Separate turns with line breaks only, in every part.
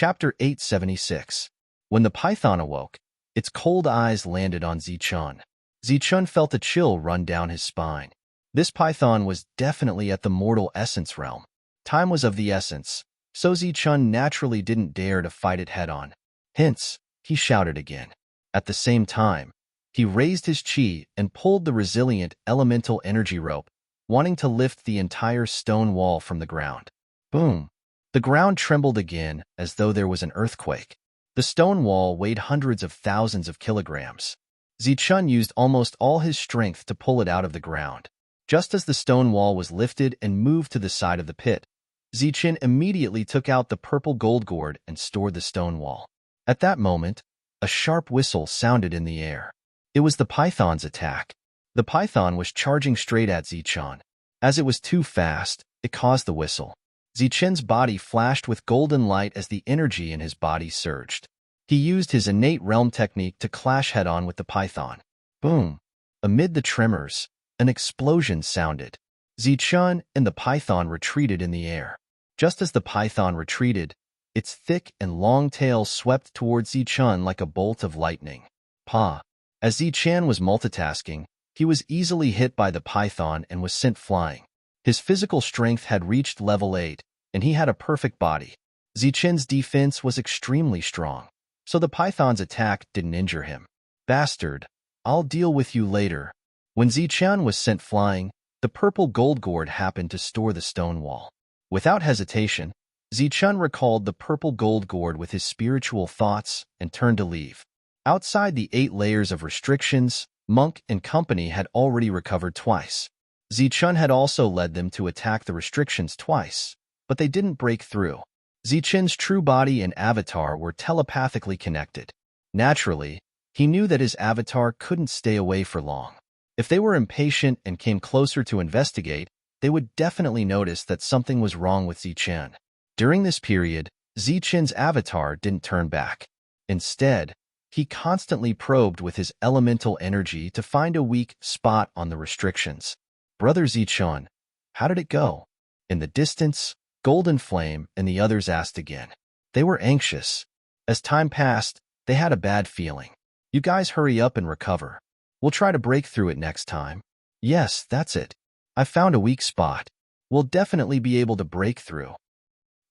Chapter 876. When the python awoke, its cold eyes landed on Zichun. Zichun felt a chill run down his spine. This python was definitely at the mortal essence realm. Time was of the essence, so Zichun naturally didn't dare to fight it head-on. Hence, he shouted again. At the same time, he raised his chi and pulled the resilient elemental energy rope, wanting to lift the entire stone wall from the ground. Boom! The ground trembled again as though there was an earthquake. The stone wall weighed hundreds of thousands of kilograms. Zichun used almost all his strength to pull it out of the ground. Just as the stone wall was lifted and moved to the side of the pit, Zichun immediately took out the purple gold gourd and stored the stone wall. At that moment, a sharp whistle sounded in the air. It was the python's attack. The python was charging straight at Zichun. As it was too fast, it caused the whistle. Zichun's body flashed with golden light as the energy in his body surged. He used his innate realm technique to clash head-on with the python. Boom! Amid the tremors, an explosion sounded. Zichun and the python retreated in the air. Just as the python retreated, its thick and long tail swept towards Zichun like a bolt of lightning. Pa! As Zichun was multitasking, he was easily hit by the python and was sent flying. His physical strength had reached level 8, and he had a perfect body. Zichun's defense was extremely strong, so the python's attack didn't injure him. Bastard, I'll deal with you later. When Zichun was sent flying, the purple gold gourd happened to store the stone wall. Without hesitation, Zichun recalled the purple gold gourd with his spiritual thoughts and turned to leave. Outside the 8 layers of restrictions, Monk and company had already recovered twice. Zichun had also led them to attack the restrictions twice, but they didn't break through. Zichun's true body and avatar were telepathically connected. Naturally, he knew that his avatar couldn't stay away for long. If they were impatient and came closer to investigate, they would definitely notice that something was wrong with Zichun. During this period, Zichun's avatar didn't turn back. Instead, he constantly probed with his elemental energy to find a weak spot on the restrictions. Brother Zichun, how did it go? In the distance, Golden Flame and the others asked again. They were anxious. As time passed, they had a bad feeling. You guys hurry up and recover. We'll try to break through it next time. Yes, that's it. I found a weak spot. We'll definitely be able to break through.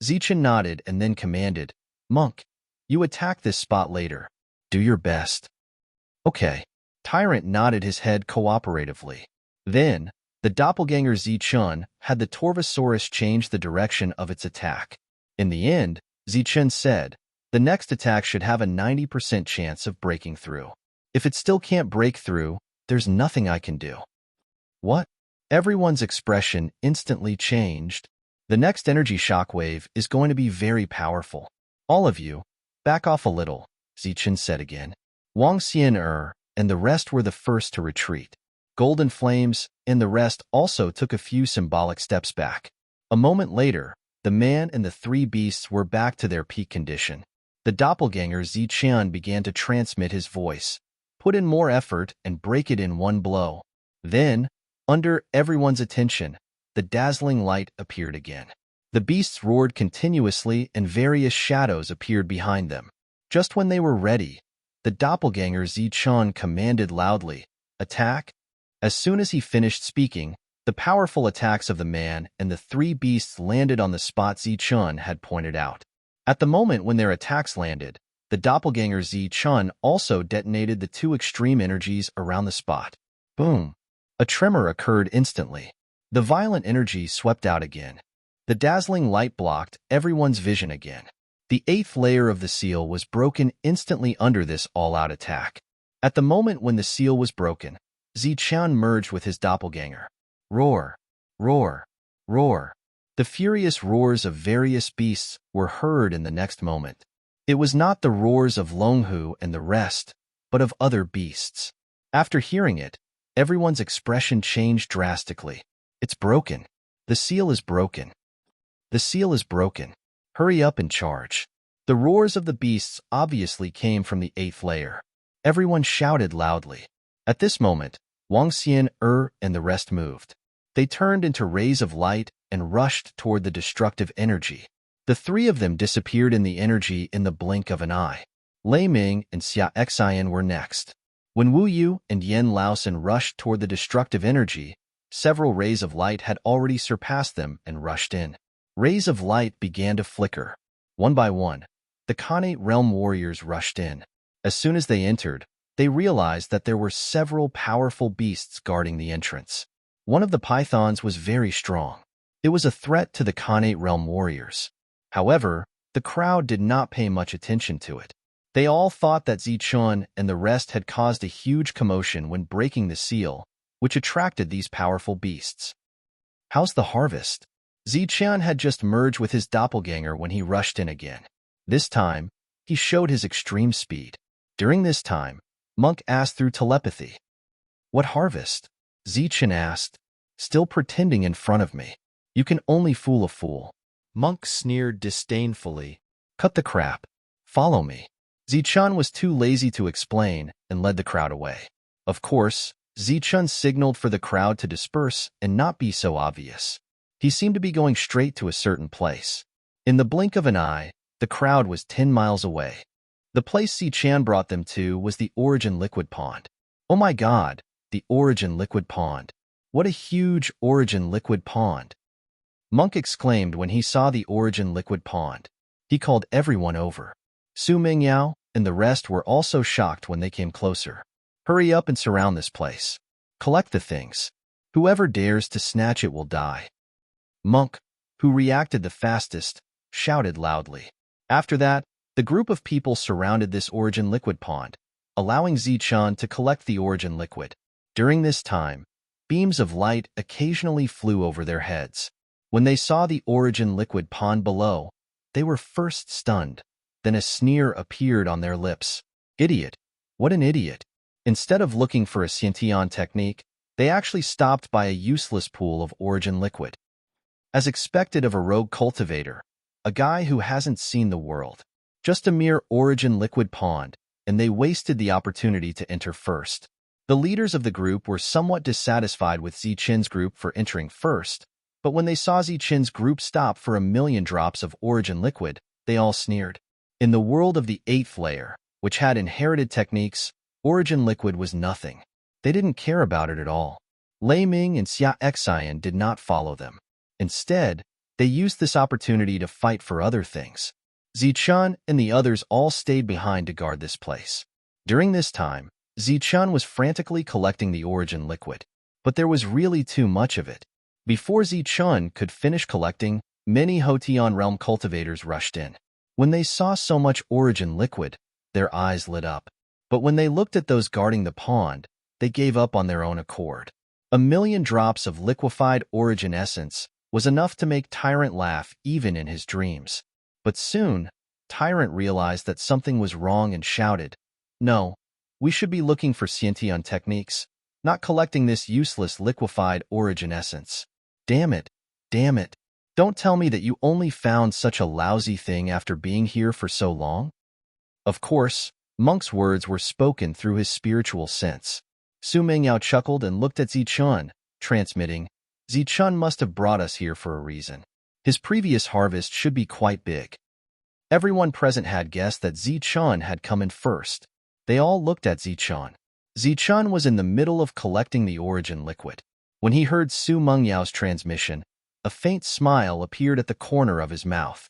Zichun nodded and then commanded, Monk, you attack this spot later. Do your best. Okay. Tyrant nodded his head cooperatively. Then, the doppelganger Zichun had the Torvosaurus change the direction of its attack. In the end, Zichun said, the next attack should have a 90% chance of breaking through. If it still can't break through, there's nothing I can do. What? Everyone's expression instantly changed. The next energy shockwave is going to be very powerful. All of you, back off a little, Zichun said again. Wang Xian and the rest were the first to retreat. Golden Flames and the rest also took a few symbolic steps back. A moment later, the man and the 3 beasts were back to their peak condition. The doppelganger Zichun began to transmit his voice, put in more effort and break it in one blow. Then, under everyone's attention, the dazzling light appeared again. The beasts roared continuously and various shadows appeared behind them. Just when they were ready, the doppelganger Zichun commanded loudly, Attack! As soon as he finished speaking, the powerful attacks of the man and the 3 beasts landed on the spot Zichun had pointed out. At the moment when their attacks landed, the doppelganger Zichun also detonated the 2 extreme energies around the spot. Boom! A tremor occurred instantly. The violent energy swept out again. The dazzling light blocked everyone's vision again. The 8th layer of the seal was broken instantly under this all-out attack. At the moment when the seal was broken, Zichun merged with his doppelganger. Roar! Roar! Roar! The furious roars of various beasts were heard in the next moment. It was not the roars of Longhu and the rest, but of other beasts. After hearing it, everyone's expression changed drastically. It's broken. The seal is broken. The seal is broken. Hurry up and charge. The roars of the beasts obviously came from the 8th layer. Everyone shouted loudly. At this moment, Wang Xian and the rest moved. They turned into rays of light and rushed toward the destructive energy. The three of them disappeared in the energy in the blink of an eye. Lei Ming and Xia Xian were next. When Wu Yu and Yen Laosan rushed toward the destructive energy, several rays of light had already surpassed them and rushed in. Rays of light began to flicker. One by one, the Khanate realm warriors rushed in. As soon as they entered, they realized that there were several powerful beasts guarding the entrance. One of the pythons was very strong. It was a threat to the Khanate realm warriors. However, the crowd did not pay much attention to it. They all thought that Zichun and the rest had caused a huge commotion when breaking the seal, which attracted these powerful beasts. How's the harvest? Zichun had just merged with his doppelganger when he rushed in again. This time, he showed his extreme speed. During this time, Monk asked through telepathy. What harvest? Zichun asked, still pretending in front of me. You can only fool a fool. Monk sneered disdainfully. Cut the crap. Follow me. Zichun was too lazy to explain and led the crowd away. Of course, Zichun signaled for the crowd to disperse and not be so obvious. He seemed to be going straight to a certain place. In the blink of an eye, the crowd was 10 miles away. The place Zichun brought them to was the Origin Liquid Pond. Oh my God, the Origin Liquid Pond. What a huge Origin Liquid Pond. Monk exclaimed when he saw the Origin Liquid Pond. He called everyone over. Su Mingyao and the rest were also shocked when they came closer. Hurry up and surround this place. Collect the things. Whoever dares to snatch it will die. Monk, who reacted the fastest, shouted loudly. After that, the group of people surrounded this Origin Liquid Pond, allowing Zichun to collect the Origin Liquid. During this time, beams of light occasionally flew over their heads. When they saw the Origin Liquid Pond below, they were first stunned. Then a sneer appeared on their lips. Idiot. What an idiot. Instead of looking for a Xiantian technique, they actually stopped by a useless pool of Origin Liquid. As expected of a rogue cultivator, a guy who hasn't seen the world. Just a mere Origin Liquid Pond, and they wasted the opportunity to enter first. The leaders of the group were somewhat dissatisfied with Zichun's group for entering first, but when they saw Zichun's group stop for 1,000,000 drops of Origin Liquid, they all sneered. In the world of the 8th layer, which had inherited techniques, Origin Liquid was nothing. They didn't care about it at all. Lei Ming and Xia Xian did not follow them. Instead, they used this opportunity to fight for other things. Zichun and the others all stayed behind to guard this place. During this time, Zichun was frantically collecting the Origin Liquid, but there was really too much of it. Before Zichun could finish collecting, many Hotian realm cultivators rushed in. When they saw so much Origin Liquid, their eyes lit up. But when they looked at those guarding the pond, they gave up on their own accord. 1,000,000 drops of liquefied Origin essence was enough to make Tyrant laugh even in his dreams. But soon, Tyrant realized that something was wrong and shouted, "No, we should be looking for Xiantian techniques, not collecting this useless liquefied Origin essence. Damn it, damn it. Don't tell me that you only found such a lousy thing after being here for so long." Of course, Monk's words were spoken through his spiritual sense. Su Mingyao chuckled and looked at Zichun, transmitting, "Zichun must have brought us here for a reason. His previous harvest should be quite big." Everyone present had guessed that Zichun had come in first. They all looked at Zichun. Zichun was in the middle of collecting the Origin Liquid. When he heard Su Mengyao's transmission, a faint smile appeared at the corner of his mouth.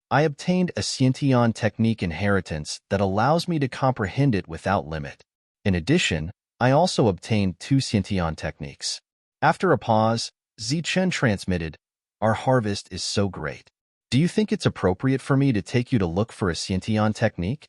"I obtained a Xiantian technique inheritance that allows me to comprehend it without limit. In addition, I also obtained 2 Xiantian techniques." After a pause, Zichun transmitted, "Our harvest is so great. Do you think it's appropriate for me to take you to look for a Xiantian technique?"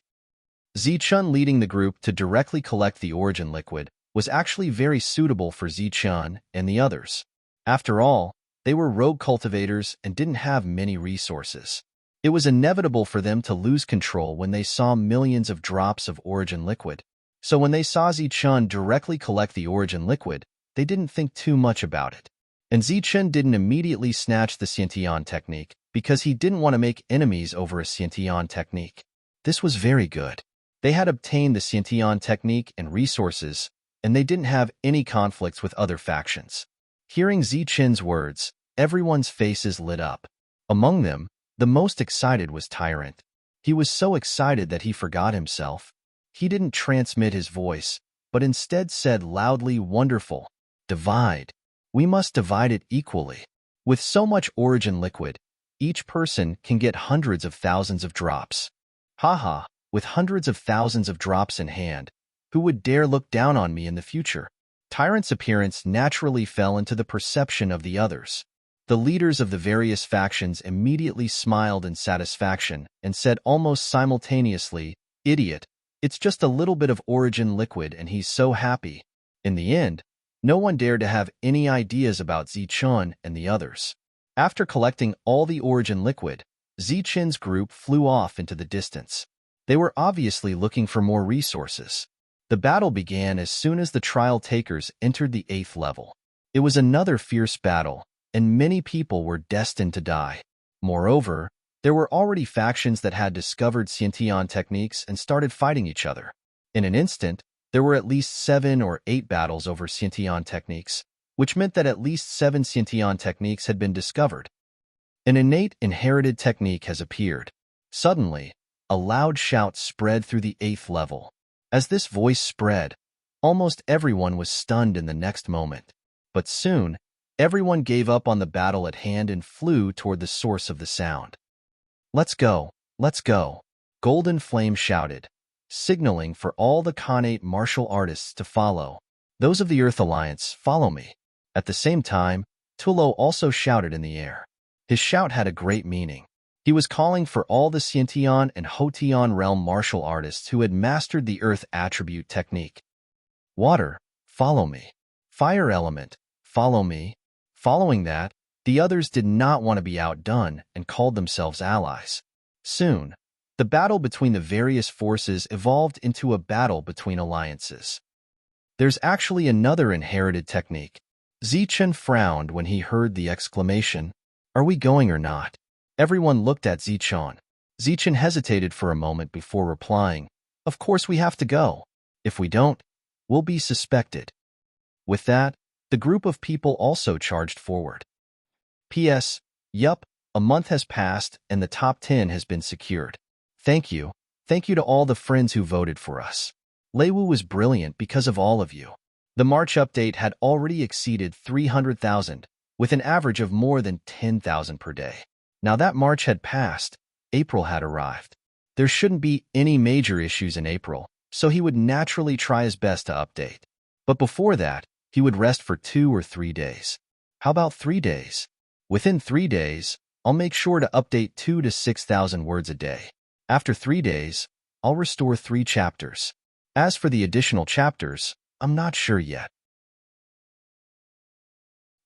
Zichun leading the group to directly collect the Origin Liquid was actually very suitable for Zichun and the others. After all, they were rogue cultivators and didn't have many resources. It was inevitable for them to lose control when they saw millions of drops of Origin Liquid. So when they saw Zichun directly collect the Origin Liquid, they didn't think too much about it. And Zichun didn't immediately snatch the Xiantian technique because he didn't want to make enemies over a Xiantian technique. This was very good. They had obtained the Xiantian technique and resources, and they didn't have any conflicts with other factions. Hearing Zichun's words, everyone's faces lit up. Among them, The most excited was Tyrant. He was so excited that he forgot himself. He didn't transmit his voice, but instead said loudly, "Wonderful. Divide. We must divide it equally. With so much origin liquid, each person can get hundreds of thousands of drops." Haha, with hundreds of thousands of drops in hand, who would dare look down on me in the future? Tyrant's appearance naturally fell into the perception of the others. The leaders of the various factions immediately smiled in satisfaction and said almost simultaneously, "Idiot, it's just a little bit of origin liquid and he's so happy." In the end, no one dared to have any ideas about Zichun and the others. After collecting all the origin liquid, Zichin's group flew off into the distance. They were obviously looking for more resources. The battle began as soon as the trial takers entered the 8th level. It was another fierce battle, and many people were destined to die. Moreover, there were already factions that had discovered Xiantian techniques and started fighting each other. In an instant, there were at least 7 or 8 battles over Xiantian techniques, which meant that at least 7 Xiantian techniques had been discovered. An innate inherited technique has appeared. Suddenly, a loud shout spread through the 8th level. As this voice spread, almost everyone was stunned in the next moment. But soon, everyone gave up on the battle at hand and flew toward the source of the sound. "Let's go, let's go," Golden Flame shouted, signaling for all the Khanate martial artists to follow. "Those of the Earth Alliance, follow me." At the same time, Tulo also shouted in the air. His shout had a great meaning. He was calling for all the Xiantian and Hotian realm martial artists who had mastered the Earth attribute technique. "Water, follow me. Fire element, follow me." Following that, the others did not want to be outdone and called themselves allies. Soon, the battle between the various forces evolved into a battle between alliances. "There's actually another inherited technique." Zichun frowned when he heard the exclamation, "Are we going or not?" Everyone looked at Zichun. Zichun hesitated for a moment before replying, "Of course we have to go. If we don't, we'll be suspected." With that, the group of people also charged forward. P.S. Yup, a month has passed and the top 10 has been secured. Thank you. Thank you to all the friends who voted for us. Leiwu was brilliant because of all of you. The March update had already exceeded 300,000, with an average of more than 10,000 per day. Now that March had passed, April had arrived. There shouldn't be any major issues in April, so he would naturally try his best to update. But before that, he would rest for 2 or 3 days. How about 3 days? Within 3 days, I'll make sure to update 2 to 6,000 words a day. After 3 days, I'll restore 3 chapters. As for the additional chapters, I'm not sure yet.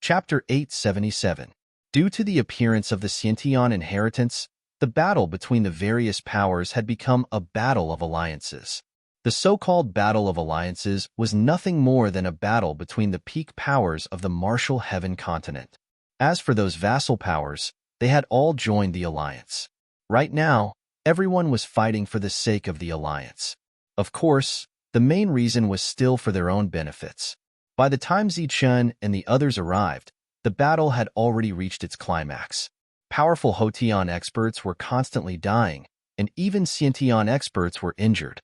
Chapter 877. Due to the appearance of the Xiantian inheritance, the battle between the various powers had become a battle of alliances. The so-called Battle of Alliances was nothing more than a battle between the peak powers of the martial heaven continent. As for those vassal powers, they had all joined the alliance. Right now, everyone was fighting for the sake of the alliance. Of course, the main reason was still for their own benefits. By the time Zichun and the others arrived, the battle had already reached its climax. Powerful Hotian experts were constantly dying, and even Xiantian experts were injured.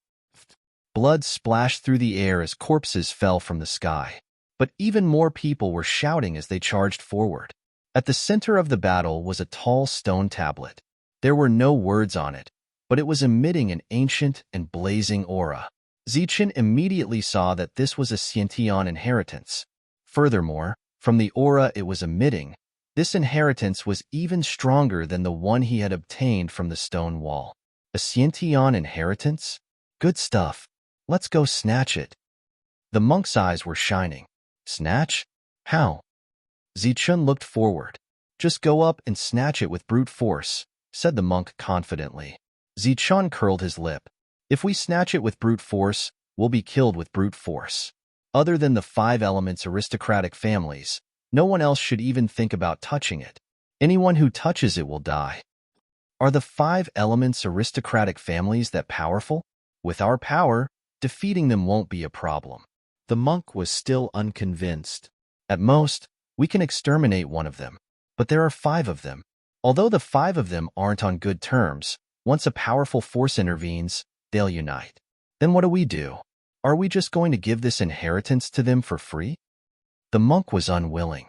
Blood splashed through the air as corpses fell from the sky. But even more people were shouting as they charged forward. At the center of the battle was a tall stone tablet. There were no words on it, but it was emitting an ancient and blazing aura. Zichun immediately saw that this was a Xiantian inheritance. Furthermore, from the aura it was emitting, this inheritance was even stronger than the one he had obtained from the stone wall. A Xiantian inheritance? Good stuff. Let's go snatch it. The monk's eyes were shining. Snatch? How? Zichun looked forward. Just go up and snatch it with brute force, said the monk confidently. Zichun curled his lip. If we snatch it with brute force, we'll be killed with brute force. Other than the 5 elements aristocratic families, no one else should even think about touching it. Anyone who touches it will die. Are the 5 elements aristocratic families that powerful? With our power, defeating them won't be a problem. The monk was still unconvinced. At most, we can exterminate one of them, but there are 5 of them. Although the five of them aren't on good terms, once a powerful force intervenes, they'll unite. Then what do we do? Are we just going to give this inheritance to them for free? The monk was unwilling.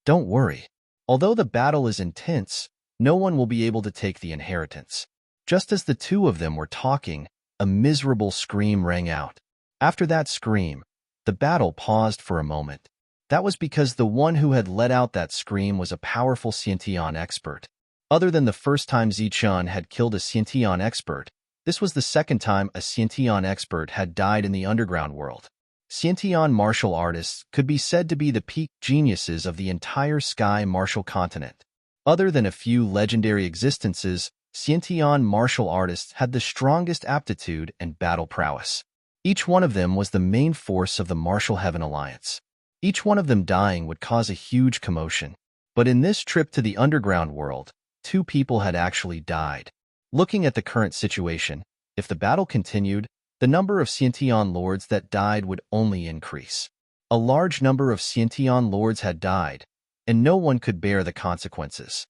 Don't worry. Although the battle is intense, no one will be able to take the inheritance. Just as the two of them were talking, a miserable scream rang out. After that scream, the battle paused for a moment. That was because the one who had let out that scream was a powerful Xiantian expert. Other than the first time Zichun had killed a Xiantian expert, this was the second time a Xiantian expert had died in the underground world. Xiantian martial artists could be said to be the peak geniuses of the entire Sky martial continent. Other than a few legendary existences, Xiantian martial artists had the strongest aptitude and battle prowess. Each one of them was the main force of the Martial Heaven Alliance. Each one of them dying would cause a huge commotion. But in this trip to the underground world, 2 people had actually died. Looking at the current situation, if the battle continued, the number of Xiantian lords that died would only increase. A large number of Xiantian lords had died, and no one could bear the consequences.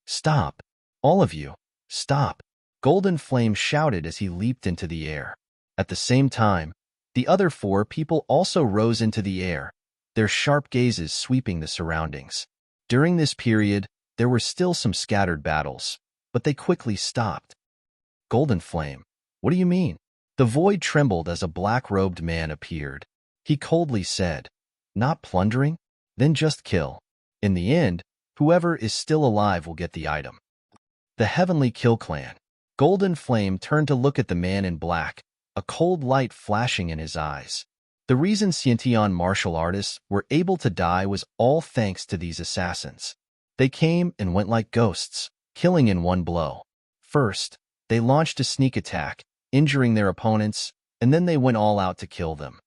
Stop! All of you, stop! Golden Flame shouted as he leaped into the air. At the same time, the other 4 people also rose into the air, their sharp gazes sweeping the surroundings. During this period, there were still some scattered battles, but they quickly stopped. Golden Flame, what do you mean? The void trembled as a black-robed man appeared. He coldly said, not plundering? Then just kill. In the end, whoever is still alive will get the item. The Heavenly Kill Clan. Golden Flame turned to look at the man in black, a cold light flashing in his eyes. The reason Xiantian martial artists were able to die was all thanks to these assassins. They came and went like ghosts, killing in one blow. First, they launched a sneak attack, injuring their opponents, and then they went all out to kill them.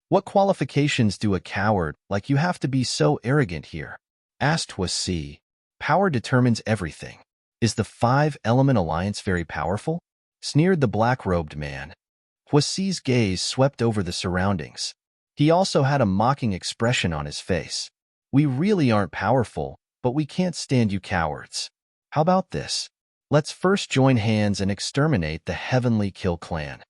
What qualifications do a coward like you have to be so arrogant here? Asked Huasi. Power determines everything. Is the 5-element alliance very powerful? Sneered the black-robed man. Huasi's gaze swept over the surroundings. He also had a mocking expression on his face. We really aren't powerful, but we can't stand you cowards. How about this? Let's first join hands and exterminate the Heavenly Kill Clan.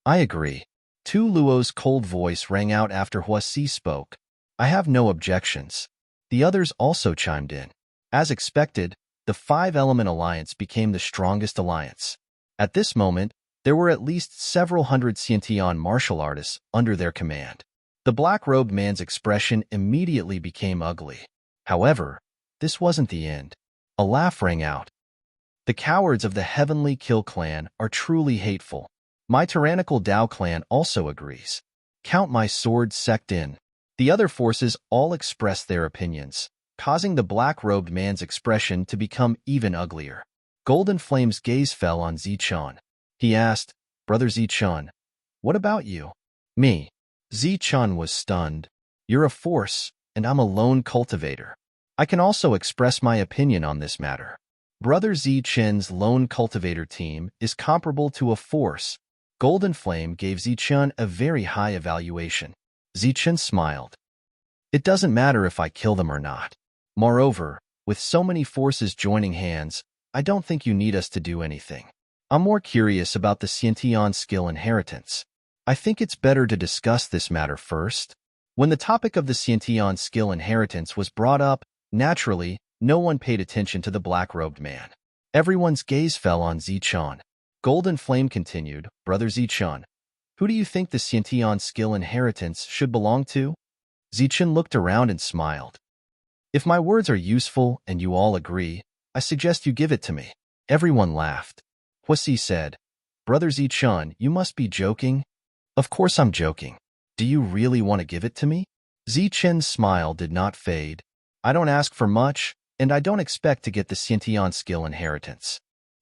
I agree. Tu Luo's cold voice rang out after Huasi spoke. I have no objections. The others also chimed in. As expected, the 5-element alliance became the strongest alliance. At this moment, there were at least several hundred Xiantian martial artists under their command. The black-robed man's expression immediately became ugly. However, this wasn't the end. A laugh rang out. The cowards of the Heavenly Kill Clan are truly hateful. My tyrannical Dao clan also agrees. Count my sword sect in. The other forces all expressed their opinions, causing the black-robed man's expression to become even uglier. Golden Flame's gaze fell on Zichun. He asked, Brother Zichun, what about you? Me. Zichun was stunned. You're a force, and I'm a lone cultivator. I can also express my opinion on this matter. Brother Zichun's lone cultivator team is comparable to a force. Golden Flame gave Zichun a very high evaluation. Zichun smiled. It doesn't matter if I kill them or not. Moreover, with so many forces joining hands, I don't think you need us to do anything. I'm more curious about the Xiantian skill inheritance. I think it's better to discuss this matter first. When the topic of the Xiantian skill inheritance was brought up, naturally, no one paid attention to the black-robed man. Everyone's gaze fell on Zichun. Golden Flame continued, Brother Zichun, who do you think the Xiantian skill inheritance should belong to? Zichun looked around and smiled. If my words are useful and you all agree, I suggest you give it to me. Everyone laughed. Huasi said, Brother Zichun, you must be joking. Of course I'm joking. Do you really want to give it to me? Zichun's smile did not fade. I don't ask for much, and I don't expect to get the Xiantian skill inheritance.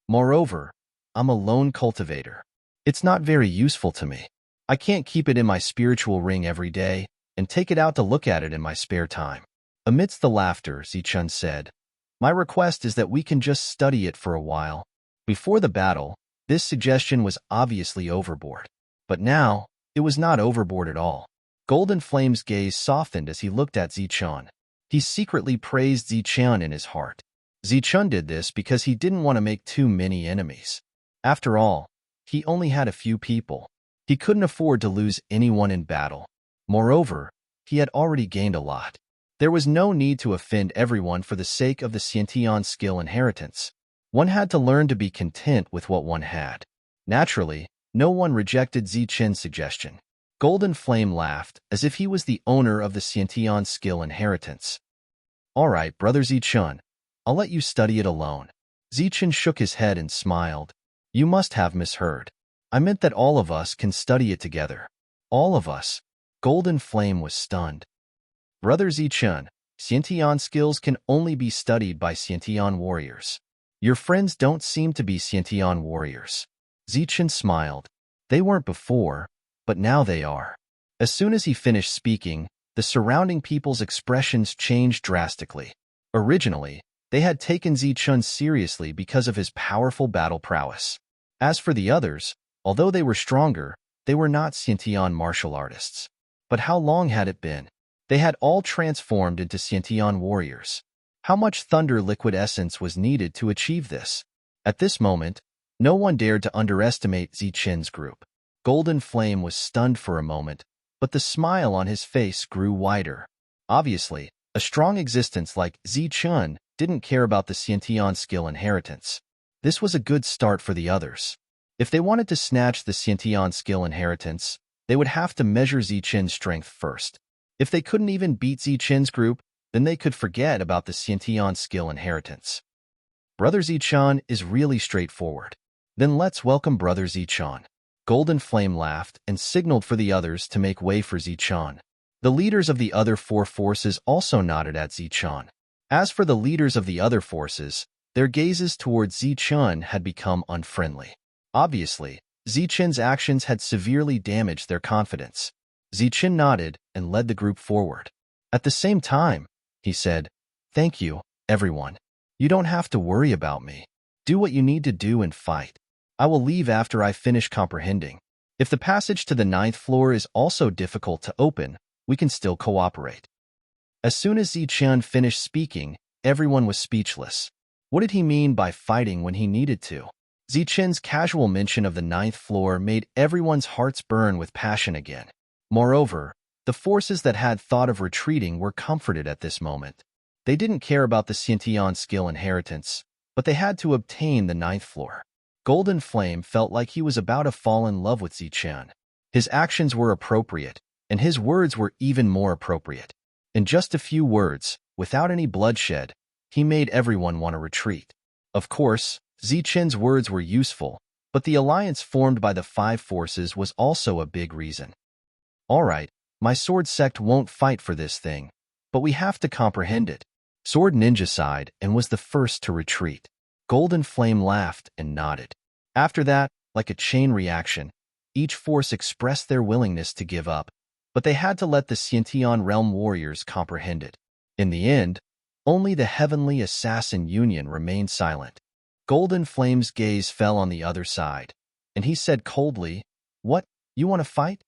Moreover, I'm a lone cultivator. It's not very useful to me. I can't keep it in my spiritual ring every day and take it out to look at it in my spare time. Amidst the laughter, Zichun said, My request is that we can just study it for a while. Before the battle, this suggestion was obviously overboard. But now, it was not overboard at all. Golden Flame's gaze softened as he looked at Zichun. He secretly praised Zichun in his heart. Zichun did this because he didn't want to make too many enemies. After all, he only had a few people. He couldn't afford to lose anyone in battle. Moreover, he had already gained a lot. There was no need to offend everyone for the sake of the Xiantian skill inheritance. One had to learn to be content with what one had. Naturally, no one rejected Zichen's suggestion. Golden Flame laughed, as if he was the owner of the Xiantian skill inheritance. All right, Brother Zichun, I'll let you study it alone. Zichen shook his head and smiled. You must have misheard. I meant that all of us can study it together. All of us. Golden Flame was stunned. Brother Zichun, Xiantian skills can only be studied by Xiantian warriors. Your friends don't seem to be Xiantian warriors. Zichen smiled. They weren't before, but now they are. As soon as he finished speaking, the surrounding people's expressions changed drastically. Originally, they had taken Zichun seriously because of his powerful battle prowess. As for the others, although they were stronger, they were not Xiantian martial artists. But how long had it been? They had all transformed into Xiantian warriors. How much thunder liquid essence was needed to achieve this? At this moment, no one dared to underestimate Zichen's group. Golden Flame was stunned for a moment, but the smile on his face grew wider. Obviously, a strong existence like Zichen didn't care about the Xiantian skill inheritance. This was a good start for the others. If they wanted to snatch the Xiantian skill inheritance, they would have to measure Zichen's strength first. If they couldn't even beat Zichen's group, then they could forget about the Xiantian skill inheritance. Brother Zichen is really straightforward. Then let's welcome Brother Zichen. Golden Flame laughed and signaled for the others to make way for Zichen. The leaders of the other four forces also nodded at Zichen. As for the leaders of the other forces, their gazes towards Zichen had become unfriendly. Obviously, Zichen's actions had severely damaged their confidence. Zichen nodded and led the group forward. At the same time, he said, "Thank you, everyone. You don't have to worry about me. Do what you need to do and fight. I will leave after I finish comprehending. If the passage to the 9th floor is also difficult to open, we can still cooperate." As soon as Zichen finished speaking, everyone was speechless. What did he mean by fighting when he needed to? Zichen's casual mention of the 9th floor made everyone's hearts burn with passion again. Moreover, the forces that had thought of retreating were comforted at this moment. They didn't care about the Xiantian skill inheritance, but they had to obtain the 9th floor. Golden Flame felt like he was about to fall in love with Zichen. His actions were appropriate, and his words were even more appropriate. In just a few words, without any bloodshed, he made everyone want to retreat. Of course, Zichen's words were useful, but the alliance formed by the 5 forces was also a big reason. All right, my sword sect won't fight for this thing, but we have to comprehend it. Sword Ninja sighed and was the first to retreat. Golden Flame laughed and nodded. After that, like a chain reaction, each force expressed their willingness to give up, but they had to let the Xiantian realm warriors comprehend it. In the end, only the Heavenly Assassin Union remained silent. Golden Flame's gaze fell on the other side, and he said coldly, "What, you want to fight?"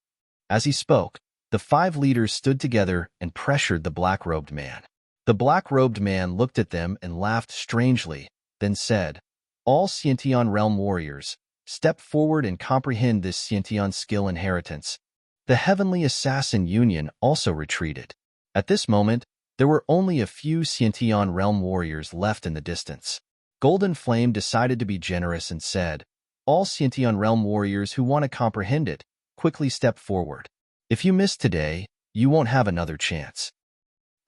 As he spoke, the 5 leaders stood together and pressured the black-robed man. The black-robed man looked at them and laughed strangely, then said, "All Xiantian realm warriors, step forward and comprehend this Xiantian skill inheritance." The Heavenly Assassin Union also retreated. At this moment, there were only a few Xiantian realm warriors left in the distance. Golden Flame decided to be generous and said, "All Xiantian realm warriors who want to comprehend it, quickly step forward. If you miss today, you won't have another chance."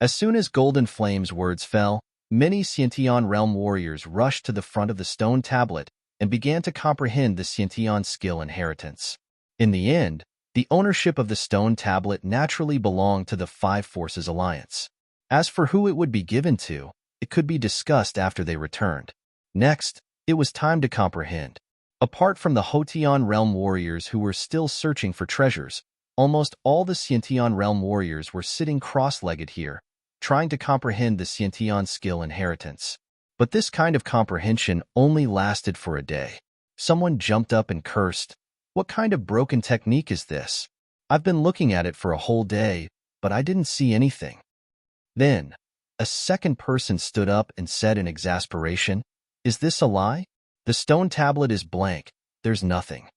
As soon as Golden Flame's words fell, many Xiantian realm warriors rushed to the front of the stone tablet and began to comprehend the Xiantian skill inheritance. In the end, the ownership of the stone tablet naturally belonged to the 5 Forces Alliance. As for who it would be given to, it could be discussed after they returned. Next, it was time to comprehend. Apart from the Hotian realm warriors who were still searching for treasures, almost all the Xiantian realm warriors were sitting cross-legged here, trying to comprehend the Xiantian skill inheritance. But this kind of comprehension only lasted for a day. Someone jumped up and cursed, "What kind of broken technique is this? I've been looking at it for a whole day, but I didn't see anything." Then, A second person stood up and said in exasperation, "Is this a lie? The stone tablet is blank. There's nothing."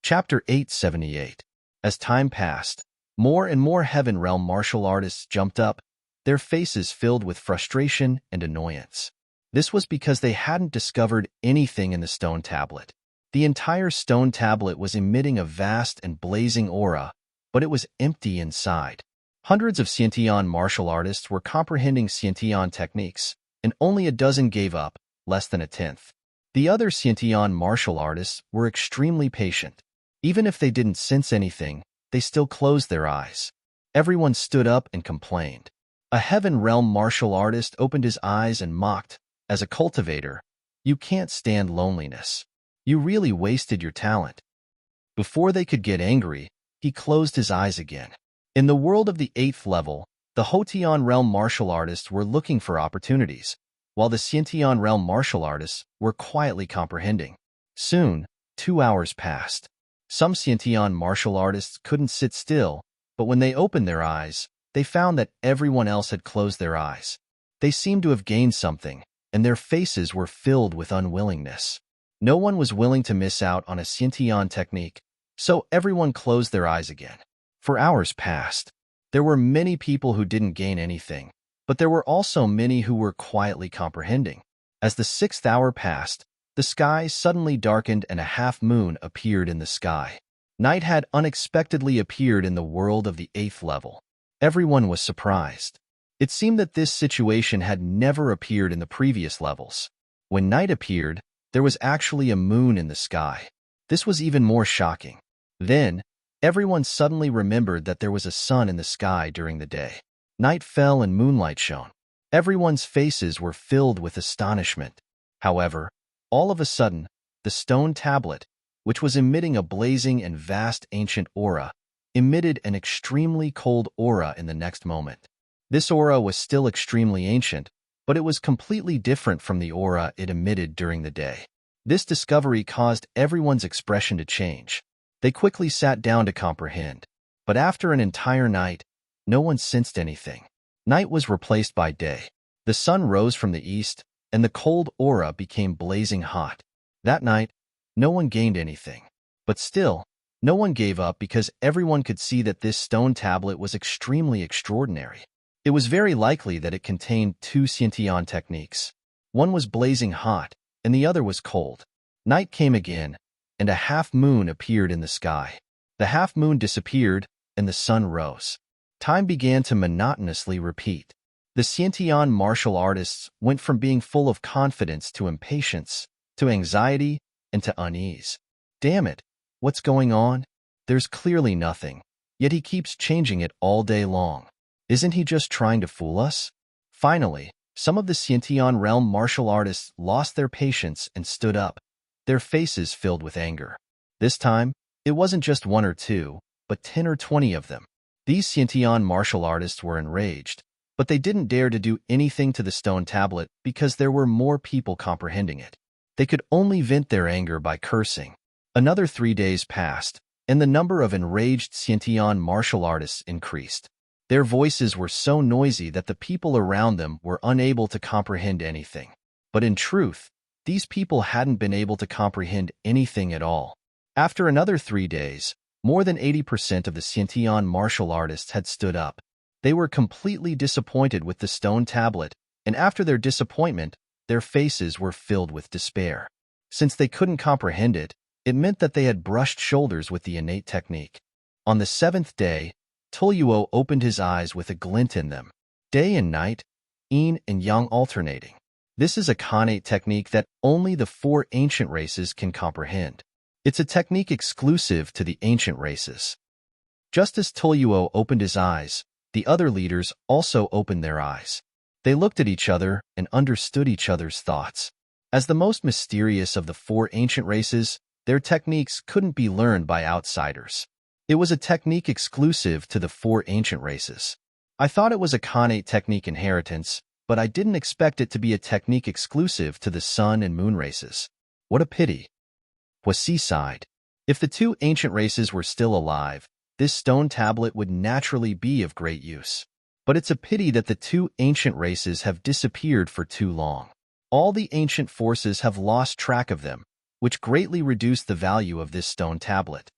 Chapter 878. As time passed, more and more Heaven Realm martial artists jumped up, their faces filled with frustration and annoyance. This was because they hadn't discovered anything in the stone tablet. The entire stone tablet was emitting a vast and blazing aura, but it was empty inside. Hundreds of Xiantian martial artists were comprehending Xiantian techniques, and only a dozen gave up, less than a tenth. The other Xiantian martial artists were extremely patient. Even if they didn't sense anything, they still closed their eyes. Everyone stood up and complained. A Heaven Realm martial artist opened his eyes and mocked, "As a cultivator, you can't stand loneliness. You really wasted your talent." Before they could get angry, he closed his eyes again. In the world of the 8th level, the Hotian Realm martial artists were looking for opportunities, while the Xiantian Realm martial artists were quietly comprehending. Soon, 2 hours passed. Some Xiantian martial artists couldn't sit still, but when they opened their eyes, they found that everyone else had closed their eyes. They seemed to have gained something, and their faces were filled with unwillingness. No one was willing to miss out on a Xiantian technique, so everyone closed their eyes again. For hours passed. There were many people who didn't gain anything, but there were also many who were quietly comprehending. As the 6th hour passed, the sky suddenly darkened and a half-moon appeared in the sky. Night had unexpectedly appeared in the world of the 8th level. Everyone was surprised. It seemed that this situation had never appeared in the previous levels. When night appeared, there was actually a moon in the sky. This was even more shocking. Then, everyone suddenly remembered that there was a sun in the sky during the day. Night fell and moonlight shone. Everyone's faces were filled with astonishment. However, all of a sudden, the stone tablet, which was emitting a blazing and vast ancient aura, emitted an extremely cold aura in the next moment. This aura was still extremely ancient, but it was completely different from the aura it emitted during the day. This discovery caused everyone's expression to change. They quickly sat down to comprehend, but after an entire night, no one sensed anything. Night was replaced by day. The sun rose from the east, and the cold aura became blazing hot. That night, no one gained anything. But still, no one gave up because everyone could see that this stone tablet was extremely extraordinary. It was very likely that it contained 2 Xiantian techniques. One was blazing hot, and the other was cold. Night came again, and a half-moon appeared in the sky. The half-moon disappeared, and the sun rose. Time began to monotonously repeat. The Xiantian martial artists went from being full of confidence to impatience, to anxiety, and to unease. Damn it, what's going on? There's clearly nothing, yet he keeps changing it all day long. Isn't he just trying to fool us? Finally, some of the Xiantian realm martial artists lost their patience and stood up, their faces filled with anger. This time, it wasn't just 1 or 2, but 10 or 20 of them. These Xiantian martial artists were enraged, but they didn't dare to do anything to the stone tablet because there were more people comprehending it. They could only vent their anger by cursing. Another 3 days passed, and the number of enraged Xiantian martial artists increased. Their voices were so noisy that the people around them were unable to comprehend anything. But in truth, these people hadn't been able to comprehend anything at all. After another 3 days, more than 80% of the Xiantian martial artists had stood up. They were completely disappointed with the stone tablet, and after their disappointment, their faces were filled with despair. Since they couldn't comprehend it, it meant that they had brushed shoulders with the innate technique. On the 7th day, Tulyuo opened his eyes with a glint in them. Day and night, yin and yang alternating. This is a Khanate technique that only the 4 ancient races can comprehend. It's a technique exclusive to the ancient races. Just as Tulyuo opened his eyes, the other leaders also opened their eyes. They looked at each other and understood each other's thoughts. As the most mysterious of the 4 ancient races, their techniques couldn't be learned by outsiders. It was a technique exclusive to the 4 ancient races. I thought it was a Khanate technique inheritance, but I didn't expect it to be a technique exclusive to the sun and moon races. What a pity. Huasi sighed. If the 2 ancient races were still alive, this stone tablet would naturally be of great use. But it's a pity that the two ancient races have disappeared for too long. All the ancient forces have lost track of them, which greatly reduced the value of this stone tablet.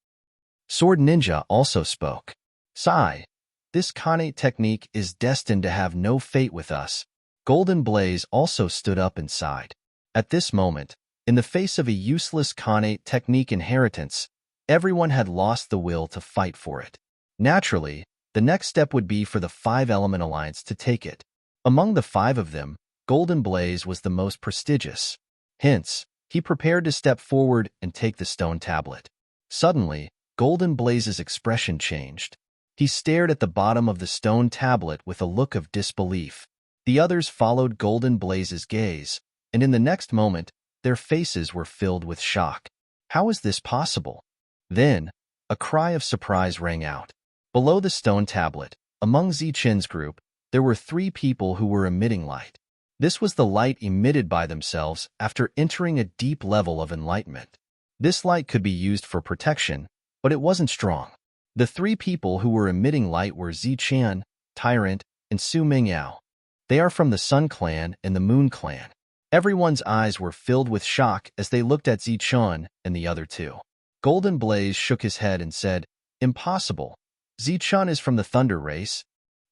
Sword Ninja also spoke. Sigh. This Khanate technique is destined to have no fate with us. Golden Blaze also stood up and sighed. At this moment, in the face of a useless Khanate technique inheritance, everyone had lost the will to fight for it. Naturally, the next step would be for the 5-element alliance to take it. Among the 5 of them, Golden Blaze was the most prestigious. Hence, he prepared to step forward and take the stone tablet. Suddenly, Golden Blaze's expression changed. He stared at the bottom of the stone tablet with a look of disbelief. The others followed Golden Blaze's gaze, and in the next moment, their faces were filled with shock. How is this possible? Then, a cry of surprise rang out. Below the stone tablet, among Zichen's group, there were 3 people who were emitting light. This was the light emitted by themselves after entering a deep level of enlightenment. This light could be used for protection, but it wasn't strong. The 3 people who were emitting light were Zichen, Tyrant, and Su Mingyao. They are from the Sun Clan and the Moon Clan. Everyone's eyes were filled with shock as they looked at Zichen and the other 2. Golden Blaze shook his head and said, "Impossible. Zichen is from the Thunder race.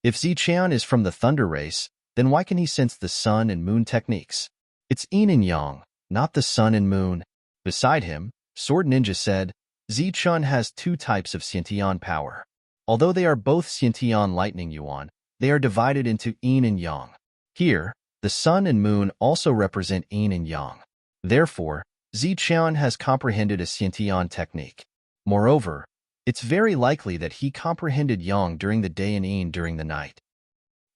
If Zichen is from the Thunder race, then why can he sense the sun and moon techniques? It's yin and yang, not the sun and moon." Beside him, Sword Ninja said, Zichen has 2 types of Xiantian power. Although they are both Xiantian lightning yuan, they are divided into yin and yang. Here, the sun and moon also represent yin and yang. Therefore, Zichen has comprehended a Xiantian technique. Moreover, it's very likely that he comprehended yang during the day and yin during the night.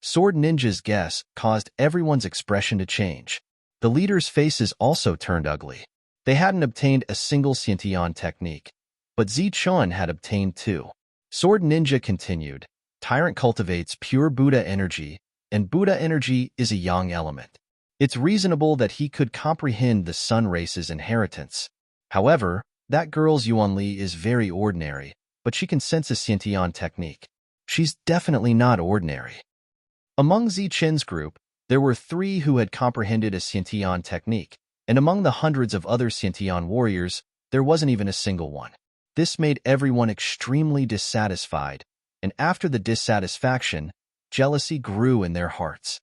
Sword Ninja's guess caused everyone's expression to change. The leaders' faces also turned ugly. They hadn't obtained a single Xiantian technique, but Zichen had obtained 2. Sword Ninja continued, Tyrant cultivates pure Buddha energy, and Buddha energy is a yang element. It's reasonable that he could comprehend the sun race's inheritance. However, that girl's Yuanli is very ordinary, but she can sense a Xiantian technique. She's definitely not ordinary. Among Zichen's group, there were 3 who had comprehended a Xiantian technique, and among the hundreds of other Xiantian warriors, there wasn't even a single one. This made everyone extremely dissatisfied, and after the dissatisfaction, jealousy grew in their hearts.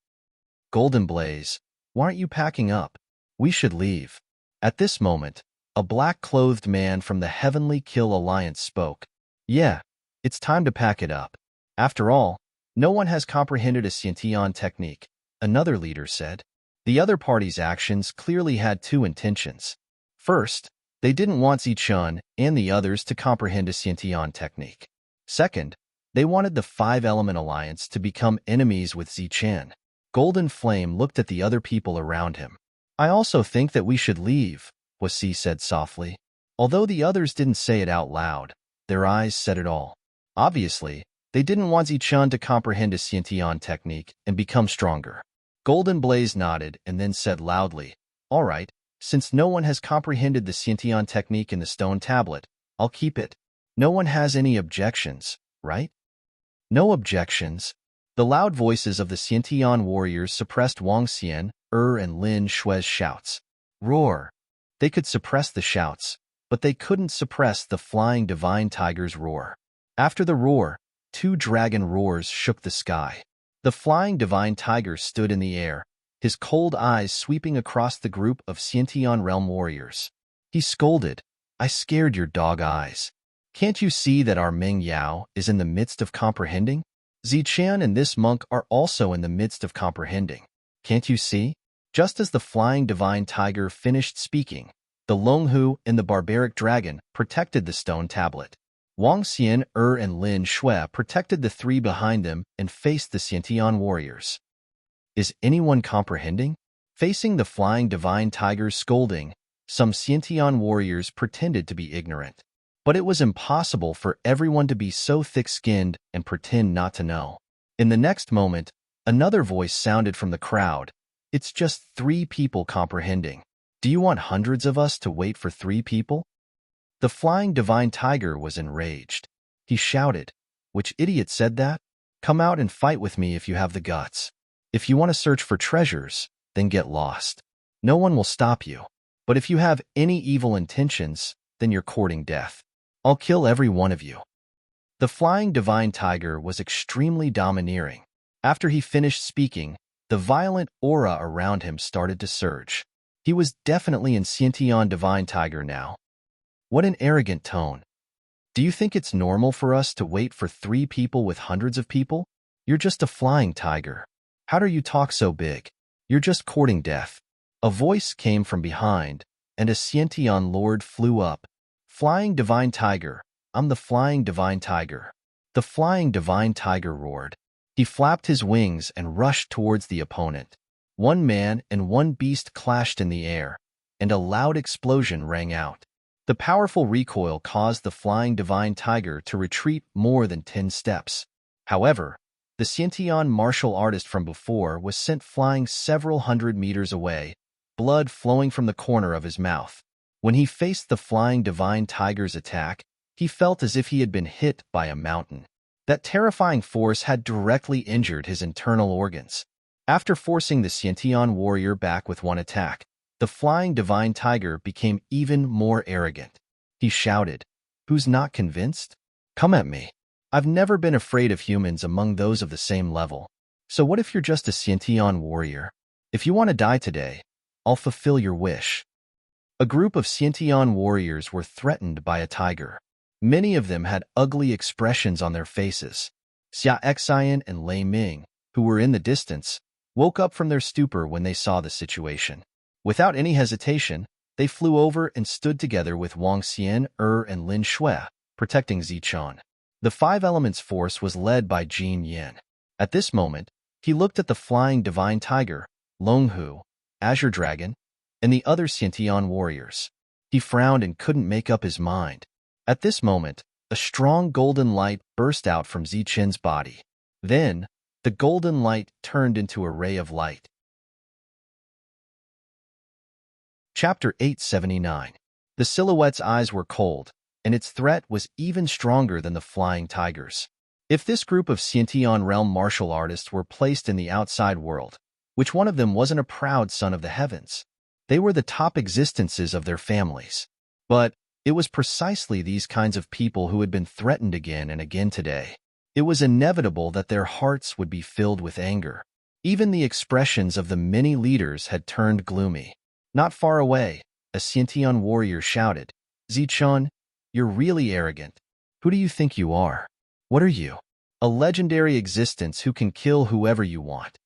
Golden Blaze, why aren't you packing up? We should leave. At this moment, a black-clothed man from the Heavenly Kill Alliance spoke. Yeah, it's time to pack it up. After all, no one has comprehended a Xiantian technique, another leader said. The other party's actions clearly had 2 intentions. First, they didn't want Zichen and the others to comprehend a Xiantian technique. Second, they wanted the 5-element alliance to become enemies with Zichen. Golden Flame looked at the other people around him. I also think that we should leave, Wasi said softly. Although the others didn't say it out loud, their eyes said it all. Obviously, they didn't want Zichen to comprehend a Xiantian technique and become stronger. Golden Blaze nodded and then said loudly, All right, since no one has comprehended the Xiantian technique in the stone tablet, I'll keep it. No one has any objections, right? No objections. The loud voices of the Xiantian warriors suppressed Wang Xian, and Lin Shui's shouts. Roar. They could suppress the shouts, but they couldn't suppress the flying divine tiger's roar. After the roar, 2 dragon roars shook the sky. The flying divine tiger stood in the air, his cold eyes sweeping across the group of Xiantian realm warriors. He scolded, I scared your dog eyes. Can't you see that our Meng Yao is in the midst of comprehending? Zichen and this monk are also in the midst of comprehending. Can't you see? Just as the flying divine tiger finished speaking, the Longhu and the barbaric dragon protected the stone tablet. Wang Xian, and Lin Shui protected the 3 behind them and faced the Xiantian warriors. Is anyone comprehending? Facing the flying divine tiger's scolding, some Xiantian warriors pretended to be ignorant. But it was impossible for everyone to be so thick-skinned and pretend not to know. In the next moment, another voice sounded from the crowd. It's just 3 people comprehending. Do you want hundreds of us to wait for 3 people? The flying divine tiger was enraged. He shouted. Which idiot said that? Come out and fight with me if you have the guts. If you want to search for treasures, then get lost. No one will stop you. But if you have any evil intentions, then you're courting death. I'll kill every one of you. The flying divine tiger was extremely domineering. After he finished speaking, the violent aura around him started to surge. He was definitely an Xiantian divine tiger now. What an arrogant tone. Do you think it's normal for us to wait for 3 people with hundreds of people? You're just a flying tiger. How dare you talk so big? You're just courting death. A voice came from behind, and a Xiantian lord flew up. Flying divine tiger, I'm the flying divine tiger. The flying divine tiger roared. He flapped his wings and rushed towards the opponent. One man and one beast clashed in the air, and a loud explosion rang out. The powerful recoil caused the flying divine tiger to retreat more than 10 steps. However, the Xiantian martial artist from before was sent flying several hundred meters away, blood flowing from the corner of his mouth. When he faced the flying divine tiger's attack, he felt as if he had been hit by a mountain. That terrifying force had directly injured his internal organs. After forcing the Xiantian warrior back with one attack, the flying divine tiger became even more arrogant. He shouted, "Who's not convinced? Come at me. I've never been afraid of humans among those of the same level. So what if you're just a Xiantian warrior? If you want to die today, I'll fulfill your wish." A group of Xiantian warriors were threatened by a tiger. Many of them had ugly expressions on their faces. Xia Xian and Lei Ming, who were in the distance, woke up from their stupor when they saw the situation. Without any hesitation, they flew over and stood together with Wang Xian, and Lin Shui, protecting Zichun. The 5 Elements force was led by Jin Yin. At this moment, he looked at the flying divine tiger, Longhu, Azure Dragon, and the other Xiantian warriors. He frowned and couldn't make up his mind. At this moment, a strong golden light burst out from Zichun's body. Then, the golden light turned into a ray of light. Chapter 879. The silhouette's eyes were cold, and its threat was even stronger than the flying tiger's. If this group of Xiantian realm martial artists were placed in the outside world, which one of them wasn't a proud son of the heavens? They were the top existences of their families. But it was precisely these kinds of people who had been threatened again and again today. It was inevitable that their hearts would be filled with anger. Even the expressions of the many leaders had turned gloomy. Not far away, a Xiantian warrior shouted, "Zichun, you're really arrogant. Who do you think you are? What are you? A legendary existence who can kill whoever you want."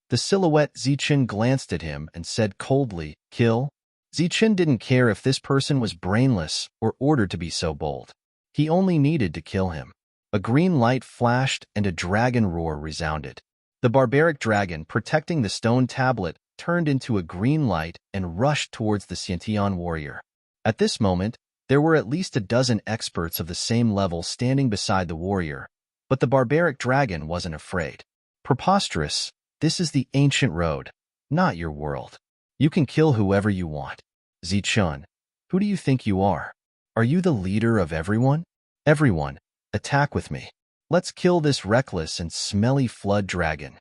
The silhouette Zichun glanced at him and said coldly, "Kill?" Zichun didn't care if this person was brainless or ordered to be so bold. He only needed to kill him. A green light flashed and a dragon roar resounded. The barbaric dragon protecting the stone tablet turned into a green light and rushed towards the Xiantian warrior. At this moment, there were at least a dozen experts of the same level standing beside the warrior, but the barbaric dragon wasn't afraid. "Preposterous, this is the ancient road, not your world. You can kill whoever you want. Zichun, who do you think you are? Are you the leader of everyone? Everyone, attack with me. Let's kill this reckless and smelly flood dragon."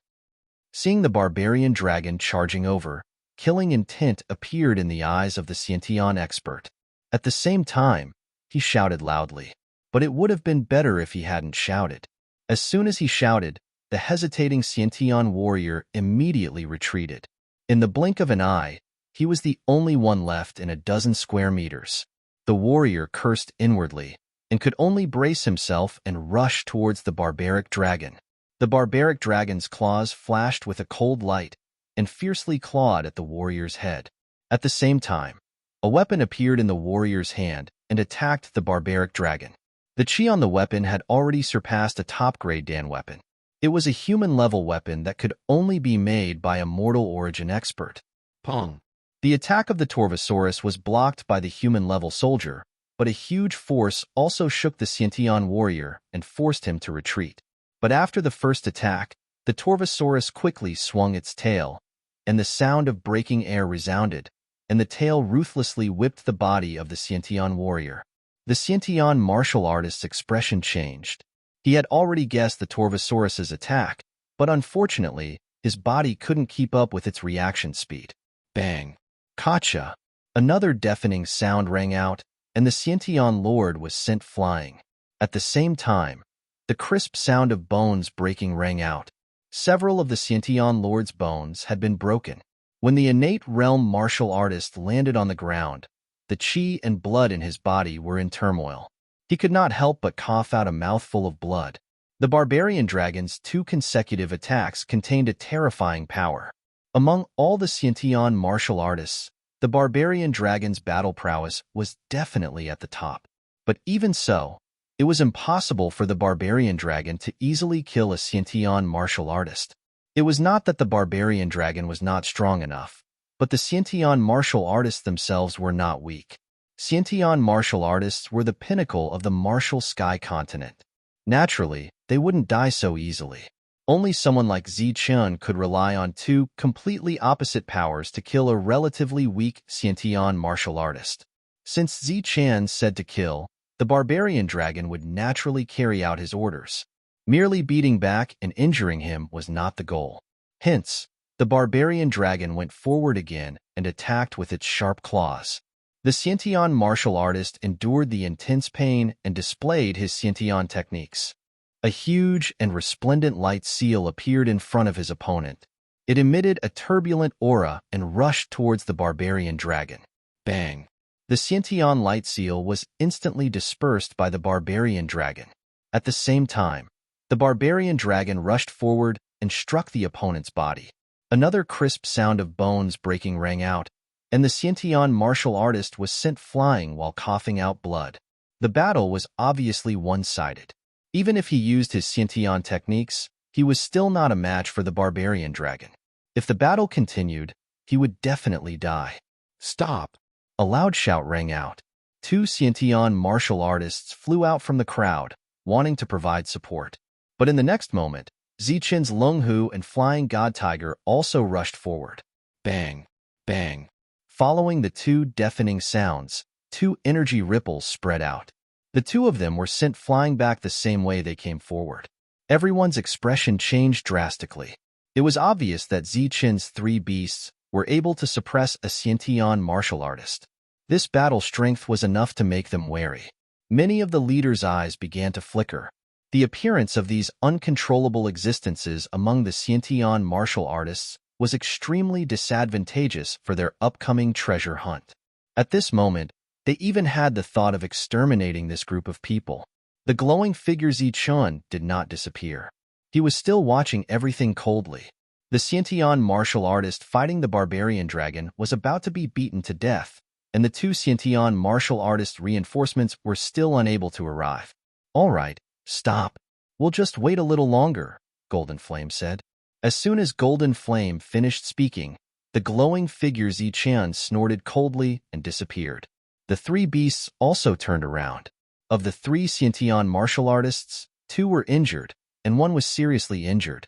Seeing the barbarian dragon charging over, killing intent appeared in the eyes of the Xiantian expert. At the same time, he shouted loudly. But it would have been better if he hadn't shouted. As soon as he shouted, the hesitating Xiantian warrior immediately retreated. In the blink of an eye, he was the only one left in a dozen square meters. The warrior cursed inwardly and could only brace himself and rush towards the barbaric dragon. The barbaric dragon's claws flashed with a cold light and fiercely clawed at the warrior's head. At the same time, a weapon appeared in the warrior's hand and attacked the barbaric dragon. The chi on the weapon had already surpassed a top-grade Dan weapon. It was a human-level weapon that could only be made by a mortal origin expert. Pong. The attack of the Torvosaurus was blocked by the human-level soldier, but a huge force also shook the Xiantian warrior and forced him to retreat. But after the first attack, the Torvosaurus quickly swung its tail, and the sound of breaking air resounded, and the tail ruthlessly whipped the body of the Xiantian warrior. The Xiantian martial artist's expression changed. He had already guessed the Torvosaurus's attack, but unfortunately, his body couldn't keep up with its reaction speed. Bang! Gotcha! Another deafening sound rang out, and the Xiantian lord was sent flying. At the same time, the crisp sound of bones breaking rang out. Several of the Xiantian lord's bones had been broken. When the innate realm martial artist landed on the ground, the chi and blood in his body were in turmoil. He could not help but cough out a mouthful of blood. The barbarian dragon's 2 consecutive attacks contained a terrifying power. Among all the Xiantian martial artists, the barbarian dragon's battle prowess was definitely at the top. But even so, it was impossible for the barbarian dragon to easily kill a Xiantian martial artist. It was not that the barbarian dragon was not strong enough, but the Xiantian martial artists themselves were not weak. Xiantian martial artists were the pinnacle of the martial sky continent. Naturally, they wouldn't die so easily. Only someone like Zichun could rely on 2 completely opposite powers to kill a relatively weak Xiantian martial artist. Since Zichun said to kill, the barbarian dragon would naturally carry out his orders. Merely beating back and injuring him was not the goal. Hence, the barbarian dragon went forward again and attacked with its sharp claws. The Xiantian martial artist endured the intense pain and displayed his Xiantian techniques. A huge and resplendent light seal appeared in front of his opponent. It emitted a turbulent aura and rushed towards the barbarian dragon. Bang! The Xiantian light seal was instantly dispersed by the barbarian dragon. At the same time, the barbarian dragon rushed forward and struck the opponent's body. Another crisp sound of bones breaking rang out, and the Xiantian martial artist was sent flying while coughing out blood. The battle was obviously one-sided. Even if he used his Xiantian techniques, he was still not a match for the barbarian dragon. If the battle continued, he would definitely die. Stop! A loud shout rang out. 2 Xiantian martial artists flew out from the crowd, wanting to provide support. But in the next moment, Zichun's Lunghu and Flying God Tiger also rushed forward. Bang! Bang! Following the 2 deafening sounds, 2 energy ripples spread out. The 2 of them were sent flying back the same way they came forward. Everyone's expression changed drastically. It was obvious that Zichun's 3 beasts were able to suppress a Xiantian martial artist. This battle strength was enough to make them wary. Many of the leaders' eyes began to flicker. The appearance of these uncontrollable existences among the Xiantian martial artists was extremely disadvantageous for their upcoming treasure hunt. At this moment, they even had the thought of exterminating this group of people. The glowing figure Zichun did not disappear. He was still watching everything coldly. The Xiantian martial artist fighting the barbarian dragon was about to be beaten to death, and the 2 Xiantian martial artist reinforcements were still unable to arrive. All right, stop. We'll just wait a little longer, Golden Flame said. As soon as Golden Flame finished speaking, the glowing figure Zichun snorted coldly and disappeared. The 3 beasts also turned around. Of the 3 Xiantian martial artists, 2 were injured, and 1 was seriously injured.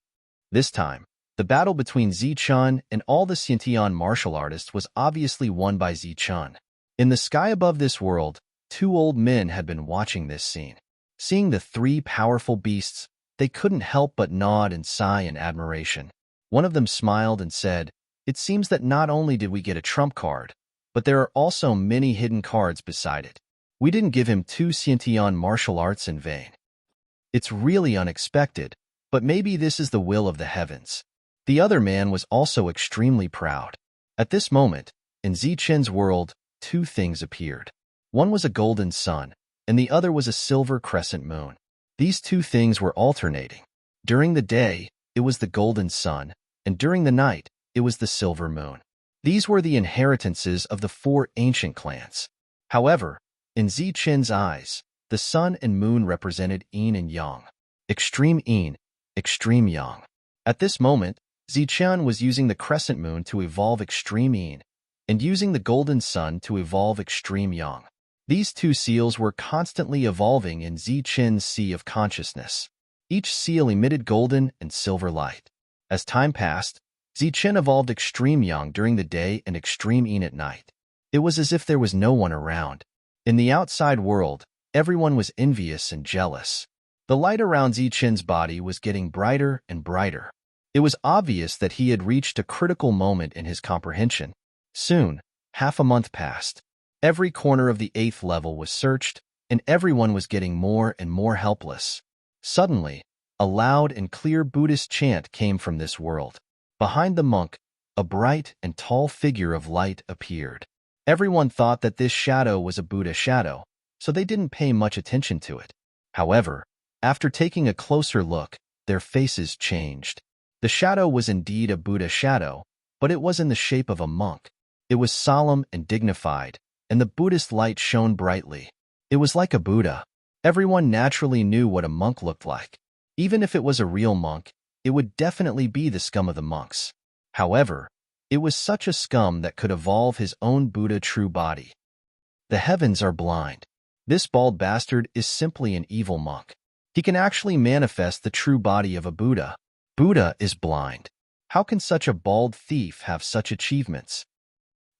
This time, the battle between Zichun and all the Xiantian martial artists was obviously won by Zichun. In the sky above this world, 2 old men had been watching this scene. Seeing the 3 powerful beasts, they couldn't help but nod and sigh in admiration. One of them smiled and said, "It seems that not only did we get a trump card, but there are also many hidden cards beside it. We didn't give him 2 Xiantian martial arts in vain. It's really unexpected, but maybe this is the will of the heavens." The other man was also extremely proud. At this moment, in Zichun's world, 2 things appeared. One was a golden sun, and the other was a silver crescent moon. These 2 things were alternating. During the day, it was the golden sun, and during the night, it was the silver moon. These were the inheritances of the 4 ancient clans. However, in Zichun's eyes, the sun and moon represented yin and yang. Extreme yin, extreme yang. At this moment, Zichun was using the crescent moon to evolve extreme yin, and using the golden sun to evolve extreme yang. These 2 seals were constantly evolving in Zichun's sea of consciousness. Each seal emitted golden and silver light. As time passed, Zichun evolved extreme yang during the day and extreme yin at night. It was as if there was no one around. In the outside world, everyone was envious and jealous. The light around Zichen's body was getting brighter and brighter. It was obvious that he had reached a critical moment in his comprehension. Soon, half a month passed. Every corner of the 8th level was searched, and everyone was getting more and more helpless. Suddenly, a loud and clear Buddhist chant came from this world. Behind the monk, a bright and tall figure of light appeared. Everyone thought that this shadow was a Buddha shadow, so they didn't pay much attention to it. However, after taking a closer look, their faces changed. The shadow was indeed a Buddha shadow, but it was in the shape of a monk. It was solemn and dignified, and the Buddhist light shone brightly. It was like a Buddha. Everyone naturally knew what a monk looked like. Even if it was a real monk, it would definitely be the scum of the monks. However, it was such a scum that could evolve his own Buddha true body. The heavens are blind. This bald bastard is simply an evil monk. He can actually manifest the true body of a Buddha. Buddha is blind. How can such a bald thief have such achievements?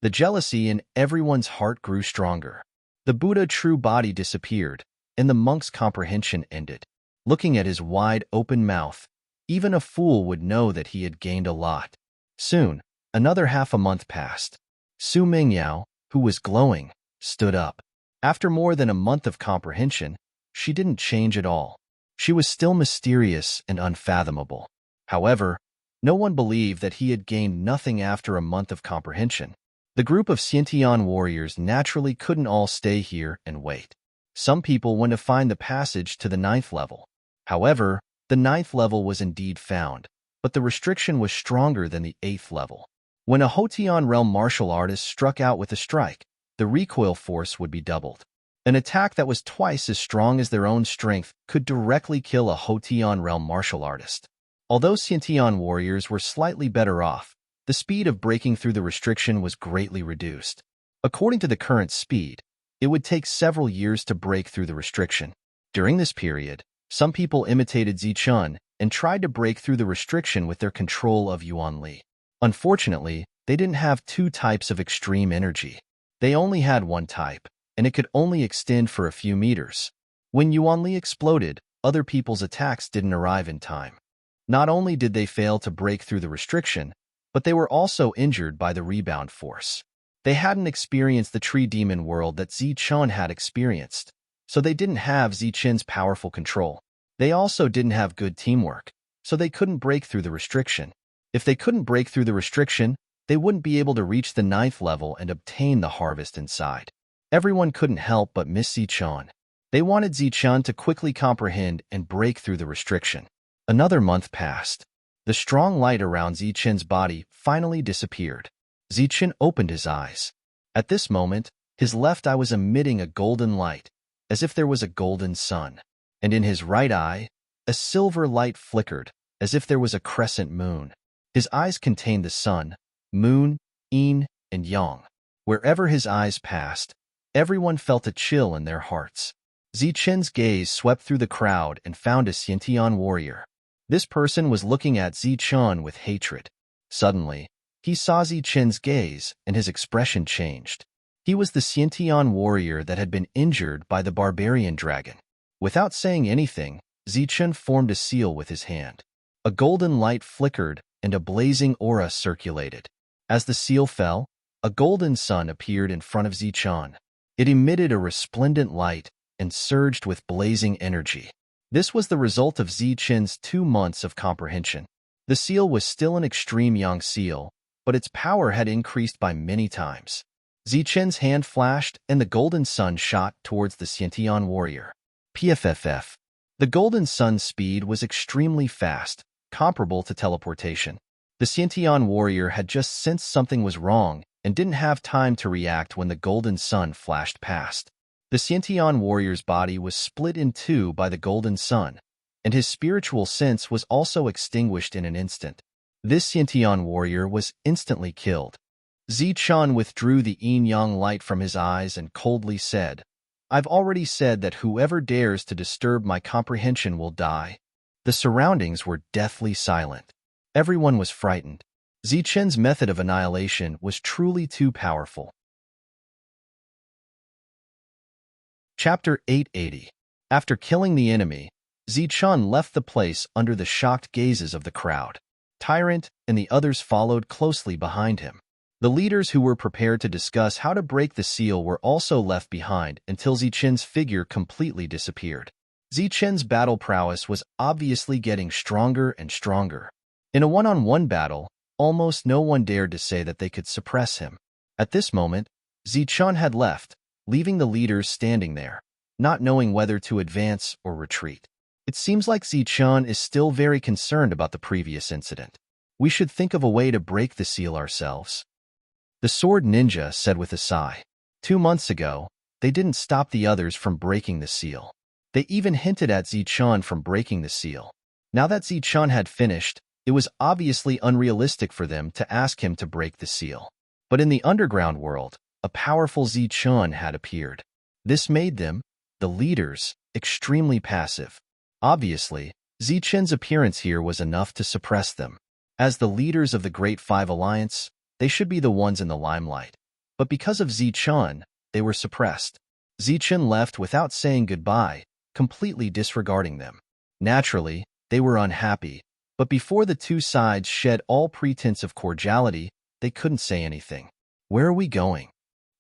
The jealousy in everyone's heart grew stronger. The Buddha true body disappeared, and the monk's comprehension ended. Looking at his wide-open mouth, even a fool would know that he had gained a lot. Soon, another half a month passed. Su Mingyao, who was glowing, stood up. After more than a month of comprehension, she didn't change at all. She was still mysterious and unfathomable. However, no one believed that he had gained nothing after a month of comprehension. The group of Xiantian warriors naturally couldn't all stay here and wait. Some people went to find the passage to the 9th level. However, the 9th level was indeed found, but the restriction was stronger than the 8th level. When a Hotian realm martial artist struck out with a strike, the recoil force would be doubled. An attack that was twice as strong as their own strength could directly kill a Hotian realm martial artist. Although Xiantian warriors were slightly better off, the speed of breaking through the restriction was greatly reduced. According to the current speed, it would take several years to break through the restriction. During this period, some people imitated Zichun and tried to break through the restriction with their control of Yuan Li. Unfortunately, they didn't have two types of extreme energy. They only had one type, and it could only extend for a few meters. When Yuan Li exploded, other people's attacks didn't arrive in time. Not only did they fail to break through the restriction, but they were also injured by the rebound force. They hadn't experienced the tree demon world that Zichun had experienced, so they didn't have Zichen's powerful control. They also didn't have good teamwork, so they couldn't break through the restriction. If they couldn't break through the restriction, they wouldn't be able to reach the 9th level and obtain the harvest inside. Everyone couldn't help but miss Zichun. They wanted Zichun to quickly comprehend and break through the restriction. Another month passed. The strong light around Zichen's body finally disappeared. Zichen opened his eyes. At this moment, his left eye was emitting a golden light, as if there was a golden sun. And in his right eye, a silver light flickered, as if there was a crescent moon. His eyes contained the sun, moon, yin, and yang. Wherever his eyes passed, everyone felt a chill in their hearts. Zichen's gaze swept through the crowd and found a Xiantian warrior. This person was looking at Zichun with hatred. Suddenly, he saw Zichen's gaze and his expression changed. He was the Xiantian warrior that had been injured by the barbarian dragon. Without saying anything, Zichen formed a seal with his hand. A golden light flickered and a blazing aura circulated. As the seal fell, a golden sun appeared in front of Zichun. It emitted a resplendent light and surged with blazing energy. This was the result of Zichen's 2 months of comprehension. The seal was still an extreme yang seal, but its power had increased by many times. Zichen's hand flashed and the golden sun shot towards the Xiantian warrior. PFFF. The golden sun's speed was extremely fast, comparable to teleportation. The Xiantian warrior had just sensed something was wrong and didn't have time to react when the golden sun flashed past. The Xiantian warrior's body was split in two by the golden sun, and his spiritual sense was also extinguished in an instant. This Xiantian warrior was instantly killed. Zichun withdrew the yin-yang light from his eyes and coldly said, "I've already said that whoever dares to disturb my comprehension will die." The surroundings were deathly silent. Everyone was frightened. Zichen's method of annihilation was truly too powerful. Chapter 880. After killing the enemy, Zichun left the place under the shocked gazes of the crowd. Tyrant and the others followed closely behind him. The leaders who were prepared to discuss how to break the seal were also left behind until Zichun's figure completely disappeared. Zichun's battle prowess was obviously getting stronger and stronger. In a one-on-one battle, almost no one dared to say that they could suppress him. At this moment, Zichun had left, leaving the leaders standing there, not knowing whether to advance or retreat. It seems like Zichun is still very concerned about the previous incident. We should think of a way to break the seal ourselves. The sword ninja said with a sigh. 2 months ago, they didn't stop the others from breaking the seal. They even hinted at Zichun from breaking the seal. Now that Zichun had finished, it was obviously unrealistic for them to ask him to break the seal. But in the underground world, a powerful Zichun had appeared. This made them, the leaders, extremely passive. Obviously, Zichun's appearance here was enough to suppress them. As the leaders of the Great Five Alliance, they should be the ones in the limelight. But because of Zichun, they were suppressed. Zichun left without saying goodbye, completely disregarding them. Naturally, they were unhappy, but before the two sides shed all pretense of cordiality, they couldn't say anything. "Where are we going?"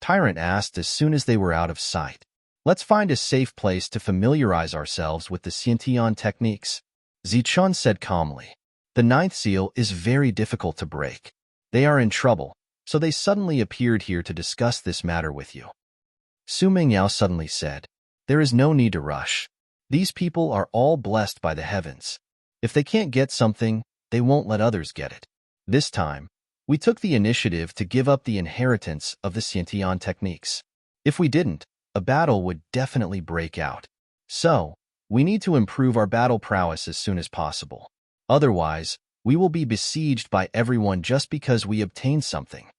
Tyrant asked as soon as they were out of sight. "Let's find a safe place to familiarize ourselves with the Xiantian techniques," Zichun said calmly. "The 9th seal is very difficult to break. They are in trouble, so they suddenly appeared here to discuss this matter with you." Su Mingyao suddenly said, "There is no need to rush. These people are all blessed by the heavens. If they can't get something, they won't let others get it. This time, we took the initiative to give up the inheritance of the Xiantian techniques. If we didn't, a battle would definitely break out. So, we need to improve our battle prowess as soon as possible. Otherwise, we will be besieged by everyone just because we obtained something."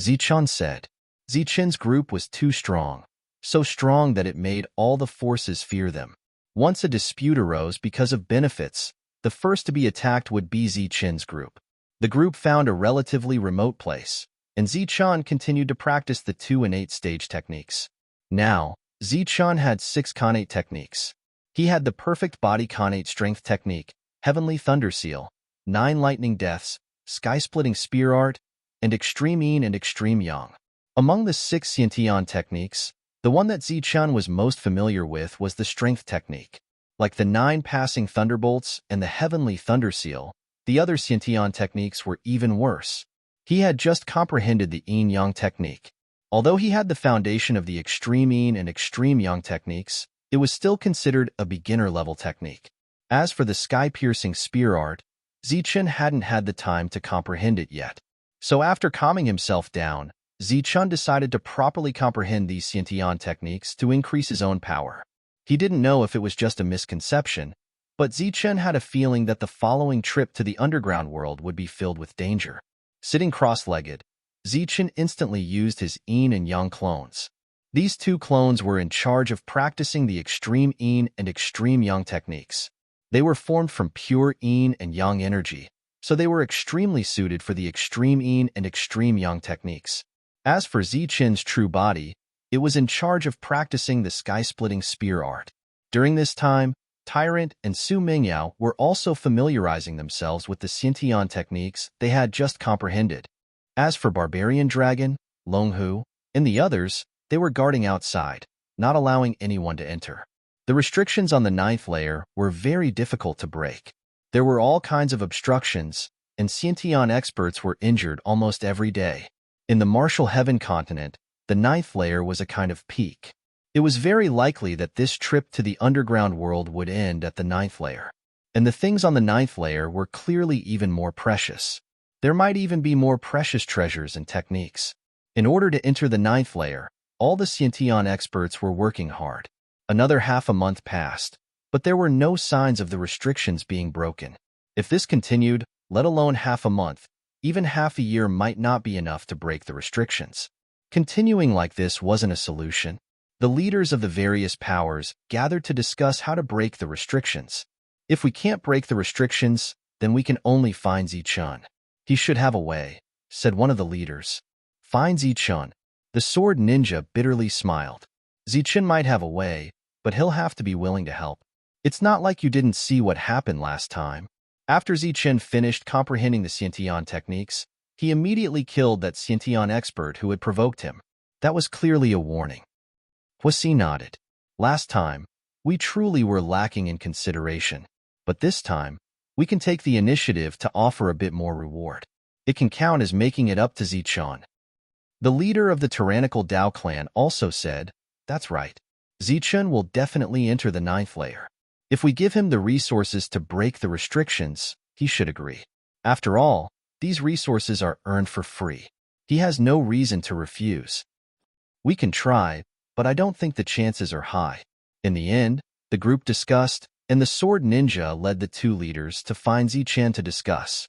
Zichun said. Zichun's group was too strong, so strong that it made all the forces fear them. Once a dispute arose because of benefits, the first to be attacked would be Zichun's group. The group found a relatively remote place, and Zichun continued to practice the 2 and 8 stage techniques. Now, Zichun had 6 Khanate techniques. He had the perfect body Khanate strength technique, Heavenly Thunder Seal, 9 lightning deaths, sky-splitting spear art, and extreme yin and extreme yang. Among the 6 Xiantian techniques, the one that Zichun was most familiar with was the strength technique. Like the 9 passing thunderbolts and the Heavenly Thunder Seal, the other Xiantian techniques were even worse. He had just comprehended the yin-yang technique. Although he had the foundation of the extreme yin and extreme yang techniques, it was still considered a beginner-level technique. As for the sky-piercing spear art, Zichun hadn't had the time to comprehend it yet. So after calming himself down, Zichun decided to properly comprehend these Xiantian techniques to increase his own power. He didn't know if it was just a misconception, but Zichun had a feeling that the following trip to the underground world would be filled with danger. Sitting cross-legged, Zichun instantly used his yin and yang clones. These 2 clones were in charge of practicing the extreme yin and extreme yang techniques. They were formed from pure yin and yang energy, so they were extremely suited for the extreme yin and extreme yang techniques. As for Zichun's true body, it was in charge of practicing the sky-splitting spear art. During this time, Tyrant and Su Mingyao were also familiarizing themselves with the Xiantian techniques they had just comprehended. As for Barbarian Dragon, Longhu, and the others, they were guarding outside, not allowing anyone to enter. The restrictions on the 9th layer were very difficult to break. There were all kinds of obstructions, and Xiantian experts were injured almost every day. In the Martial Heaven continent, the 9th layer was a kind of peak. It was very likely that this trip to the underground world would end at the 9th layer. And the things on the 9th layer were clearly even more precious. There might even be more precious treasures and techniques. In order to enter the 9th layer, all the Xiantian experts were working hard. Another half a month passed, but there were no signs of the restrictions being broken. If this continued, let alone half a month, even half a year might not be enough to break the restrictions. Continuing like this wasn't a solution. The leaders of the various powers gathered to discuss how to break the restrictions. If we can't break the restrictions, then we can only find Zichun. He should have a way, said one of the leaders. Find Zichun. The sword ninja bitterly smiled. Zichen might have a way, but he'll have to be willing to help. It's not like you didn't see what happened last time. After Zichen finished comprehending the Xiantian techniques, he immediately killed that Xiantian expert who had provoked him. That was clearly a warning. Huasi nodded. Last time, we truly were lacking in consideration, but this time, we can take the initiative to offer a bit more reward. It can count as making it up to Zichen. The leader of the tyrannical Dao clan also said, "That's right. Zichen will definitely enter the 9th layer. If we give him the resources to break the restrictions, he should agree. After all, these resources are earned for free. He has no reason to refuse. We can try, but I don't think the chances are high." In the end, the group discussed, and the sword ninja led the two leaders to find Zichen to discuss.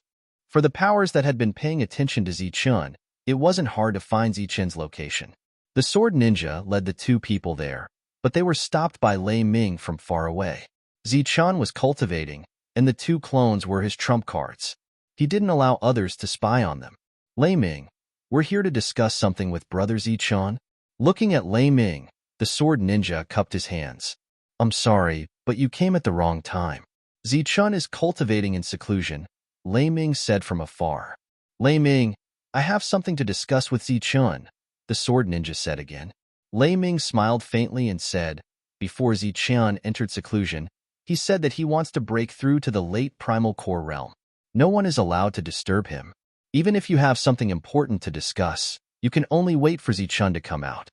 For the powers that had been paying attention to Zichen, it wasn't hard to find Zichen's location. The sword ninja led the two people there, but they were stopped by Lei Ming from far away. Zichen was cultivating, and the two clones were his trump cards. He didn't allow others to spy on them. "Lei Ming, we're here to discuss something with Brother Zichen." Looking at Lei Ming, the sword ninja cupped his hands. "I'm sorry, but you came at the wrong time. Zichen is cultivating in seclusion," Lei Ming said from afar. "Lei Ming, I have something to discuss with Zichen," the sword ninja said again. Lei Ming smiled faintly and said, "Before Zichen entered seclusion, he said that he wants to break through to the late primal core realm. No one is allowed to disturb him. Even if you have something important to discuss, you can only wait for Zichen to come out."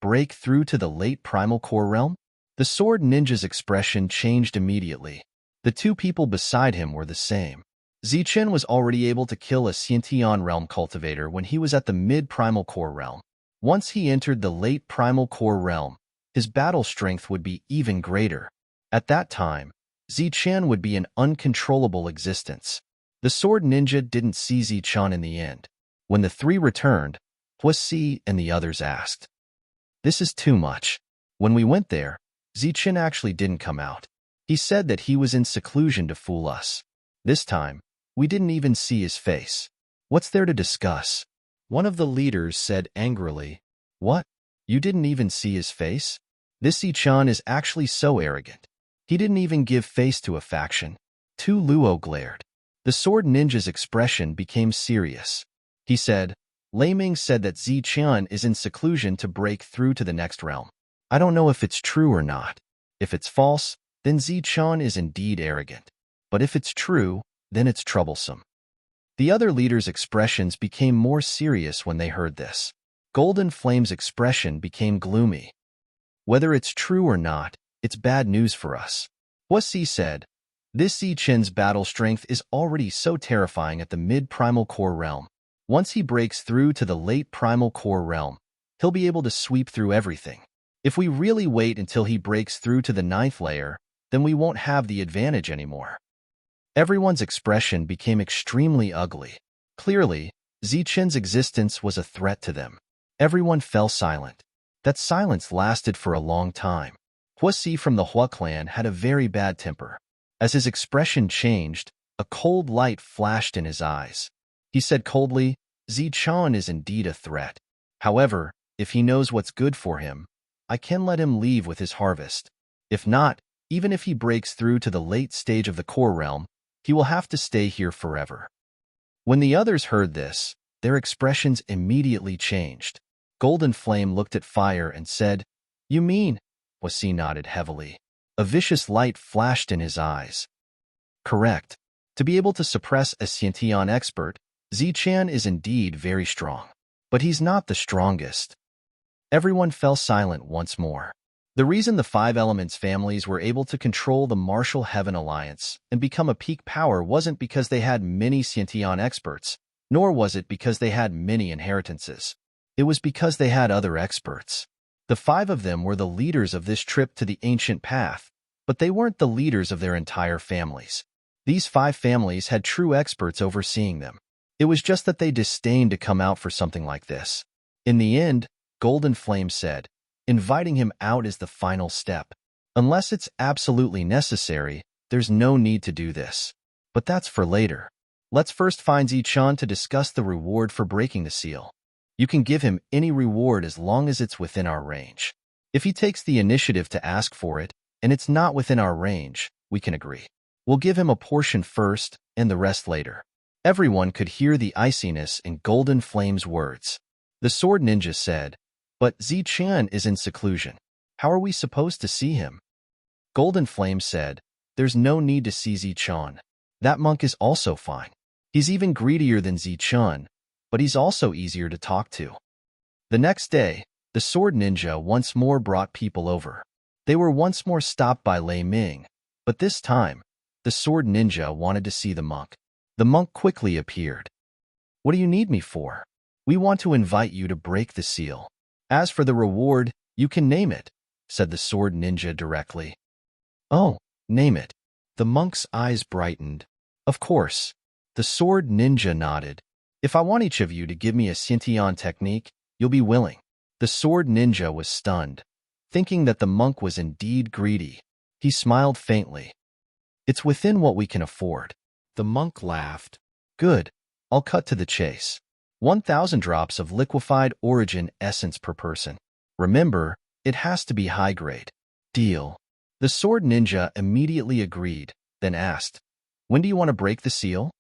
Break through to the late primal core realm? The sword ninja's expression changed immediately. The two people beside him were the same. Zichen was already able to kill a Xiantian realm cultivator when he was at the mid-primal core realm. Once he entered the late primal core realm, his battle strength would be even greater. At that time, Zichen would be an uncontrollable existence. The sword ninja didn't see Zichen in the end. When the three returned, Huasi and the others asked, "This is too much. When we went there, Zichen actually didn't come out. He said that he was in seclusion to fool us. This time, we didn't even see his face. What's there to discuss?" One of the leaders said angrily, "What? You didn't even see his face? This Zichen is actually so arrogant. He didn't even give face to a faction." Tu Luo glared. The sword ninja's expression became serious. He said, "Lei Ming said that Zichen is in seclusion to break through to the next realm. I don't know if it's true or not. If it's false, then Zichen is indeed arrogant. But if it's true, then it's troublesome." The other leaders' expressions became more serious when they heard this. Golden Flame's expression became gloomy. "Whether it's true or not, it's bad news for us." Huasi said, "This Zichen's battle strength is already so terrifying at the mid-primal core realm. Once he breaks through to the late primal core realm, he'll be able to sweep through everything. If we really wait until he breaks through to the 9th layer, then we won't have the advantage anymore." Everyone's expression became extremely ugly. Clearly, Zichen's existence was a threat to them. Everyone fell silent. That silence lasted for a long time. Huasi from the Hua clan had a very bad temper. As his expression changed, a cold light flashed in his eyes. He said coldly, "Zichen is indeed a threat. However, if he knows what's good for him, I can let him leave with his harvest. If not, even if he breaks through to the late stage of the core realm, he will have to stay here forever." When the others heard this, their expressions immediately changed. Golden Flame looked at Fire and said, "You mean?" Huasi nodded heavily. A vicious light flashed in his eyes. "Correct. To be able to suppress a Xiantian expert, Zichen is indeed very strong. But he's not the strongest." Everyone fell silent once more. The reason the Five Elements families were able to control the Martial Heaven Alliance and become a peak power wasn't because they had many Xiantian experts, nor was it because they had many inheritances. It was because they had other experts. The 5 of them were the leaders of this trip to the ancient path, but they weren't the leaders of their entire families. These 5 families had true experts overseeing them. It was just that they disdained to come out for something like this. In the end, Golden Flame said, "Inviting him out is the final step. Unless it's absolutely necessary, there's no need to do this. But that's for later. Let's first find Zichen to discuss the reward for breaking the seal. You can give him any reward as long as it's within our range. If he takes the initiative to ask for it, and it's not within our range, we can agree. We'll give him a portion first and the rest later. Everyone could hear the iciness in Golden Flame's words. The sword ninja said, "But Zichen is in seclusion. How are we supposed to see him?" Golden Flame said, "There's no need to see Zichen. That monk is also fine. He's even greedier than Zichen, but he's also easier to talk to." The next day, the sword ninja once more brought people over. They were once more stopped by Lei Ming, but this time, the sword ninja wanted to see the monk. The monk quickly appeared. "What do you need me for?" "We want to invite you to break the seal. As for the reward, you can name it," said the sword ninja directly. "Oh, name it." The monk's eyes brightened. "Of course." The sword ninja nodded. "If I want each of you to give me a Xiantian technique, you'll be willing." The sword ninja was stunned, thinking that the monk was indeed greedy. He smiled faintly. "It's within what we can afford." The monk laughed. "Good. I'll cut to the chase. 1,000 drops of liquefied origin essence per person. Remember, it has to be high grade." "Deal." The sword ninja immediately agreed, then asked, "When do you want to break the seal?"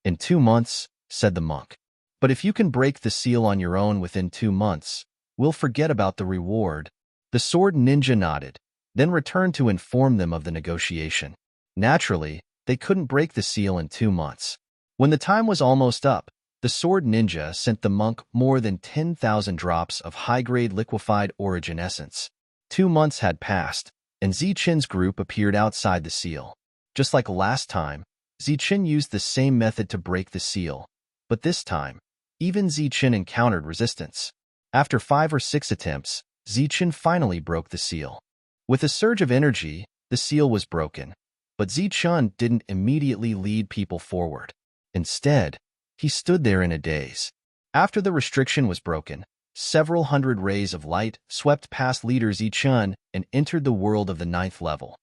"In 2 months," said the monk. "But if you can break the seal on your own within 2 months, we'll forget about the reward." The sword ninja nodded, then returned to inform them of the negotiation. Naturally, they couldn't break the seal in 2 months. When the time was almost up, the sword ninja sent the monk more than 10,000 drops of high-grade liquefied origin essence. 2 months had passed, and Zichen's group appeared outside the seal. Just like last time, Zichen used the same method to break the seal, but this time, even Zichen encountered resistance. After 5 or 6 attempts, Zichen finally broke the seal. With a surge of energy, the seal was broken, but Zichen didn't immediately lead people forward. Instead, he stood there in a daze. After the restriction was broken, several hundred rays of light swept past leader Zichen and entered the world of the 9th level.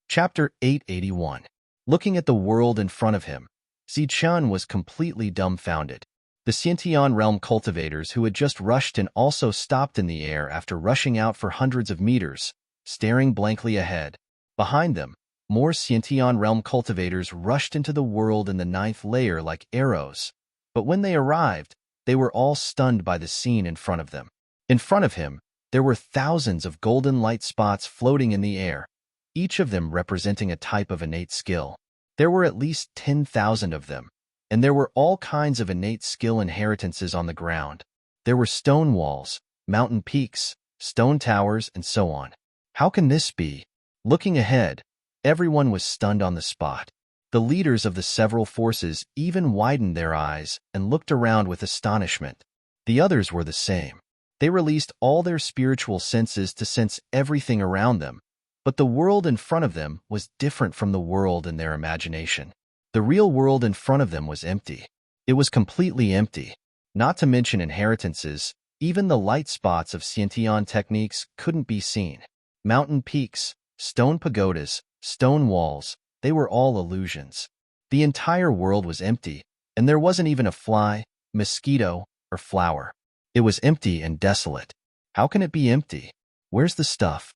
Chapter 881. Looking at the world in front of him, Zichen was completely dumbfounded. The Xiantian realm cultivators who had just rushed in also stopped in the air after rushing out for hundreds of meters, staring blankly ahead. Behind them, more Xiantian realm cultivators rushed into the world in the 9th layer like arrows, but when they arrived, they were all stunned by the scene in front of them. In front of him, there were thousands of golden light spots floating in the air, each of them representing a type of innate skill. There were at least 10,000 of them, and there were all kinds of innate skill inheritances on the ground. There were stone walls, mountain peaks, stone towers, and so on. How can this be? Looking ahead, everyone was stunned on the spot. The leaders of the several forces even widened their eyes and looked around with astonishment. The others were the same. They released all their spiritual senses to sense everything around them, but the world in front of them was different from the world in their imagination. The real world in front of them was empty. It was completely empty. Not to mention inheritances, even the light spots of Xiantian techniques couldn't be seen. Mountain peaks, stone pagodas, stone walls, they were all illusions. The entire world was empty, and there wasn't even a fly, mosquito, or flower. It was empty and desolate. How can it be empty? Where's the stuff?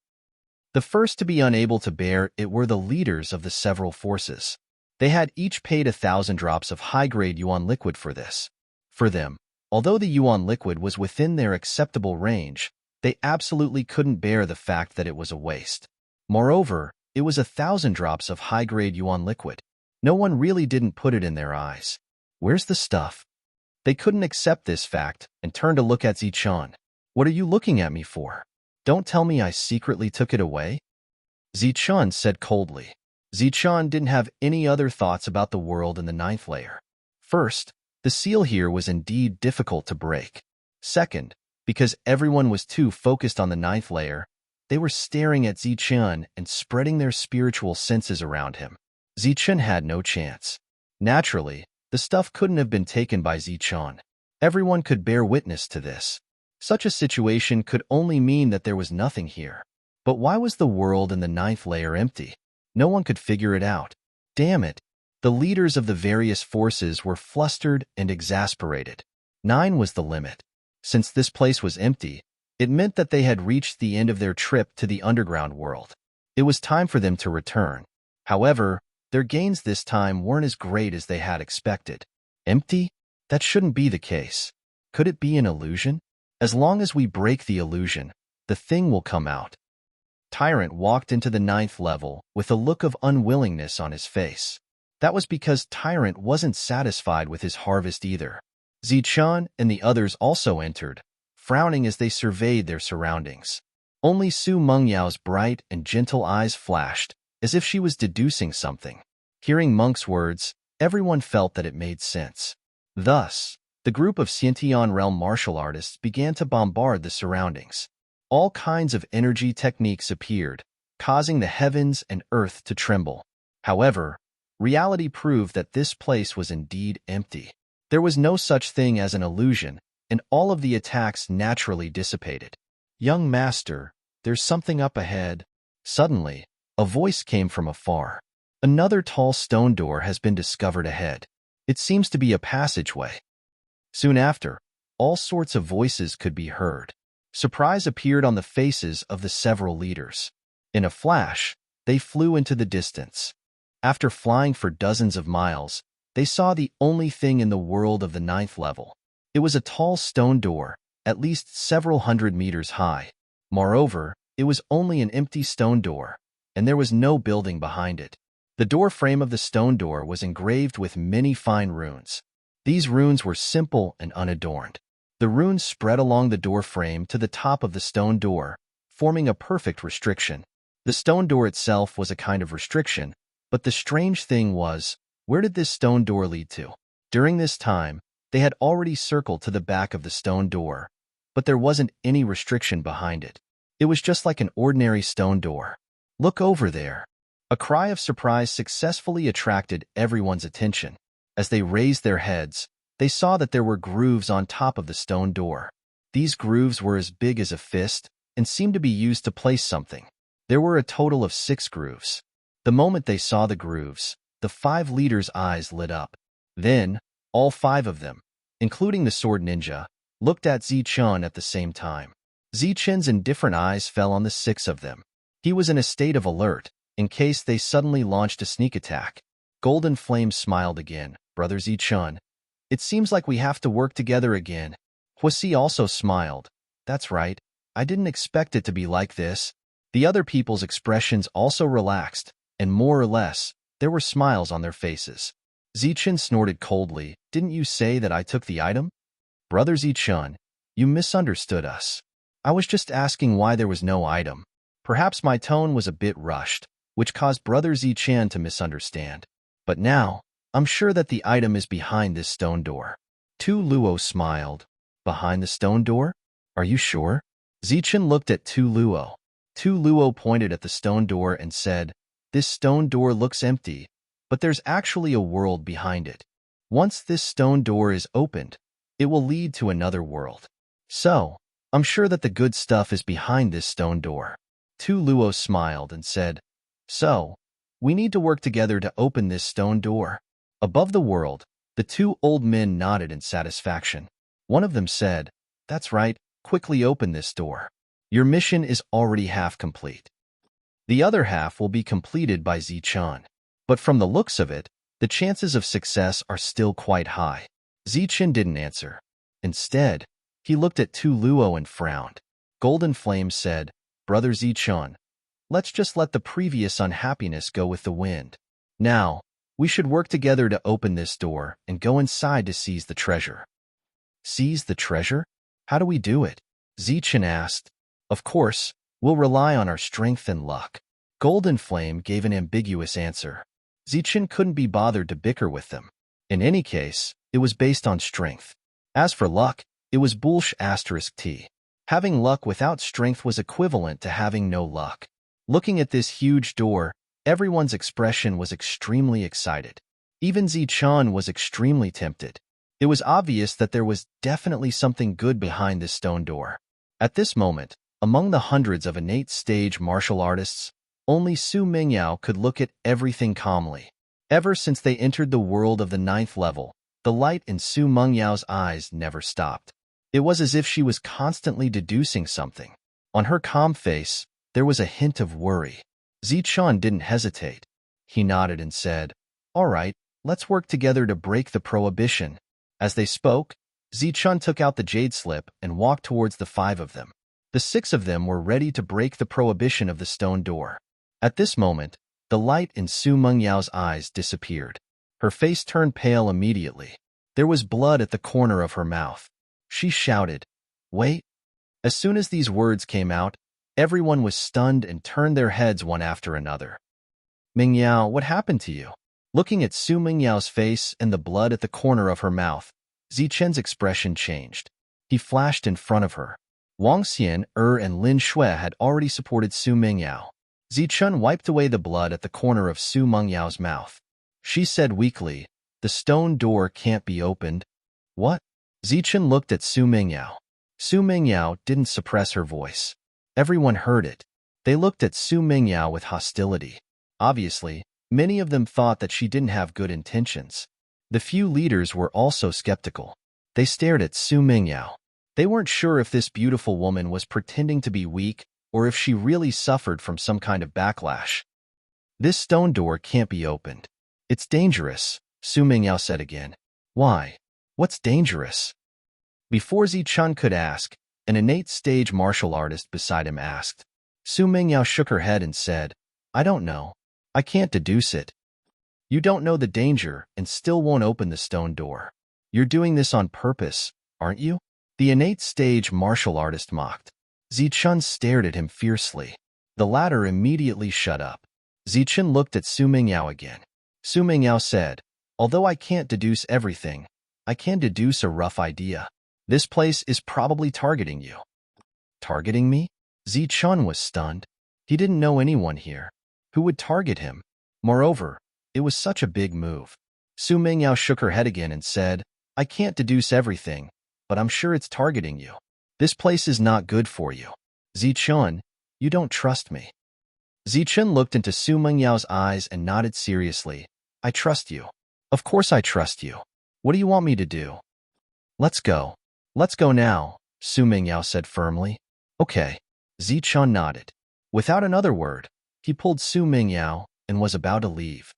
The first to be unable to bear it were the leaders of the several forces. They had each paid 1,000 drops of high-grade yuan liquid for this. For them, although the yuan liquid was within their acceptable range, they absolutely couldn't bear the fact that it was a waste. Moreover, it was 1,000 drops of high-grade yuan liquid. No one really didn't put it in their eyes. Where's the stuff? They couldn't accept this fact and turned to look at Zichen. "What are you looking at me for? Don't tell me I secretly took it away?" Zichen said coldly. Zichen didn't have any other thoughts about the world in the 9th layer. First, the seal here was indeed difficult to break. Second, because everyone was too focused on the 9th layer, they were staring at Zichen and spreading their spiritual senses around him. Zichen had no chance. Naturally, the stuff couldn't have been taken by Zichen. Everyone could bear witness to this. Such a situation could only mean that there was nothing here. But why was the world in the 9th layer empty? No one could figure it out. Damn it! The leaders of the various forces were flustered and exasperated. 9 was the limit. Since this place was empty, it meant that they had reached the end of their trip to the underground world. It was time for them to return. However, their gains this time weren't as great as they had expected. Empty? That shouldn't be the case. Could it be an illusion? As long as we break the illusion, the thing will come out. Tyrant walked into the 9th level with a look of unwillingness on his face. That was because Tyrant wasn't satisfied with his harvest either. Zichun and the others also entered, frowning as they surveyed their surroundings. Only Su Mengyao's bright and gentle eyes flashed, as if she was deducing something. Hearing Monk's words, everyone felt that it made sense. Thus, the group of Xiantian realm martial artists began to bombard the surroundings. All kinds of energy techniques appeared, causing the heavens and earth to tremble. However, reality proved that this place was indeed empty. There was no such thing as an illusion, and all of the attacks naturally dissipated. "Young master, there's something up ahead." Suddenly, a voice came from afar. "Another tall stone door has been discovered ahead. It seems to be a passageway." Soon after, all sorts of voices could be heard. Surprise appeared on the faces of the several leaders. In a flash, they flew into the distance. After flying for dozens of miles, they saw the only thing in the world of the 9th level. It was a tall stone door, at least several hundred meters high. Moreover, it was only an empty stone door, and there was no building behind it. The door frame of the stone door was engraved with many fine runes. These runes were simple and unadorned. The runes spread along the door frame to the top of the stone door, forming a perfect restriction. The stone door itself was a kind of restriction, but the strange thing was, where did this stone door lead to? During this time, they had already circled to the back of the stone door, but there wasn't any restriction behind it. It was just like an ordinary stone door. "Look over there." A cry of surprise successfully attracted everyone's attention. As they raised their heads, they saw that there were grooves on top of the stone door. These grooves were as big as a fist and seemed to be used to place something. There were a total of 6 grooves. The moment they saw the grooves, the 5 leaders' eyes lit up. Then, all 5 of them, including the sword ninja, looked at Zichun at the same time. Zichun's indifferent eyes fell on the 6 of them. He was in a state of alert, in case they suddenly launched a sneak attack. Golden Flame smiled again. "Brother Zichun, it seems like we have to work together again." Huasi also smiled. "That's right. I didn't expect it to be like this." The other people's expressions also relaxed, and more or less, there were smiles on their faces. Zichun snorted coldly. "Didn't you say that I took the item?" "Brother Zichun, you misunderstood us. I was just asking why there was no item." Perhaps my tone was a bit rushed, which caused Brother Zichun to misunderstand. "But now, I'm sure that the item is behind this stone door." Tu Luo smiled. "Behind the stone door? Are you sure?" Zichun looked at Tu Luo. Tu Luo pointed at the stone door and said, "This stone door looks empty, but there's actually a world behind it. Once this stone door is opened, it will lead to another world. So, I'm sure that the good stuff is behind this stone door." Tu Luo smiled and said, "So, we need to work together to open this stone door." Above the world, the 2 old men nodded in satisfaction. One of them said, "That's right, quickly open this door. Your mission is already half complete. The other half will be completed by Zichun. But from the looks of it, the chances of success are still quite high." Zichun didn't answer. Instead, he looked at Tu Luo and frowned. Golden Flame said, "Brother Zichun, let's just let the previous unhappiness go with the wind. Now, we should work together to open this door and go inside to seize the treasure." "Seize the treasure? How do we do it?" Zichun asked. "Of course, we'll rely on our strength and luck." Golden Flame gave an ambiguous answer. Zichun couldn't be bothered to bicker with them. In any case, it was based on strength. As for luck, it was *T. Having luck without strength was equivalent to having no luck. Looking at this huge door, everyone's expression was extremely excited. Even Zichun was extremely tempted. It was obvious that there was definitely something good behind this stone door. At this moment, among the hundreds of innate stage martial artists, only Su Mingyao could look at everything calmly. Ever since they entered the world of the 9th level, the light in Su Mengyao's eyes never stopped. It was as if she was constantly deducing something. On her calm face, there was a hint of worry. Zichun didn't hesitate. He nodded and said, "All right, let's work together to break the prohibition." As they spoke, Zichun took out the jade slip and walked towards the 5 of them. The 6 of them were ready to break the prohibition of the stone door. At this moment, the light in Su Mengyao's eyes disappeared. Her face turned pale immediately. There was blood at the corner of her mouth. She shouted, "Wait!" As soon as these words came out, everyone was stunned and turned their heads one after another. "Mengyao, what happened to you?" Looking at Su Mengyao's face and the blood at the corner of her mouth, Zichen's expression changed. He flashed in front of her. Wang Xian, and Lin Shui had already supported Su Mengyao. Zichun wiped away the blood at the corner of Su Mengyao's mouth. She said weakly, "The stone door can't be opened." "What?" Zichun looked at Su Mengyao. Su Mengyao didn't suppress her voice. Everyone heard it. They looked at Su Mengyao with hostility. Obviously, many of them thought that she didn't have good intentions. The few leaders were also skeptical. They stared at Su Mengyao. They weren't sure if this beautiful woman was pretending to be weak or if she really suffered from some kind of backlash. "This stone door can't be opened. It's dangerous," Su Mengyao said again. "Why? What's dangerous?" Before Zichun could ask, an innate stage martial artist beside him asked. Su Mengyao shook her head and said, "I don't know. I can't deduce it." "You don't know the danger and still won't open the stone door. You're doing this on purpose, aren't you?" The innate stage martial artist mocked. Zichun stared at him fiercely. The latter immediately shut up. Zichun looked at Su Mengyao again. Su Mengyao said, "Although I can't deduce everything, I can deduce a rough idea. This place is probably targeting you." "Targeting me?" Zichun was stunned. He didn't know anyone here. Who would target him? Moreover, it was such a big move. Su Mengyao shook her head again and said, "I can't deduce everything, but I'm sure it's targeting you. This place is not good for you. Zichun, you don't trust me." Zichun looked into Su Mengyao's eyes and nodded seriously. "I trust you. Of course I trust you. What do you want me to do?" "Let's go. Let's go now," Su Mengyao said firmly. "Okay." Zichun nodded. Without another word, he pulled Su Mengyao and was about to leave.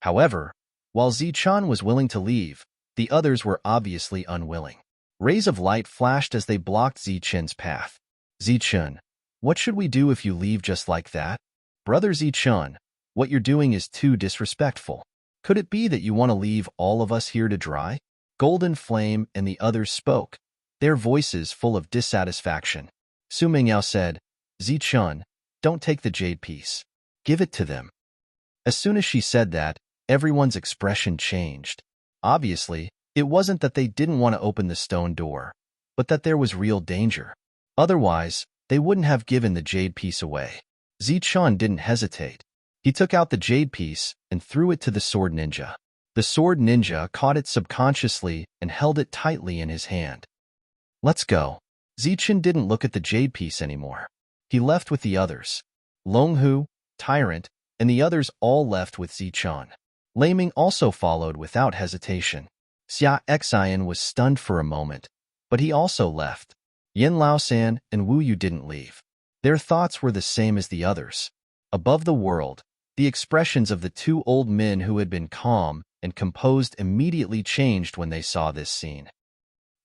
However, while Zichun was willing to leave, the others were obviously unwilling. Rays of light flashed as they blocked Zichun's path. "Zichun, what should we do if you leave just like that?" "Brother Zichun, what you're doing is too disrespectful. Could it be that you want to leave all of us here to dry?" Golden Flame and the others spoke, their voices full of dissatisfaction. Su Mengyao said, "Zichun, don't take the jade piece. Give it to them." As soon as she said that, everyone's expression changed. Obviously, it wasn't that they didn't want to open the stone door, but that there was real danger. Otherwise, they wouldn't have given the jade piece away. Zichun didn't hesitate. He took out the jade piece and threw it to the sword ninja. The sword ninja caught it subconsciously and held it tightly in his hand. "Let's go." Zichun didn't look at the jade piece anymore. He left with the others. Longhu, Tyrant, and the others all left with Zichun. Laming also followed without hesitation. Xia Xian was stunned for a moment, but he also left. Yin Laosan and Wu Yu didn't leave. Their thoughts were the same as the others. Above the world, the expressions of the 2 old men who had been calm and composed immediately changed when they saw this scene.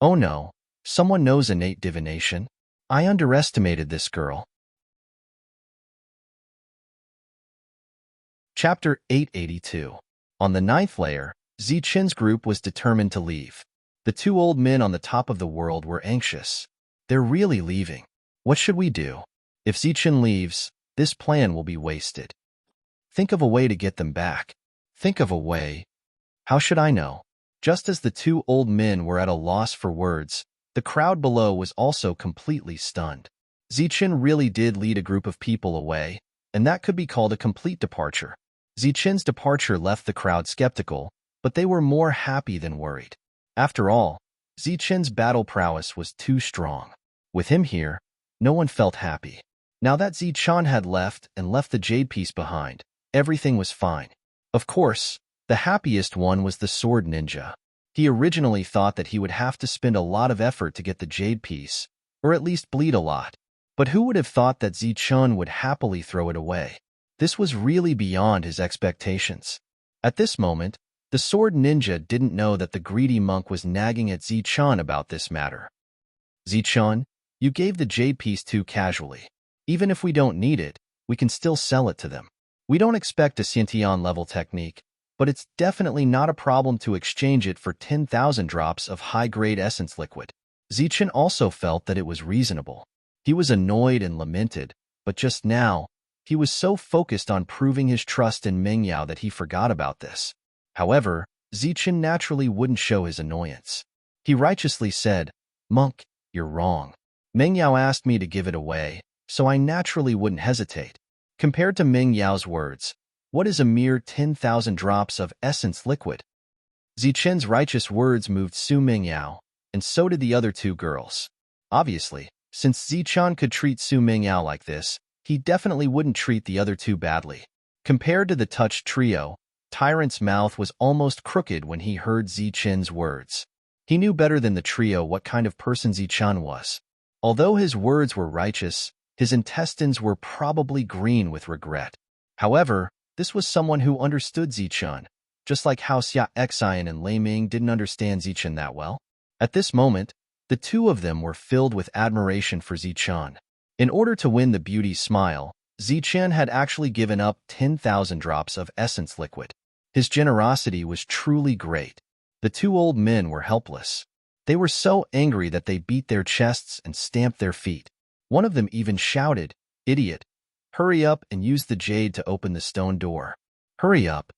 "Oh no, someone knows innate divination. I underestimated this girl." Chapter 882. On the 9th layer, Zichun's group was determined to leave. The 2 old men on the top of the world were anxious. "They're really leaving. What should we do? If Zichun leaves, this plan will be wasted. Think of a way to get them back. Think of a way." "How should I know?" Just as the 2 old men were at a loss for words, the crowd below was also completely stunned. Zichun really did lead a group of people away, and that could be called a complete departure. Zichun's departure left the crowd skeptical, but they were more happy than worried. After all, Zichun's battle prowess was too strong. With him here, no one felt happy. Now that Zichun had left and left the jade piece behind, everything was fine. Of course, the happiest one was the sword ninja. He originally thought that he would have to spend a lot of effort to get the jade piece, or at least bleed a lot. But who would have thought that Zichun would happily throw it away? This was really beyond his expectations. At this moment, the sword ninja didn't know that the greedy monk was nagging at Zichun about this matter. Zichun, you gave the jade piece too casually. Even if we don't need it, we can still sell it to them. We don't expect a Xiantian-level technique, but it's definitely not a problem to exchange it for 10,000 drops of high-grade essence liquid. Zichun also felt that it was reasonable. He was annoyed and lamented, but just now, he was so focused on proving his trust in Mengyao that he forgot about this. However, Zichun naturally wouldn't show his annoyance. He righteously said, "Monk, you're wrong. Mengyao asked me to give it away, so I naturally wouldn't hesitate." Compared to Mengyao's words, what is a mere 10,000 drops of essence liquid? Zichun's righteous words moved Su Mengyao, and so did the other two girls. Obviously, since Zichun could treat Su Mengyao like this, he definitely wouldn't treat the other two badly. Compared to the touched trio, Tyrant's mouth was almost crooked when he heard Zichun's words. He knew better than the trio what kind of person Zichun was. Although his words were righteous, his intestines were probably green with regret. However, this was someone who understood Zichun, just like how Xia Xian and Lei Ming didn't understand Zichun that well. At this moment, the two of them were filled with admiration for Zichun. In order to win the beauty's smile, Zichun had actually given up 10,000 drops of essence liquid. His generosity was truly great. The two old men were helpless. They were so angry that they beat their chests and stamped their feet. One of them even shouted, "Idiot! Hurry up and use the jade to open the stone door. Hurry up!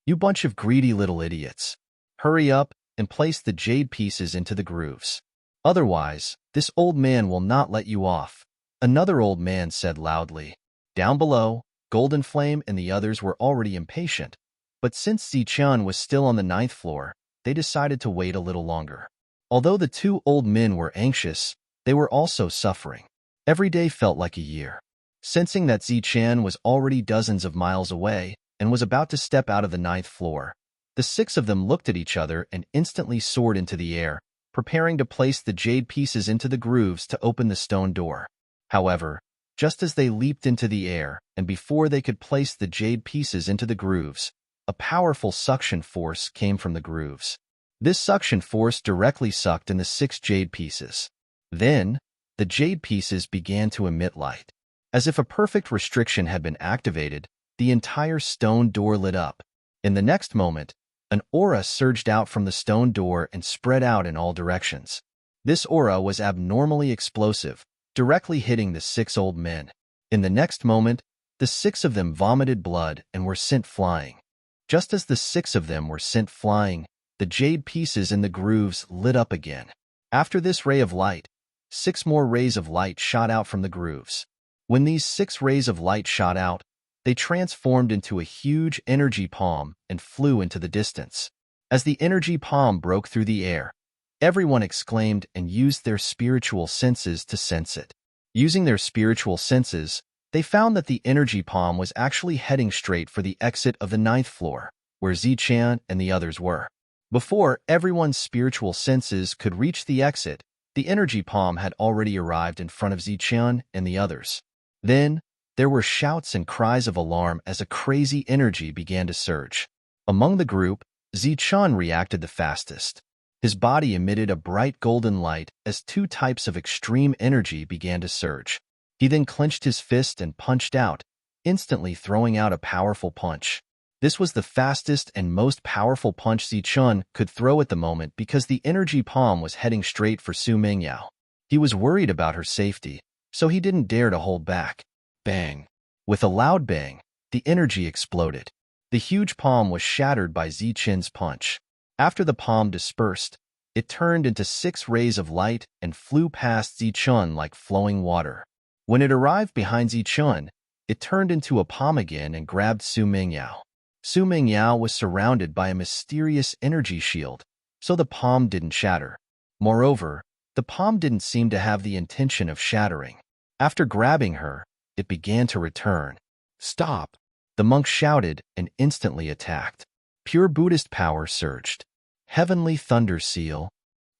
You bunch of greedy little idiots. Hurry up and place the jade pieces into the grooves. Otherwise, this old man will not let you off." Another old man said loudly. Down below, Golden Flame and the others were already impatient, but since Zichun was still on the 9th floor, they decided to wait a little longer. Although the two old men were anxious, they were also suffering. Every day felt like a year. Sensing that Zichun was already dozens of miles away and was about to step out of the 9th floor, the six of them looked at each other and instantly soared into the air, preparing to place the jade pieces into the grooves to open the stone door. However, just as they leaped into the air and before they could place the jade pieces into the grooves, a powerful suction force came from the grooves. This suction force directly sucked in the 6 jade pieces. Then, the jade pieces began to emit light. As if a perfect restriction had been activated, the entire stone door lit up. In the next moment, an aura surged out from the stone door and spread out in all directions. This aura was abnormally explosive, directly hitting the 6 old men. In the next moment, the 6 of them vomited blood and were sent flying. Just as the 6 of them were sent flying, the jade pieces in the grooves lit up again. After this ray of light, 6 more rays of light shot out from the grooves. When these 6 rays of light shot out, they transformed into a huge energy palm and flew into the distance. As the energy palm broke through the air, everyone exclaimed and used their spiritual senses to sense it. Using their spiritual senses, they found that the energy palm was actually heading straight for the exit of the 9th floor, where Zichun and the others were. Before everyone's spiritual senses could reach the exit, the energy palm had already arrived in front of Zichun and the others. Then, there were shouts and cries of alarm as a crazy energy began to surge. Among the group, Zichun reacted the fastest. His body emitted a bright golden light as 2 types of extreme energy began to surge. He then clenched his fist and punched out, instantly throwing out a powerful punch. This was the fastest and most powerful punch Zichun could throw at the moment because the energy palm was heading straight for Su Mengyao. He was worried about her safety, so he didn't dare to hold back. Bang! With a loud bang, the energy exploded. The huge palm was shattered by Zichun's punch. After the palm dispersed, it turned into 6 rays of light and flew past Zichun like flowing water. When it arrived behind Zichun, it turned into a palm again and grabbed Su Mengyao. Su Mengyao was surrounded by a mysterious energy shield, so the palm didn't shatter. Moreover, the palm didn't seem to have the intention of shattering. After grabbing her, it began to return. "Stop!" the monk shouted and instantly attacked. Pure Buddhist power surged. Heavenly Thunder Seal,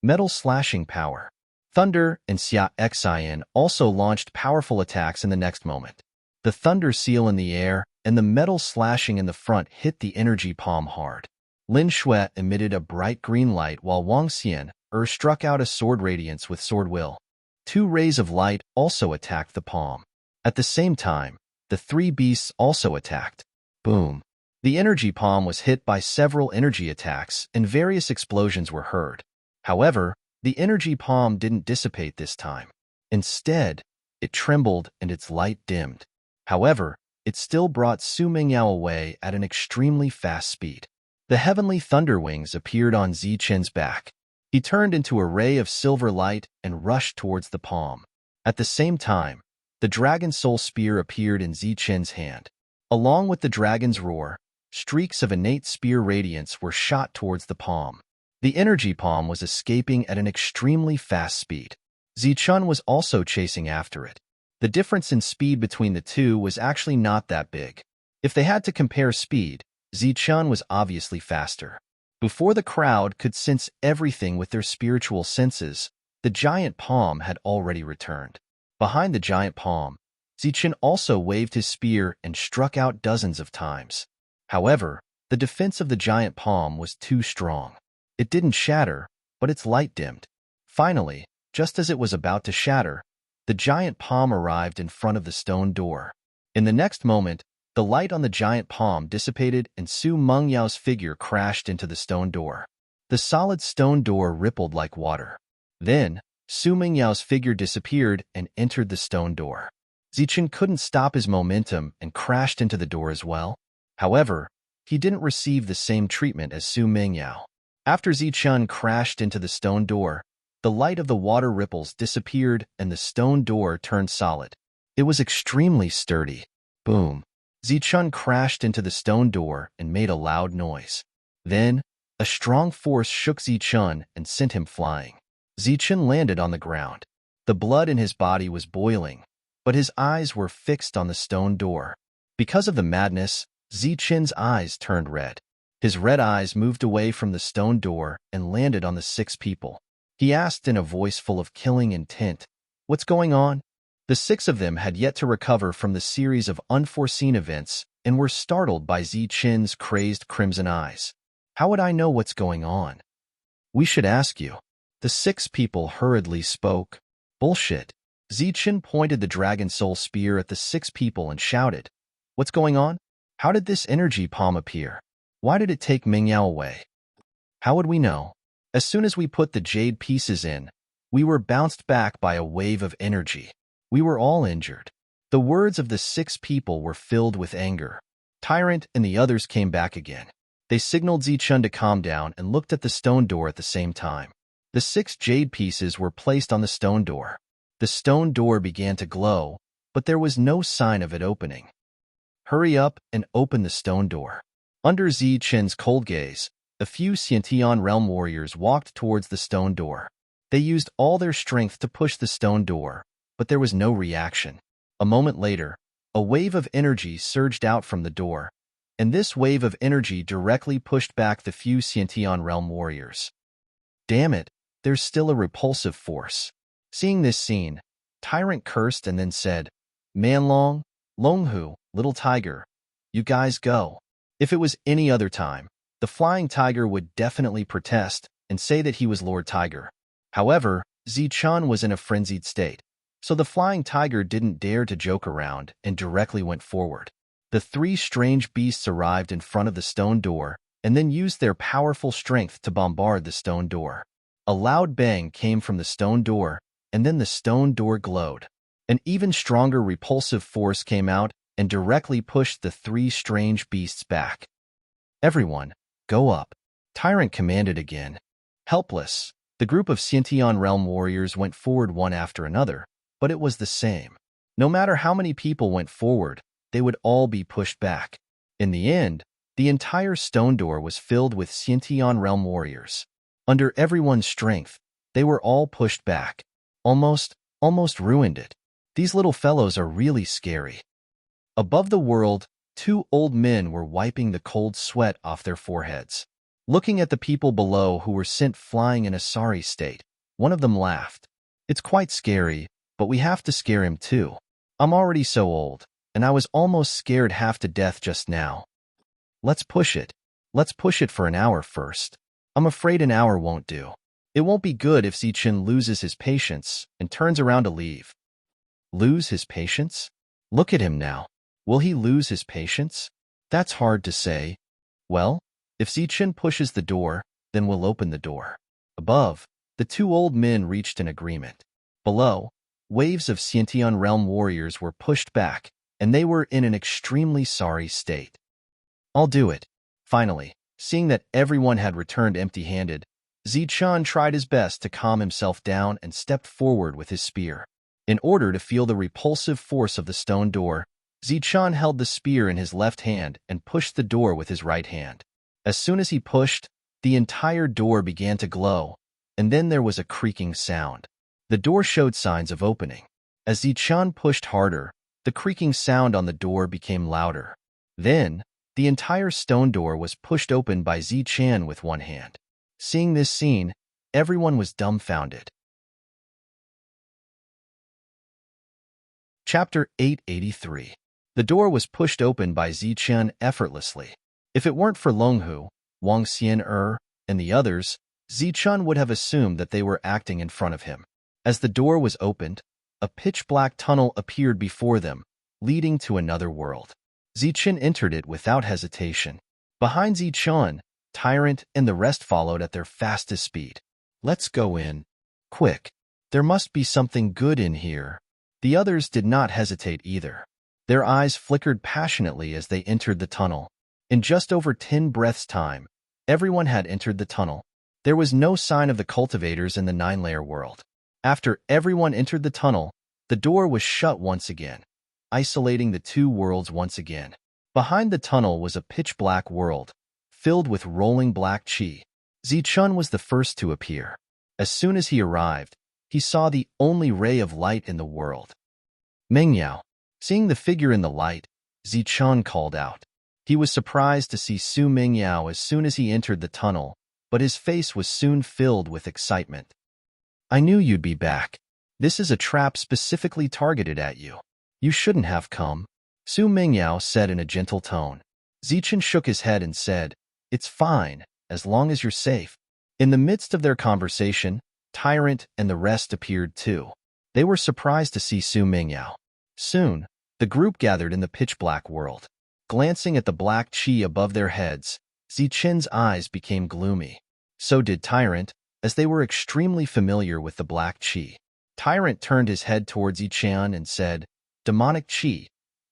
metal slashing power. Thunder and Xia Xin also launched powerful attacks in the next moment. The Thunder Seal in the air and the metal slashing in the front hit the energy palm hard. Lin Shui emitted a bright green light while Wang Xian struck out a sword radiance with sword will. 2 rays of light also attacked the palm. At the same time, the 3 beasts also attacked. Boom. The energy palm was hit by several energy attacks and various explosions were heard. However, the energy palm didn't dissipate this time. Instead, it trembled and its light dimmed. However, it still brought Su Mingyao away at an extremely fast speed. The heavenly thunder wings appeared on Zichen's back. He turned into a ray of silver light and rushed towards the palm. At the same time, the dragon soul spear appeared in Zichen's hand. Along with the dragon's roar, streaks of innate spear radiance were shot towards the palm. The energy palm was escaping at an extremely fast speed. Zichun was also chasing after it. The difference in speed between the two was actually not that big. If they had to compare speed, Zichun was obviously faster. Before the crowd could sense everything with their spiritual senses, the giant palm had already returned. Behind the giant palm, Zichun also waved his spear and struck out dozens of times. However, the defense of the giant palm was too strong. It didn't shatter, but its light dimmed. Finally, just as it was about to shatter, the giant palm arrived in front of the stone door. In the next moment, the light on the giant palm dissipated and Su Mengyao's figure crashed into the stone door. The solid stone door rippled like water. Then, Su Mengyao's figure disappeared and entered the stone door. Zichun couldn't stop his momentum and crashed into the door as well. However, he didn't receive the same treatment as Su Mengyao. After Zichun crashed into the stone door, the light of the water ripples disappeared and the stone door turned solid. It was extremely sturdy. Boom. Zichun crashed into the stone door and made a loud noise. Then, a strong force shook Zichun and sent him flying. Zichun landed on the ground. The blood in his body was boiling, but his eyes were fixed on the stone door. Because of the madness, Zichun's eyes turned red. His red eyes moved away from the stone door and landed on the 6 people. He asked in a voice full of killing intent, "What's going on?" The 6 of them had yet to recover from the series of unforeseen events and were startled by Zichun's crazed crimson eyes. "How would I know what's going on?" "We should ask you." The 6 people hurriedly spoke. "Bullshit." Zichun pointed the dragon soul spear at the 6 people and shouted, "What's going on? How did this energy palm appear? Why did it take Mingyao away?" "How would we know? As soon as we put the jade pieces in, we were bounced back by a wave of energy. We were all injured." The words of the 6 people were filled with anger. Tyrant and the others came back again. They signaled Zichun to calm down and looked at the stone door at the same time. The 6 jade pieces were placed on the stone door. The stone door began to glow, but there was no sign of it opening. "Hurry up and open the stone door." Under Zichun's cold gaze, a few Xiantian realm warriors walked towards the stone door. They used all their strength to push the stone door, but there was no reaction. A moment later, a wave of energy surged out from the door, and this wave of energy directly pushed back the few Xiantian realm warriors. "Damn it, there's still a repulsive force." Seeing this scene, Tyrant cursed and then said, "Manlong, Longhu, Little Tiger, you guys go." If it was any other time, the Flying Tiger would definitely protest and say that he was Lord Tiger. However, Zichun was in a frenzied state, so the Flying Tiger didn't dare to joke around and directly went forward. The 3 strange beasts arrived in front of the stone door and then used their powerful strength to bombard the stone door. A loud bang came from the stone door, and then the stone door glowed. An even stronger repulsive force came out and directly pushed the 3 strange beasts back. "Everyone, go up," Tyrant commanded again. Helpless, the group of Xiantian realm warriors went forward one after another, but it was the same. No matter how many people went forward, they would all be pushed back. In the end, the entire stone door was filled with Xiantian realm warriors. Under everyone's strength, they were all pushed back. Almost ruined it. These little fellows are really scary. Above the world, 2 old men were wiping the cold sweat off their foreheads. Looking at the people below who were sent flying in a sorry state, one of them laughed. It's quite scary, but we have to scare him too. I'm already so old, and I was almost scared half to death just now. Let's push it. Let's push it for an hour first. I'm afraid an hour won't do. It won't be good if Zichen loses his patience and turns around to leave. Lose his patience? Look at him now. Will he lose his patience? That's hard to say. Well, if Zichen pushes the door, then we'll open the door. Above, the two old men reached an agreement. Below, waves of Xiantian realm warriors were pushed back, and they were in an extremely sorry state. I'll do it. Finally, seeing that everyone had returned empty-handed, Zichen tried his best to calm himself down and stepped forward with his spear. In order to feel the repulsive force of the stone door, Zichen held the spear in his left hand and pushed the door with his right hand. As soon as he pushed, the entire door began to glow, and then there was a creaking sound. The door showed signs of opening. As Zichen pushed harder, the creaking sound on the door became louder. Then, the entire stone door was pushed open by Zichen with one hand. Seeing this scene, everyone was dumbfounded. Chapter 883. The door was pushed open by Zichen effortlessly. If it weren't for Longhu, Wang Xian'er, and the others, Zichen would have assumed that they were acting in front of him. As the door was opened, a pitch-black tunnel appeared before them, leading to another world. Zichen entered it without hesitation. Behind Zichen, Tyrant and the rest followed at their fastest speed. Let's go in. Quick. There must be something good in here. The others did not hesitate either. Their eyes flickered passionately as they entered the tunnel. In just over 10 breaths' time, everyone had entered the tunnel. There was no sign of the cultivators in the 9-layer world. After everyone entered the tunnel, the door was shut once again, isolating the two worlds once again. Behind the tunnel was a pitch-black world, filled with rolling black qi. Zichen was the first to appear. As soon as he arrived, he saw the only ray of light in the world. Mengyao. Seeing the figure in the light, Zichen called out. He was surprised to see Su Mengyao as soon as he entered the tunnel, but his face was soon filled with excitement. I knew you'd be back. This is a trap specifically targeted at you. You shouldn't have come, Su Mengyao said in a gentle tone. Zichen shook his head and said, It's fine, as long as you're safe. In the midst of their conversation, Tyrant and the rest appeared too. They were surprised to see Su Mengyao. Soon, the group gathered in the pitch-black world. Glancing at the black qi above their heads, Zichen's eyes became gloomy. So did Tyrant, as they were extremely familiar with the black qi. Tyrant turned his head towards Zichen and said, Demonic qi.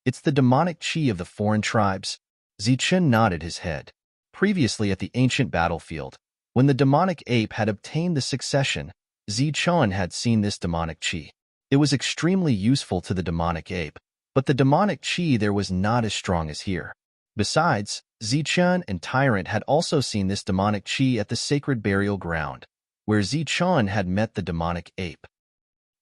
It's the demonic qi of the foreign tribes. Zichen nodded his head. Previously at the ancient battlefield, when the demonic ape had obtained the succession, Zichen had seen this demonic qi. It was extremely useful to the demonic ape, but the demonic qi there was not as strong as here. Besides, Zichen and Tyrant had also seen this demonic qi at the sacred burial ground, where Zichen had met the demonic ape.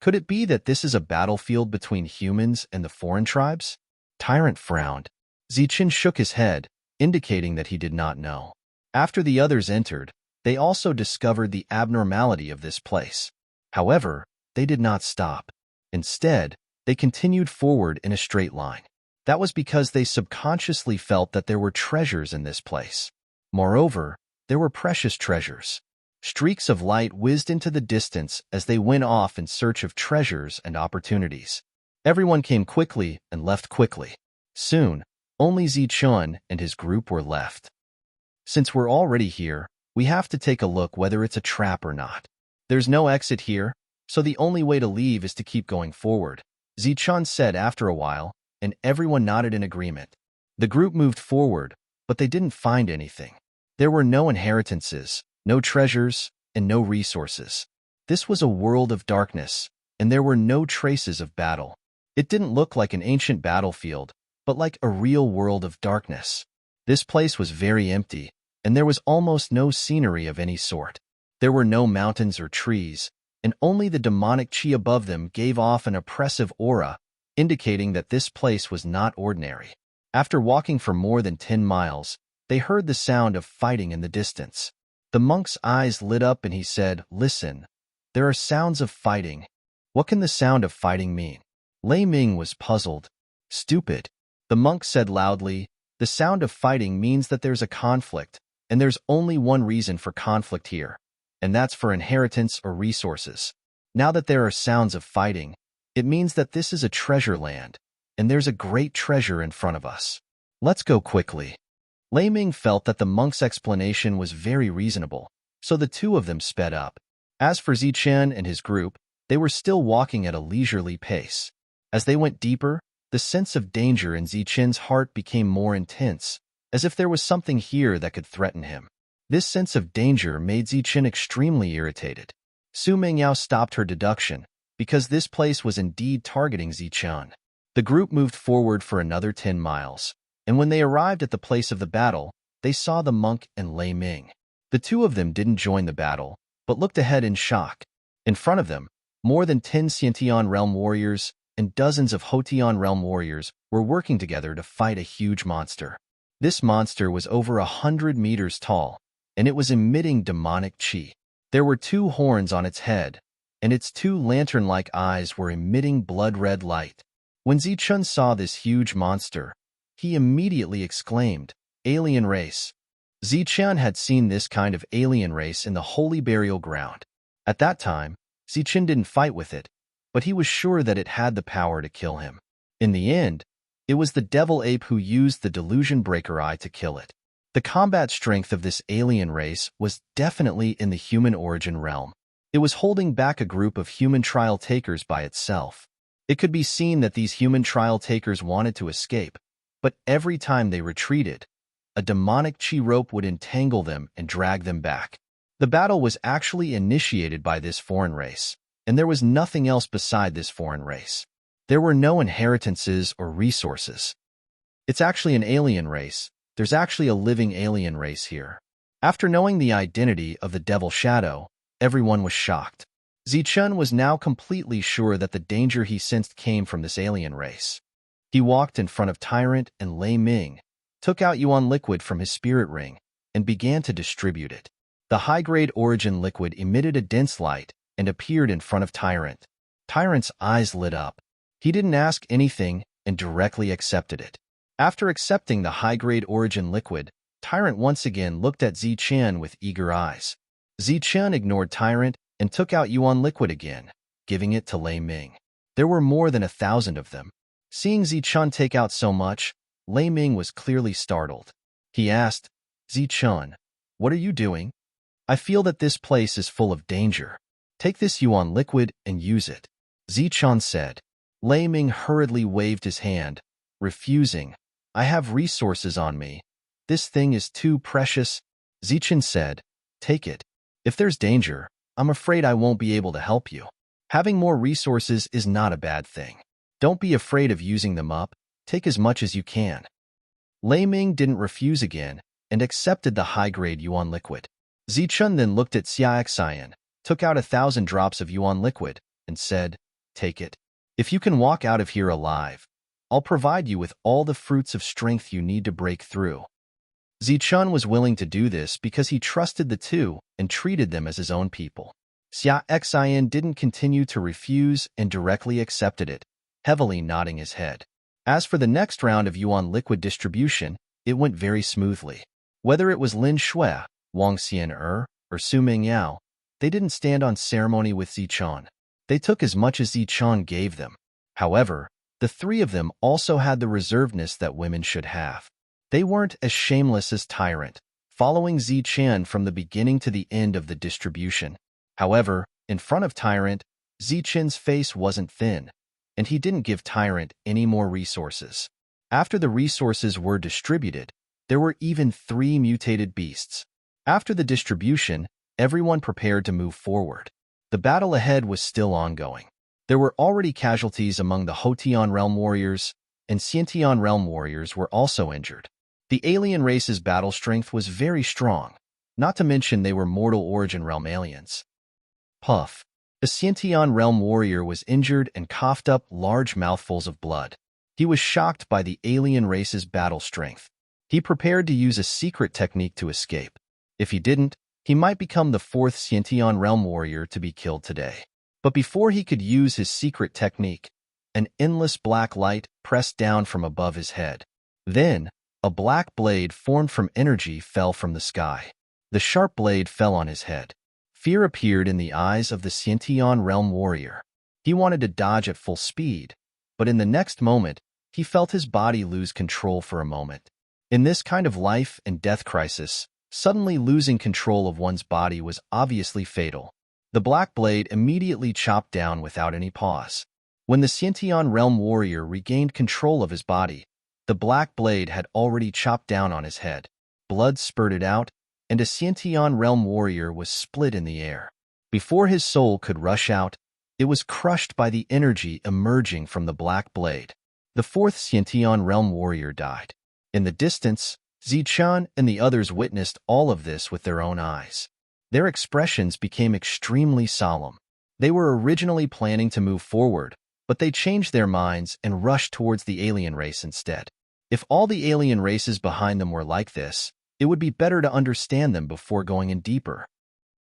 Could it be that this is a battlefield between humans and the foreign tribes? Tyrant frowned. Zichen shook his head, indicating that he did not know. After the others entered, they also discovered the abnormality of this place. However, they did not stop. Instead, they continued forward in a straight line. That was because they subconsciously felt that there were treasures in this place. Moreover, there were precious treasures. Streaks of light whizzed into the distance as they went off in search of treasures and opportunities. Everyone came quickly and left quickly. Soon, only Zichen and his group were left. Since we're already here, we have to take a look whether it's a trap or not. There's no exit here, so the only way to leave is to keep going forward, Zichen said after a while, and everyone nodded in agreement. The group moved forward, but they didn't find anything. There were no inheritances, no treasures, and no resources. This was a world of darkness, and there were no traces of battle. It didn't look like an ancient battlefield, but like a real world of darkness. This place was very empty, and there was almost no scenery of any sort. There were no mountains or trees, and only the demonic qi above them gave off an oppressive aura, indicating that this place was not ordinary. After walking for more than 10 miles, they heard the sound of fighting in the distance. The monk's eyes lit up and he said, "Listen, there are sounds of fighting. What can the sound of fighting mean?" Lei Ming was puzzled. "Stupid." The monk said loudly, "The sound of fighting means that there's a conflict, and there's only one reason for conflict here, and that's for inheritance or resources. Now that there are sounds of fighting, it means that this is a treasure land, and there's a great treasure in front of us. Let's go quickly." Lei Ming felt that the monk's explanation was very reasonable, so the two of them sped up. As for Zichen and his group, they were still walking at a leisurely pace. As they went deeper, the sense of danger in Zichen's heart became more intense, as if there was something here that could threaten him. This sense of danger made Zichen extremely irritated. Su Mingyao stopped her deduction, because this place was indeed targeting Zichen. The group moved forward for another 10 miles, and when they arrived at the place of the battle, they saw the monk and Lei Ming. The two of them didn't join the battle, but looked ahead in shock. In front of them, more than 10 Xiantian realm warriors and dozens of Hotian realm warriors were working together to fight a huge monster. This monster was over 100 meters tall, and it was emitting demonic qi. There were 2 horns on its head, and its 2 lantern-like eyes were emitting blood-red light. When Zichen saw this huge monster, he immediately exclaimed, "Alien race!" Zichen had seen this kind of alien race in the Holy Burial Ground. At that time, Zichen didn't fight with it, but he was sure that it had the power to kill him. In the end, it was the devil ape who used the delusion breaker eye to kill it. The combat strength of this alien race was definitely in the human origin realm. It was holding back a group of human trial takers by itself. It could be seen that these human trial takers wanted to escape, but every time they retreated, a demonic qi rope would entangle them and drag them back. The battle was actually initiated by this foreign race, and there was nothing else beside this foreign race. There were no inheritances or resources. It's actually an alien race. There's actually a living alien race here. After knowing the identity of the Devil Shadow, everyone was shocked. Zichen was now completely sure that the danger he sensed came from this alien race. He walked in front of Tyrant and Lei Ming, took out Yuan liquid from his spirit ring, and began to distribute it. The high-grade origin liquid emitted a dense light and appeared in front of Tyrant. Tyrant's eyes lit up. He didn't ask anything and directly accepted it. After accepting the high-grade origin liquid, Tyrant once again looked at Zichen with eager eyes. Zichen ignored Tyrant and took out Yuan liquid again, giving it to Lei Ming. There were more than 1,000 of them. Seeing Zichen take out so much, Lei Ming was clearly startled. He asked, "Zichen, what are you doing? I feel that this place is full of danger. Take this Yuan liquid and use it." Zichen said. Lei Ming hurriedly waved his hand, refusing. "I have resources on me. This thing is too precious." Zichen said, "Take it. If there's danger, I'm afraid I won't be able to help you. Having more resources is not a bad thing. Don't be afraid of using them up. Take as much as you can." Lei Ming didn't refuse again and accepted the high-grade Yuan liquid. Zichen then looked at Xia Xian, took out 1,000 drops of Yuan liquid, and said, "Take it. If you can walk out of here alive, I'll provide you with all the fruits of strength you need to break through." Zichen was willing to do this because he trusted the two and treated them as his own people. Xia Xian didn't continue to refuse and directly accepted it, heavily nodding his head. As for the next round of Yuan liquid distribution, it went very smoothly. Whether it was Lin Shui, Wang Xian'er, or Su Mingyao, they didn't stand on ceremony with Zichen. They took as much as Zichen gave them. However, the 3 of them also had the reservedness that women should have. They weren't as shameless as Tyrant, following Zichen from the beginning to the end of the distribution. However, in front of Tyrant, Zichen's face wasn't thin, and he didn't give Tyrant any more resources. After the resources were distributed, there were even 3 mutated beasts. After the distribution, everyone prepared to move forward. The battle ahead was still ongoing. There were already casualties among the Hotian realm warriors, and Xiantian realm warriors were also injured. The alien race's battle strength was very strong, not to mention they were mortal origin realm aliens. Puff. A Xiantian realm warrior was injured and coughed up large mouthfuls of blood. He was shocked by the alien race's battle strength. He prepared to use a secret technique to escape. If he didn't, he might become the fourth Xiantian realm warrior to be killed today. But before he could use his secret technique, an endless black light pressed down from above his head. Then, a black blade formed from energy fell from the sky. The sharp blade fell on his head. Fear appeared in the eyes of the Xiantian realm warrior. He wanted to dodge at full speed, but in the next moment, he felt his body lose control for a moment. In this kind of life and death crisis, suddenly losing control of one's body was obviously fatal. The black blade immediately chopped down without any pause. When the Xiantian realm warrior regained control of his body, the black blade had already chopped down on his head. Blood spurted out, and a Xiantian realm warrior was split in the air. Before his soul could rush out, it was crushed by the energy emerging from the black blade. The fourth Xiantian realm warrior died. In the distance, Zichun and the others witnessed all of this with their own eyes. Their expressions became extremely solemn. They were originally planning to move forward, but they changed their minds and rushed towards the alien race instead. If all the alien races behind them were like this, it would be better to understand them before going in deeper.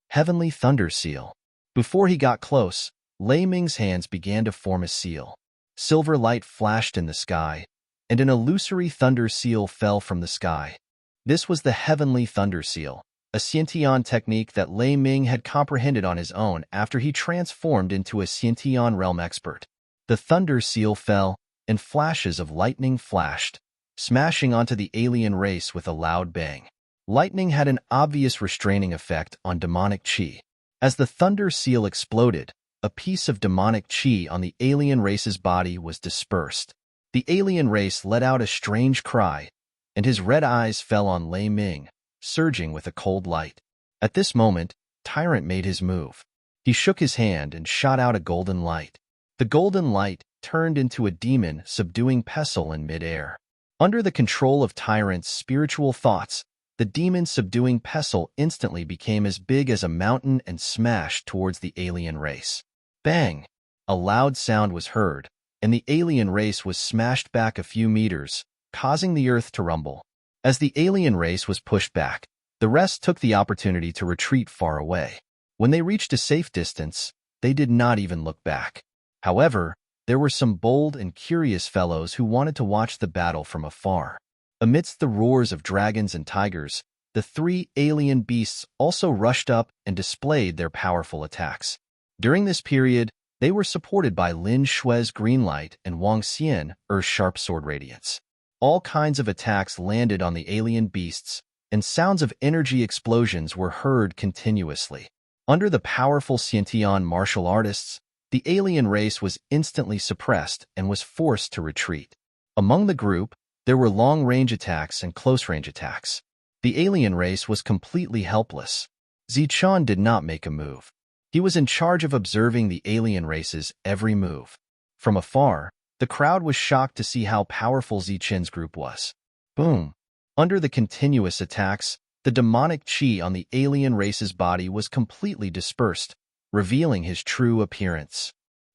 Heavenly Thunder Seal. Before he got close, Lei Ming's hands began to form a seal. Silver light flashed in the sky, and an illusory thunder seal fell from the sky. This was the Heavenly Thunder Seal, a Xiantian technique that Lei Ming had comprehended on his own after he transformed into a Xiantian realm expert. The thunder seal fell, and flashes of lightning flashed, smashing onto the alien race with a loud bang. Lightning had an obvious restraining effect on demonic qi. As the thunder seal exploded, a piece of demonic qi on the alien race's body was dispersed. The alien race let out a strange cry, and his red eyes fell on Lei Ming, surging with a cold light. At this moment, Tyrant made his move. He shook his hand and shot out a golden light. The golden light turned into a demon subduing Pestle in midair. Under the control of Tyrant's spiritual thoughts, the demon subduing Pestle instantly became as big as a mountain and smashed towards the alien race. Bang! A loud sound was heard, and the alien race was smashed back a few meters, causing the earth to rumble. As the alien race was pushed back, the rest took the opportunity to retreat far away. When they reached a safe distance, they did not even look back. However, there were some bold and curious fellows who wanted to watch the battle from afar. Amidst the roars of dragons and tigers, the three alien beasts also rushed up and displayed their powerful attacks. During this period, they were supported by Lin Shui's green light and Wang Xian, Earth's sharp sword radiance. All kinds of attacks landed on the alien beasts, and sounds of energy explosions were heard continuously. Under the powerful Xiantian martial artists, the alien race was instantly suppressed and was forced to retreat. Among the group, there were long-range attacks and close-range attacks. The alien race was completely helpless. Zichun did not make a move. He was in charge of observing the alien race's every move. From afar, the crowd was shocked to see how powerful Zichun's group was. Boom! Under the continuous attacks, the demonic qi on the alien race's body was completely dispersed, revealing his true appearance.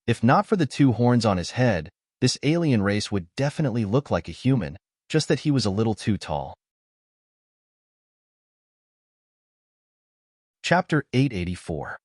If not for the two horns on his head, this alien race would definitely look like a human, just that he was a little too tall. Chapter 884.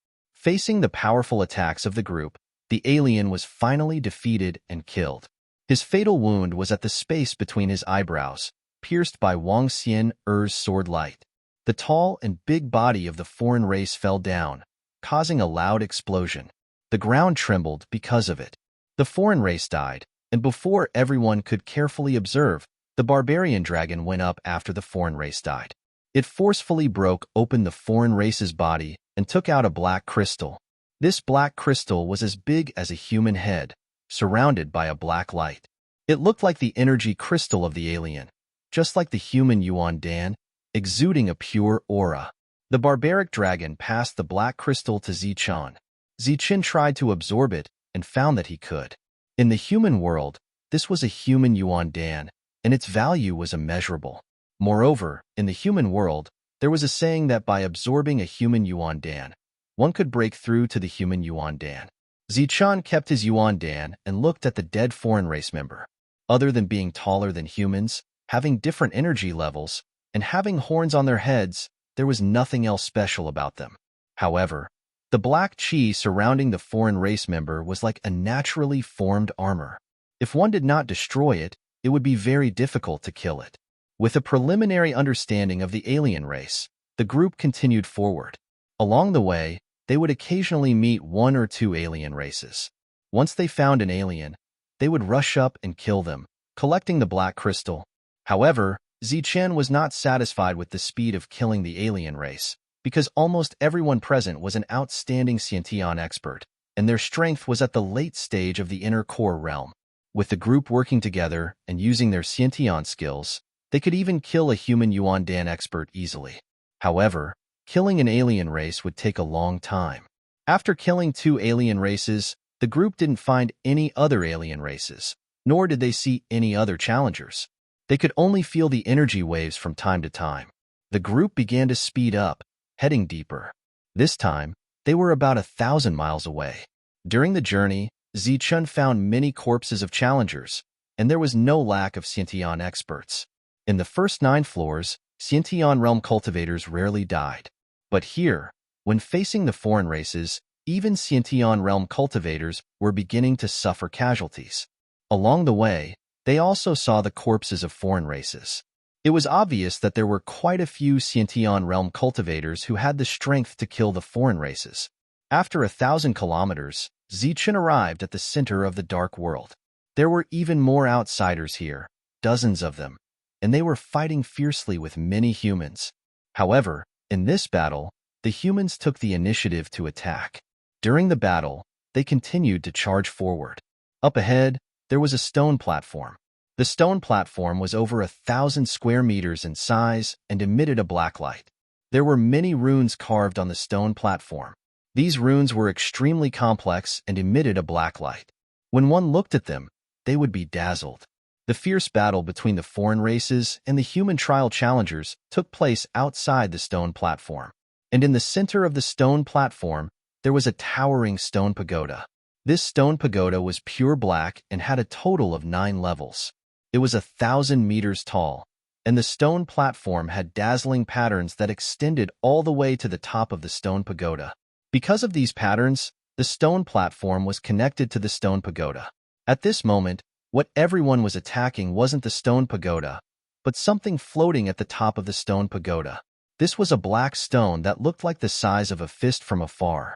Facing the powerful attacks of the group, the alien was finally defeated and killed. His fatal wound was at the space between his eyebrows, pierced by Wang Xian Er's sword light. The tall and big body of the foreign race fell down, causing a loud explosion. The ground trembled because of it. The foreign race died, and before everyone could carefully observe, the barbarian dragon went up after the foreign race died. It forcefully broke open the foreign race's body and took out a black crystal. This black crystal was as big as a human head, surrounded by a black light. It looked like the energy crystal of the alien, just like the human Yuan Dan, exuding a pure aura. The barbaric dragon passed the black crystal to Zichun. Zichun tried to absorb it and found that he could. In the human world, this was a human Yuan Dan, and its value was immeasurable. Moreover, in the human world, there was a saying that by absorbing a human Yuan Dan, one could break through to the human Yuan Dan. Zichun kept his Yuan Dan and looked at the dead foreign race member. Other than being taller than humans, having different energy levels, and having horns on their heads. There was nothing else special about them. However, the black chi surrounding the foreign race member was like a naturally formed armor. If one did not destroy it, it would be very difficult to kill it. With a preliminary understanding of the alien race, the group continued forward. Along the way, they would occasionally meet one or two alien races. Once they found an alien, they would rush up and kill them, collecting the black crystal. However, Zichen was not satisfied with the speed of killing the alien race, because almost everyone present was an outstanding Xiantian expert, and their strength was at the late stage of the inner core realm. With the group working together and using their Xiantian skills, they could even kill a human Yuan Dan expert easily. However, killing an alien race would take a long time. After killing 2 alien races, the group didn't find any other alien races, nor did they see any other challengers. They could only feel the energy waves from time to time. The group began to speed up, heading deeper. This time, they were about 1,000 miles away. During the journey, Zichun found many corpses of challengers, and there was no lack of Xiantian experts. In the first 9 floors, Xiantian realm cultivators rarely died. But here, when facing the foreign races, even Xiantian realm cultivators were beginning to suffer casualties. Along the way, they also saw the corpses of foreign races. It was obvious that there were quite a few Xiantian realm cultivators who had the strength to kill the foreign races. After 1,000 kilometers, Zichen arrived at the center of the dark world. There were even more outsiders here, dozens of them, and they were fighting fiercely with many humans. However, in this battle, the humans took the initiative to attack. During the battle, they continued to charge forward. Up ahead, there was a stone platform. The stone platform was over 1,000 square meters in size and emitted a black light. There were many runes carved on the stone platform. These runes were extremely complex and emitted a black light. When one looked at them, they would be dazzled. The fierce battle between the foreign races and the human trial challengers took place outside the stone platform. And in the center of the stone platform, there was a towering stone pagoda. This stone pagoda was pure black and had a total of 9 levels. It was 1,000 meters tall, and the stone platform had dazzling patterns that extended all the way to the top of the stone pagoda. Because of these patterns, the stone platform was connected to the stone pagoda. At this moment, what everyone was attacking wasn't the stone pagoda, but something floating at the top of the stone pagoda. This was a black stone that looked like the size of a fist from afar.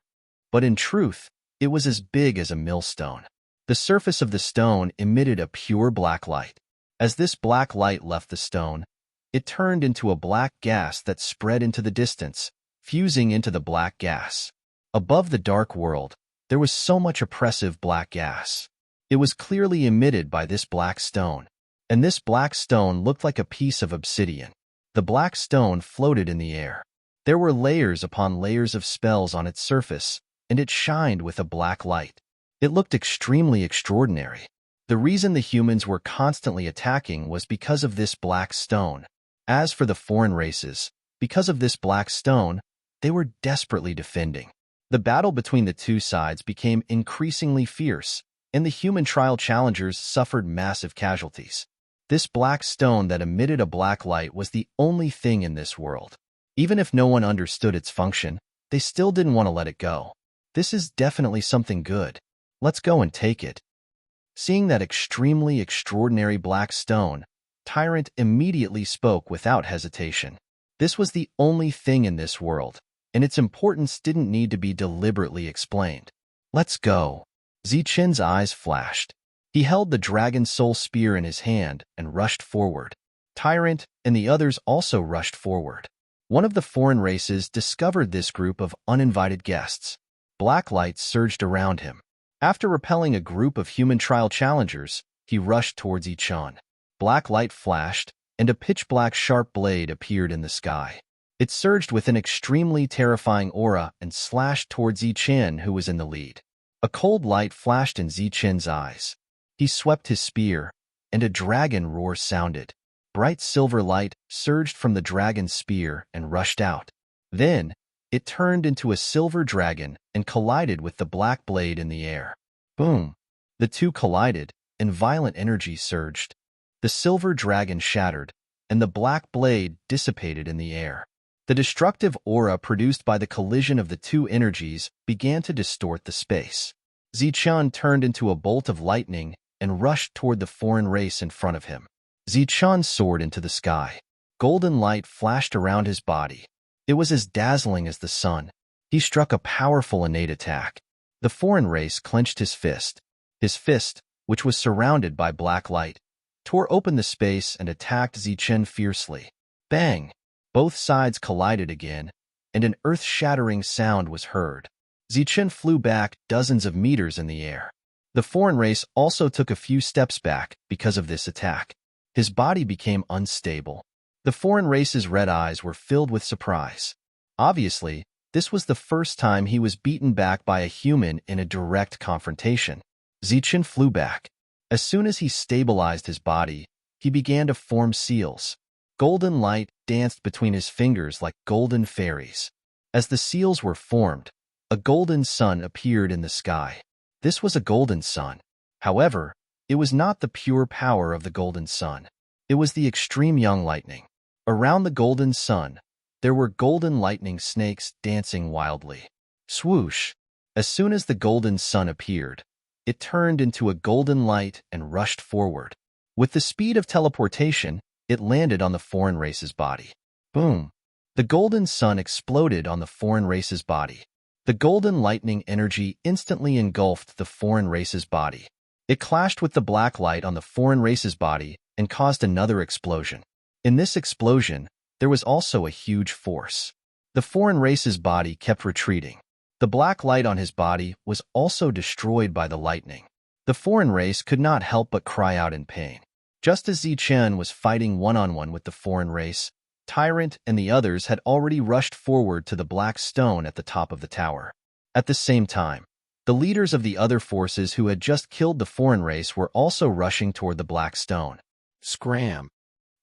But in truth, it was as big as a millstone. The surface of the stone emitted a pure black light. As this black light left the stone, it turned into a black gas that spread into the distance, fusing into the black gas. Above the dark world, there was so much oppressive black gas. It was clearly emitted by this black stone, and this black stone looked like a piece of obsidian. The black stone floated in the air. There were layers upon layers of spells on its surface, and it shined with a black light. It looked extremely extraordinary. The reason the humans were constantly attacking was because of this black stone. As for the foreign races, because of this black stone, they were desperately defending. The battle between the two sides became increasingly fierce, and the human trial challengers suffered massive casualties. This black stone that emitted a black light was the only thing in this world. Even if no one understood its function, they still didn't want to let it go. This is definitely something good. Let's go and take it. Seeing that extremely extraordinary black stone, Tyrant immediately spoke without hesitation. This was the only thing in this world, and its importance didn't need to be deliberately explained. Let's go. Zichen's eyes flashed. He held the dragon soul spear in his hand and rushed forward. Tyrant and the others also rushed forward. One of the foreign races discovered this group of uninvited guests. Black lights surged around him. After repelling a group of human trial challengers, he rushed towards Ichan. Black light flashed, and a pitch-black sharp blade appeared in the sky. It surged with an extremely terrifying aura and slashed towards Zichen, who was in the lead. A cold light flashed in Zichen's eyes. He swept his spear, and a dragon roar sounded. Bright silver light surged from the dragon's spear and rushed out. Then, it turned into a silver dragon and collided with the black blade in the air. Boom! The two collided, and violent energy surged. The silver dragon shattered, and the black blade dissipated in the air. The destructive aura produced by the collision of the two energies began to distort the space. Zichun turned into a bolt of lightning and rushed toward the foreign race in front of him. Zichun soared into the sky. Golden light flashed around his body. It was as dazzling as the sun. He struck a powerful innate attack. The foreign race clenched his fist. His fist, which was surrounded by black light, tore open the space and attacked Zichun fiercely. Bang! Both sides collided again, and an earth-shattering sound was heard. Zichun flew back dozens of meters in the air. The foreign race also took a few steps back because of this attack. His body became unstable. The foreign race's red eyes were filled with surprise. Obviously, this was the first time he was beaten back by a human in a direct confrontation. Zichun flew back. As soon as he stabilized his body, he began to form seals. Golden light danced between his fingers like golden fairies. As the seals were formed, a golden sun appeared in the sky. This was a golden sun. However, it was not the pure power of the golden sun. It was the extreme young lightning. Around the golden sun, there were golden lightning snakes dancing wildly. Swoosh! As soon as the golden sun appeared, it turned into a golden light and rushed forward. With the speed of teleportation, it landed on the foreign race's body. Boom! The golden sun exploded on the foreign race's body. The golden lightning energy instantly engulfed the foreign race's body. It clashed with the black light on the foreign race's body and caused another explosion. In this explosion, there was also a huge force. The foreign race's body kept retreating. The black light on his body was also destroyed by the lightning. The foreign race could not help but cry out in pain. Just as Zichun was fighting one-on-one with the foreign race, Tyrant and the others had already rushed forward to the black stone at the top of the tower. At the same time, the leaders of the other forces who had just killed the foreign race were also rushing toward the black stone. Scram!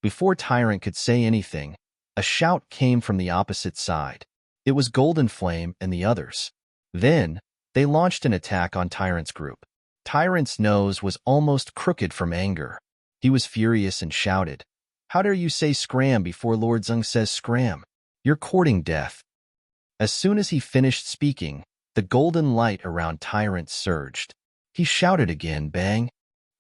Before Tyrant could say anything, a shout came from the opposite side. It was Golden Flame and the others. Then, they launched an attack on Tyrant's group. Tyrant's nose was almost crooked from anger. He was furious and shouted, "How dare you say scram before Lord Zeng says scram? You're courting death." As soon as he finished speaking, the golden light around Tyrant surged. He shouted again, bang.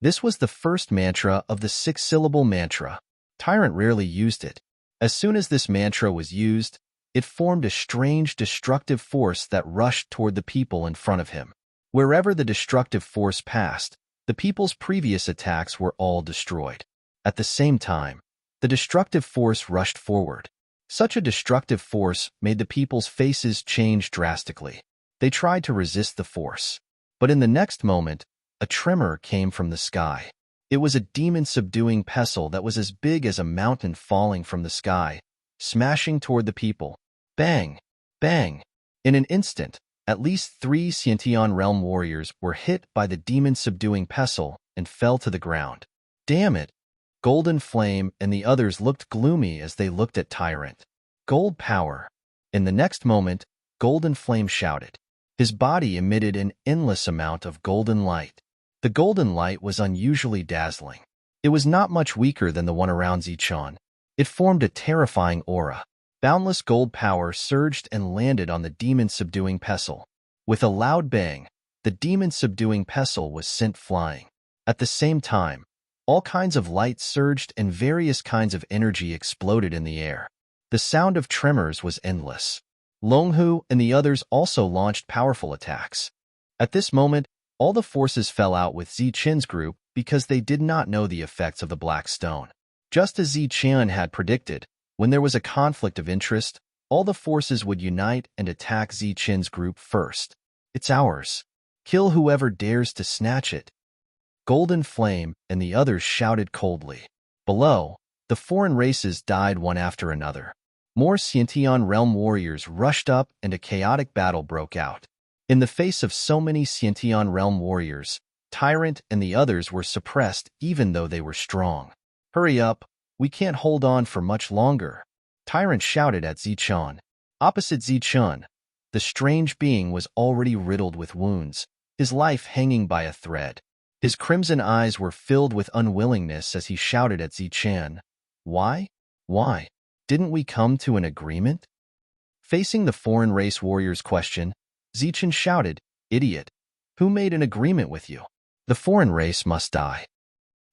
This was the first mantra of the six-syllable mantra. Tyrant rarely used it. As soon as this mantra was used, it formed a strange destructive force that rushed toward the people in front of him. Wherever the destructive force passed, the people's previous attacks were all destroyed. At the same time, the destructive force rushed forward. Such a destructive force made the people's faces change drastically. They tried to resist the force. But in the next moment, a tremor came from the sky. It was a demon-subduing pestle that was as big as a mountain falling from the sky, smashing toward the people. Bang! Bang! In an instant, at least 3 Sciention Realm warriors were hit by the demon-subduing pestle and fell to the ground. Damn it! Golden Flame and the others looked gloomy as they looked at Tyrant. Gold power! In the next moment, Golden Flame shouted. His body emitted an endless amount of golden light. The golden light was unusually dazzling. It was not much weaker than the one around Zichun. It formed a terrifying aura. Boundless gold power surged and landed on the demon-subduing pestle. With a loud bang, the demon-subduing pestle was sent flying. At the same time, all kinds of light surged and various kinds of energy exploded in the air. The sound of tremors was endless. Longhu and the others also launched powerful attacks. At this moment, all the forces fell out with Zichun's group because they did not know the effects of the Black Stone. Just as Zichun had predicted, when there was a conflict of interest, all the forces would unite and attack Zichun's group first. It's ours. Kill whoever dares to snatch it. Golden Flame and the others shouted coldly. Below, the foreign races died one after another. More Sciention Realm warriors rushed up and a chaotic battle broke out. In the face of so many Sciention Realm warriors, Tyrant and the others were suppressed even though they were strong. Hurry up, we can't hold on for much longer. Tyrant shouted at Zichun. Opposite Zichun, the strange being was already riddled with wounds, his life hanging by a thread. His crimson eyes were filled with unwillingness as he shouted at Zichan. Why? Why? Didn't we come to an agreement? Facing the foreign race warrior's question, Zichan shouted, Idiot! Who made an agreement with you? The foreign race must die.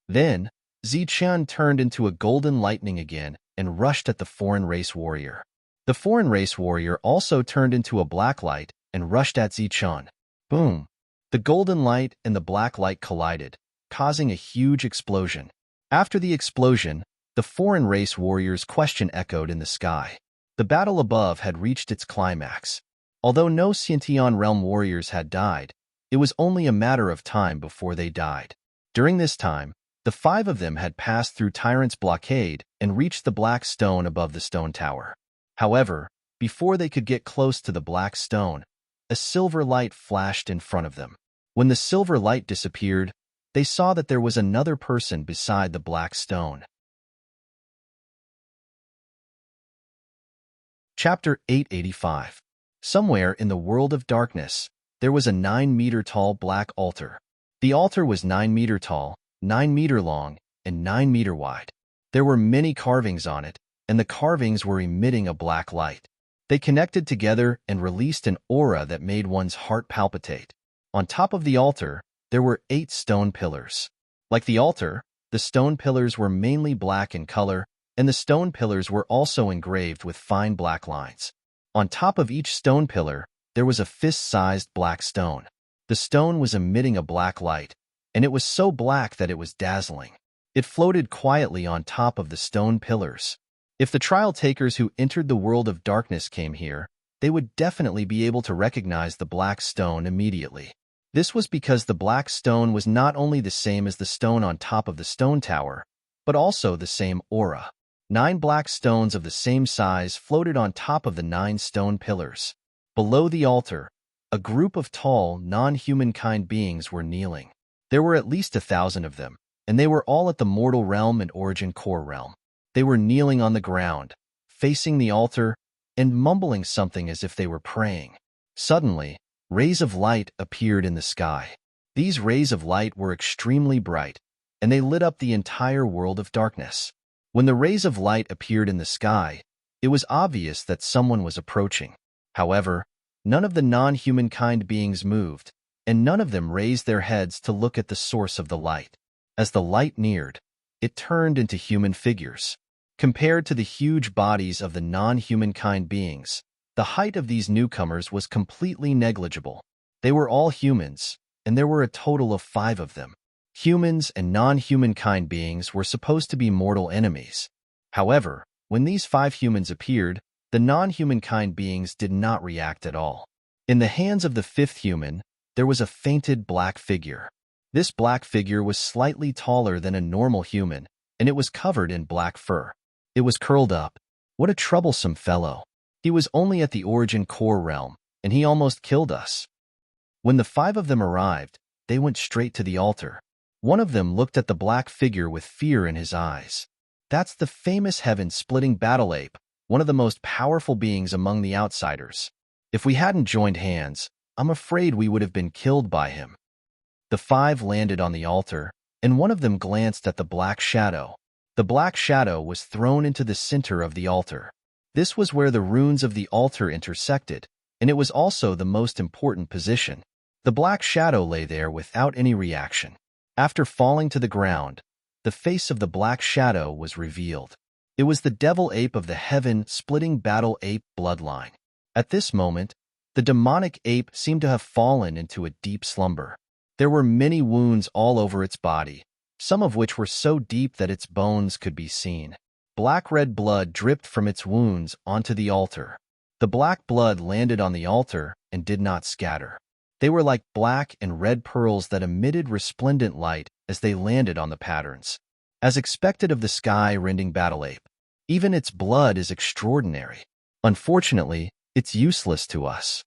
Then, Zichan turned into a golden lightning again and rushed at the foreign race warrior. The foreign race warrior also turned into a black light and rushed at Zichan. Boom! The golden light and the black light collided, causing a huge explosion. After the explosion, the foreign race warrior's question echoed in the sky. The battle above had reached its climax. Although no Sciention Realm warriors had died, it was only a matter of time before they died. During this time, the 5 of them had passed through Tyrant's blockade and reached the black stone above the stone tower. However, before they could get close to the black stone, a silver light flashed in front of them. When the silver light disappeared, they saw that there was another person beside the black stone. Chapter 885. Somewhere in the world of darkness, there was a 9-meter-tall black altar. The altar was 9 meter tall, 9 meter long, and 9 meter wide. There were many carvings on it, and the carvings were emitting a black light. They connected together and released an aura that made one's heart palpitate. On top of the altar, there were 8 stone pillars. Like the altar, the stone pillars were mainly black in color, and the stone pillars were also engraved with fine black lines. On top of each stone pillar, there was a fist-sized black stone. The stone was emitting a black light, and it was so black that it was dazzling. It floated quietly on top of the stone pillars. If the trial takers who entered the world of darkness came here, they would definitely be able to recognize the black stone immediately. This was because the black stone was not only the same as the stone on top of the stone tower, but also the same aura. 9 black stones of the same size floated on top of the 9 stone pillars. Below the altar, a group of tall, non-humankind beings were kneeling. There were at least 1,000 of them, and they were all at the mortal realm and origin core realm. They were kneeling on the ground, facing the altar, and mumbling something as if they were praying. Suddenly, rays of light appeared in the sky. These rays of light were extremely bright, and they lit up the entire world of darkness. When the rays of light appeared in the sky, it was obvious that someone was approaching. However, none of the non-humankind beings moved, and none of them raised their heads to look at the source of the light. As the light neared, it turned into human figures. Compared to the huge bodies of the non-humankind beings, the height of these newcomers was completely negligible. They were all humans, and there were a total of 5 of them. Humans and non-humankind beings were supposed to be mortal enemies. However, when these 5 humans appeared, the non-humankind beings did not react at all. In the hands of the 5th human, there was a fainted black figure. This black figure was slightly taller than a normal human, and it was covered in black fur. It was curled up. What a troublesome fellow. He was only at the origin core realm, and he almost killed us. When the 5 of them arrived, they went straight to the altar. One of them looked at the black figure with fear in his eyes. That's the famous heaven-splitting battle ape, one of the most powerful beings among the outsiders. If we hadn't joined hands, I'm afraid we would have been killed by him. The 5 landed on the altar, and one of them glanced at the black shadow. The black shadow was thrown into the center of the altar. This was where the runes of the altar intersected, and it was also the most important position. The black shadow lay there without any reaction. After falling to the ground, the face of the black shadow was revealed. It was the devil ape of the heaven-splitting battle ape bloodline. At this moment, the demonic ape seemed to have fallen into a deep slumber. There were many wounds all over its body, some of which were so deep that its bones could be seen. Black-red blood dripped from its wounds onto the altar. The black blood landed on the altar and did not scatter. They were like black and red pearls that emitted resplendent light as they landed on the patterns. As expected of the sky-rending battle ape, even its blood is extraordinary. Unfortunately, it's useless to us.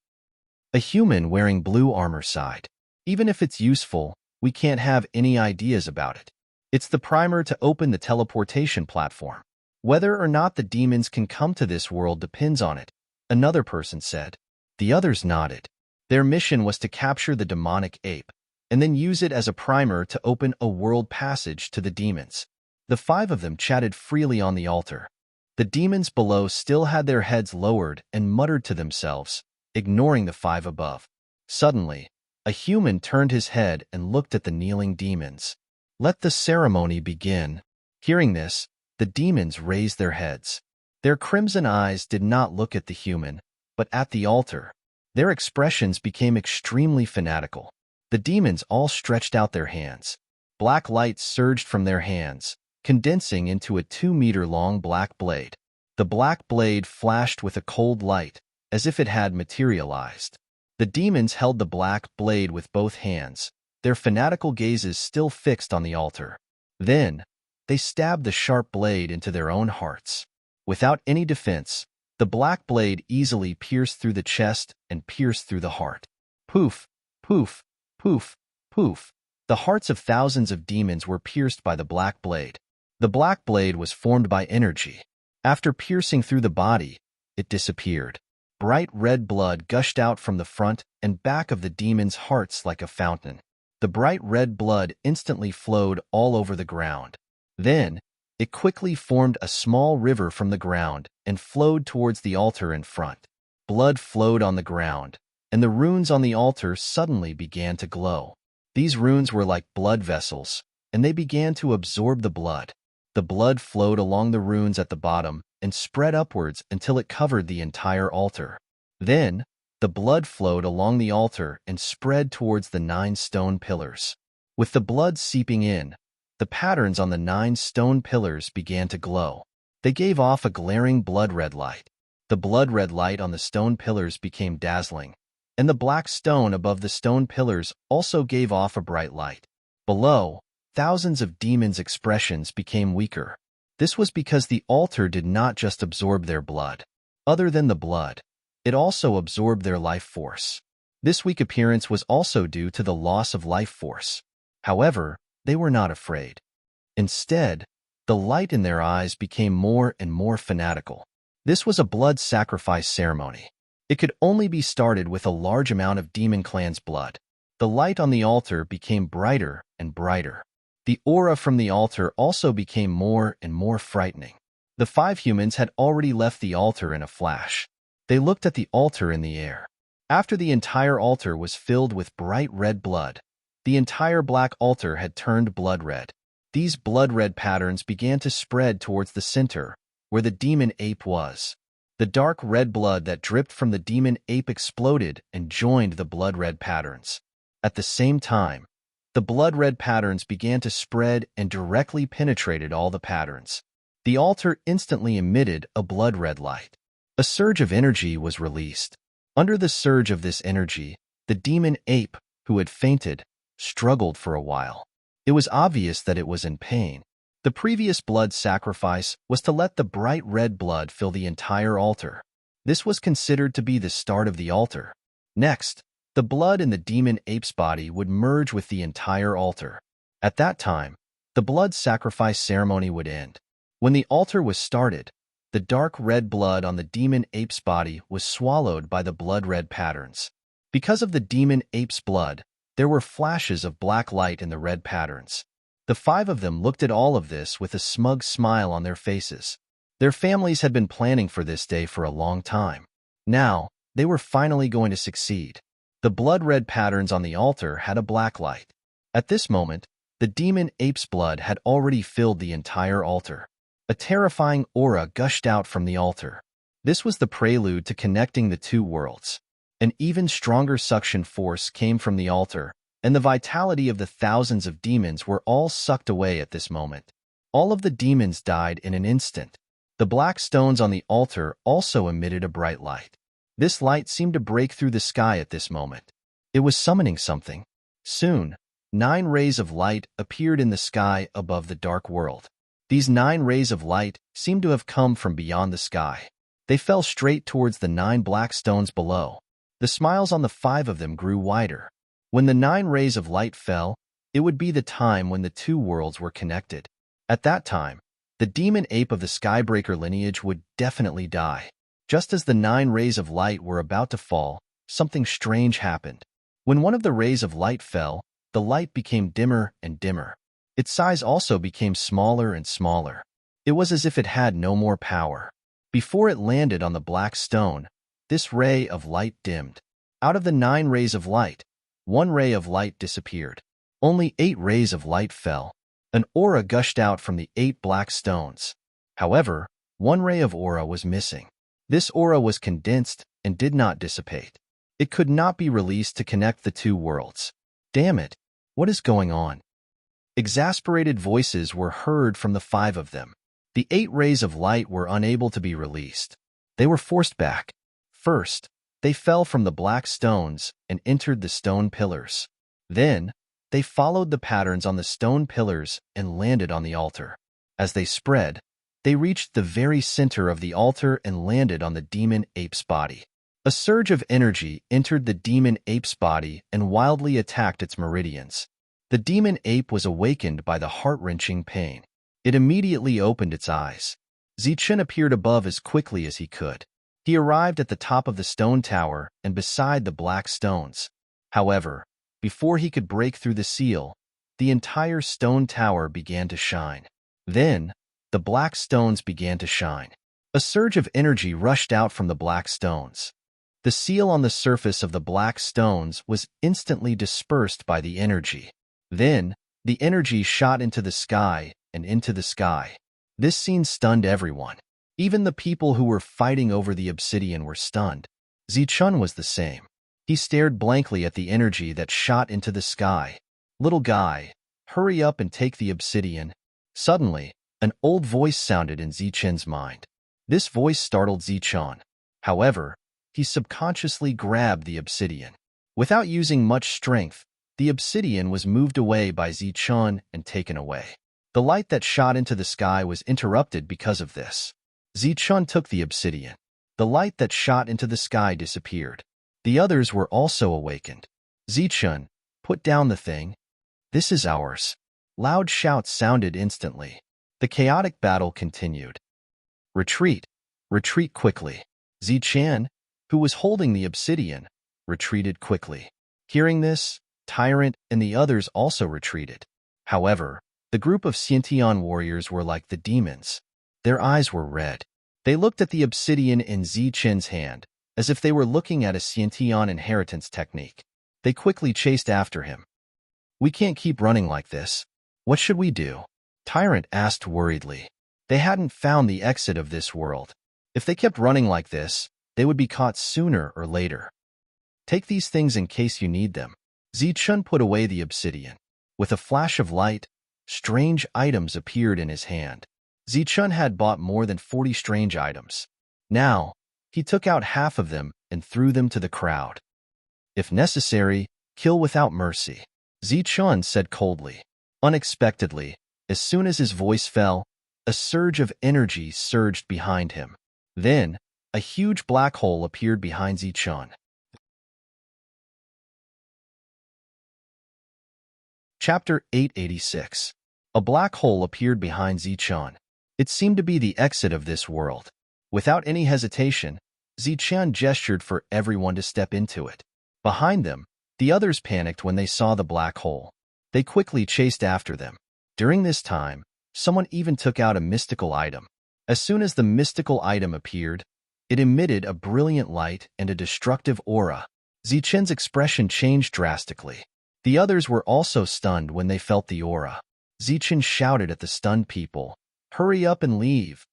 A human wearing blue armor sighed. Even if it's useful, we can't have any ideas about it. It's the primer to open the teleportation platform. Whether or not the demons can come to this world depends on it, another person said. The others nodded. Their mission was to capture the demonic ape, and then use it as a primer to open a world passage to the demons. The 5 of them chatted freely on the altar. The demons below still had their heads lowered and muttered to themselves, ignoring the 5 above. Suddenly, a human turned his head and looked at the kneeling demons. "Let the ceremony begin." Hearing this, the demons raised their heads. Their crimson eyes did not look at the human, but at the altar. Their expressions became extremely fanatical. The demons all stretched out their hands. Black light surged from their hands, condensing into a 2-meter-long black blade. The black blade flashed with a cold light, as if it had materialized. The demons held the black blade with both hands, their fanatical gazes still fixed on the altar. Then, they stabbed the sharp blade into their own hearts. Without any defense, the black blade easily pierced through the chest and pierced through the heart. Poof, poof, poof, poof. The hearts of thousands of demons were pierced by the black blade. The black blade was formed by energy. After piercing through the body, it disappeared. Bright red blood gushed out from the front and back of the demons' hearts like a fountain. The bright red blood instantly flowed all over the ground. Then, it quickly formed a small river from the ground and flowed towards the altar in front. Blood flowed on the ground, and the runes on the altar suddenly began to glow. These runes were like blood vessels, and they began to absorb the blood. The blood flowed along the runes at the bottom and spread upwards until it covered the entire altar. Then, the blood flowed along the altar and spread towards the 9 stone pillars. With the blood seeping in, the patterns on the 9 stone pillars began to glow. They gave off a glaring blood-red light. The blood-red light on the stone pillars became dazzling, and the black stone above the stone pillars also gave off a bright light. Below, thousands of demons' expressions became weaker. This was because the altar did not just absorb their blood. Other than the blood, it also absorbed their life force. This weak appearance was also due to the loss of life force. However, they were not afraid. Instead, the light in their eyes became more and more fanatical. This was a blood sacrifice ceremony. It could only be started with a large amount of demon clan's blood. The light on the altar became brighter and brighter. The aura from the altar also became more and more frightening. The 5 humans had already left the altar in a flash. They looked at the altar in the air. After the entire altar was filled with bright red blood, the entire black altar had turned blood red. These blood red patterns began to spread towards the center, where the demon ape was. The dark red blood that dripped from the demon ape exploded and joined the blood red patterns. At the same time, the blood-red patterns began to spread and directly penetrated all the patterns. The altar instantly emitted a blood-red light. A surge of energy was released. Under the surge of this energy, the demon ape, who had fainted, struggled for a while. It was obvious that it was in pain. The previous blood sacrifice was to let the bright red blood fill the entire altar. This was considered to be the start of the altar. Next, the blood in the demon ape's body would merge with the entire altar. At that time, the blood sacrifice ceremony would end. When the altar was started, the dark red blood on the demon ape's body was swallowed by the blood-red patterns. Because of the demon ape's blood, there were flashes of black light in the red patterns. The 5 of them looked at all of this with a smug smile on their faces. Their families had been planning for this day for a long time. Now, they were finally going to succeed. The blood-red patterns on the altar had a black light. At this moment, the demon ape's blood had already filled the entire altar. A terrifying aura gushed out from the altar. This was the prelude to connecting the 2 worlds. An even stronger suction force came from the altar, and the vitality of the thousands of demons were all sucked away at this moment. All of the demons died in an instant. The black stones on the altar also emitted a bright light. This light seemed to break through the sky at this moment. It was summoning something. Soon, 9 rays of light appeared in the sky above the dark world. These 9 rays of light seemed to have come from beyond the sky. They fell straight towards the 9 black stones below. The smiles on the 5 of them grew wider. When the 9 rays of light fell, it would be the time when the 2 worlds were connected. At that time, the demon ape of the Skybreaker lineage would definitely die. Just as the 9 rays of light were about to fall, something strange happened. When one of the rays of light fell, the light became dimmer and dimmer. Its size also became smaller and smaller. It was as if it had no more power. Before it landed on the black stone, this ray of light dimmed. Out of the 9 rays of light, 1 ray of light disappeared. Only 8 rays of light fell. An aura gushed out from the 8 black stones. However, 1 ray of aura was missing. This aura was condensed and did not dissipate. It could not be released to connect the 2 worlds. Damn it, what is going on? Exasperated voices were heard from the 5 of them. The 8 rays of light were unable to be released. They were forced back. First, they fell from the black stones and entered the stone pillars. Then, they followed the patterns on the stone pillars and landed on the altar. As they spread, they reached the very center of the altar and landed on the demon ape's body. A surge of energy entered the demon ape's body and wildly attacked its meridians. The demon ape was awakened by the heart-wrenching pain. It immediately opened its eyes. Zichen appeared above as quickly as he could. He arrived at the top of the stone tower and beside the black stones. However, before he could break through the seal, the entire stone tower began to shine. Then, the black stones began to shine. A surge of energy rushed out from the black stones. The seal on the surface of the black stones was instantly dispersed by the energy. Then, the energy shot into the sky and into the sky. This scene stunned everyone. Even the people who were fighting over the obsidian were stunned. Zichun was the same. He stared blankly at the energy that shot into the sky. "Little guy, hurry up and take the obsidian." Suddenly, an old voice sounded in Zichen's mind. This voice startled Zichun. However, he subconsciously grabbed the obsidian. Without using much strength, the obsidian was moved away by Zichun and taken away. The light that shot into the sky was interrupted because of this. Zichun took the obsidian. The light that shot into the sky disappeared. The others were also awakened. "Zichun, put down the thing. This is ours." Loud shouts sounded instantly. The chaotic battle continued. "Retreat! Retreat quickly!" Zichen, who was holding the obsidian, retreated quickly. Hearing this, Tyrant and the others also retreated. However, the group of Xiantian warriors were like the demons. Their eyes were red. They looked at the obsidian in Zichen's hand, as if they were looking at a Xiantian inheritance technique. They quickly chased after him. "We can't keep running like this. What should we do?" Tyrant asked worriedly. They hadn't found the exit of this world. If they kept running like this, they would be caught sooner or later. "Take these things in case you need them." Zichun put away the obsidian. With a flash of light, strange items appeared in his hand. Zichun had bought more than 40 strange items. Now, he took out half of them and threw them to the crowd. "If necessary, kill without mercy," Zichun said coldly. Unexpectedly, as soon as his voice fell, a surge of energy surged behind him. Then, a huge black hole appeared behind Zichun. Chapter 886. A black hole appeared behind Zichun. It seemed to be the exit of this world. Without any hesitation, Zichun gestured for everyone to step into it. Behind them, the others panicked when they saw the black hole. They quickly chased after them. During this time, someone even took out a mystical item. As soon as the mystical item appeared, it emitted a brilliant light and a destructive aura. Zichen's expression changed drastically. The others were also stunned when they felt the aura. Zichen shouted at the stunned people, "Hurry up and leave."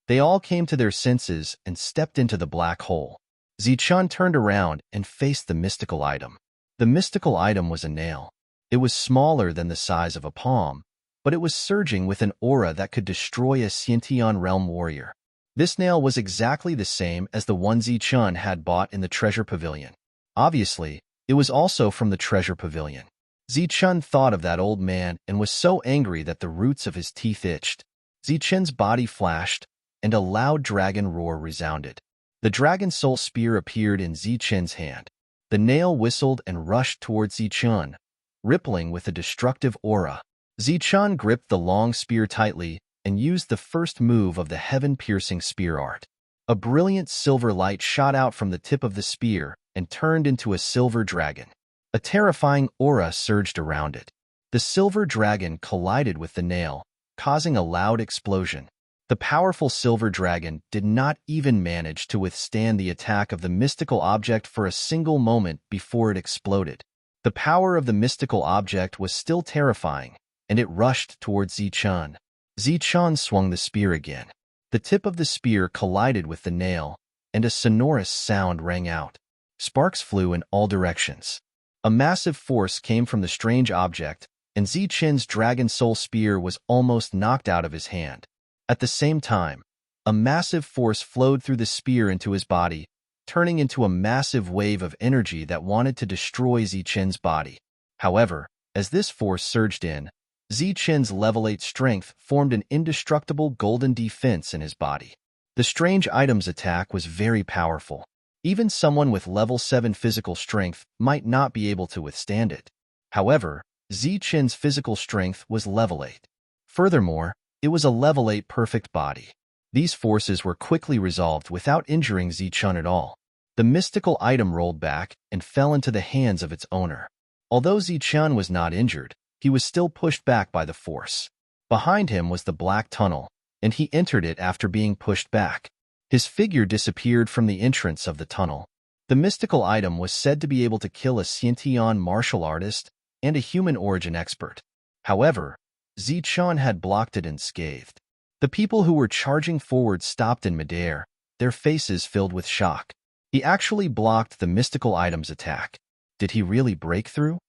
They all came to their senses and stepped into the black hole. Zichun turned around and faced the mystical item. The mystical item was a nail. It was smaller than the size of a palm, but it was surging with an aura that could destroy a Xiantian realm warrior. This nail was exactly the same as the one Zichun had bought in the treasure pavilion. Obviously, it was also from the treasure pavilion. Zichun thought of that old man and was so angry that the roots of his teeth itched. Zichen's body flashed, and a loud dragon roar resounded. The dragon soul spear appeared in Zichen's hand. The nail whistled and rushed towards Zichun, rippling with a destructive aura. Zichun gripped the long spear tightly and used the first move of the heaven-piercing spear art. A brilliant silver light shot out from the tip of the spear and turned into a silver dragon. A terrifying aura surged around it. The silver dragon collided with the nail, causing a loud explosion. The powerful silver dragon did not even manage to withstand the attack of the mystical object for a single moment before it exploded. The power of the mystical object was still terrifying, and it rushed towards Zichun. Zichun swung the spear again. The tip of the spear collided with the nail, and a sonorous sound rang out. Sparks flew in all directions. A massive force came from the strange object, and Zichun's dragon soul spear was almost knocked out of his hand. At the same time, a massive force flowed through the spear into his body, turning into a massive wave of energy that wanted to destroy Zichun's body. However, as this force surged in, Zichun's level 8 strength formed an indestructible golden defense in his body. The strange item's attack was very powerful. Even someone with level 7 physical strength might not be able to withstand it. However, Zichun's physical strength was level 8. Furthermore, it was a level 8 perfect body. These forces were quickly resolved without injuring Zichun at all. The mystical item rolled back and fell into the hands of its owner. Although Zichun was not injured, he was still pushed back by the force. Behind him was the black tunnel, and he entered it after being pushed back. His figure disappeared from the entrance of the tunnel. The mystical item was said to be able to kill a Xiantian martial artist and a human origin expert. However, Zichun had blocked it unscathed. The people who were charging forward stopped in midair, their faces filled with shock. He actually blocked the mystical item's attack. Did he really break through?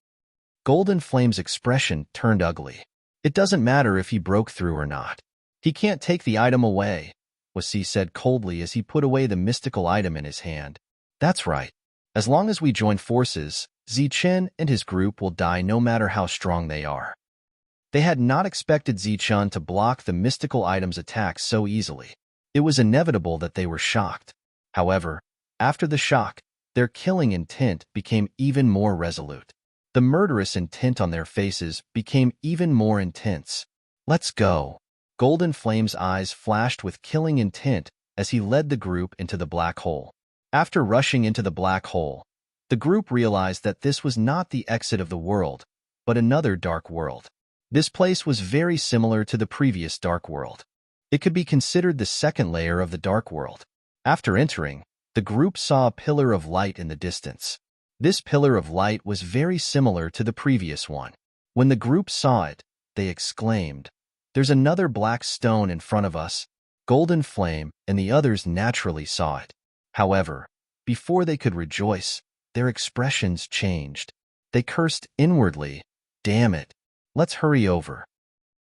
Golden Flame's expression turned ugly. It doesn't matter if he broke through or not. He can't take the item away, Wasi said coldly as he put away the mystical item in his hand. That's right. As long as we join forces, Zichun and his group will die no matter how strong they are. They had not expected Zichun to block the mystical item's attack so easily. It was inevitable that they were shocked. However, after the shock, their killing intent became even more resolute. The murderous intent on their faces became even more intense. Let's go. Golden Flame's eyes flashed with killing intent as he led the group into the black hole. After rushing into the black hole, the group realized that this was not the exit of the world, but another dark world. This place was very similar to the previous dark world. It could be considered the second layer of the dark world. After entering, the group saw a pillar of light in the distance. This pillar of light was very similar to the previous one. When the group saw it, they exclaimed, "There's another black stone in front of us." Golden Flame and the others naturally saw it. However, before they could rejoice, their expressions changed. They cursed inwardly, "Damn it. Let's hurry over."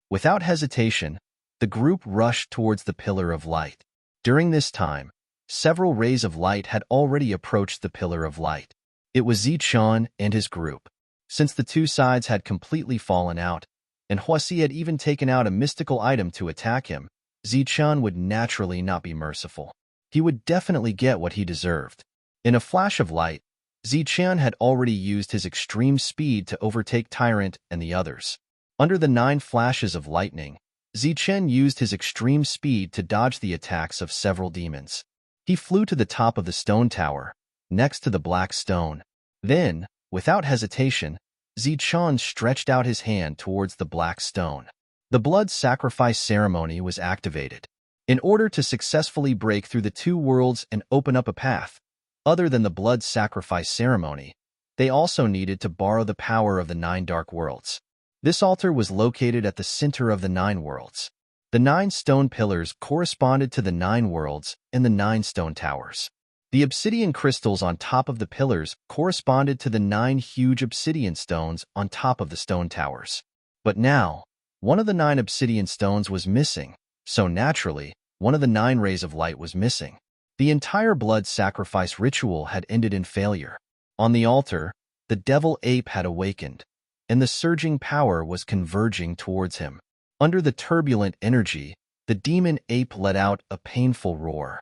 Without hesitation, the group rushed towards the pillar of light. During this time, several rays of light had already approached the pillar of light. It was Zichun and his group. Since the two sides had completely fallen out, and Huasi had even taken out a mystical item to attack him, Zichun would naturally not be merciful. He would definitely get what he deserved. In a flash of light, Zichun had already used his extreme speed to overtake Tyrant and the others. Under the 9 flashes of lightning, Zichun used his extreme speed to dodge the attacks of several demons. He flew to the top of the stone tower, next to the black stone. Then, without hesitation, Zichun stretched out his hand towards the black stone. The blood sacrifice ceremony was activated. In order to successfully break through the two worlds and open up a path, other than the blood sacrifice ceremony, they also needed to borrow the power of the 9 dark worlds. This altar was located at the center of the 9 worlds. The 9 stone pillars corresponded to the 9 worlds and the 9 stone towers. The obsidian crystals on top of the pillars corresponded to the 9 huge obsidian stones on top of the stone towers. But now, one of the 9 obsidian stones was missing, so naturally, one of the 9 rays of light was missing. The entire blood sacrifice ritual had ended in failure. On the altar, the devil ape had awakened, and the surging power was converging towards him. Under the turbulent energy, the demon ape let out a painful roar.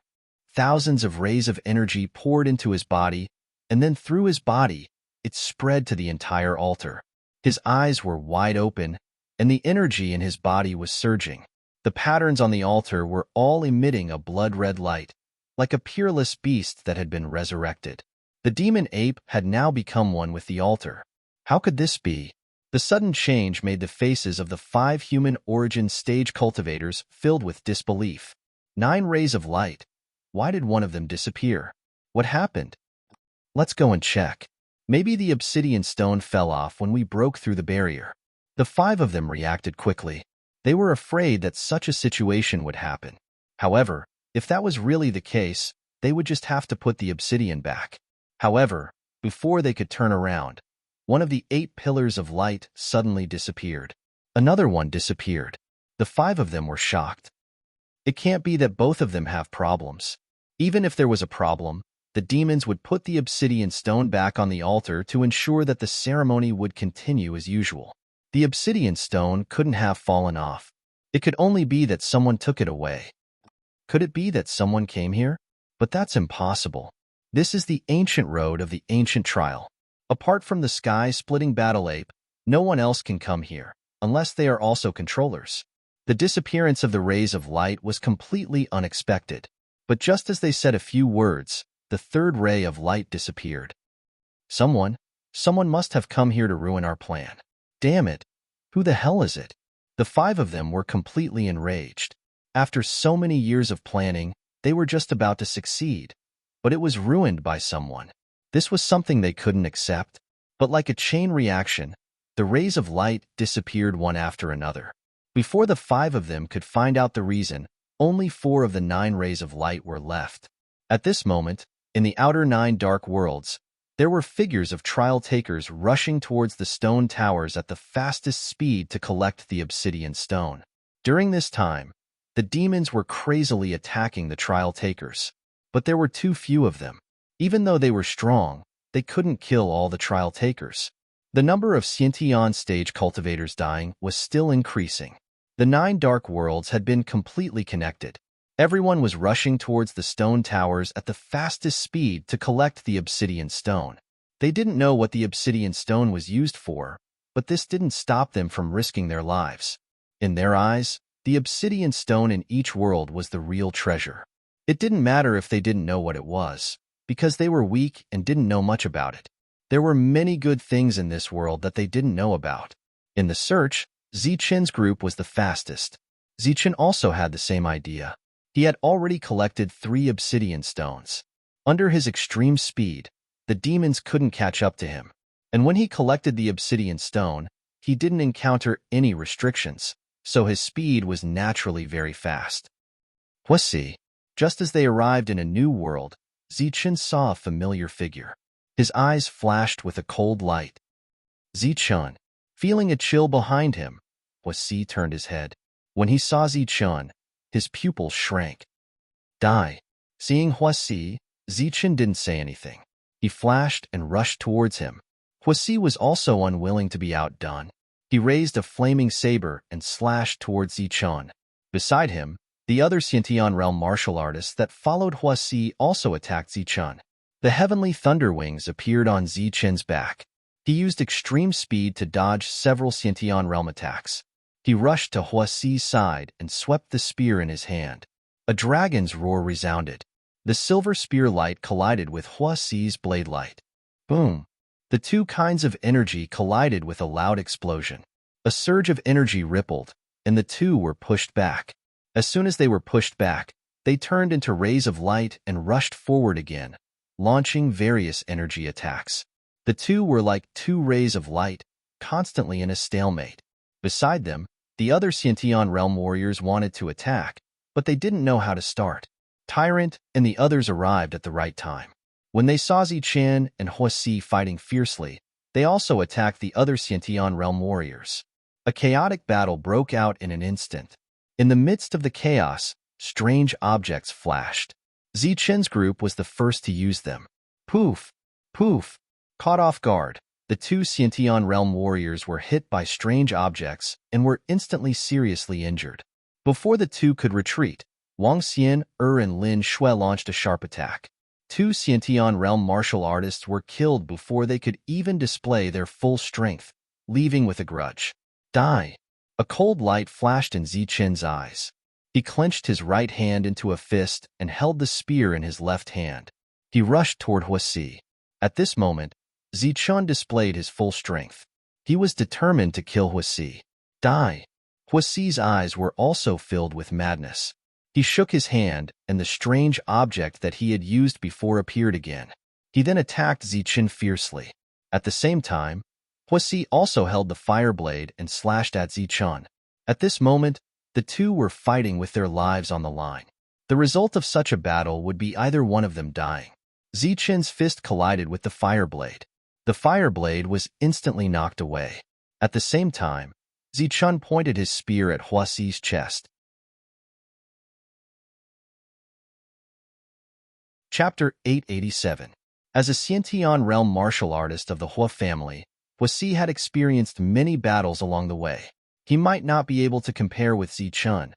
Thousands of rays of energy poured into his body, and then through his body, it spread to the entire altar. His eyes were wide open, and the energy in his body was surging. The patterns on the altar were all emitting a blood-red light, like a peerless beast that had been resurrected. The demon ape had now become one with the altar. How could this be? The sudden change made the faces of the 5 human-origin stage cultivators filled with disbelief. 9 rays of light. Why did one of them disappear? What happened? Let's go and check. Maybe the obsidian stone fell off when we broke through the barrier. The 5 of them reacted quickly. They were afraid that such a situation would happen. However, if that was really the case, they would just have to put the obsidian back. However, before they could turn around, one of the 8 pillars of light suddenly disappeared. Another one disappeared. The 5 of them were shocked. It can't be that both of them have problems. Even if there was a problem, the demons would put the obsidian stone back on the altar to ensure that the ceremony would continue as usual. The obsidian stone couldn't have fallen off. It could only be that someone took it away. Could it be that someone came here? But that's impossible. This is the ancient road of the ancient trial. Apart from the sky-splitting battle ape, no one else can come here, unless they are also controllers. The disappearance of the rays of light was completely unexpected. But just as they said a few words, the 3rd ray of light disappeared. Someone must have come here to ruin our plan. Damn it! Who the hell is it? The 5 of them were completely enraged. After so many years of planning, they were just about to succeed. But it was ruined by someone. This was something they couldn't accept. But like a chain reaction, the rays of light disappeared one after another. Before the 5 of them could find out the reason, only 4 of the 9 rays of light were left. At this moment, in the outer 9 dark worlds, there were figures of trial takers rushing towards the stone towers at the fastest speed to collect the obsidian stone. During this time, the demons were crazily attacking the trial takers. But there were too few of them. Even though they were strong, they couldn't kill all the trial takers. The number of Sciention stage cultivators dying was still increasing. The 9 dark worlds had been completely connected. Everyone was rushing towards the stone towers at the fastest speed to collect the obsidian stone. They didn't know what the obsidian stone was used for, but this didn't stop them from risking their lives. In their eyes, the obsidian stone in each world was the real treasure. It didn't matter if they didn't know what it was, because they were weak and didn't know much about it. There were many good things in this world that they didn't know about. In the search, Zichen's group was the fastest. Zichen also had the same idea. He had already collected 3 obsidian stones. Under his extreme speed, the demons couldn't catch up to him. And when he collected the obsidian stone, he didn't encounter any restrictions, so his speed was naturally very fast. Voici. Just as they arrived in a new world, Zichen saw a familiar figure. His eyes flashed with a cold light. Zichen. Feeling a chill behind him, Voici turned his head. When he saw Zichen, his pupils shrank. Die. Seeing Voici, Zichen didn't say anything. He flashed and rushed towards him. Voici was also unwilling to be outdone. He raised a flaming saber and slashed towards Zichen. Beside him, the other Sciention realm martial artists that followed Voici also attacked Zichen. The heavenly thunder wings appeared on Zichen's back. He used extreme speed to dodge several Sciention realm attacks. He rushed to Voici's side and swept the spear in his hand. A dragon's roar resounded. The silver spear light collided with Voici's blade light. Boom! The 2 kinds of energy collided with a loud explosion. A surge of energy rippled, and the 2 were pushed back. As soon as they were pushed back, they turned into rays of light and rushed forward again, launching various energy attacks. The 2 were like 2 rays of light, constantly in a stalemate. Beside them, the other Sciention realm warriors wanted to attack, but they didn't know how to start. Tyrant and the others arrived at the right time. When they saw Zichen and Voici fighting fiercely, they also attacked the other Sciention realm warriors. A chaotic battle broke out in an instant. In the midst of the chaos, strange objects flashed. Zichen's group was the first to use them. Poof! Poof! Caught off guard, the 2 Sciention realm warriors were hit by strange objects and were instantly seriously injured. Before the 2 could retreat, Wang Xian, and Lin Shui launched a sharp attack. 2 Sciention realm martial artists were killed before they could even display their full strength, leaving with a grudge. Die! A cold light flashed in Zichen's eyes. He clenched his right hand into a fist and held the spear in his left hand. He rushed toward Voici. At this moment, Zichun displayed his full strength. He was determined to kill Huasi. Die. Huasi's eyes were also filled with madness. He shook his hand, and the strange object that he had used before appeared again. He then attacked Zichun fiercely. At the same time, Huasi also held the fire blade and slashed at Zichun. At this moment, the two were fighting with their lives on the line. The result of such a battle would be either one of them dying. Zichun's fist collided with the fire blade. The fire blade was instantly knocked away. At the same time, Zichun pointed his spear at Huasi's chest. Chapter 887. As a Xiantian realm martial artist of the Hua family, Huasi had experienced many battles along the way. He might not be able to compare with Zichun.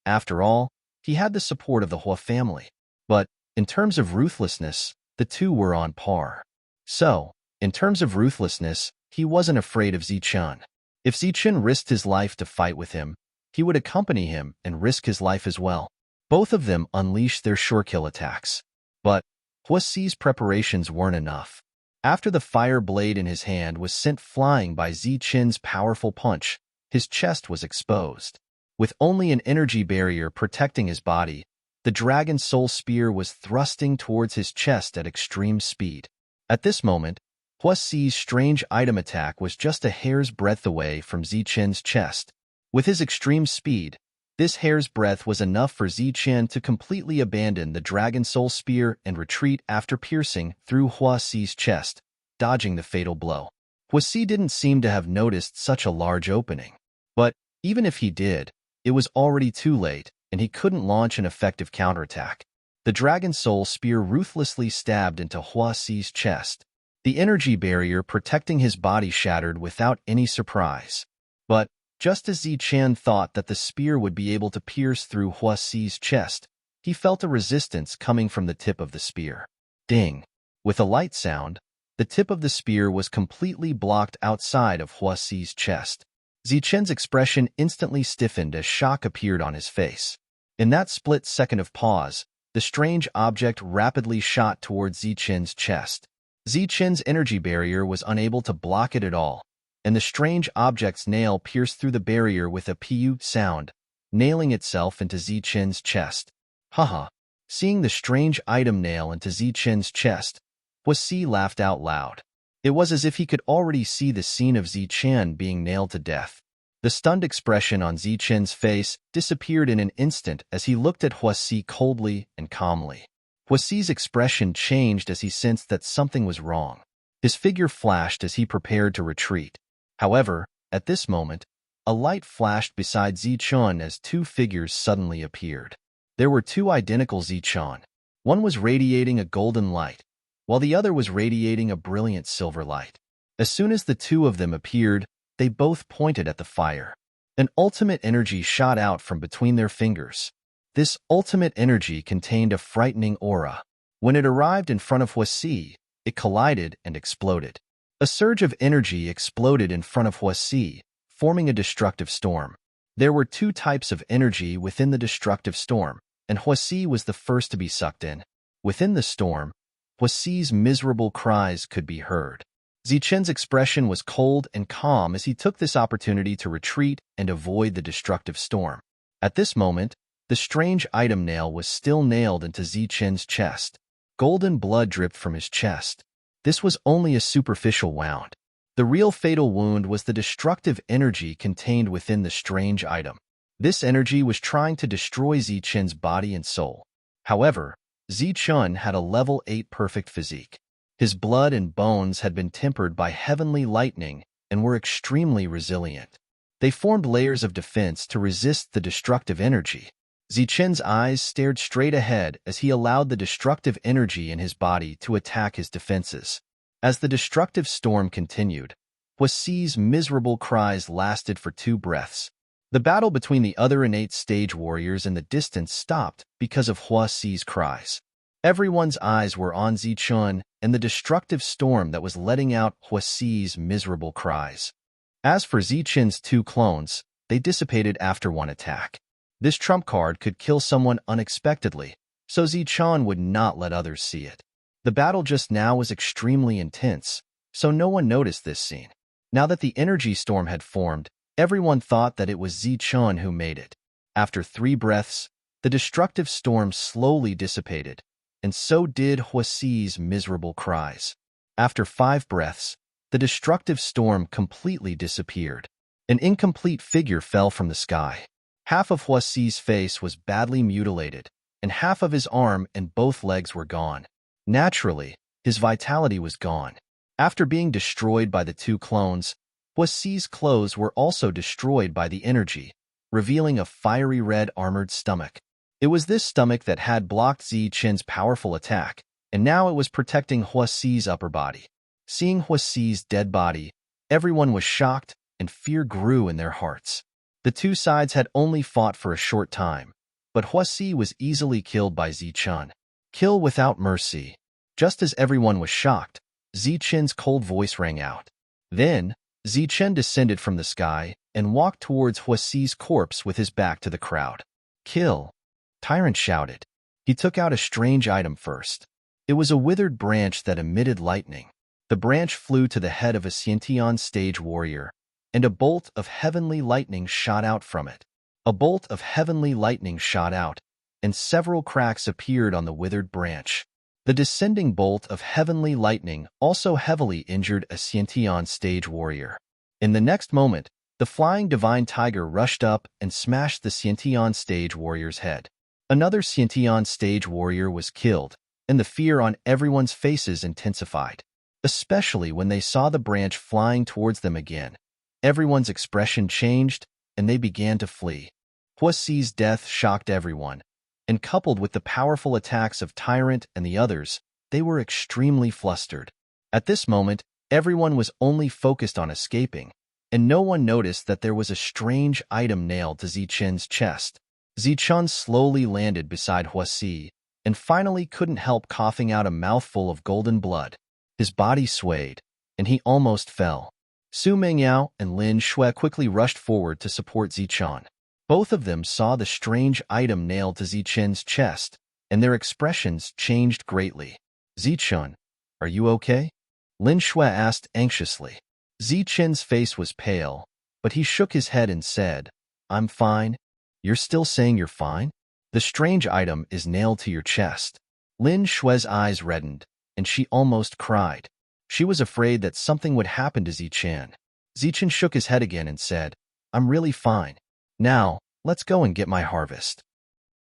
After all, he had the support of the Hua family. But, in terms of ruthlessness, the two were on par. So, in terms of ruthlessness, he wasn't afraid of Zichun. If Zichun risked his life to fight with him, he would accompany him and risk his life as well. Both of them unleashed their sure-kill attacks. But Huasi's preparations weren't enough. After the fire blade in his hand was sent flying by Zichun's powerful punch, his chest was exposed. With only an energy barrier protecting his body, the dragon soul spear was thrusting towards his chest at extreme speed. At this moment, Huasi's strange item attack was just a hair's breadth away from Zichun's chest. With his extreme speed, this hair's breadth was enough for Zichun to completely abandon the dragon soul spear and retreat after piercing through Huasi's chest, dodging the fatal blow. Huasi didn't seem to have noticed such a large opening. But even if he did, it was already too late, and he couldn't launch an effective counterattack. The dragon soul spear ruthlessly stabbed into Huasi's chest. The energy barrier protecting his body shattered without any surprise. But just as Zichun thought that the spear would be able to pierce through Huasi's chest, he felt a resistance coming from the tip of the spear. Ding! With a light sound, the tip of the spear was completely blocked outside of Huasi's chest. Zichun's expression instantly stiffened as shock appeared on his face. In that split second of pause, the strange object rapidly shot towards Zichun's chest. Zichun's energy barrier was unable to block it at all, and the strange object's nail pierced through the barrier with a pu sound, nailing itself into Zichun's chest. Haha! Seeing the strange item nail into Zichun's chest, Huasi laughed out loud. It was as if he could already see the scene of Zichun being nailed to death. The stunned expression on Zichun's face disappeared in an instant as he looked at Huasi coldly and calmly. Huasi's expression changed as he sensed that something was wrong. His figure flashed as he prepared to retreat. However, at this moment, a light flashed beside Zichun as two figures suddenly appeared. There were two identical Zichun. One was radiating a golden light, while the other was radiating a brilliant silver light. As soon as the two of them appeared, they both pointed at the fire. An ultimate energy shot out from between their fingers. This ultimate energy contained a frightening aura. When it arrived in front of Huasi, it collided and exploded. A surge of energy exploded in front of Huasi, forming a destructive storm. There were two types of energy within the destructive storm, and Huasi was the first to be sucked in. Within the storm, Huasi's miserable cries could be heard. Zichun's expression was cold and calm as he took this opportunity to retreat and avoid the destructive storm. At this moment, the strange item nail was still nailed into Zichun's chest. Golden blood dripped from his chest. This was only a superficial wound. The real fatal wound was the destructive energy contained within the strange item. This energy was trying to destroy Zichun's body and soul. However, Zichun had a level 8 perfect physique. His blood and bones had been tempered by heavenly lightning and were extremely resilient. They formed layers of defense to resist the destructive energy. Zichun's eyes stared straight ahead as he allowed the destructive energy in his body to attack his defenses. As the destructive storm continued, Huasi's miserable cries lasted for 2 breaths. The battle between the other innate stage warriors in the distance stopped because of Huasi's cries. Everyone's eyes were on Zichun and the destructive storm that was letting out Huasi's miserable cries. As for Zichun's 2 clones, they dissipated after one attack. This trump card could kill someone unexpectedly, so Zichun would not let others see it. The battle just now was extremely intense, so no one noticed this scene. Now that the energy storm had formed, everyone thought that it was Zichun who made it. After 3 breaths, the destructive storm slowly dissipated, and so did Huasi's miserable cries. After 5 breaths, the destructive storm completely disappeared. An incomplete figure fell from the sky. Half of Huasi's face was badly mutilated, and half of his arm and both legs were gone. Naturally, his vitality was gone. After being destroyed by the 2 clones, Huasi's clothes were also destroyed by the energy, revealing a fiery red armored stomach. It was this stomach that had blocked Zichen's powerful attack, and now it was protecting Huasi's upper body. Seeing Huasi's dead body, everyone was shocked, and fear grew in their hearts. The 2 sides had only fought for a short time, but Huasi was easily killed by Zichun. Kill without mercy. Just as everyone was shocked, Zichen's cold voice rang out. Then, Zichen descended from the sky and walked towards Huasi's corpse with his back to the crowd. Kill! Tyrant shouted. He took out a strange item first. It was a withered branch that emitted lightning. The branch flew to the head of a Xiantian stage warrior, and a bolt of heavenly lightning shot out from it. A bolt of heavenly lightning shot out, and several cracks appeared on the withered branch. The descending bolt of heavenly lightning also heavily injured a Xiantian stage warrior. In the next moment, the flying divine tiger rushed up and smashed the Xiantian stage warrior's head. Another Xiantian stage warrior was killed, and the fear on everyone's faces intensified, especially when they saw the branch flying towards them again. Everyone's expression changed, and they began to flee. Huasi's death shocked everyone, and coupled with the powerful attacks of Tyrant and the others, they were extremely flustered. At this moment, everyone was only focused on escaping, and no one noticed that there was a strange item nailed to Zichen's chest. Zichun slowly landed beside Huasi, and finally couldn't help coughing out a mouthful of golden blood. His body swayed, and he almost fell. Su Mengyao and Lin Shui quickly rushed forward to support Zichun. Both of them saw the strange item nailed to Zichen's chest, and their expressions changed greatly. Zichun, are you okay? Lin Shui asked anxiously. Zichen's face was pale, but he shook his head and said, I'm fine. You're still saying you're fine? The strange item is nailed to your chest. Lin Shui's eyes reddened, and she almost cried. She was afraid that something would happen to Zichen. Zichen shook his head again and said, I'm really fine. Now, let's go and get my harvest.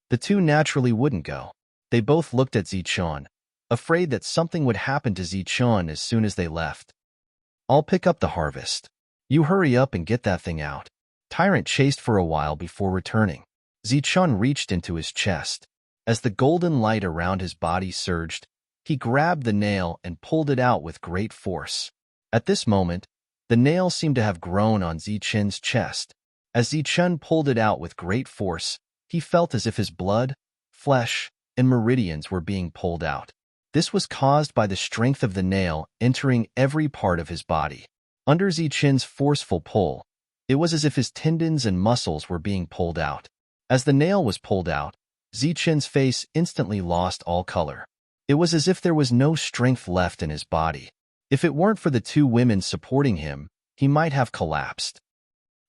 The 2 naturally wouldn't go. They both looked at Zichun, afraid that something would happen to Zichun as soon as they left. I'll pick up the harvest. You hurry up and get that thing out. Tyrant chased for a while before returning. Zichun reached into his chest. As the golden light around his body surged, he grabbed the nail and pulled it out with great force. At this moment, the nail seemed to have grown on Zichen's chest. As Zichen pulled it out with great force, he felt as if his blood, flesh, and meridians were being pulled out. This was caused by the strength of the nail entering every part of his body. Under Zichen's forceful pull, it was as if his tendons and muscles were being pulled out. As the nail was pulled out, Zichen's face instantly lost all color. It was as if there was no strength left in his body. If it weren't for the 2 women supporting him, he might have collapsed.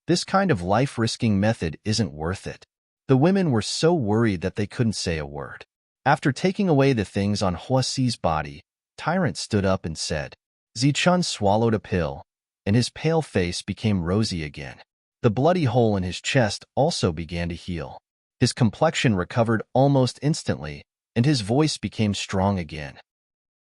This kind of life-risking method isn't worth it. The women were so worried that they couldn't say a word. After taking away the things on Huasi's body, Tyrant stood up and said, Zichun swallowed a pill, and his pale face became rosy again. The bloody hole in his chest also began to heal. His complexion recovered almost instantly, and his voice became strong again.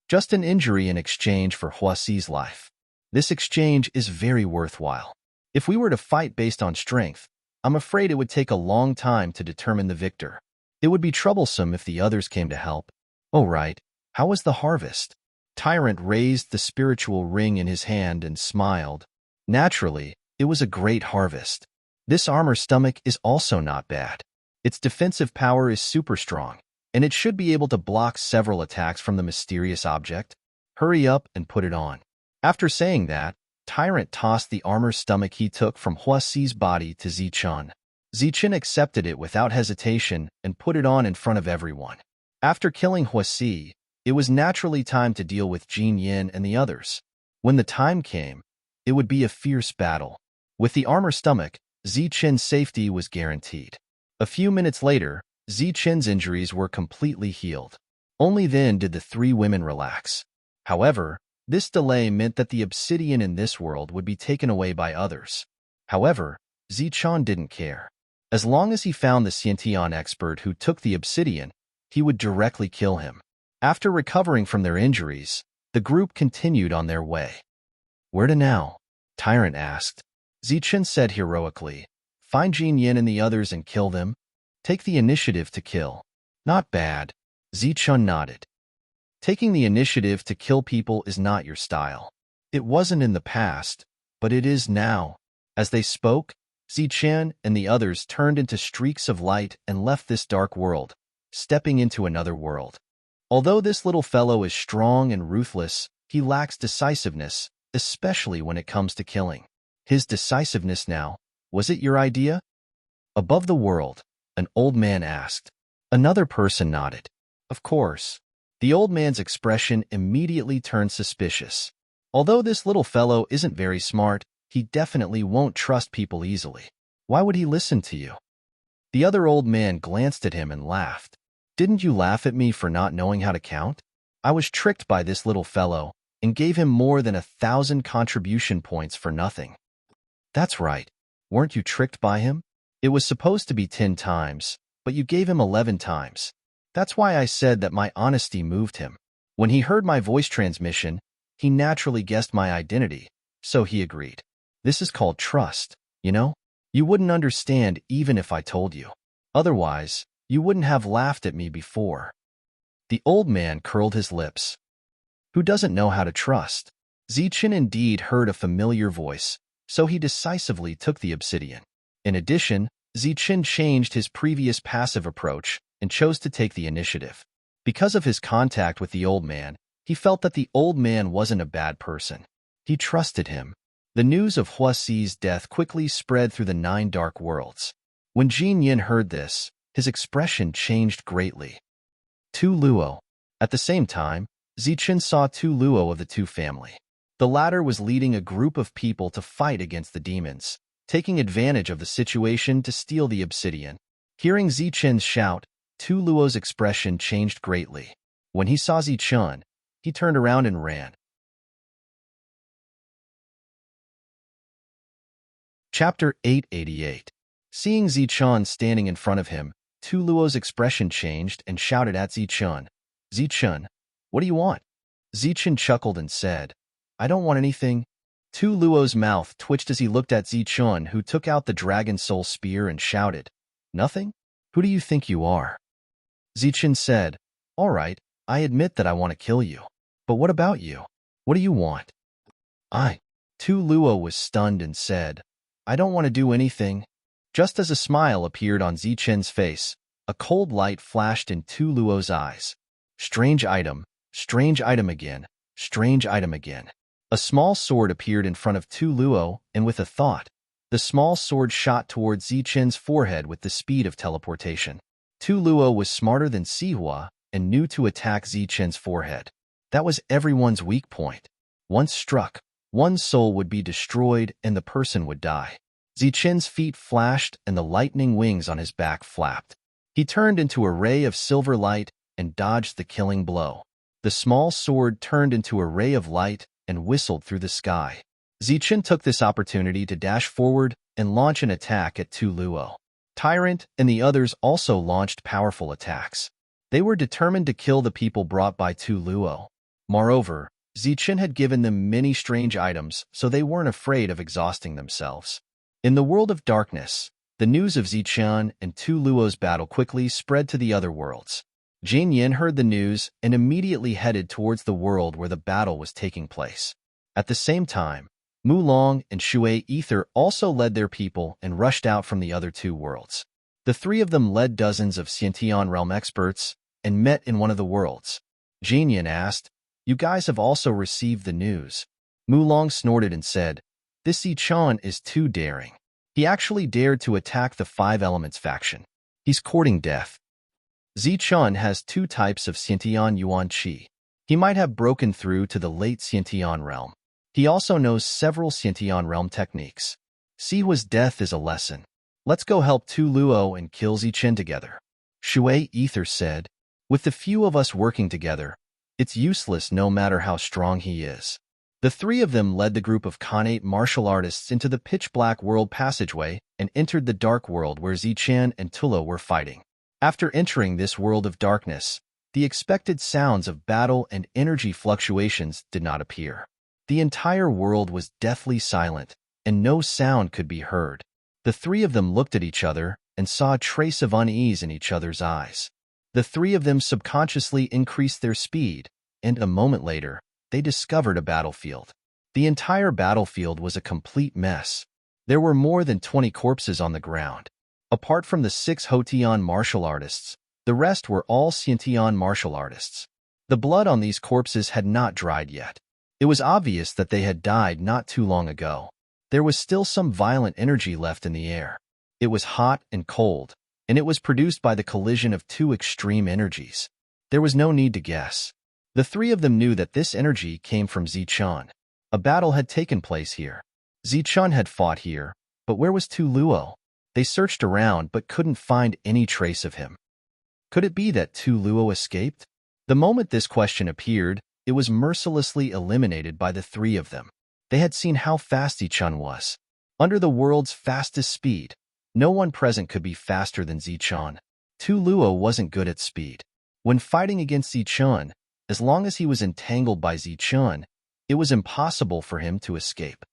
Just an injury in exchange for Huasi's life. This exchange is very worthwhile. If we were to fight based on strength, I'm afraid it would take a long time to determine the victor. It would be troublesome if the others came to help. Oh right, how was the harvest? Tyrant raised the spiritual ring in his hand and smiled. Naturally, it was a great harvest. This armor stomach is also not bad. Its defensive power is super strong, and it should be able to block several attacks from the mysterious object. Hurry up and put it on. After saying that, Tyrant tossed the armor stomach he took from Huasi's body to Zichun. Zichun accepted it without hesitation and put it on in front of everyone. After killing Huasi, It was naturally time to deal with Jin Yin and the others. When the time came, it would be a fierce battle. With the armor stomach, Zichen's safety was guaranteed. A few minutes later, Zichen's injuries were completely healed. Only then did the three women relax. However, this delay meant that the obsidian in this world would be taken away by others. However, Zichen didn't care. As long as he found the Xiantian expert who took the obsidian, he would directly kill him. After recovering from their injuries, the group continued on their way. Where to now? Tyrant asked. Zichen said heroically, find Jin Yin and the others and kill them. Take the initiative to kill. Not bad. Zichen nodded. Taking the initiative to kill people is not your style. It wasn't in the past, but it is now. As they spoke, Zichen and the others turned into streaks of light and left this dark world, stepping into another world. Although this little fellow is strong and ruthless, he lacks decisiveness, especially when it comes to killing. His decisiveness now, was it your idea? Above the world, an old man asked. Another person nodded. Of course. The old man's expression immediately turned suspicious. Although this little fellow isn't very smart, he definitely won't trust people easily. Why would he listen to you? The other old man glanced at him and laughed. Didn't you laugh at me for not knowing how to count? I was tricked by this little fellow and gave him more than 1,000 contribution points for nothing. That's right. Weren't you tricked by him? It was supposed to be 10 times, but you gave him 11 times. That's why I said that my honesty moved him. When he heard my voice transmission, he naturally guessed my identity, so he agreed. This is called trust, you know? You wouldn't understand even if I told you. Otherwise, you wouldn't have laughed at me before. The old man curled his lips. Who doesn't know how to trust? Zichen indeed heard a familiar voice, so he decisively took the obsidian. In addition, Zichen changed his previous passive approach and chose to take the initiative. Because of his contact with the old man, he felt that the old man wasn't a bad person. He trusted him. The news of Hua Xi's death quickly spread through the 9 dark worlds. When Jin Yin heard this, his expression changed greatly. Tu Luo. At the same time, Zichen saw Tu Luo of the Tu family. The latter was leading a group of people to fight against the demons, taking advantage of the situation to steal the obsidian. Hearing Zichen's shout, Tu Luo's expression changed greatly. When he saw Zichen, he turned around and ran. Chapter 888. Seeing Zichen standing in front of him, Tu Luo's expression changed and shouted at Zichen. Zichen, what do you want? Zichen chuckled and said, I don't want anything. Tu Luo's mouth twitched as he looked at Zichen, who took out the Dragon Soul Spear and shouted, Nothing? Who do you think you are? Zichen said, All right, I admit that I want to kill you. But what about you? What do you want? Tu Luo was stunned and said, I don't want to do anything. Just as a smile appeared on Zichen's face, a cold light flashed in Tu Luo's eyes. Strange item again, strange item again. A small sword appeared in front of Tu Luo, and with a thought, the small sword shot towards Zichen's forehead with the speed of teleportation. Tu Luo was smarter than Sihua and knew to attack Zichen's forehead. That was everyone's weak point. Once struck, one soul would be destroyed and the person would die. Zichen's feet flashed and the lightning wings on his back flapped. He turned into a ray of silver light and dodged the killing blow. The small sword turned into a ray of light and whistled through the sky. Zichen took this opportunity to dash forward and launch an attack at Tu Luo. Tyrant and the others also launched powerful attacks. They were determined to kill the people brought by Tu Luo. Moreover, Zichen had given them many strange items, so they weren't afraid of exhausting themselves. In the world of darkness, the news of Zichen and Tu Luo's battle quickly spread to the other worlds. Jin Yin heard the news and immediately headed towards the world where the battle was taking place. At the same time, Mulong and Shui Ether also led their people and rushed out from the other 2 worlds. The 3 of them led dozens of Xiantian realm experts and met in one of the worlds. Jin Yin asked, You guys have also received the news. Mulong snorted and said, This Zichen is too daring. He actually dared to attack the 5 Elements faction. He's courting death. Zichen has 2 types of Xiantian Yuan Qi. He might have broken through to the late Xiantian realm. He also knows several Xiantian realm techniques. Sihua's death is a lesson. Let's go help Tu Luo and kill Zichen together. Shui Ether said, with the few of us working together, it's useless no matter how strong he is. The three of them led the group of Khanate martial artists into the pitch-black world passageway and entered the dark world where Zichen and Tulo were fighting. After entering this world of darkness, the expected sounds of battle and energy fluctuations did not appear. The entire world was deathly silent, and no sound could be heard. The three of them looked at each other and saw a trace of unease in each other's eyes. The three of them subconsciously increased their speed, and a moment later, they discovered a battlefield. The entire battlefield was a complete mess. There were more than 20 corpses on the ground. Apart from the 6 Hotian martial artists, the rest were all Xiantian martial artists. The blood on these corpses had not dried yet. It was obvious that they had died not too long ago. There was still some violent energy left in the air. It was hot and cold, and it was produced by the collision of two extreme energies. There was no need to guess. The three of them knew that this energy came from Zichen. A battle had taken place here. Zichen had fought here, but where was Tu Luo? They searched around but couldn't find any trace of him. Could it be that Tu Luo escaped? The moment this question appeared, it was mercilessly eliminated by the three of them. They had seen how fast Zichen was. Under the world's fastest speed, no one present could be faster than Zichen. Tu Luo wasn't good at speed. When fighting against Zichen, as long as he was entangled by Zichen, it was impossible for him to escape.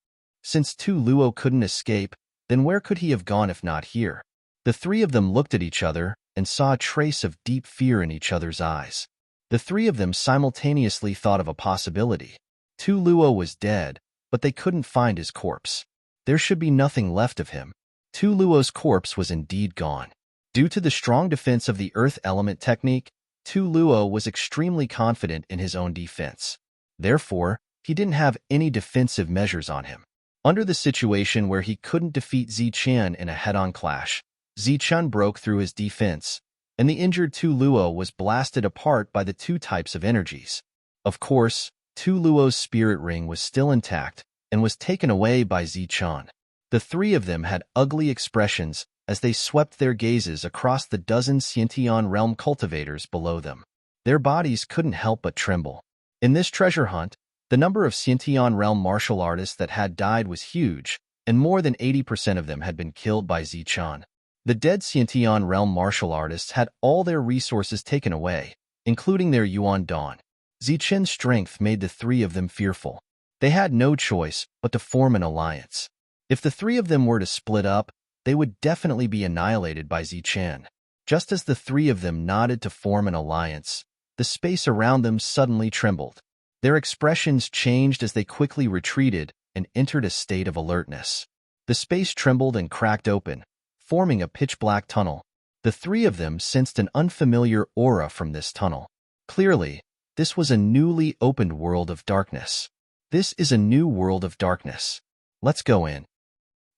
Since Tu Luo couldn't escape, then where could he have gone if not here? The three of them looked at each other and saw a trace of deep fear in each other's eyes. The three of them simultaneously thought of a possibility. Tu Luo was dead, but they couldn't find his corpse. There should be nothing left of him. Tu Luo's corpse was indeed gone. Due to the strong defense of the earth element technique, Tu Luo was extremely confident in his own defense. Therefore, he didn't have any defensive measures on him. Under the situation where he couldn't defeat Zichen in a head-on clash, Zichen broke through his defense, and the injured Tu Luo was blasted apart by the two types of energies. Of course, Tu Luo's spirit ring was still intact and was taken away by Zichen. The three of them had ugly expressions as they swept their gazes across the dozen Xiantian realm cultivators below them. Their bodies couldn't help but tremble. In this treasure hunt, the number of Xiantian realm martial artists that had died was huge, and more than 80% of them had been killed by Zichen. The dead Xiantian realm martial artists had all their resources taken away, including their Yuan Dan. Zichen's strength made the three of them fearful. They had no choice but to form an alliance. If the three of them were to split up, they would definitely be annihilated by Zichen. Just as the three of them nodded to form an alliance, the space around them suddenly trembled. Their expressions changed as they quickly retreated and entered a state of alertness. The space trembled and cracked open, forming a pitch-black tunnel. The three of them sensed an unfamiliar aura from this tunnel. Clearly, this was a newly opened world of darkness. This is a new world of darkness. Let's go in.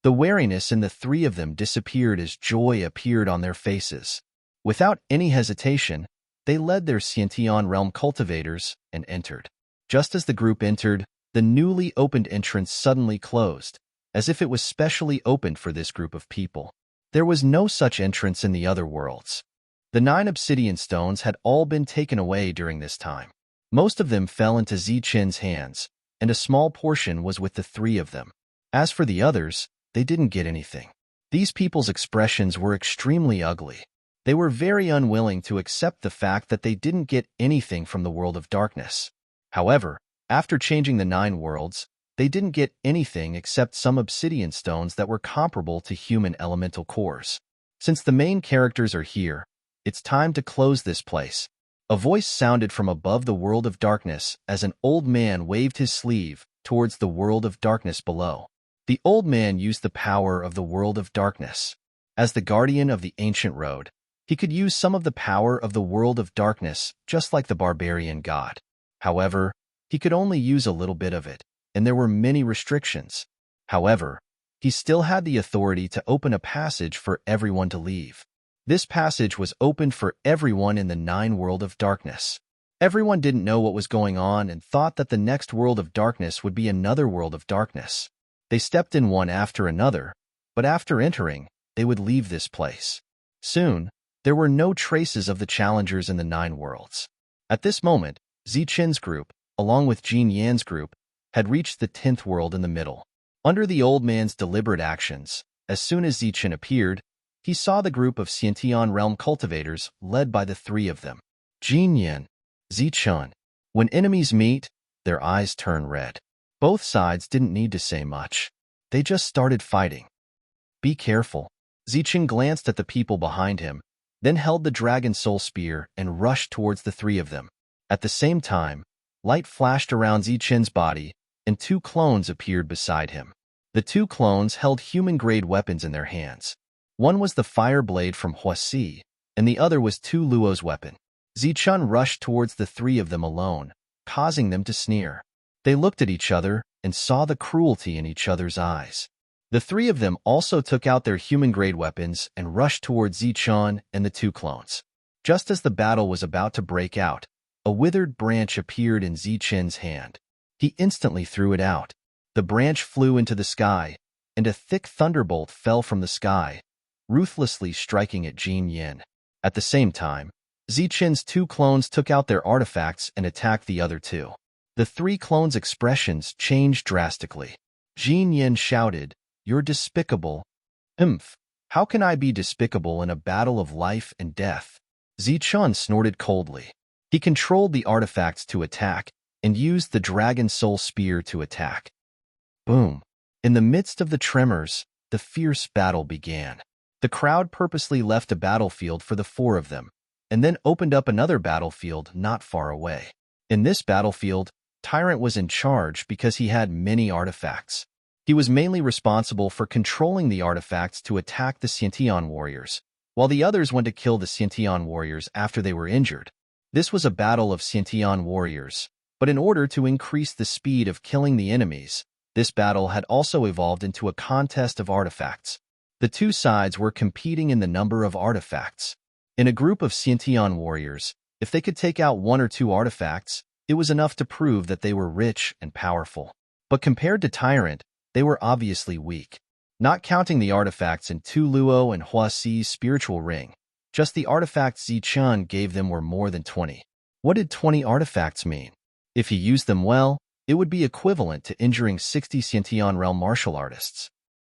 The wariness in the three of them disappeared as joy appeared on their faces. Without any hesitation, they led their Xiantian realm cultivators and entered. Just as the group entered, the newly opened entrance suddenly closed, as if it was specially opened for this group of people. There was no such entrance in the other worlds. The 9 obsidian stones had all been taken away during this time. Most of them fell into Zichen's hands, and a small portion was with the three of them. As for the others, they didn't get anything. These people's expressions were extremely ugly. They were very unwilling to accept the fact that they didn't get anything from the world of darkness. However, after changing the 9 worlds, they didn't get anything except some obsidian stones that were comparable to human elemental cores. Since the main characters are here, it's time to close this place. A voice sounded from above the world of darkness as an old man waved his sleeve towards the world of darkness below. The old man used the power of the world of darkness. As the guardian of the ancient road, he could use some of the power of the world of darkness just like the barbarian god. However, he could only use a little bit of it, and there were many restrictions. However, he still had the authority to open a passage for everyone to leave. This passage was opened for everyone in the 9 world of darkness. Everyone didn't know what was going on and thought that the next world of darkness would be another world of darkness. They stepped in one after another, but after entering, they would leave this place. Soon, there were no traces of the challengers in the 9 worlds. At this moment, Zichen's group, along with Jin Yan's group, had reached the 10th world in the middle. Under the old man's deliberate actions, as soon as Zichen appeared, he saw the group of Xiantian realm cultivators led by the 3 of them. Jin Yan, Zichen. When enemies meet, their eyes turn red. Both sides didn't need to say much. They just started fighting. Be careful. Zichen glanced at the people behind him, then held the dragon soul spear and rushed towards the 3 of them. At the same time, light flashed around Zichen's body, and 2 clones appeared beside him. The 2 clones held human-grade weapons in their hands. One was the fire blade from Huasi, and the other was Tu Luo's weapon. Zichen rushed towards the 3 of them alone, causing them to sneer. They looked at each other and saw the cruelty in each other's eyes. The 3 of them also took out their human-grade weapons and rushed towards Zichen and the 2 clones. Just as the battle was about to break out, a withered branch appeared in Zichen's hand. He instantly threw it out. The branch flew into the sky, and a thick thunderbolt fell from the sky, ruthlessly striking at Jin Yan. At the same time, Zichen's 2 clones took out their artifacts and attacked the other 2. The 3 clones' expressions changed drastically. Jin Yan shouted, "You're despicable." How can I be despicable in a battle of life and death? Zichen snorted coldly. He controlled the artifacts to attack and used the dragon soul spear to attack. Boom! In the midst of the tremors, the fierce battle began. The crowd purposely left a battlefield for the 4 of them, and then opened up another battlefield not far away. In this battlefield, Tyrant was in charge because he had many artifacts. He was mainly responsible for controlling the artifacts to attack the Xiantian warriors, while the others went to kill the Xiantian warriors after they were injured. This was a battle of Xiantian warriors, but in order to increase the speed of killing the enemies, this battle had also evolved into a contest of artifacts. The 2 sides were competing in the number of artifacts. In a group of Xiantian warriors, if they could take out 1 or 2 artifacts, it was enough to prove that they were rich and powerful. But compared to Tyrant, they were obviously weak. Not counting the artifacts in Tu Luo and Huasi's spiritual ring, just the artifacts Zichen gave them were more than 20. What did 20 artifacts mean? If he used them well, it would be equivalent to injuring 60 Xiantian realm martial artists.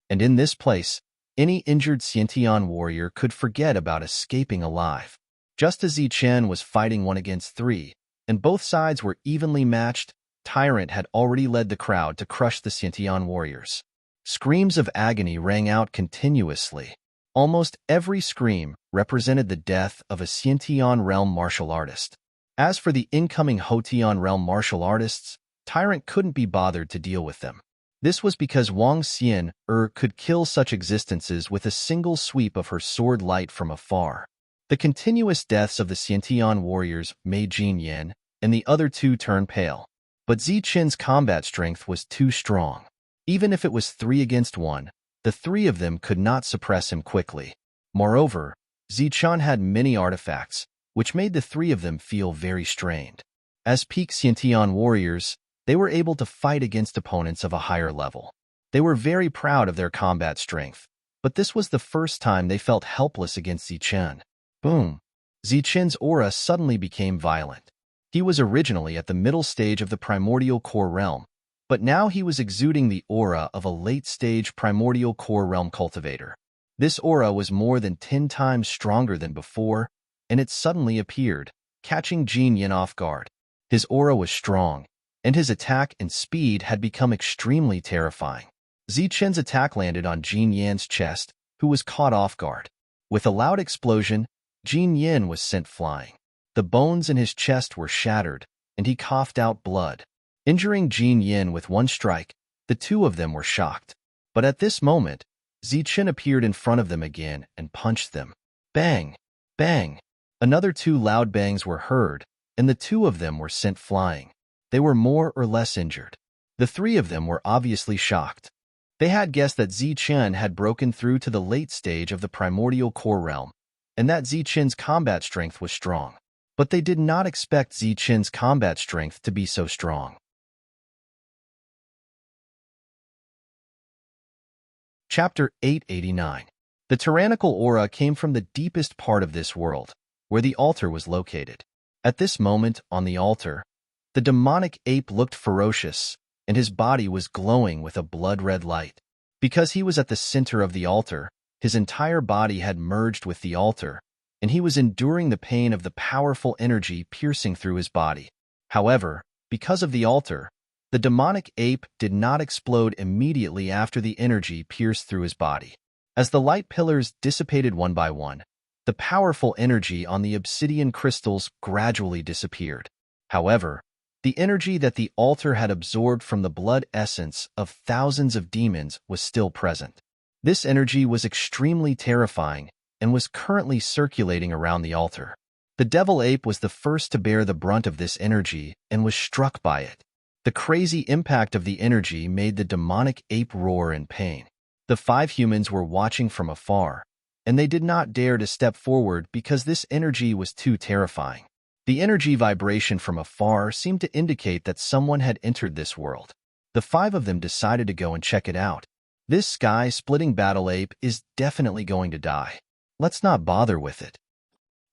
And in this place, any injured Xiantian warrior could forget about escaping alive. Just as Zichen was fighting 1 against 3, and both sides were evenly matched, Tyrant had already led the crowd to crush the Xiantian warriors. Screams of agony rang out continuously. Almost every scream represented the death of a Xiantian realm martial artist. As for the incoming Hotian realm martial artists, Tyrant couldn't be bothered to deal with them. This was because Wang Xian could kill such existences with a single sweep of her sword light from afar. The continuous deaths of the Xiantian warriors made Jin Yan and the other 2 turn pale. But Zichen's combat strength was too strong. Even if it was 3 against 1, the 3 of them could not suppress him quickly. Moreover, Zichen had many artifacts, which made the 3 of them feel very strained. As peak Xiantian warriors, they were able to fight against opponents of a higher level. They were very proud of their combat strength, but this was the first time they felt helpless against Zichen. Boom! Zichen's aura suddenly became violent. He was originally at the middle stage of the primordial core realm, but now he was exuding the aura of a late-stage primordial core realm cultivator. This aura was more than 10 times stronger than before, and it suddenly appeared, catching Jin Yan off guard. His aura was strong, and his attack and speed had become extremely terrifying. Zichen's attack landed on Jin Yan's chest, who was caught off guard. With a loud explosion, Jin Yan was sent flying. The bones in his chest were shattered, and he coughed out blood. Injuring Jin Yan with 1 strike, the 2 of them were shocked. But at this moment, Zichen appeared in front of them again and punched them. Bang! Bang! Another 2 loud bangs were heard, and the 2 of them were sent flying. They were more or less injured. The 3 of them were obviously shocked. They had guessed that Zichen had broken through to the late stage of the primordial core realm, and that Zichen's combat strength was strong. but they did not expect Zichun's combat strength to be so strong. Chapter 889. The tyrannical aura came from the deepest part of this world, where the altar was located. At this moment, on the altar, the demonic ape looked ferocious, and his body was glowing with a blood-red light. Because he was at the center of the altar, his entire body had merged with the altar, and he was enduring the pain of the powerful energy piercing through his body. However, because of the altar, the demonic ape did not explode immediately after the energy pierced through his body. As the light pillars dissipated one by one, the powerful energy on the obsidian crystals gradually disappeared. However, the energy that the altar had absorbed from the blood essence of thousands of demons was still present. This energy was extremely terrifying and was currently circulating around the altar. The devil ape was the first to bear the brunt of this energy and was struck by it. The crazy impact of the energy made the demonic ape roar in pain. The 5 humans were watching from afar, and they did not dare to step forward because this energy was too terrifying. The energy vibration from afar seemed to indicate that someone had entered this world. The 5 of them decided to go and check it out. This sky-splitting battle ape is definitely going to die. Let's not bother with it.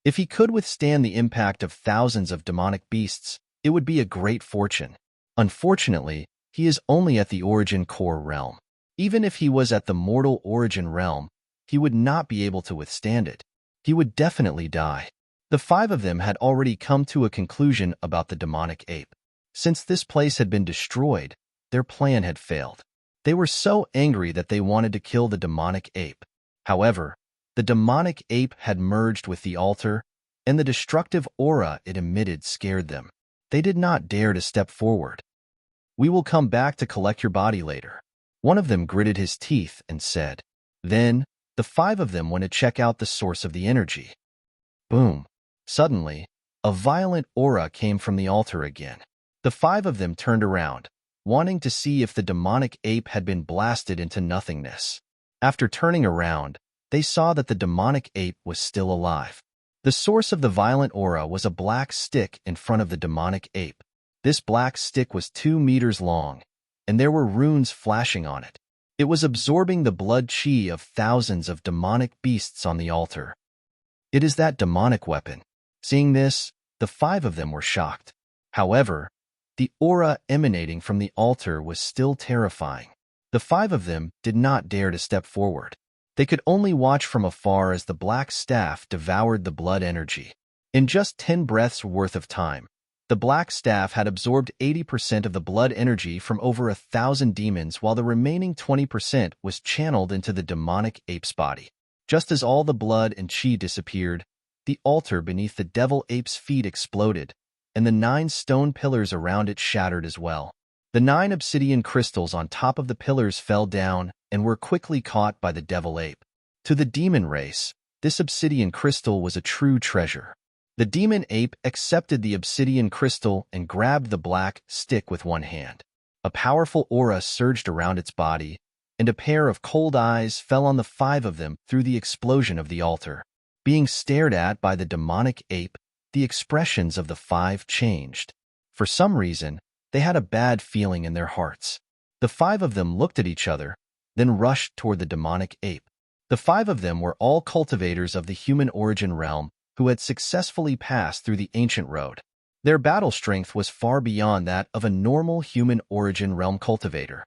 If he could withstand the impact of thousands of demonic beasts, it would be a great fortune. Unfortunately, he is only at the origin core realm. Even if he was at the mortal origin realm, he would not be able to withstand it. He would definitely die. The 5 of them had already come to a conclusion about the demonic ape. Since this place had been destroyed, their plan had failed. They were so angry that they wanted to kill the demonic ape. However, the demonic ape had merged with the altar, and the destructive aura it emitted scared them. They did not dare to step forward. "We will come back to collect your body later." One of them gritted his teeth and said. Then, the 5 of them went to check out the source of the energy. Boom! Suddenly, a violent aura came from the altar again. The 5 of them turned around, wanting to see if the demonic ape had been blasted into nothingness. After turning around, they saw that the demonic ape was still alive. The source of the violent aura was a black stick in front of the demonic ape. This black stick was 2 meters long, and there were runes flashing on it. It was absorbing the blood chi of thousands of demonic beasts on the altar. It is that demonic weapon. Seeing this, the 5 of them were shocked. However, the aura emanating from the altar was still terrifying. The 5 of them did not dare to step forward. They could only watch from afar as the black staff devoured the blood energy. In just 10 breaths worth of time, the black staff had absorbed 80% of the blood energy from over 1,000 demons, while the remaining 20% was channeled into the demonic ape's body. Just as all the blood and chi disappeared, the altar beneath the devil ape's feet exploded, and the 9 stone pillars around it shattered as well. The 9 obsidian crystals on top of the pillars fell down and were quickly caught by the devil ape. To the demon race, this obsidian crystal was a true treasure. The demon ape accepted the obsidian crystal and grabbed the black stick with one hand. A powerful aura surged around its body, and a pair of cold eyes fell on the 5 of them through the explosion of the altar. Being stared at by the demonic ape, the expressions of the 5 changed. For some reason, they had a bad feeling in their hearts. The 5 of them looked at each other, then rushed toward the demonic ape. The 5 of them were all cultivators of the human origin realm who had successfully passed through the ancient road. Their battle strength was far beyond that of a normal human origin realm cultivator.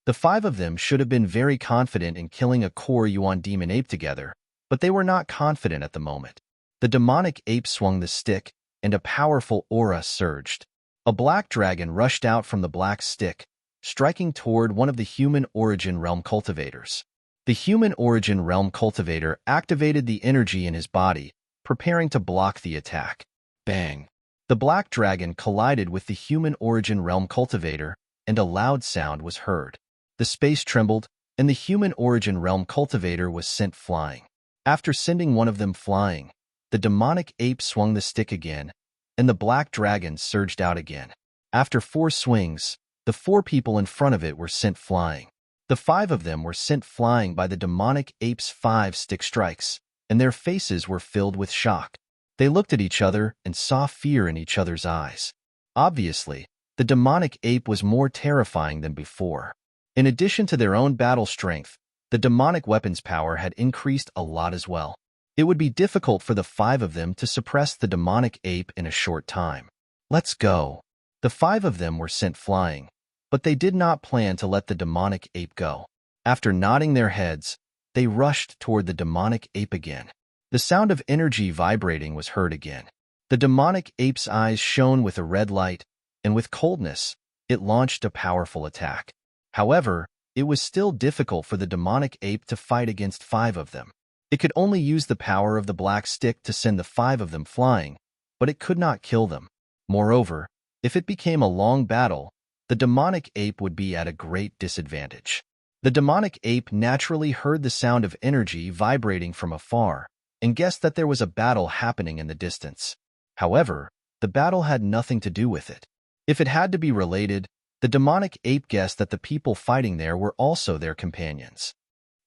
The 5 of them should have been very confident in killing a core Yuan demon ape together, but they were not confident at the moment. The demonic ape swung the stick, and a powerful aura surged. A black dragon rushed out from the black stick, striking toward one of the human origin realm cultivators. The human origin realm cultivator activated the energy in his body, preparing to block the attack. Bang! The black dragon collided with the human origin realm cultivator, and a loud sound was heard. The space trembled, and the human origin realm cultivator was sent flying. After sending one of them flying, the demonic ape swung the stick again, and the black dragon surged out again. After 4 swings, the 4 people in front of it were sent flying. The 5 of them were sent flying by the demonic ape's 5 stick strikes, and their faces were filled with shock. They looked at each other and saw fear in each other's eyes. Obviously, the demonic ape was more terrifying than before. In addition to their own battle strength, the demonic weapon's power had increased a lot as well. It would be difficult for the 5 of them to suppress the demonic ape in a short time. Let's go. The 5 of them were sent flying, but they did not plan to let the demonic ape go. After nodding their heads, they rushed toward the demonic ape again. The sound of energy vibrating was heard again. The demonic ape's eyes shone with a red light, and with coldness, it launched a powerful attack. However, it was still difficult for the demonic ape to fight against 5 of them. It could only use the power of the black stick to send the 5 of them flying, but it could not kill them. Moreover, if it became a long battle, the demonic ape would be at a great disadvantage. The demonic ape naturally heard the sound of energy vibrating from afar and guessed that there was a battle happening in the distance. However, the battle had nothing to do with it. If it had to be related, the demonic ape guessed that the people fighting there were also their companions.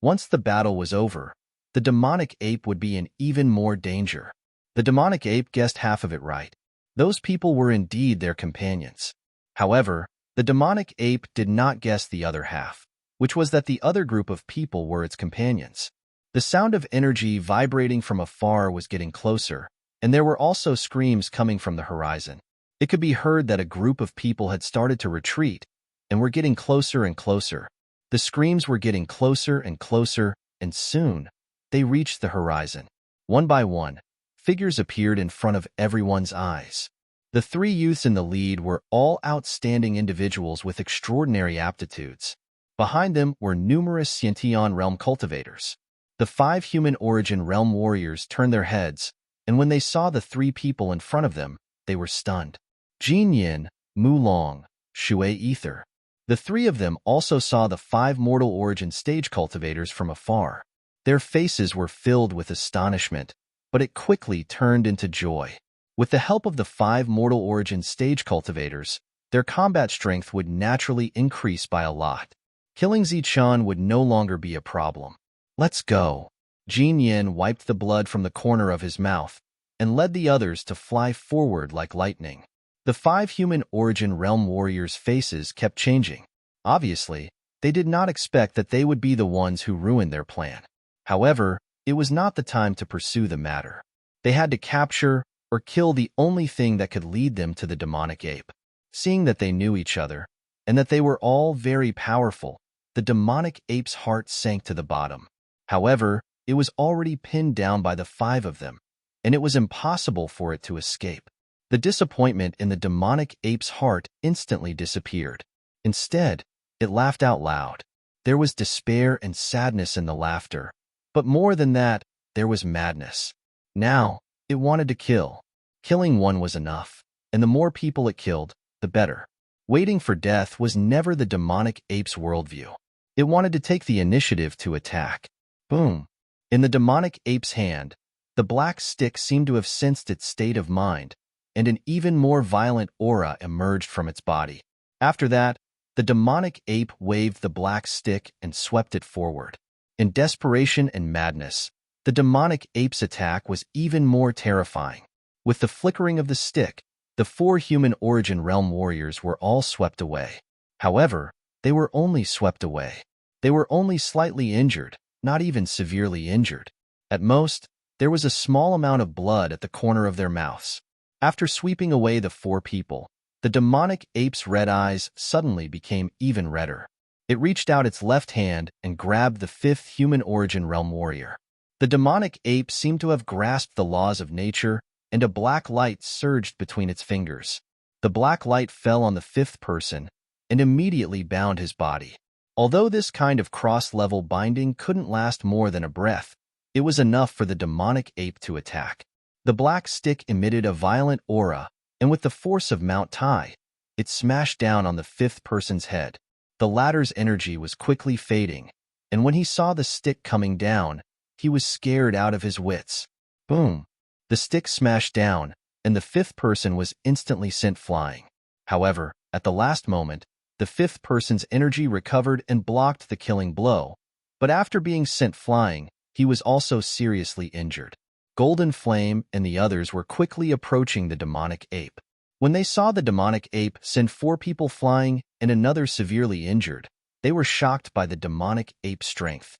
Once the battle was over, the demonic ape would be in even more danger. The demonic ape guessed half of it right. Those people were indeed their companions. However, the demonic ape did not guess the other half, which was that the other group of people were its companions. The sound of energy vibrating from afar was getting closer, and there were also screams coming from the horizon. It could be heard that a group of people had started to retreat and were getting closer and closer. The screams were getting closer and closer, and soon, they reached the horizon. One by one, figures appeared in front of everyone's eyes. The 3 youths in the lead were all outstanding individuals with extraordinary aptitudes. Behind them were numerous Sciention realm cultivators. The 5 human origin realm warriors turned their heads, and when they saw the 3 people in front of them, they were stunned. Jin Yin, Mu Long, Shui Ether. The 3 of them also saw the 5 mortal origin stage cultivators from afar. Their faces were filled with astonishment, but it quickly turned into joy. With the help of the 5 mortal origin stage cultivators, their combat strength would naturally increase by a lot. Killing Zichun would no longer be a problem. Let's go. Jin Yin wiped the blood from the corner of his mouth and led the others to fly forward like lightning. The 5 human origin realm warriors' faces kept changing. Obviously, they did not expect that they would be the ones who ruined their plan. However, it was not the time to pursue the matter. They had to capture or kill the only thing that could lead them to the demonic ape. Seeing that they knew each other, and that they were all very powerful, the demonic ape's heart sank to the bottom. However, it was already pinned down by the 5 of them, and it was impossible for it to escape. The disappointment in the demonic ape's heart instantly disappeared. Instead, it laughed out loud. There was despair and sadness in the laughter, but more than that, there was madness. Now, it wanted to kill. Killing one was enough, and the more people it killed, the better. Waiting for death was never the demonic ape's worldview. It wanted to take the initiative to attack. Boom! In the demonic ape's hand, the black stick seemed to have sensed its state of mind, and an even more violent aura emerged from its body. After that, the demonic ape waved the black stick and swept it forward. In desperation and madness, the demonic ape's attack was even more terrifying. With the flickering of the stick, the 4 human origin realm warriors were all swept away. However, they were only swept away. They were only slightly injured, not even severely injured. At most, there was a small amount of blood at the corner of their mouths. After sweeping away the 4 people, the demonic ape's red eyes suddenly became even redder. It reached out its left hand and grabbed the 5th human origin realm warrior. The demonic ape seemed to have grasped the laws of nature, and a black light surged between its fingers. The black light fell on the 5th person and immediately bound his body. Although this kind of cross-level binding couldn't last more than a breath, it was enough for the demonic ape to attack. The black stick emitted a violent aura, and with the force of Mount Tai, it smashed down on the 5th person's head. The latter's energy was quickly fading, and when he saw the stick coming down, he was scared out of his wits. Boom! The stick smashed down, and the 5th person was instantly sent flying. However, at the last moment, the 5th person's energy recovered and blocked the killing blow, but after being sent flying, he was also seriously injured. Golden Flame and the others were quickly approaching the demonic ape. When they saw the demonic ape send 4 people flying and another severely injured, they were shocked by the demonic ape's strength.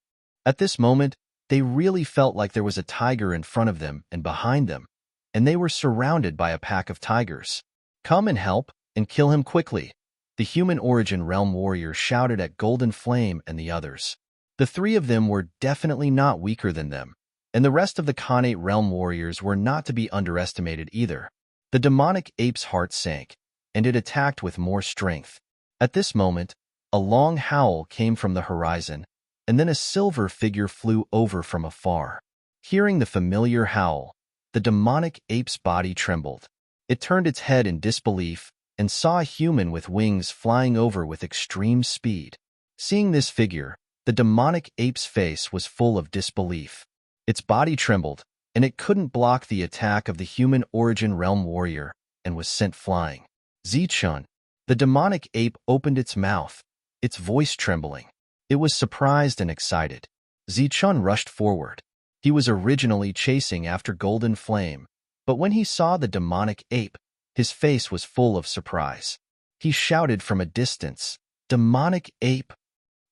At this moment, they really felt like there was a tiger in front of them and behind them, and they were surrounded by a pack of tigers. "Come and help, and kill him quickly," the human origin realm warrior shouted at Golden Flame and the others. The 3 of them were definitely not weaker than them, and the rest of the Khanate realm warriors were not to be underestimated either. The demonic ape's heart sank, and it attacked with more strength. At this moment, a long howl came from the horizon, and then a silver figure flew over from afar. Hearing the familiar howl, the demonic ape's body trembled. It turned its head in disbelief and saw a human with wings flying over with extreme speed. Seeing this figure, the demonic ape's face was full of disbelief. Its body trembled, and it couldn't block the attack of the human origin realm warrior and was sent flying. Zichun, the demonic ape, opened its mouth, its voice trembling. It was surprised and excited. Zichun rushed forward. He was originally chasing after Golden Flame, but when he saw the demonic ape, his face was full of surprise. He shouted from a distance, "Demonic ape!"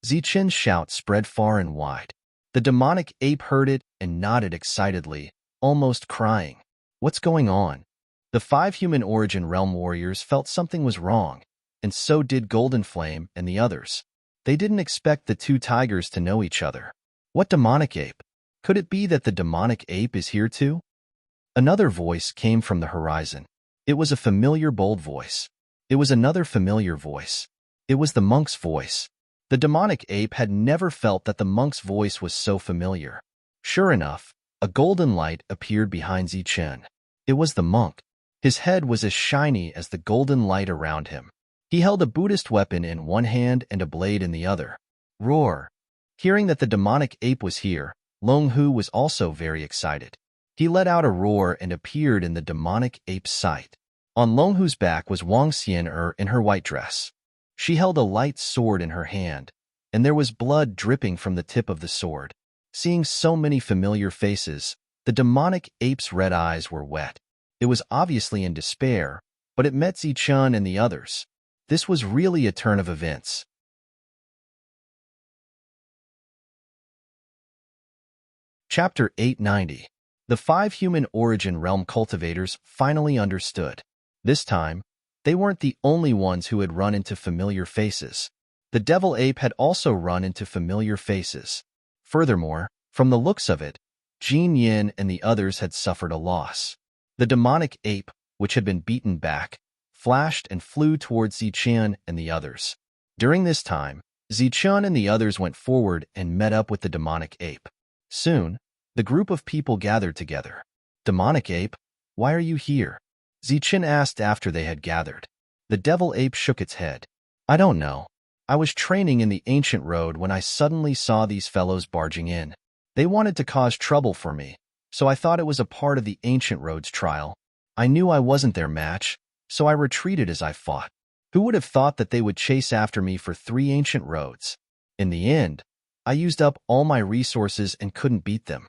Zichen's shout spread far and wide. The demonic ape heard it and nodded excitedly, almost crying. "What's going on?" The 5 human origin realm warriors felt something was wrong, and so did Golden Flame and the others. They didn't expect the 2 tigers to know each other. What demonic ape? Could it be that the demonic ape is here too? Another voice came from the horizon. It was a familiar, bold voice. It was another familiar voice. It was the monk's voice. The demonic ape had never felt that the monk's voice was so familiar. Sure enough, a golden light appeared behind Zichen. It was the monk. His head was as shiny as the golden light around him. He held a Buddhist weapon in one hand and a blade in the other. Roar! Hearing that the demonic ape was here, Long Hu was also very excited. He let out a roar and appeared in the demonic ape's sight. On Long Hu's back was Wang Xian'er in her white dress. She held a light sword in her hand, and there was blood dripping from the tip of the sword. Seeing so many familiar faces, the demonic ape's red eyes were wet. It was obviously in despair, but it met Zichun and the others. This was really a turn of events. Chapter 890. The 5 human origin realm cultivators finally understood. This time, they weren't the only ones who had run into familiar faces. The devil ape had also run into familiar faces. Furthermore, from the looks of it, Jin Yin and the others had suffered a loss. The demonic ape, which had been beaten back, flashed and flew towards Zichen and the others. During this time, Zichen and the others went forward and met up with the demonic ape. Soon, the group of people gathered together. "Demonic ape, why are you here?" Zichen asked after they had gathered. The devil ape shook its head. "I don't know. I was training in the ancient road when I suddenly saw these fellows barging in. They wanted to cause trouble for me, so I thought it was a part of the ancient road's trial. I knew I wasn't their match, so I retreated as I fought. Who would have thought that they would chase after me for 3 ancient roads? In the end, I used up all my resources and couldn't beat them."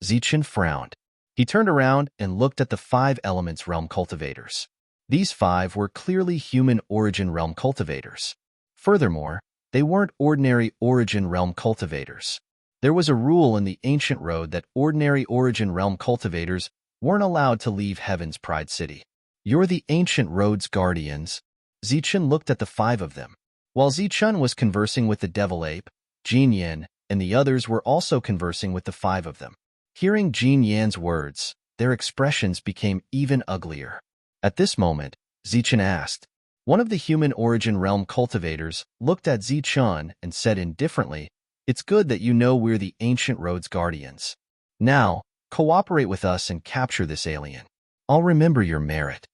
Zichen frowned. He turned around and looked at the 5 elements realm cultivators. These 5 were clearly human origin realm cultivators. Furthermore, they weren't ordinary origin realm cultivators. There was a rule in the ancient road that ordinary origin realm cultivators weren't allowed to leave Heaven's Pride City. "You're the ancient road's guardians." Zichen looked at the 5 of them. While Zichen was conversing with the devil ape, Jin Yin and the others were also conversing with the 5 of them. Hearing Jin Yan's words, their expressions became even uglier. At this moment, Zichen asked. One of the human origin realm cultivators looked at Zichen and said indifferently, "It's good that you know we're the ancient road's guardians. Now, cooperate with us and capture this alien. I'll remember your merit."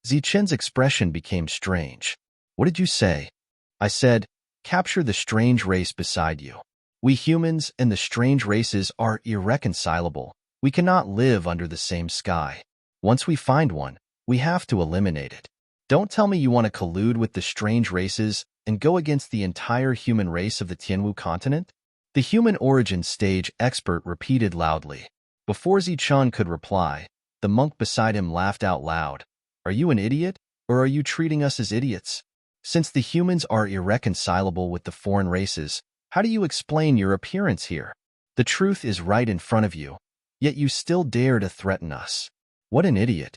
Zichen's expression became strange. "What did you say?" "I said, capture the strange race beside you. We humans and the strange races are irreconcilable. We cannot live under the same sky. Once we find one, we have to eliminate it. Don't tell me you want to collude with the strange races and go against the entire human race of the Tianwu continent." The human origin stage expert repeated loudly. Before Zichun could reply, the monk beside him laughed out loud. Are you an idiot, or are you treating us as idiots? Since the humans are irreconcilable with the foreign races, how do you explain your appearance here? The truth is right in front of you, yet you still dare to threaten us. What an idiot.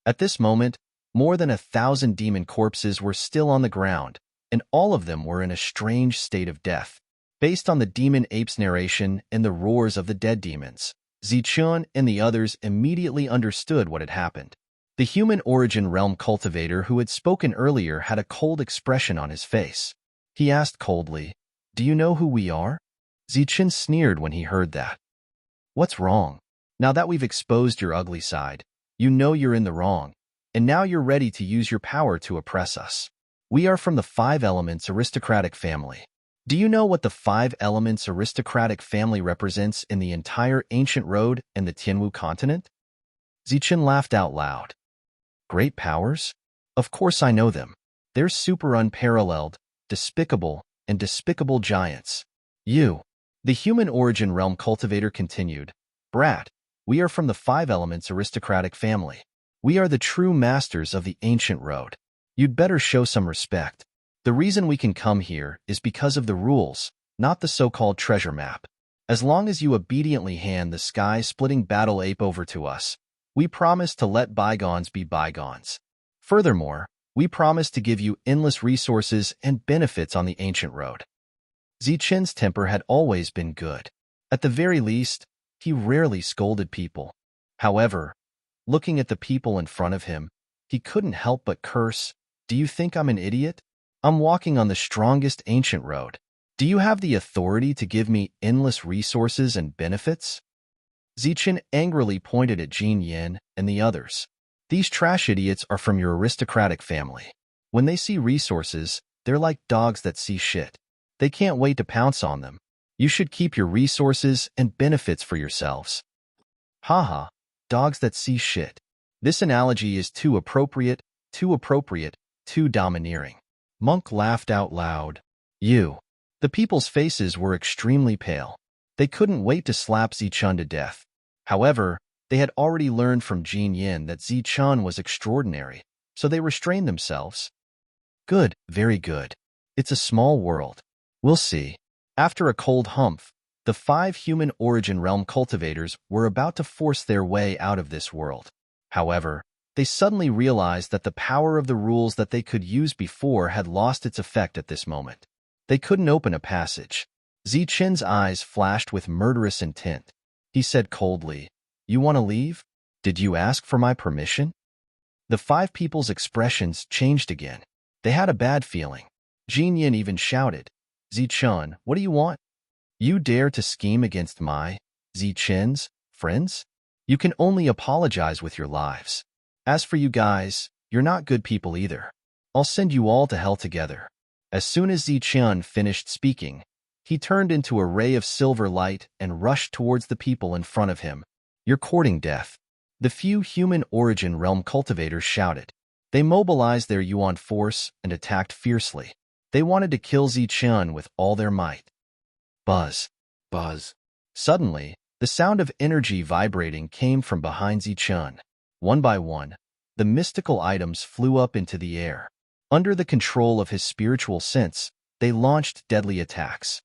At this moment, more than 1,000 demon corpses were still on the ground, and all of them were in a strange state of death. Based on the demon ape's narration and the roars of the dead demons, Zichun and the others immediately understood what had happened. The human origin realm cultivator who had spoken earlier had a cold expression on his face. He asked coldly, "Do you know who we are?" Zichun sneered when he heard that. "What's wrong? Now that we've exposed your ugly side, you know you're in the wrong, and now you're ready to use your power to oppress us. We are from the Five Elements aristocratic family. Do you know what the Five Elements aristocratic family represents in the entire ancient road and the Tianwu continent?" Zichun laughed out loud. "Great powers? Of course I know them. They're super unparalleled, despicable, and despicable giants. You." The human origin realm cultivator continued, "Brat, we are from the Five Elements aristocratic family. We are the true masters of the ancient road. You'd better show some respect. The reason we can come here is because of the rules, not the so-called treasure map. As long as you obediently hand the sky-splitting battle ape over to us, we promise to let bygones be bygones. Furthermore, we promise to give you endless resources and benefits on the ancient road." Zichun's temper had always been good. At the very least, he rarely scolded people. However, looking at the people in front of him, he couldn't help but curse. "Do you think I'm an idiot? I'm walking on the strongest ancient road. Do you have the authority to give me endless resources and benefits?" Zichun angrily pointed at Jin Yin and the others. "These trash idiots are from your aristocratic family. When they see resources, they're like dogs that see shit. They can't wait to pounce on them. You should keep your resources and benefits for yourselves." Haha, dogs that see shit. This analogy is too appropriate, too domineering. Monk laughed out loud. "You." The people's faces were extremely pale. They couldn't wait to slap Zichun to death. However, they had already learned from Jin Yin that Zichun was extraordinary, so they restrained themselves. "Good, very good. It's a small world. We'll see." After a cold humph, the 5 human origin realm cultivators were about to force their way out of this world. However, they suddenly realized that the power of the rules that they could use before had lost its effect at this moment. They couldn't open a passage. Zichun's eyes flashed with murderous intent. He said coldly, "You want to leave? Did you ask for my permission?" The 5 people's expressions changed again. They had a bad feeling. Jin Yin even shouted, "Zichun, what do you want? You dare to scheme against my, Zichun's, friends? You can only apologize with your lives. As for you guys, you're not good people either. I'll send you all to hell together." As soon as Zichun finished speaking, he turned into a ray of silver light and rushed towards the people in front of him. "You're courting death." The few human origin realm cultivators shouted. They mobilized their Yuan force and attacked fiercely. They wanted to kill Zichun with all their might. Buzz. Buzz. Suddenly, the sound of energy vibrating came from behind Zichun. One by one, the mystical items flew up into the air. Under the control of his spiritual sense, they launched deadly attacks.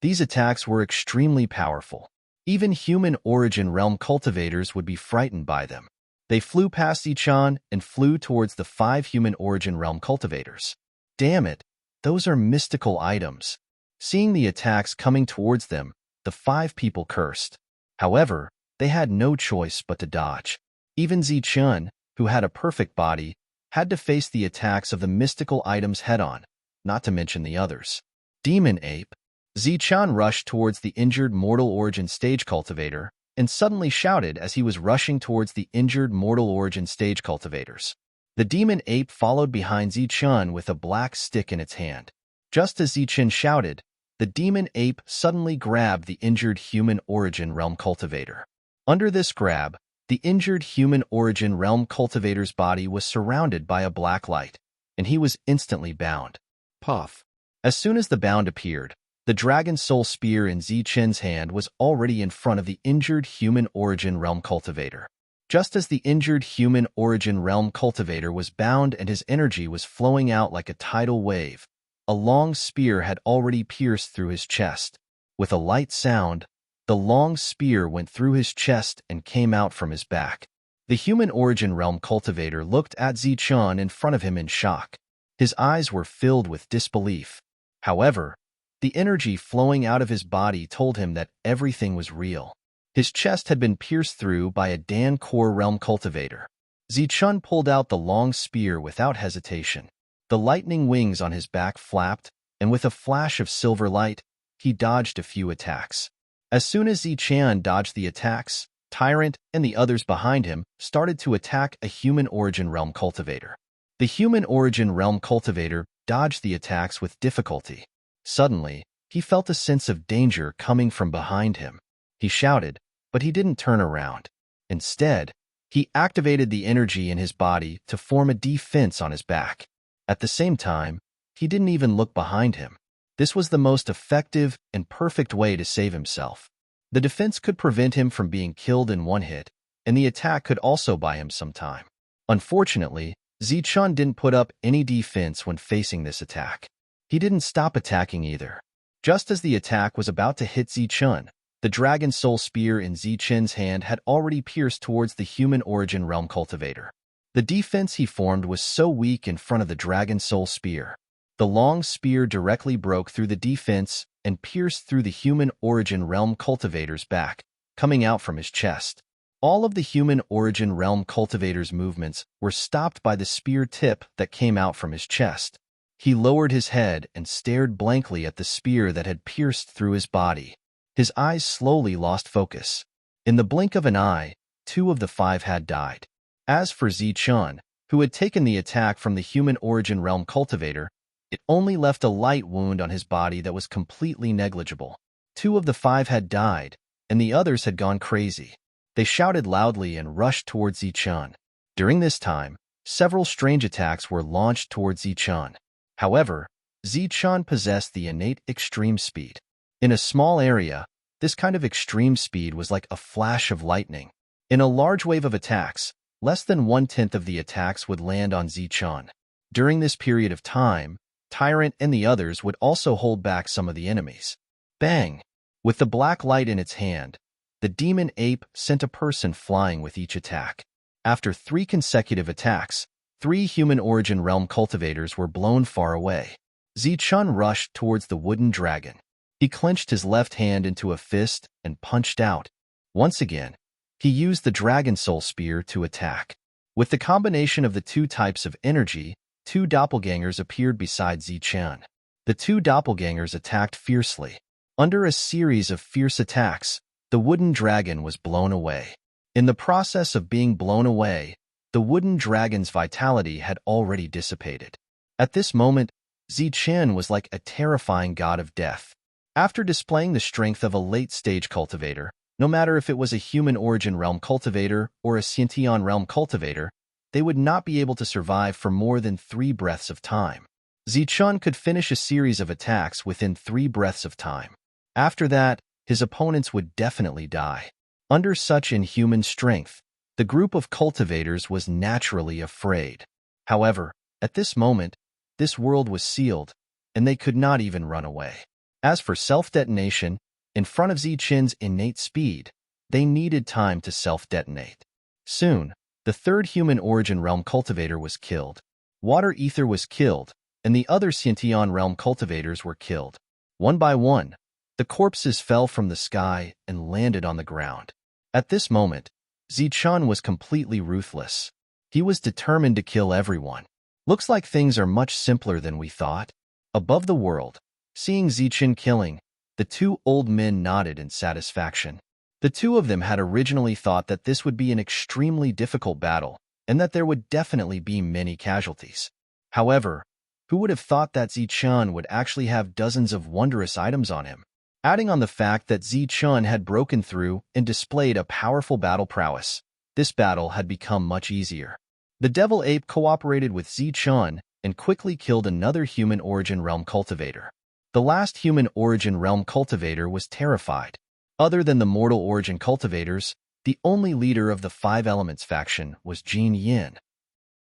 These attacks were extremely powerful. Even human origin realm cultivators would be frightened by them. They flew past Zichun and flew towards the 5 human origin realm cultivators. Damn it, those are mystical items. Seeing the attacks coming towards them, the 5 people cursed. However, they had no choice but to dodge. Even Zichun, who had a perfect body, had to face the attacks of the mystical items head-on, not to mention the others. Demon Ape. Zichun rushed towards the injured mortal origin stage cultivator and suddenly shouted as he was rushing towards the injured mortal origin stage cultivators. The demon ape followed behind Zichun with a black stick in its hand. Just as Zichun shouted, the demon ape suddenly grabbed the injured human origin realm cultivator. Under this grab, the injured human origin realm cultivator's body was surrounded by a black light, and he was instantly bound. Puff. As soon as the bound appeared, the The Dragon Soul Spear in Zichen's hand was already in front of the injured human origin realm cultivator. Just as the injured human origin realm cultivator was bound and his energy was flowing out like a tidal wave, a long spear had already pierced through his chest. With a light sound, the long spear went through his chest and came out from his back. The human origin realm cultivator looked at Zichen in front of him in shock. His eyes were filled with disbelief. However, the energy flowing out of his body told him that everything was real. His chest had been pierced through by a Dan Core realm cultivator. Zichen pulled out the long spear without hesitation. The lightning wings on his back flapped, and with a flash of silver light, he dodged a few attacks. As soon as Zichen dodged the attacks, Tyrant and the others behind him started to attack a human origin realm cultivator. The human origin realm cultivator dodged the attacks with difficulty. Suddenly, he felt a sense of danger coming from behind him. He shouted, but he didn't turn around. Instead, he activated the energy in his body to form a defense on his back. At the same time, he didn't even look behind him. This was the most effective and perfect way to save himself. The defense could prevent him from being killed in one hit, and the attack could also buy him some time. Unfortunately, Zichen didn't put up any defense when facing this attack. He didn't stop attacking either. Just as the attack was about to hit Zichen, the Dragon Soul Spear in Zichen's hand had already pierced towards the human origin realm cultivator. The defense he formed was so weak in front of the Dragon Soul Spear. The long spear directly broke through the defense and pierced through the human origin realm cultivator's back, coming out from his chest. All of the human origin realm cultivator's movements were stopped by the spear tip that came out from his chest. He lowered his head and stared blankly at the spear that had pierced through his body. His eyes slowly lost focus. In the blink of an eye, 2 of the 5 had died. As for Zichen, who had taken the attack from the human origin realm cultivator, it only left a light wound on his body that was completely negligible. 2 of the 5 had died, and the others had gone crazy. They shouted loudly and rushed towards Zichen. During this time, several strange attacks were launched towards Zichen. However, Zichen possessed the innate extreme speed. In a small area, this kind of extreme speed was like a flash of lightning. In a large wave of attacks, less than 1/10 of the attacks would land on Zichen. During this period of time, Tyrant and the others would also hold back some of the enemies. Bang! With the black light in its hand, the demon ape sent a person flying with each attack. After 3 consecutive attacks, 3 human origin realm cultivators were blown far away. Zichen rushed towards the wooden dragon. He clenched his left hand into a fist and punched out. Once again, he used the Dragon Soul Spear to attack. With the combination of the 2 types of energy, 2 doppelgangers appeared beside Zichen. The 2 doppelgangers attacked fiercely. Under a series of fierce attacks, the wooden dragon was blown away. In the process of being blown away, the wooden dragon's vitality had already dissipated. At this moment, Zichen was like a terrifying god of death. After displaying the strength of a late-stage cultivator, no matter if it was a human origin realm cultivator or a Sciention realm cultivator, they would not be able to survive for more than 3 breaths of time. Zichen could finish a series of attacks within 3 breaths of time. After that, his opponents would definitely die. Under such inhuman strength, the group of cultivators was naturally afraid. However, at this moment, this world was sealed, and they could not even run away. As for self-detonation, in front of Zichen's innate speed, they needed time to self-detonate. Soon, the 3rd human origin realm cultivator was killed. Water Ether was killed, and the other Sciention realm cultivators were killed. One by one, the corpses fell from the sky and landed on the ground. At this moment, Zichen was completely ruthless. He was determined to kill everyone. Looks like things are much simpler than we thought. Above the world, seeing Zichen killing, the 2 old men nodded in satisfaction. The 2 of them had originally thought that this would be an extremely difficult battle, and that there would definitely be many casualties. However, who would have thought that Zichen would actually have dozens of wondrous items on him? Adding on the fact that Zichen had broken through and displayed a powerful battle prowess, this battle had become much easier. The Devil Ape cooperated with Zichen and quickly killed another human origin realm cultivator. The last human origin realm cultivator was terrified. Other than the mortal origin cultivators, the only leader of the Five Elements faction was Jin Yin.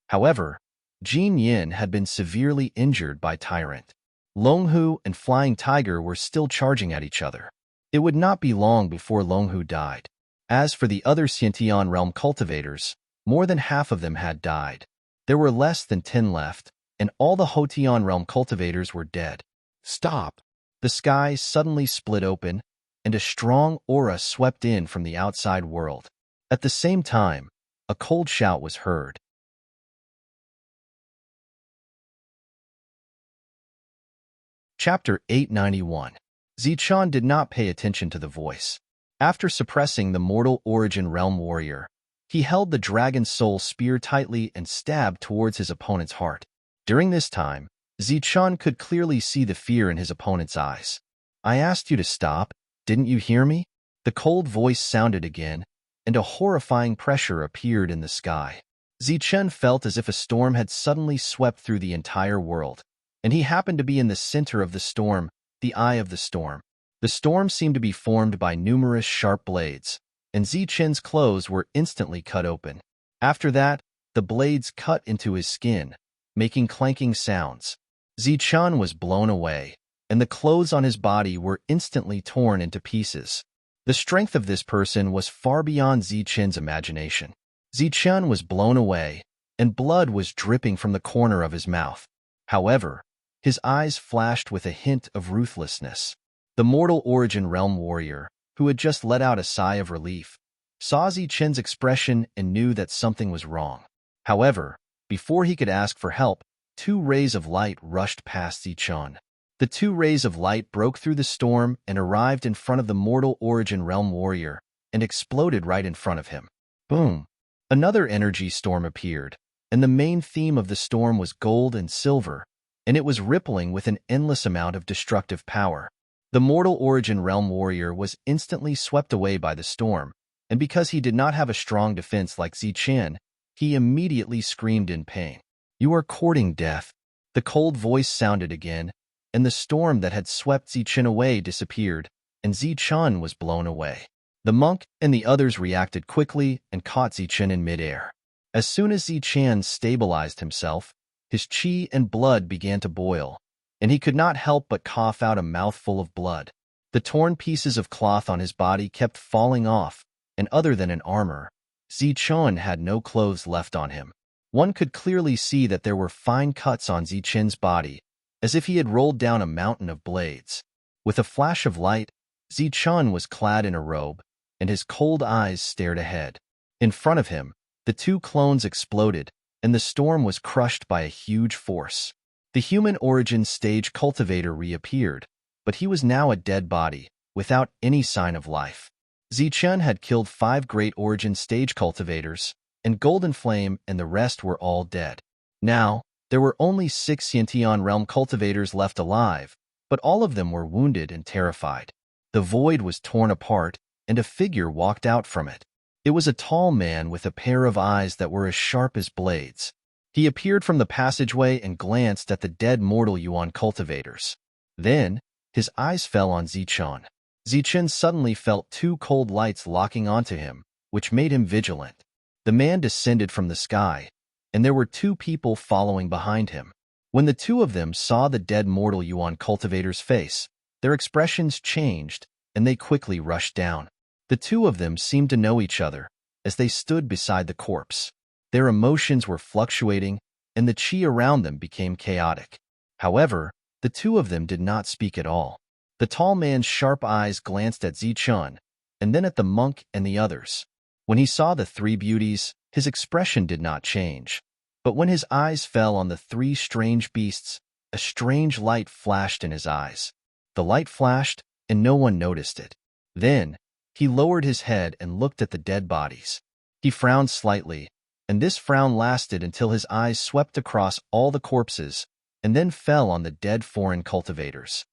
However, Jin Yin had been severely injured by Tyrant. Longhu and Flying Tiger were still charging at each other. It would not be long before Longhu died. As for the other Xiantian realm cultivators, more than half of them had died. There were less than 10 left, and all the Hotian realm cultivators were dead. Stop! The sky suddenly split open, and a strong aura swept in from the outside world. At the same time, a cold shout was heard. Chapter 891. Zichun did not pay attention to the voice. After suppressing the mortal origin realm warrior, he held the dragon soul spear tightly and stabbed towards his opponent's heart. During this time, Zichun could clearly see the fear in his opponent's eyes. I asked you to stop, didn't you hear me? The cold voice sounded again, and a horrifying pressure appeared in the sky. Zichun felt as if a storm had suddenly swept through the entire world, and he happened to be in the center of the storm, the eye of the storm. The storm seemed to be formed by numerous sharp blades, and Zichun's clothes were instantly cut open. After that, the blades cut into his skin, making clanking sounds. Zichun was blown away, and the clothes on his body were instantly torn into pieces. The strength of this person was far beyond Zichun's imagination. Zichun was blown away, and blood was dripping from the corner of his mouth. However, his eyes flashed with a hint of ruthlessness. The mortal origin realm warrior, who had just let out a sigh of relief, saw Zichun's expression and knew that something was wrong. However, before he could ask for help, 2 rays of light rushed past Zichun. The 2 rays of light broke through the storm and arrived in front of the mortal origin realm warrior and exploded right in front of him. Boom! Another energy storm appeared, and the main theme of the storm was gold and silver, and it was rippling with an endless amount of destructive power. The mortal origin realm warrior was instantly swept away by the storm, and because he did not have a strong defense like Zichun, he immediately screamed in pain. You are courting death. The cold voice sounded again, and the storm that had swept Zichun away disappeared, and Zichun was blown away. The monk and the others reacted quickly and caught Zichun in midair. As soon as Zichun stabilized himself, his qi and blood began to boil, and he could not help but cough out a mouthful of blood. The torn pieces of cloth on his body kept falling off, and other than an armor, Zichun had no clothes left on him. One could clearly see that there were fine cuts on Zichun's body, as if he had rolled down a mountain of blades. With a flash of light, Zichun was clad in a robe, and his cold eyes stared ahead. In front of him, the 2 clones exploded, and the storm was crushed by a huge force. The human origin stage cultivator reappeared, but he was now a dead body, without any sign of life. Zichun had killed 5 great origin stage cultivators, and Golden Flame and the rest were all dead. Now, there were only 6 Xiantian realm cultivators left alive, but all of them were wounded and terrified. The void was torn apart, and a figure walked out from it. It was a tall man with a pair of eyes that were as sharp as blades. He appeared from the passageway and glanced at the dead mortal Yuan cultivators. Then, his eyes fell on Zichun. Zichun suddenly felt 2 cold lights locking onto him, which made him vigilant. The man descended from the sky, and there were 2 people following behind him. When the 2 of them saw the dead mortal Yuan cultivator's face, their expressions changed, and they quickly rushed down. The 2 of them seemed to know each other, as they stood beside the corpse. Their emotions were fluctuating, and the qi around them became chaotic. However, the 2 of them did not speak at all. The tall man's sharp eyes glanced at Zichun, and then at the monk and the others. When he saw the 3 beauties, his expression did not change. But when his eyes fell on the 3 strange beasts, a strange light flashed in his eyes. The light flashed, and no one noticed it. Then, he lowered his head and looked at the dead bodies. He frowned slightly, and this frown lasted until his eyes swept across all the corpses and then fell on the dead foreign cultivators.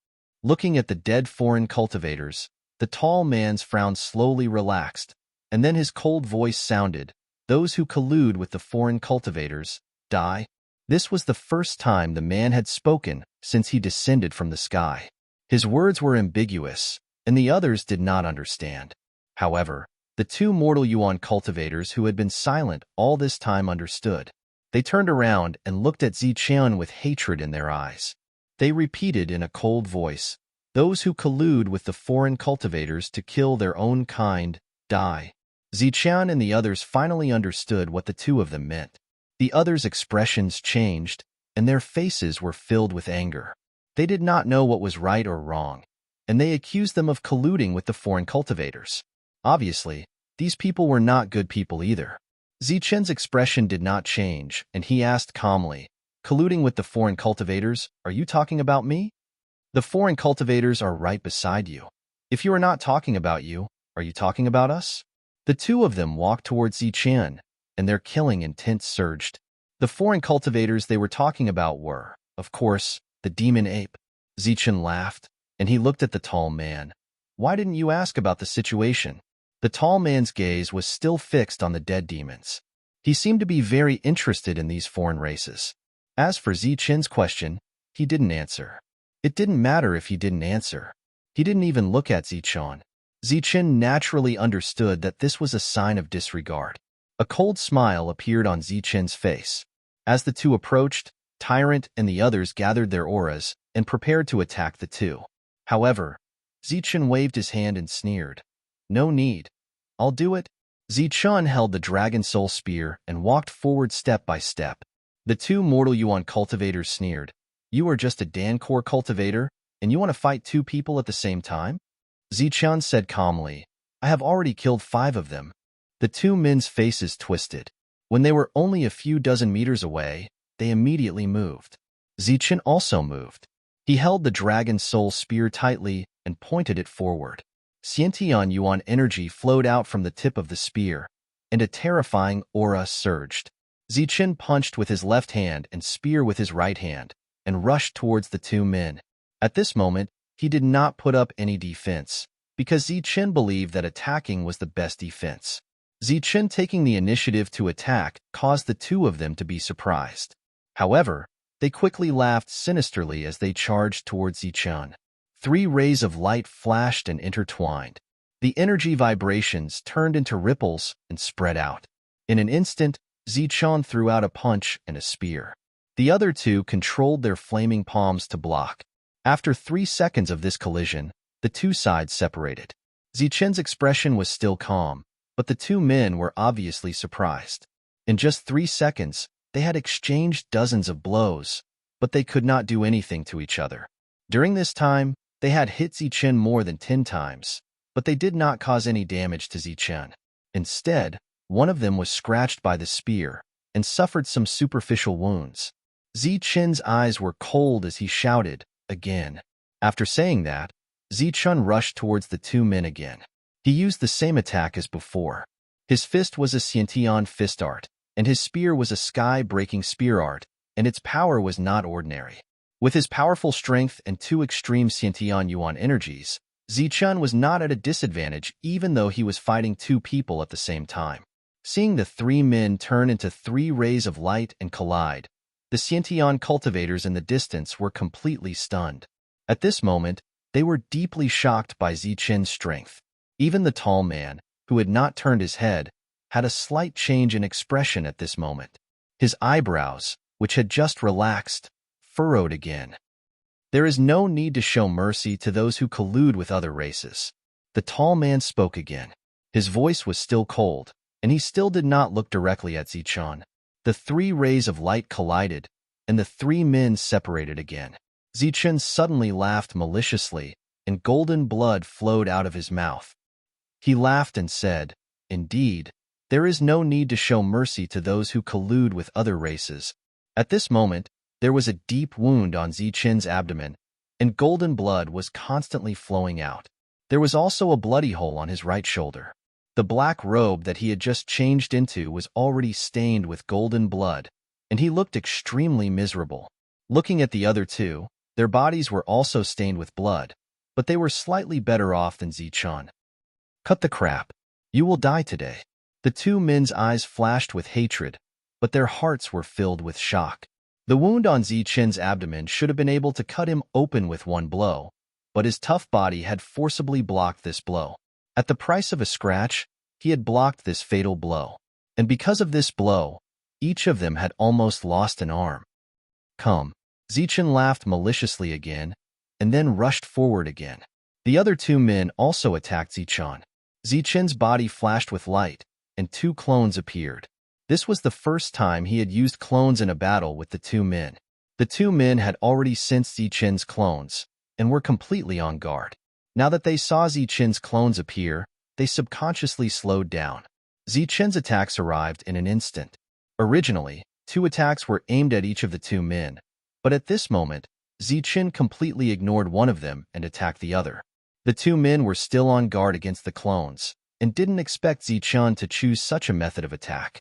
Looking at the dead foreign cultivators, the tall man's frown slowly relaxed, and then his cold voice sounded, "Those who collude with the foreign cultivators, die." This was the first time the man had spoken since he descended from the sky. His words were ambiguous, and the others did not understand. However, the two mortal Yuan cultivators who had been silent all this time understood. They turned around and looked at Ziqian with hatred in their eyes. They repeated in a cold voice, "Those who collude with the foreign cultivators to kill their own kind, die." Ziqian and the others finally understood what the two of them meant. The others' expressions changed, and their faces were filled with anger. They did not know what was right or wrong, and they accused them of colluding with the foreign cultivators. Obviously, these people were not good people either. Ziqian's expression did not change, and he asked calmly, "Colluding with the foreign cultivators, are you talking about me? The foreign cultivators are right beside you. If you are not talking about you, are you talking about us?" The two of them walked towards Ziqian, and their killing intent surged. The foreign cultivators they were talking about were, of course, the demon ape. Ziqian laughed, and he looked at the tall man. "Why didn't you ask about the situation?" The tall man's gaze was still fixed on the dead demons. He seemed to be very interested in these foreign races. As for Ziqian's question, he didn't answer. It didn't matter if he didn't answer. He didn't even look at Ziqian. Ziqian naturally understood that this was a sign of disregard. A cold smile appeared on Ziqian's face. As the two approached, Tyrant and the others gathered their auras and prepared to attack the two. However, Ziqian waved his hand and sneered. "No need. I'll do it." Ziqian held the Dragon Soul Spear and walked forward step by step. The two mortal Yuan cultivators sneered. "You are just a Dancor cultivator, and you want to fight two people at the same time?" Ziqian said calmly, "I have already killed 5 of them." The two men's faces twisted. When they were only a few dozen meters away, they immediately moved. Ziqian also moved. He held the Dragon Soul Spear tightly and pointed it forward. Xiantian Yuan energy flowed out from the tip of the spear, and a terrifying aura surged. Ziqian punched with his left hand and spear with his right hand, and rushed towards the two men. At this moment, he did not put up any defense, because Ziqian believed that attacking was the best defense. Ziqian taking the initiative to attack caused the two of them to be surprised. However, they quickly laughed sinisterly as they charged towards Ziqian. 3 rays of light flashed and intertwined. The energy vibrations turned into ripples and spread out. In an instant, Ziqian threw out a punch and a spear. The other two controlled their flaming palms to block. After 3 seconds of this collision, the two sides separated. Ziqian's expression was still calm, but the two men were obviously surprised. In just 3 seconds, they had exchanged dozens of blows, but they could not do anything to each other. During this time, they had hit Ziqian more than 10 times, but they did not cause any damage to Ziqian. Instead, one of them was scratched by the spear and suffered some superficial wounds. Ziqian's eyes were cold as he shouted, "Again." After saying that, Ziqian rushed towards the two men again. He used the same attack as before. His fist was a Xiantian fist art, and his spear was a sky-breaking spear art, and its power was not ordinary. With his powerful strength and 2 extreme Xiantian Yuan energies, Ziqian was not at a disadvantage even though he was fighting 2 people at the same time. Seeing the 3 men turn into 3 rays of light and collide, the Xiantian cultivators in the distance were completely stunned. At this moment, they were deeply shocked by Ziqian's strength. Even the tall man, who had not turned his head, had a slight change in expression at this moment. His eyebrows, which had just relaxed, furrowed again. "There is no need to show mercy to those who collude with other races." The tall man spoke again. His voice was still cold, and he still did not look directly at Ziqian. The 3 rays of light collided, and the 3 men separated again. Ziqian suddenly laughed maliciously, and golden blood flowed out of his mouth. He laughed and said, "Indeed, there is no need to show mercy to those who collude with other races." At this moment, there was a deep wound on Ziqian's abdomen, and golden blood was constantly flowing out. There was also a bloody hole on his right shoulder. The black robe that he had just changed into was already stained with golden blood, and he looked extremely miserable. Looking at the other two, their bodies were also stained with blood, but they were slightly better off than Ziqian. "Cut the crap. You will die today." The two men's eyes flashed with hatred, but their hearts were filled with shock. The wound on Ziqian's abdomen should have been able to cut him open with one blow, but his tough body had forcibly blocked this blow. At the price of a scratch, he had blocked this fatal blow. And because of this blow, each of them had almost lost an arm. Come. Zichen laughed maliciously again, and then rushed forward again. The other two men also attacked Zichen. Zichen's body flashed with light, and two clones appeared. This was the first time he had used clones in a battle with the two men. The two men had already sensed Zichen's clones, and were completely on guard. Now that they saw Zichen's clones appear, they subconsciously slowed down. Zichen's attacks arrived in an instant. Originally, two attacks were aimed at each of the two men, but at this moment, Zichen completely ignored one of them and attacked the other. The two men were still on guard against the clones, and didn't expect Zichen to choose such a method of attack.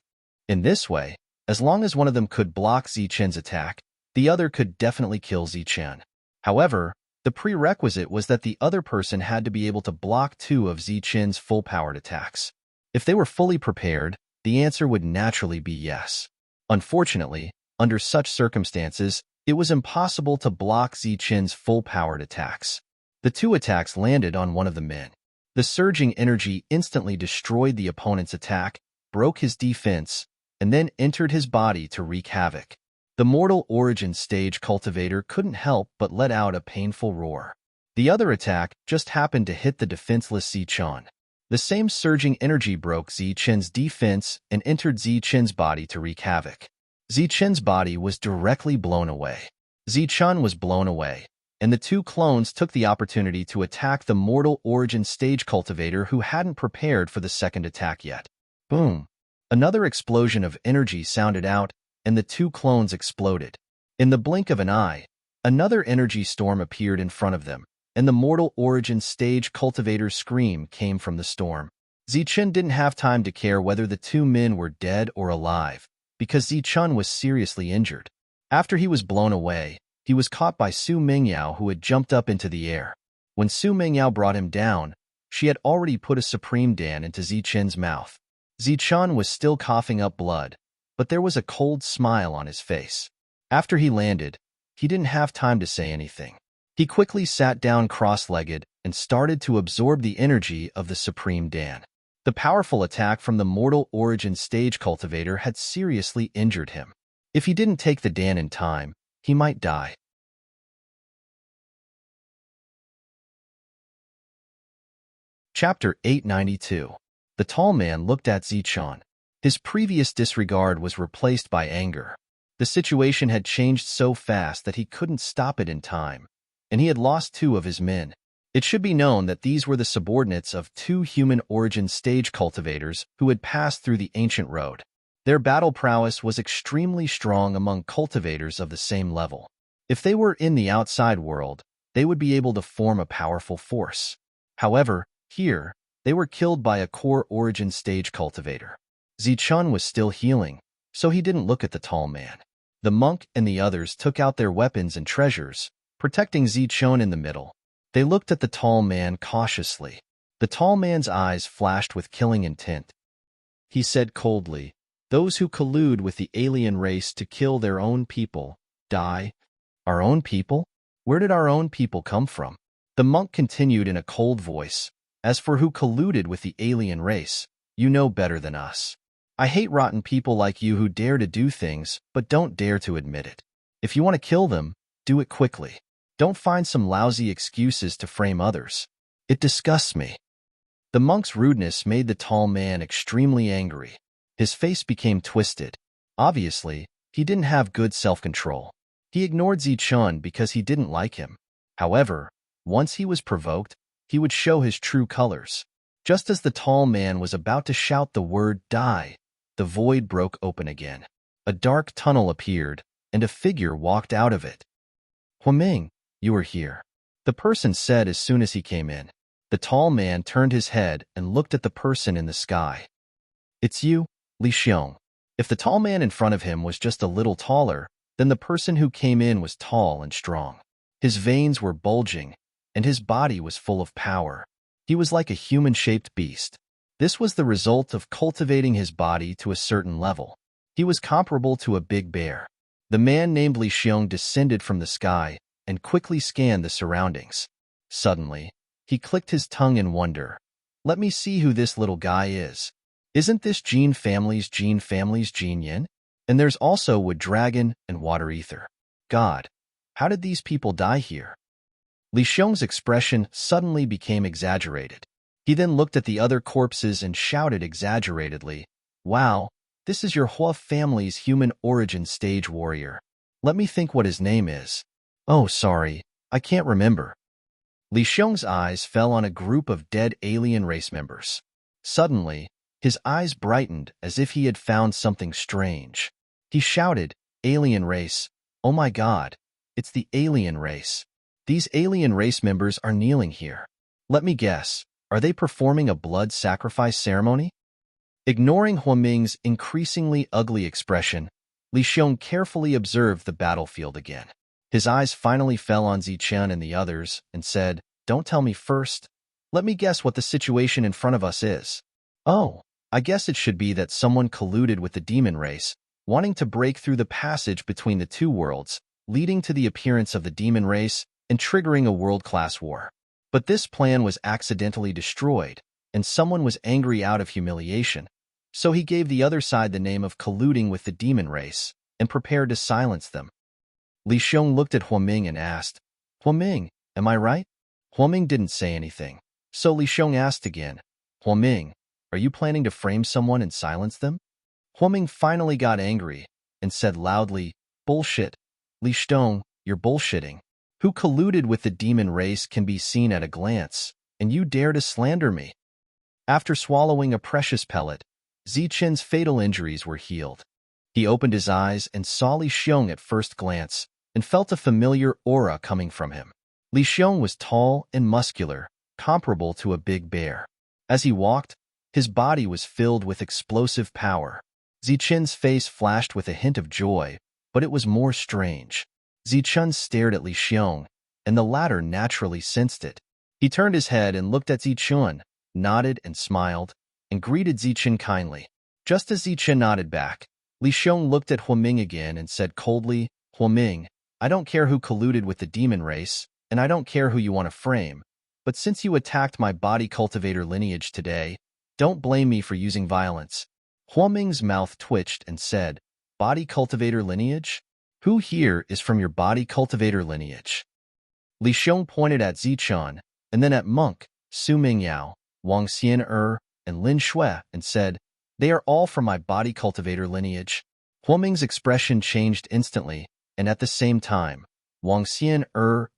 In this way, as long as one of them could block Zichen's attack, the other could definitely kill Zichen. However, the prerequisite was that the other person had to be able to block two of Zichen's full-powered attacks. If they were fully prepared, the answer would naturally be yes. Unfortunately, under such circumstances, it was impossible to block Zichen's full-powered attacks. The two attacks landed on one of the men. The surging energy instantly destroyed the opponent's attack, broke his defense, and then entered his body to wreak havoc. The Mortal Origin stage cultivator couldn't help but let out a painful roar. The other attack just happened to hit the defenseless Zichen. The same surging energy broke Zichen's defense and entered Zichen's body to wreak havoc. Zichen's body was directly blown away. Zichen was blown away, and the two clones took the opportunity to attack the Mortal Origin stage cultivator who hadn't prepared for the second attack yet. Boom! Another explosion of energy sounded out, and the two clones exploded. In the blink of an eye, another energy storm appeared in front of them, and the Mortal Origin stage cultivator's scream came from the storm. Zichen didn't have time to care whether the two men were dead or alive, because Zichen was seriously injured. After he was blown away, he was caught by Su Mingyao, who had jumped up into the air. When Su Mingyao brought him down, she had already put a Supreme Dan into Zichen's mouth. Zichen was still coughing up blood, but there was a cold smile on his face. After he landed, he didn't have time to say anything. He quickly sat down cross-legged and started to absorb the energy of the Supreme Dan. The powerful attack from the Mortal Origin stage cultivator had seriously injured him. If he didn't take the Dan in time, he might die. Chapter 892. The tall man looked at Zichen. His previous disregard was replaced by anger. The situation had changed so fast that he couldn't stop it in time, and he had lost two of his men. It should be known that these were the subordinates of two human origin stage cultivators who had passed through the ancient road. Their battle prowess was extremely strong among cultivators of the same level. If they were in the outside world, they would be able to form a powerful force. However, here, they were killed by a core origin stage cultivator. Zichen was still healing, so he didn't look at the tall man. The monk and the others took out their weapons and treasures, protecting Zichen in the middle. They looked at the tall man cautiously. The tall man's eyes flashed with killing intent. He said coldly, "Those who collude with the alien race to kill their own people, die." Our own people? Where did our own people come from? The monk continued in a cold voice, "As for who colluded with the alien race, you know better than us. I hate rotten people like you who dare to do things but don't dare to admit it. If you want to kill them, do it quickly. Don't find some lousy excuses to frame others. It disgusts me." The monk's rudeness made the tall man extremely angry. His face became twisted. Obviously, he didn't have good self-control. He ignored Zichen because he didn't like him. However, once he was provoked, he would show his true colors. Just as the tall man was about to shout the word "die," the void broke open again. A dark tunnel appeared, and a figure walked out of it. "Huaming, you are here," the person said as soon as he came in. The tall man turned his head and looked at the person in the sky. "It's you, Li Xiong." If the tall man in front of him was just a little taller, then the person who came in was tall and strong. His veins were bulging, and his body was full of power. He was like a human-shaped beast. This was the result of cultivating his body to a certain level. He was comparable to a big bear. The man named Li Xiong descended from the sky and quickly scanned the surroundings. Suddenly, he clicked his tongue in wonder. Let me see who this little guy is. Isn't this Gene family's Gene Yin? And there's also Wood Dragon and Water Ether. God, how did these people die here? Li Xiong's expression suddenly became exaggerated. He then looked at the other corpses and shouted exaggeratedly, Wow, this is your Hua family's human origin stage warrior. Let me think what his name is. Oh, sorry, I can't remember. Li Xiong's eyes fell on a group of dead alien race members. Suddenly, his eyes brightened as if he had found something strange. He shouted, Alien race, oh my God, it's the alien race. These alien race members are kneeling here. Let me guess, are they performing a blood sacrifice ceremony? Ignoring Huaming's increasingly ugly expression, Li Xiong carefully observed the battlefield again. His eyes finally fell on Zichen and the others and said, Don't tell me first. Let me guess what the situation in front of us is. Oh, I guess it should be that someone colluded with the demon race, wanting to break through the passage between the two worlds, leading to the appearance of the demon race and triggering a world-class war. But this plan was accidentally destroyed, and someone was angry out of humiliation, so he gave the other side the name of colluding with the demon race and prepared to silence them. Li Xiong looked at Huaming and asked, Huaming, am I right? Huaming didn't say anything, so Li Xiong asked again, Huaming, are you planning to frame someone and silence them? Huaming finally got angry and said loudly, Bullshit. Li Xiong, you're bullshitting. Who colluded with the demon race can be seen at a glance, and you dare to slander me. After swallowing a precious pellet, Zichen's fatal injuries were healed. He opened his eyes and saw Li Xiong at first glance and felt a familiar aura coming from him. Li Xiong was tall and muscular, comparable to a big bear. As he walked, his body was filled with explosive power. Zichen's face flashed with a hint of joy, but it was more strange. Zichen stared at Li Xiong, and the latter naturally sensed it. He turned his head and looked at Zichen, nodded and smiled, and greeted Zichen kindly. Just as Zichen nodded back, Li Xiong looked at Huaming again and said coldly, Huaming, I don't care who colluded with the demon race, and I don't care who you want to frame, but since you attacked my body cultivator lineage today, don't blame me for using violence. Huaming's mouth twitched and said, Body cultivator lineage? Who here is from your body cultivator lineage? Li Xiong pointed at Zichen, and then at Monk, Su Mingyao, Wang Xian and Lin Shui, and said, They are all from my body cultivator lineage. Huaming's expression changed instantly, and at the same time, Wang Xian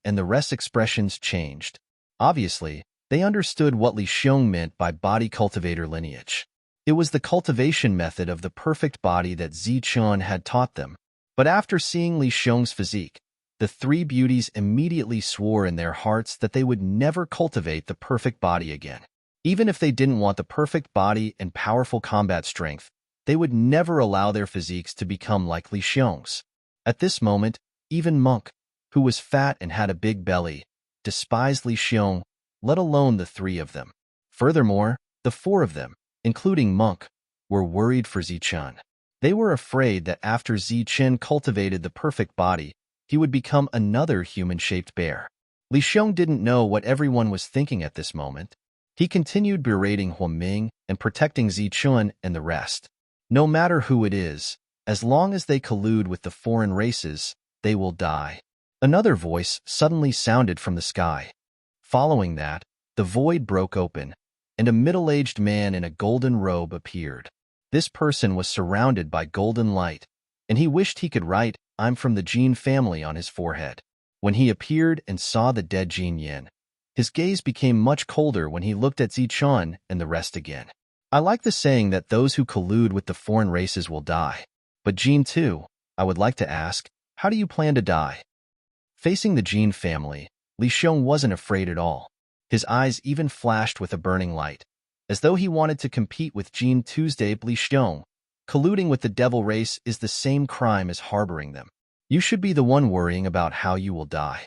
and the rest's expressions changed. Obviously, they understood what Li Xiong meant by body cultivator lineage. It was the cultivation method of the perfect body that Zichen had taught them. But after seeing Li Xiong's physique, the three beauties immediately swore in their hearts that they would never cultivate the perfect body again. Even if they didn't want the perfect body and powerful combat strength, they would never allow their physiques to become like Li Xiong's. At this moment, even Monk, who was fat and had a big belly, despised Li Xiong, let alone the three of them. Furthermore, the four of them, including Monk, were worried for Zichen. They were afraid that after Zichen cultivated the perfect body, he would become another human-shaped bear. Li Xiong didn't know what everyone was thinking at this moment. He continued berating Huaming and protecting Zichen and the rest. No matter who it is, as long as they collude with the foreign races, they will die. Another voice suddenly sounded from the sky. Following that, the void broke open, and a middle-aged man in a golden robe appeared. This person was surrounded by golden light, and he wished he could write, I'm from the Jin family on his forehead. When he appeared and saw the dead Jin Yin, his gaze became much colder when he looked at Zichen and the rest again. I like the saying that those who collude with the foreign races will die. But Jin too, I would like to ask, how do you plan to die? Facing the Jin family, Li Xiong wasn't afraid at all. His eyes even flashed with a burning light, as though he wanted to compete with Jin Tuesday. Li Xiong, colluding with the devil race is the same crime as harboring them. You should be the one worrying about how you will die.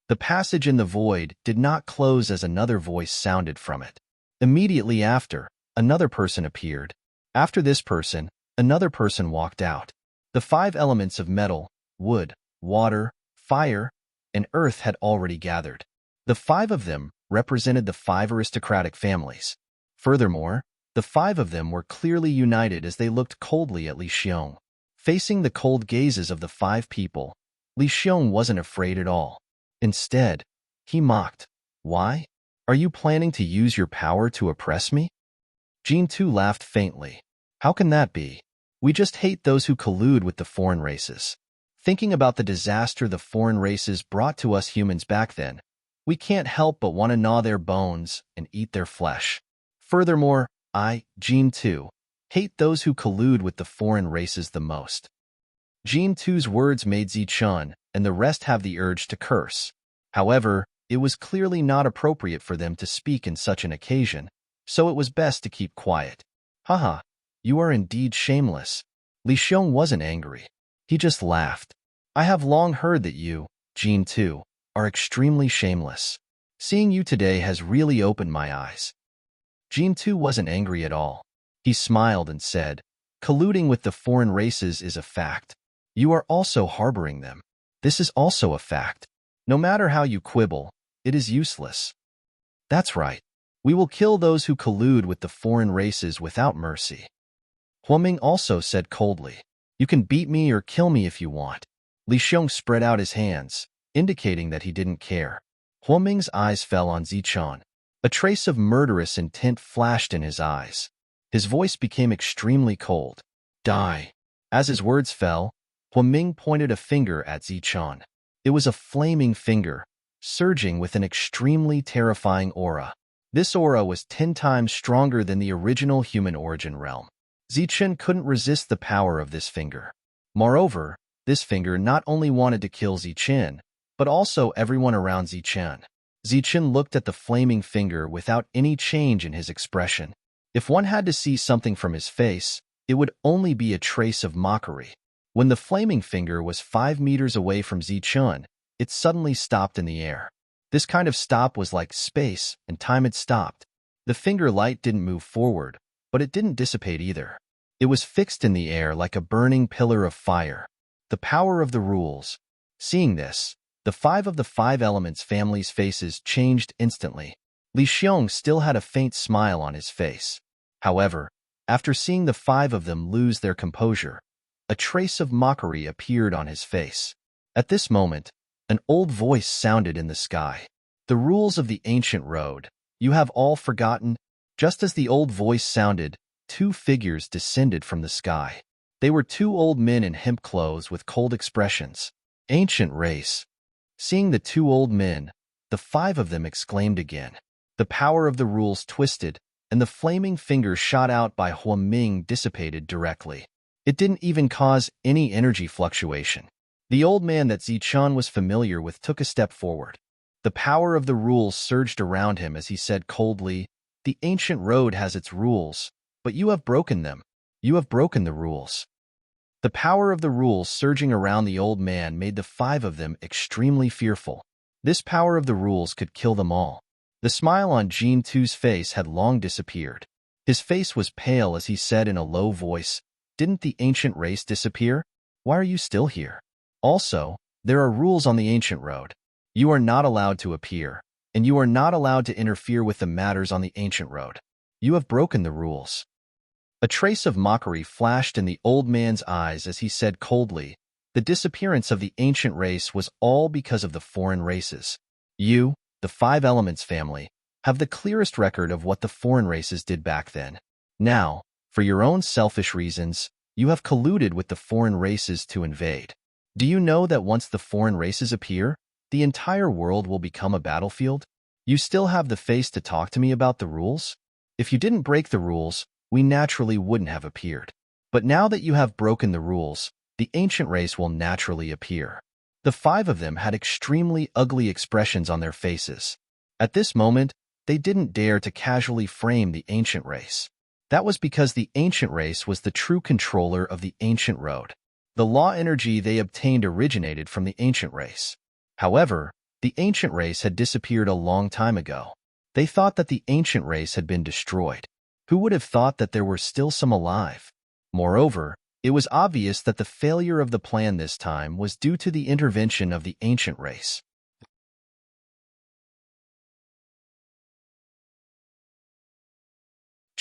The passage in the void did not close as another voice sounded from it. Immediately after, another person appeared. After this person, another person walked out. The 5 elements of metal, wood, water, fire, and earth had already gathered. The 5 of them represented the 5 aristocratic families. Furthermore, the 5 of them were clearly united as they looked coldly at Li Xiong. Facing the cold gazes of the 5 people, Li Xiong wasn't afraid at all. Instead, he mocked. Why? Are you planning to use your power to oppress me? Jin Tu laughed faintly. How can that be? We just hate those who collude with the foreign races. Thinking about the disaster the foreign races brought to us humans back then, we can't help but want to gnaw their bones and eat their flesh. Furthermore, Jin Tu, hate those who collude with the foreign races the most. Jin Tu's words made Zichun and the rest have the urge to curse. However, it was clearly not appropriate for them to speak in such an occasion, so it was best to keep quiet. Haha, you are indeed shameless. Li Xiong wasn't angry. He just laughed. I have long heard that you, Jin Tu, are extremely shameless. Seeing you today has really opened my eyes. Jin Tu wasn't angry at all. He smiled and said, colluding with the foreign races is a fact. You are also harboring them. This is also a fact. No matter how you quibble, it is useless. That's right. We will kill those who collude with the foreign races without mercy. Huaming also said coldly, you can beat me or kill me if you want. Li Xiong spread out his hands, indicating that he didn't care. Huaming's eyes fell on Zichun. A trace of murderous intent flashed in his eyes. His voice became extremely cold. Die. As his words fell, Huaming pointed a finger at Zichun. It was a flaming finger, surging with an extremely terrifying aura. This aura was 10 times stronger than the original human origin realm. Zichun couldn't resist the power of this finger. Moreover, this finger not only wanted to kill Zichun, but also everyone around Zichun. Zichun looked at the flaming finger without any change in his expression. If one had to see something from his face, it would only be a trace of mockery. When the flaming finger was 5 meters away from Zichun, it suddenly stopped in the air. This kind of stop was like space, and time had stopped. The finger light didn't move forward, but it didn't dissipate either. It was fixed in the air like a burning pillar of fire. The power of the rules. Seeing this, the 5 of the 5 elements family's faces changed instantly. Li Xiong still had a faint smile on his face. However, after seeing the 5 of them lose their composure, a trace of mockery appeared on his face. At this moment, an old voice sounded in the sky. The rules of the ancient road, you have all forgotten? Just as the old voice sounded, 2 figures descended from the sky. They were 2 old men in hemp clothes with cold expressions. Ancient race. Seeing the 2 old men, the 5 of them exclaimed again. The power of the rules twisted, and the flaming finger shot out by Huaming dissipated directly. It didn't even cause any energy fluctuation. The old man that Zichun was familiar with took a step forward. The power of the rules surged around him as he said coldly, the ancient road has its rules, but you have broken them. You have broken the rules. The power of the rules surging around the old man made the 5 of them extremely fearful. This power of the rules could kill them all. The smile on Jin Tu's face had long disappeared. His face was pale as he said in a low voice, didn't the ancient race disappear? Why are you still here? Also, there are rules on the ancient road. You are not allowed to appear, and you are not allowed to interfere with the matters on the ancient road. You have broken the rules. A trace of mockery flashed in the old man's eyes as he said coldly, the disappearance of the ancient race was all because of the foreign races. You, the 5 elements family, have the clearest record of what the foreign races did back then. Now, for your own selfish reasons, you have colluded with the foreign races to invade. Do you know that once the foreign races appear, the entire world will become a battlefield? You still have the face to talk to me about the rules? If you didn't break the rules, we naturally wouldn't have appeared. But now that you have broken the rules, the ancient race will naturally appear. The 5 of them had extremely ugly expressions on their faces. At this moment, they didn't dare to casually frame the ancient race. That was because the ancient race was the true controller of the ancient road. The law energy they obtained originated from the ancient race. However, the ancient race had disappeared a long time ago. They thought that the ancient race had been destroyed. Who would have thought that there were still some alive? Moreover, it was obvious that the failure of the plan this time was due to the intervention of the ancient race.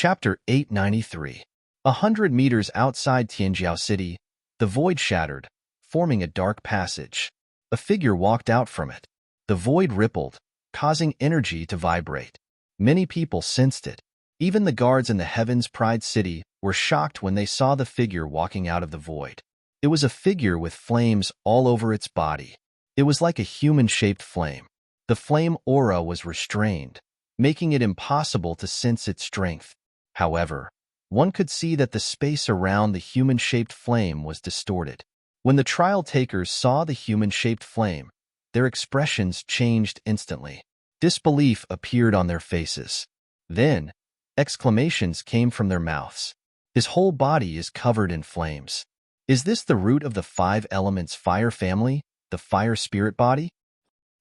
Chapter 893. 100 meters outside Tianjiao City, the void shattered, forming a dark passage. A figure walked out from it. The void rippled, causing energy to vibrate. Many people sensed it. Even the guards in the Heaven's Pride City were shocked when they saw the figure walking out of the void. It was a figure with flames all over its body. It was like a human-shaped flame. The flame aura was restrained, making it impossible to sense its strength. However, one could see that the space around the human-shaped flame was distorted. When the trial takers saw the human-shaped flame, their expressions changed instantly. Disbelief appeared on their faces. Then, exclamations came from their mouths. His whole body is covered in flames. Is this the root of the 5 elements fire family, the fire spirit body?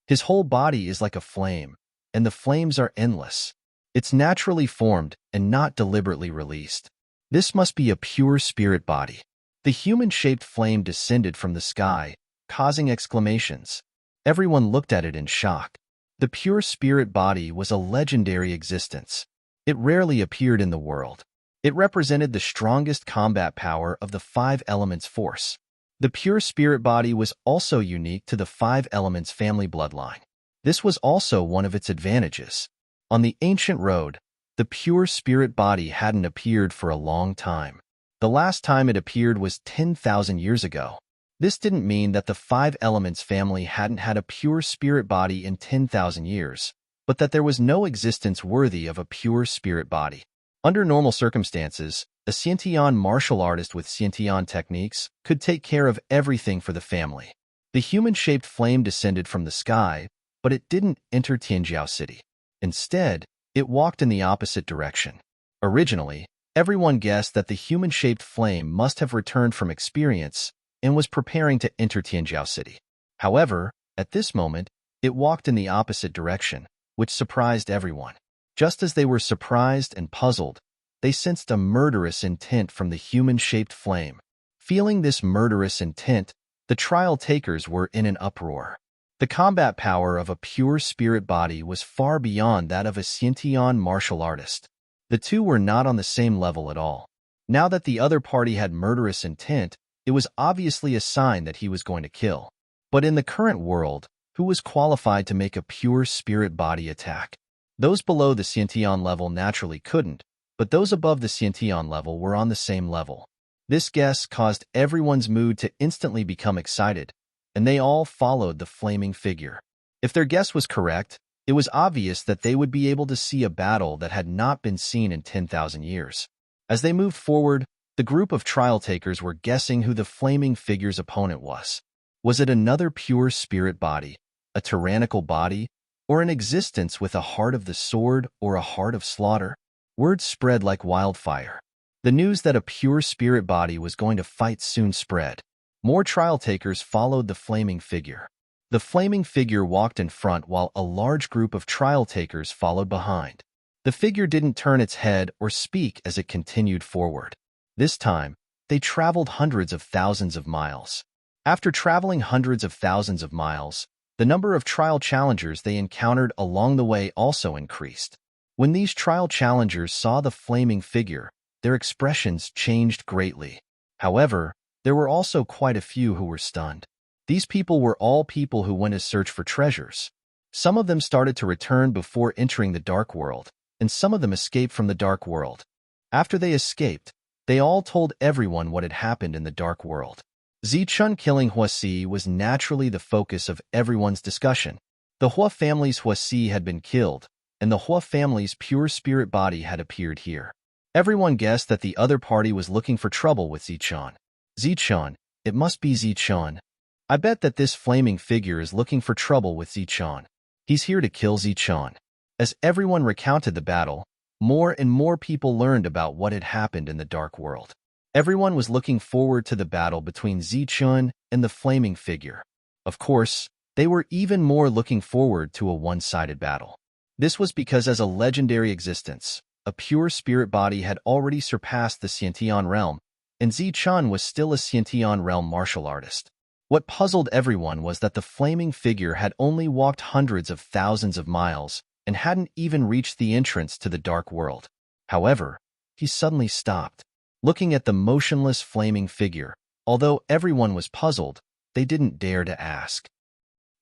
His whole body is like a flame, and the flames are endless. It's naturally formed and not deliberately released. This must be a pure spirit body. The human-shaped flame descended from the sky, causing exclamations. Everyone looked at it in shock. The pure spirit body was a legendary existence. It rarely appeared in the world. It represented the strongest combat power of the 5 elements force. The pure spirit body was also unique to the 5 elements family bloodline. This was also one of its advantages. On the ancient road, the pure spirit body hadn't appeared for a long time. The last time it appeared was 10,000 years ago. This didn't mean that the 5 elements family hadn't had a pure spirit body in 10,000 years, but that there was no existence worthy of a pure spirit body. Under normal circumstances, a Xiantian martial artist with Xiantian techniques could take care of everything for the family. The human-shaped flame descended from the sky, but it didn't enter Tianjiao City. Instead, it walked in the opposite direction. Originally, everyone guessed that the human-shaped flame must have returned from experience and was preparing to enter Tianjiao City. However, at this moment, it walked in the opposite direction, which surprised everyone. Just as they were surprised and puzzled, they sensed a murderous intent from the human-shaped flame. Feeling this murderous intent, the trial takers were in an uproar. The combat power of a pure spirit body was far beyond that of a Xiantian martial artist. The two were not on the same level at all. Now that the other party had murderous intent, it was obviously a sign that he was going to kill. But in the current world, who was qualified to make a pure spirit body attack? Those below the Xiantian level naturally couldn't, but those above the Xiantian level were on the same level. This guess caused everyone's mood to instantly become excited, and they all followed the flaming figure. If their guess was correct, it was obvious that they would be able to see a battle that had not been seen in 10,000 years. As they moved forward, the group of trial takers were guessing who the flaming figure's opponent was. Was it another pure spirit body, a tyrannical body, or an existence with a heart of the sword or a heart of slaughter? Word spread like wildfire. The news that a pure spirit body was going to fight soon spread. More trial takers followed the flaming figure. The flaming figure walked in front while a large group of trial takers followed behind. The figure didn't turn its head or speak as it continued forward. This time, they traveled hundreds of thousands of miles. After traveling hundreds of thousands of miles, the number of trial challengers they encountered along the way also increased. When these trial challengers saw the flaming figure, their expressions changed greatly. However, there were also quite a few who were stunned. These people were all people who went to search for treasures. Some of them started to return before entering the dark world, and some of them escaped from the dark world. After they escaped, they all told everyone what had happened in the dark world. Zichun killing Huasi was naturally the focus of everyone's discussion. The Hua family's Huasi had been killed, and the Hua family's pure spirit body had appeared here. Everyone guessed that the other party was looking for trouble with Zichun. Zichun, it must be Zichun. I bet that this flaming figure is looking for trouble with Zichun. He's here to kill Zichun. As everyone recounted the battle, more and more people learned about what had happened in the dark world. Everyone was looking forward to the battle between Zichun and the flaming figure. Of course, they were even more looking forward to a one-sided battle. This was because as a legendary existence, a pure spirit body had already surpassed the Xiantian realm, and Zichun was still a Xiantian realm martial artist. What puzzled everyone was that the flaming figure had only walked hundreds of thousands of miles and hadn't even reached the entrance to the dark world. However, he suddenly stopped, looking at the motionless flaming figure. Although everyone was puzzled, they didn't dare to ask.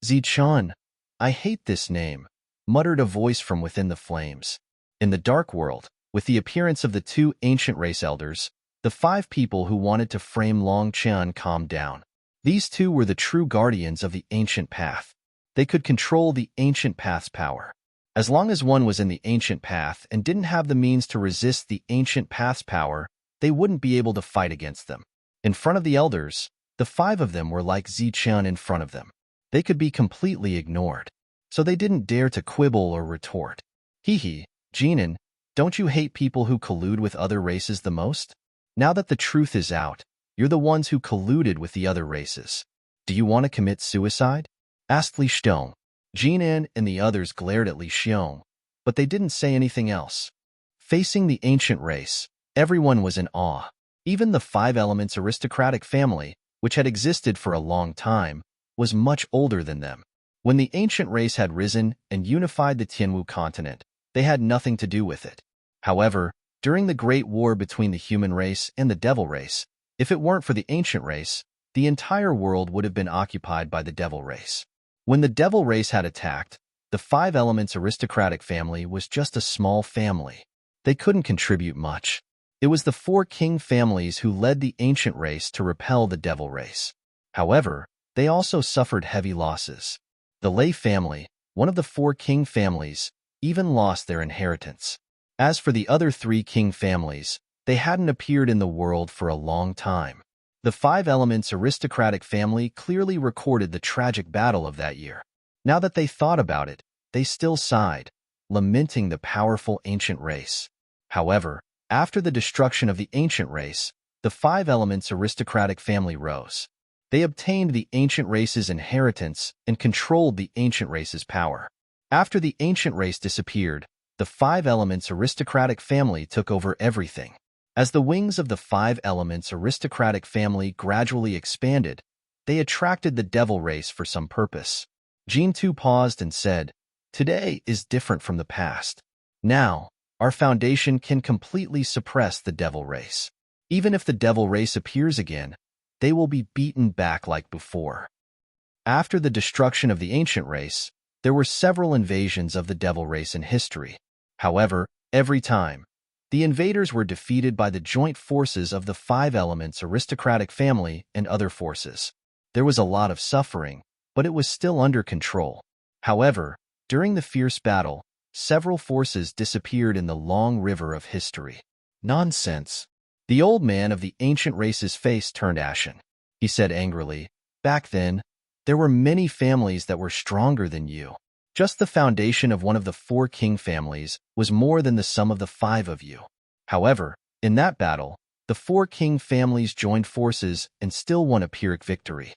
Zichun, I hate this name, muttered a voice from within the flames. In the dark world, with the appearance of the two ancient race elders, the 5 people who wanted to frame Long Qian calmed down. These two were the true guardians of the ancient path. They could control the ancient path's power. As long as one was in the ancient path and didn't have the means to resist the ancient path's power, they wouldn't be able to fight against them. In front of the elders, the 5 of them were like Zichun in front of them. They could be completely ignored, so they didn't dare to quibble or retort. Hee, Jinan, don't you hate people who collude with other races the most? Now that the truth is out, you're the ones who colluded with the other races. Do you want to commit suicide? Asked Li Xiong. Jinan and the others glared at Li Xiong, but they didn't say anything else. Facing the ancient race, everyone was in awe. Even the 5 Elements aristocratic family, which had existed for a long time, was much older than them. When the ancient race had risen and unified the Tianwu continent, they had nothing to do with it. However, during the Great War between the human race and the devil race, if it weren't for the ancient race, the entire world would have been occupied by the devil race. When the devil race had attacked, the 5 Elements aristocratic family was just a small family. They couldn't contribute much. It was the 4 king families who led the ancient race to repel the devil race. However, they also suffered heavy losses. The Lei family, one of the 4 king families, even lost their inheritance. As for the other 3 king families, they hadn't appeared in the world for a long time. The 5 Elements aristocratic family clearly recorded the tragic battle of that year. Now that they thought about it, they still sighed, lamenting the powerful ancient race. However, after the destruction of the ancient race, the 5 Elements aristocratic family rose. They obtained the ancient race's inheritance and controlled the ancient race's power. After the ancient race disappeared, the 5 Elements aristocratic family took over everything. As the wings of the 5 Elements aristocratic family gradually expanded, they attracted the devil race for some purpose. Jin Tu paused and said, "Today is different from the past. Now, our foundation can completely suppress the devil race. Even if the devil race appears again, they will be beaten back like before." After the destruction of the ancient race, there were several invasions of the devil race in history. However, every time, the invaders were defeated by the joint forces of the 5 Elements aristocratic family and other forces. There was a lot of suffering, but it was still under control. However, during the fierce battle, several forces disappeared in the long river of history. Nonsense. The old man of the ancient race's face turned ashen. He said angrily, "Back then, there were many families that were stronger than you. Just the foundation of one of the 4 king families was more than the sum of the 5 of you. However, in that battle, the 4 king families joined forces and still won a Pyrrhic victory.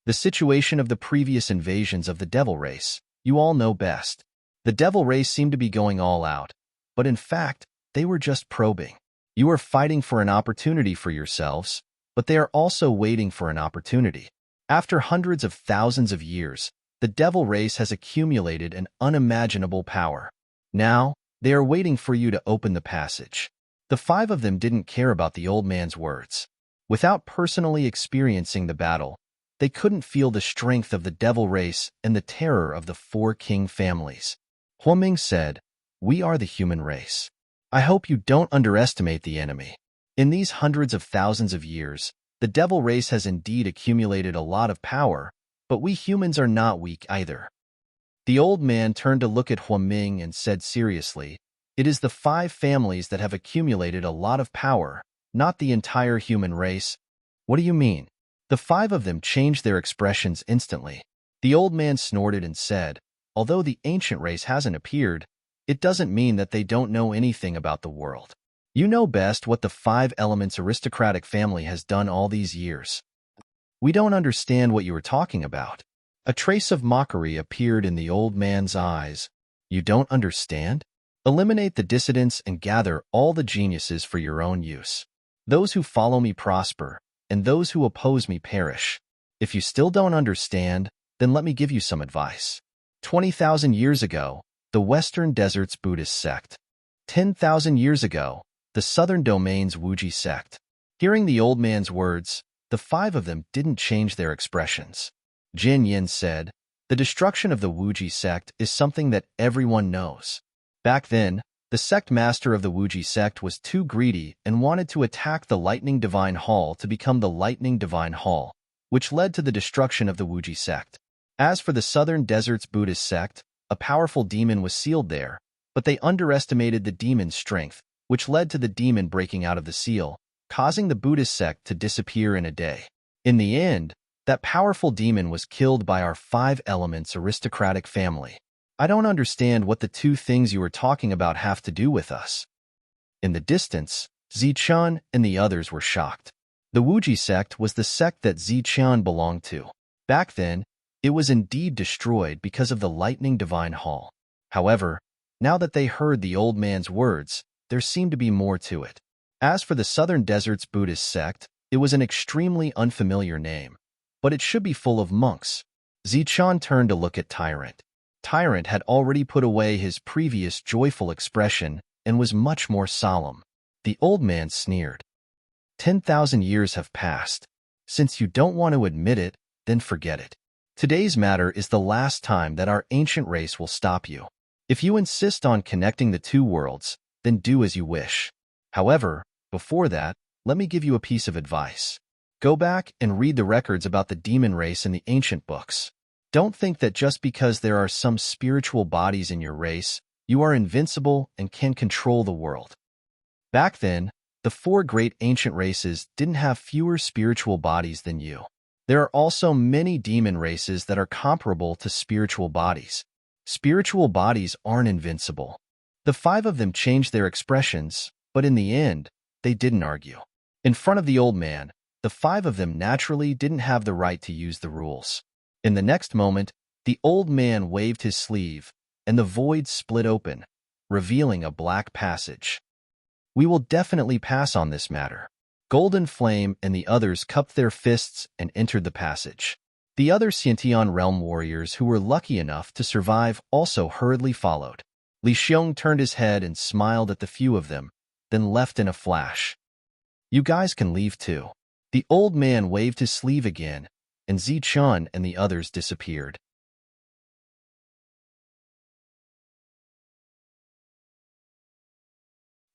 The situation of the previous invasions of the devil race, you all know best. The devil race seemed to be going all out, but in fact, they were just probing. You are fighting for an opportunity for yourselves, but they are also waiting for an opportunity. After hundreds of thousands of years, the devil race has accumulated an unimaginable power. Now, they are waiting for you to open the passage." The 5 of them didn't care about the old man's words. Without personally experiencing the battle, they couldn't feel the strength of the devil race and the terror of the 4 king families. Huoming said, "We are the human race. I hope you don't underestimate the enemy. In these hundreds of thousands of years, the devil race has indeed accumulated a lot of power, but we humans are not weak either." The old man turned to look at Huoming and said seriously, "It is the 5 families that have accumulated a lot of power, not the entire human race." "What do you mean?" The 5 of them changed their expressions instantly. The old man snorted and said, "Although the ancient race hasn't appeared, it doesn't mean that they don't know anything about the world. You know best what the 5 Elements aristocratic family has done all these years." "We don't understand what you are talking about." A trace of mockery appeared in the old man's eyes. "You don't understand? Eliminate the dissidents and gather all the geniuses for your own use. Those who follow me prosper, and those who oppose me perish. If you still don't understand, then let me give you some advice. 20,000 years ago, the Western Desert's Buddhist sect. 10,000 years ago, the southern domain's Wuji sect. Hearing the old man's words, the five of them didn't change their expressions. Jin Yin said, "The destruction of the Wuji sect is something that everyone knows." Back then, the sect master of the Wuji sect was too greedy and wanted to attack the Lightning Divine Hall to become the Lightning Divine Hall, which led to the destruction of the Wuji sect. As for the Southern Desert's Buddhist sect, a powerful demon was sealed there, but they underestimated the demon's strength, which led to the demon breaking out of the seal, causing the Buddhist sect to disappear in a day. In the end, that powerful demon was killed by our five elements aristocratic family. I don't understand what the two things you were talking about have to do with us. In the distance, Zichun and the others were shocked. The Wuji sect was the sect that Zichun belonged to. Back then, it was indeed destroyed because of the Lightning Divine Hall. However, now that they heard the old man's words, there seemed to be more to it. As for the Southern Desert's Buddhist sect, it was an extremely unfamiliar name, but it should be full of monks. Zichun turned to look at Tyrant. Tyrant had already put away his previous joyful expression and was much more solemn. The old man sneered. 10,000 years have passed. Since you don't want to admit it, then forget it. Today's matter is the last time that our ancient race will stop you. If you insist on connecting the two worlds, then do as you wish. However, before that, let me give you a piece of advice. Go back and read the records about the demon race in the ancient books. Don't think that just because there are some spiritual bodies in your race, you are invincible and can control the world. Back then, the four great ancient races didn't have fewer spiritual bodies than you. There are also many demon races that are comparable to spiritual bodies. Spiritual bodies aren't invincible. The five of them changed their expressions, but in the end, they didn't argue. In front of the old man, the five of them naturally didn't have the right to use the rules. In the next moment, the old man waved his sleeve, and the void split open, revealing a black passage. We will definitely pass on this matter. Golden Flame and the others cupped their fists and entered the passage. The other Xiantian realm warriors who were lucky enough to survive also hurriedly followed. Li Xiong turned his head and smiled at the few of them, then left in a flash. You guys can leave too. The old man waved his sleeve again, and Zichun and the others disappeared.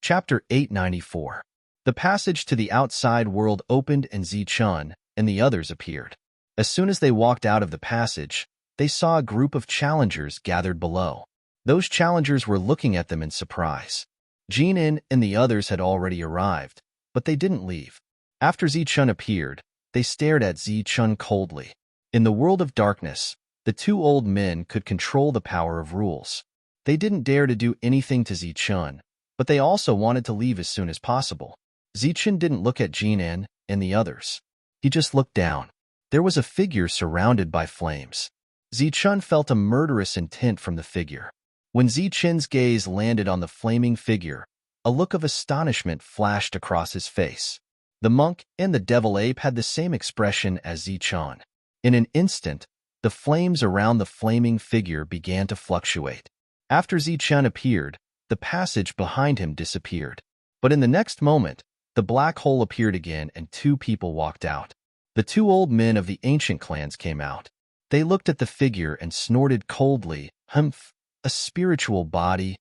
Chapter 894. The passage to the outside world opened and Zichun and the others appeared. As soon as they walked out of the passage, they saw a group of challengers gathered below. Those challengers were looking at them in surprise. Jinin and the others had already arrived, but they didn't leave. After Zichun appeared, they stared at Zichun coldly. In the world of darkness, the two old men could control the power of rules. They didn't dare to do anything to Zichun, but they also wanted to leave as soon as possible. Zichun didn't look at Jinan and the others. He just looked down. There was a figure surrounded by flames. Zichun felt a murderous intent from the figure. When Zichun's gaze landed on the flaming figure, a look of astonishment flashed across his face. The monk and the devil ape had the same expression as Zichun. In an instant, the flames around the flaming figure began to fluctuate. After Zichun appeared, the passage behind him disappeared. But in the next moment, the black hole appeared again and two people walked out. The two old men of the ancient clans came out. They looked at the figure and snorted coldly. Humph, a spiritual body.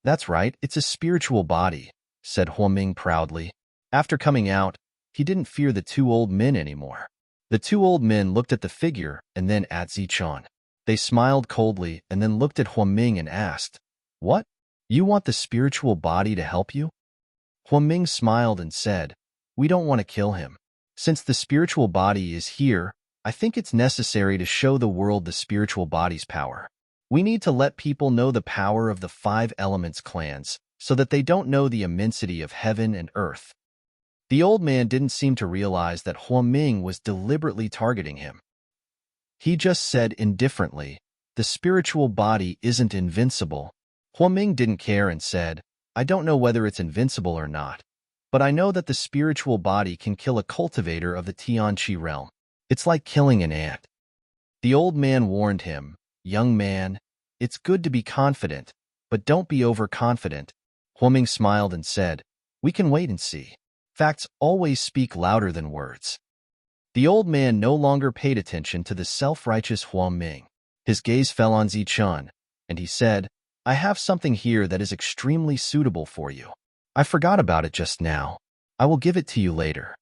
That's right, it's a spiritual body, said Huaming proudly. After coming out, he didn't fear the two old men anymore. The two old men looked at the figure and then at Zichun. They smiled coldly and then looked at Huaming and asked, "What? You want the spiritual body to help you?" Huaming smiled and said, "We don't want to kill him. Since the spiritual body is here, I think it's necessary to show the world the spiritual body's power. We need to let people know the power of the five elements clans so that they don't know the immensity of heaven and earth." The old man didn't seem to realize that Huaming was deliberately targeting him. He just said indifferently, "The spiritual body isn't invincible." Huaming didn't care and said, "I don't know whether it's invincible or not, but I know that the spiritual body can kill a cultivator of the Tianqi realm. It's like killing an ant." The old man warned him, "Young man, it's good to be confident, but don't be overconfident." Huaming smiled and said, We can wait and see. Facts always speak louder than words. The old man no longer paid attention to the self-righteous Huang Ming. His gaze fell on Zichun, and he said, I have something here that is extremely suitable for you. I forgot about it just now. I will give it to you later.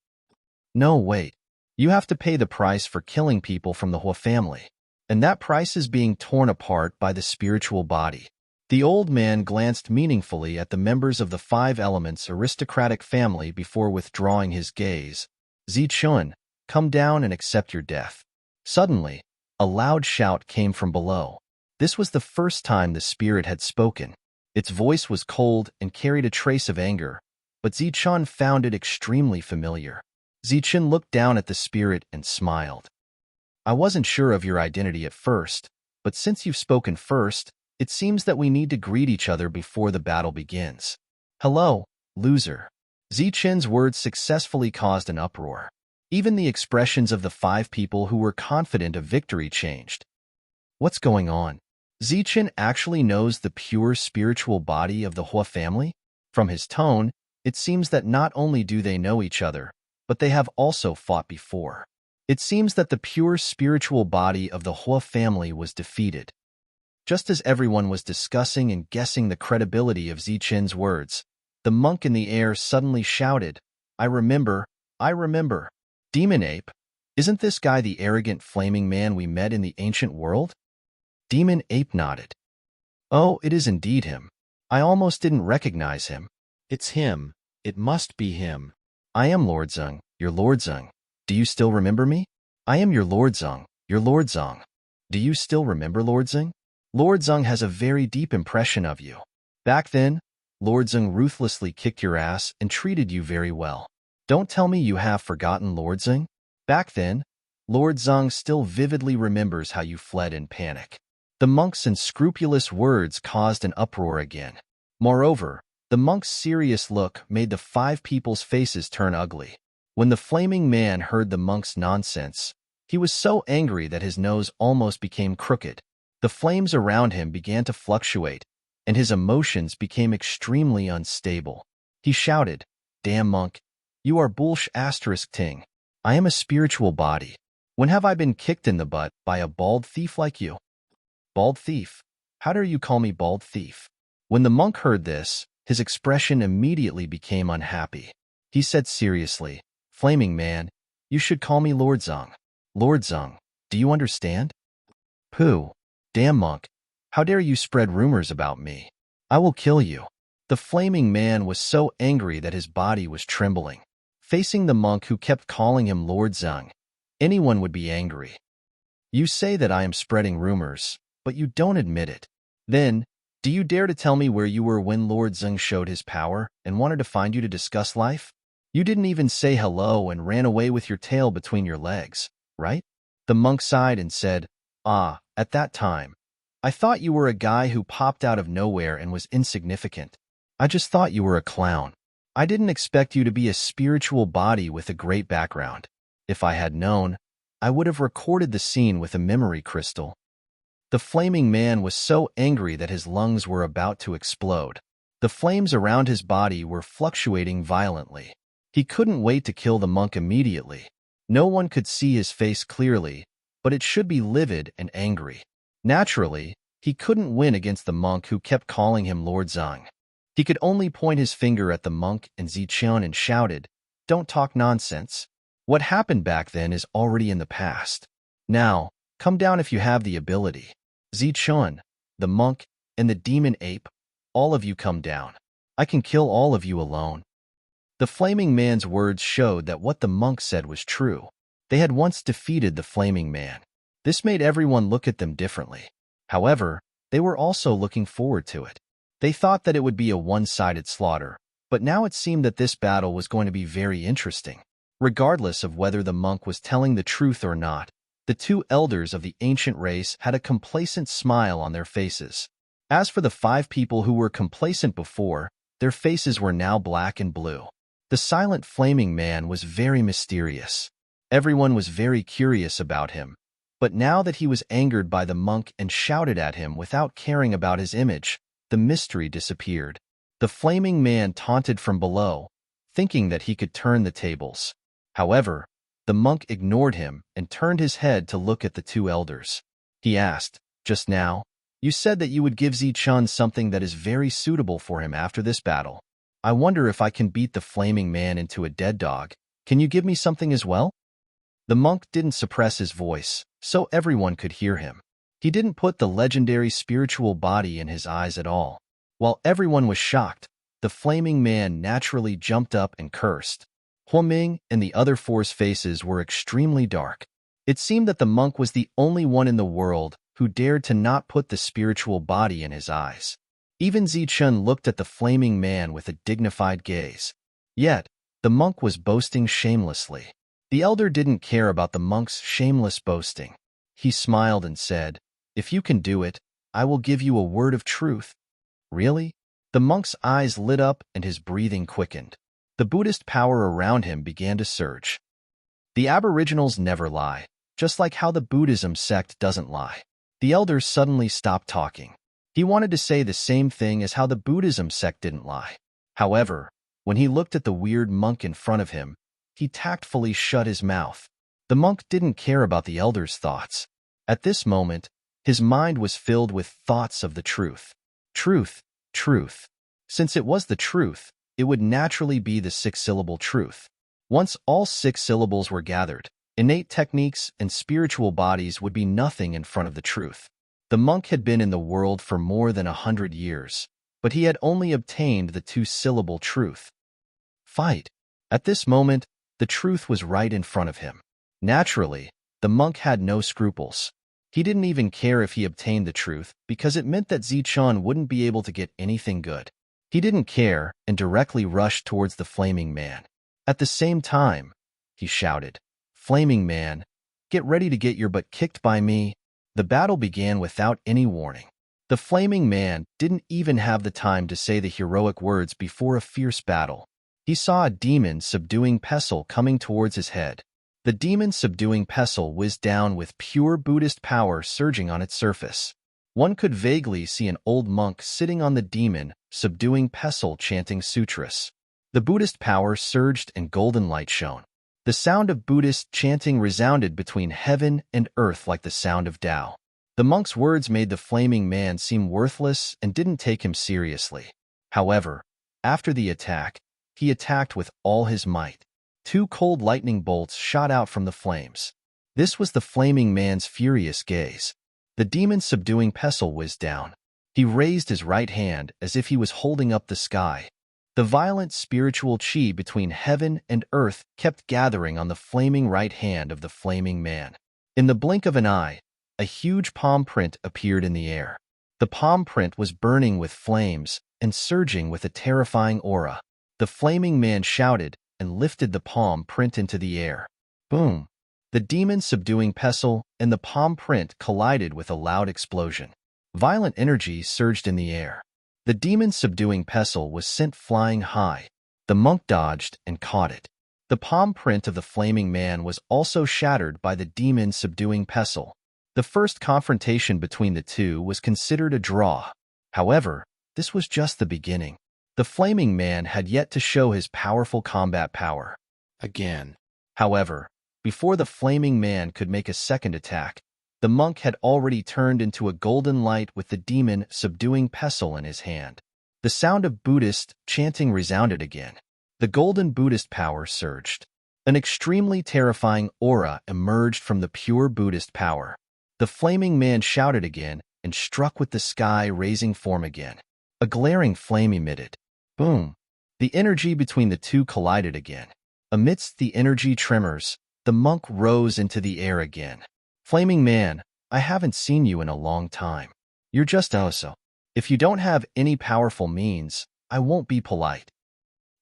No, wait. You have to pay the price for killing people from the Hua family, and that price is being torn apart by the spiritual body. The old man glanced meaningfully at the members of the Five Elements aristocratic family before withdrawing his gaze. Zichun, come down and accept your death. Suddenly, a loud shout came from below. This was the first time the spirit had spoken. Its voice was cold and carried a trace of anger, but Zichun found it extremely familiar. Zichun looked down at the spirit and smiled. I wasn't sure of your identity at first, but since you've spoken first, it seems that we need to greet each other before the battle begins. Hello, loser. Zichun's words successfully caused an uproar. Even the expressions of the five people who were confident of victory changed. What's going on? Zichun actually knows the pure spiritual body of the Hua family? From his tone, it seems that not only do they know each other, but they have also fought before. It seems that the pure spiritual body of the Hua family was defeated. Just as everyone was discussing and guessing the credibility of Zichun's words, the monk in the air suddenly shouted, I remember. Demon Ape, isn't this guy the arrogant flaming man we met in the ancient world? Demon Ape nodded. Oh, it is indeed him. I almost didn't recognize him. It's him. It must be him. I am Lord Zeng, your Lord Zeng. Do you still remember me? I am your Lord Zeng, your Lord Zeng. Do you still remember Lord Zeng? Lord Zeng has a very deep impression of you. Back then, Lord Zeng ruthlessly kicked your ass and treated you very well. Don't tell me you have forgotten Lord Zeng? Back then, Lord Zeng still vividly remembers how you fled in panic. The monk's unscrupulous words caused an uproar again. Moreover, the monk's serious look made the five people's faces turn ugly. When the flaming man heard the monk's nonsense, he was so angry that his nose almost became crooked. The flames around him began to fluctuate, and his emotions became extremely unstable. He shouted, Damn monk, you are ting. I am a spiritual body. When have I been kicked in the butt by a bald thief like you? Bald thief? How dare you call me bald thief? When the monk heard this, his expression immediately became unhappy. He said seriously, Flaming man, you should call me Lord Zeng. Lord Zeng, do you understand? Pooh. Damn monk, how dare you spread rumors about me? I will kill you. The flaming man was so angry that his body was trembling. Facing the monk who kept calling him Lord Zeng, anyone would be angry. You say that I am spreading rumors, but you don't admit it. Then, do you dare to tell me where you were when Lord Zeng showed his power and wanted to find you to discuss life? You didn't even say hello and ran away with your tail between your legs, right? The monk sighed and said, at that time, I thought you were a guy who popped out of nowhere and was insignificant. I just thought you were a clown. I didn't expect you to be a spiritual body with a great background. If I had known, I would have recorded the scene with a memory crystal. The flaming man was so angry that his lungs were about to explode. The flames around his body were fluctuating violently. He couldn't wait to kill the monk immediately. No one could see his face clearly, but it should be livid and angry. Naturally, he couldn't win against the monk who kept calling him Lord Zeng. He could only point his finger at the monk and Zichun and shouted, Don't talk nonsense. What happened back then is already in the past. Now, come down if you have the ability. Zichun, the monk, and the demon ape, all of you come down. I can kill all of you alone. The flaming man's words showed that what the monk said was true. They had once defeated the flaming man. This made everyone look at them differently. However, they were also looking forward to it. They thought that it would be a one-sided slaughter, but now it seemed that this battle was going to be very interesting. Regardless of whether the monk was telling the truth or not, the two elders of the ancient race had a complacent smile on their faces. As for the five people who were complacent before, their faces were now black and blue. The silent flaming man was very mysterious. Everyone was very curious about him, but now that he was angered by the monk and shouted at him without caring about his image, the mystery disappeared. The flaming man taunted from below, thinking that he could turn the tables. However, the monk ignored him and turned his head to look at the two elders. He asked, "Just now, you said that you would give Zi-chun something that is very suitable for him after this battle. I wonder if I can beat the flaming man into a dead dog. Can you give me something as well?" The monk didn't suppress his voice, so everyone could hear him. He didn't put the legendary spiritual body in his eyes at all. While everyone was shocked, the flaming man naturally jumped up and cursed. Huoming and the other four's faces were extremely dark. It seemed that the monk was the only one in the world who dared to not put the spiritual body in his eyes. Even Zi-chun looked at the flaming man with a dignified gaze. Yet, the monk was boasting shamelessly. The elder didn't care about the monk's shameless boasting. He smiled and said, "If you can do it, I will give you a word of truth." "Really?" The monk's eyes lit up and his breathing quickened. The Buddhist power around him began to surge. The aboriginals never lie, just like how the Buddhism sect doesn't lie. The elder suddenly stopped talking. He wanted to say the same thing as how the Buddhism sect didn't lie. However, when he looked at the weird monk in front of him, he tactfully shut his mouth. The monk didn't care about the elder's thoughts. At this moment, his mind was filled with thoughts of the truth. Truth, truth. Since it was the truth, it would naturally be the six-syllable truth. Once all 6 syllables were gathered, innate techniques and spiritual bodies would be nothing in front of the truth. The monk had been in the world for more than 100 years, but he had only obtained the 2-syllable truth. Fight. At this moment, the truth was right in front of him. Naturally, the monk had no scruples. He didn't even care if he obtained the truth because it meant that Zi-chun wouldn't be able to get anything good. He didn't care and directly rushed towards the flaming man. At the same time, he shouted, "Flaming man, get ready to get your butt kicked by me." The battle began without any warning. The flaming man didn't even have the time to say the heroic words before a fierce battle. He saw a demon subduing pestle coming towards his head. The demon subduing pestle whizzed down with pure Buddhist power surging on its surface. One could vaguely see an old monk sitting on the demon subduing pestle chanting sutras. The Buddhist power surged and golden light shone. The sound of Buddhist chanting resounded between heaven and earth like the sound of Tao. The monk's words made the flaming man seem worthless and didn't take him seriously. However, after the attack, he attacked with all his might. 2 cold lightning bolts shot out from the flames. This was the flaming man's furious gaze. The demon subduing pestle whizzed down. He raised his right hand as if he was holding up the sky. The violent spiritual chi between heaven and earth kept gathering on the flaming right hand of the flaming man. In the blink of an eye, a huge palm print appeared in the air. The palm print was burning with flames and surging with a terrifying aura. The flaming man shouted and lifted the palm print into the air. Boom! The demon subduing pestle and the palm print collided with a loud explosion. Violent energy surged in the air. The demon subduing pestle was sent flying high. The monk dodged and caught it. The palm print of the flaming man was also shattered by the demon subduing pestle. The first confrontation between the two was considered a draw. However, this was just the beginning. The flaming man had yet to show his powerful combat power. Again. However, before the flaming man could make a second attack, the monk had already turned into a golden light with the demon subduing pestle in his hand. The sound of Buddhist chanting resounded again. The golden Buddhist power surged. An extremely terrifying aura emerged from the pure Buddhist power. The flaming man shouted again and struck with the sky raising form again. A glaring flame emitted. Boom! The energy between the two collided again. Amidst the energy tremors, the monk rose into the air again. Flaming man, I haven't seen you in a long time. You're just Oso. If you don't have any powerful means, I won't be polite.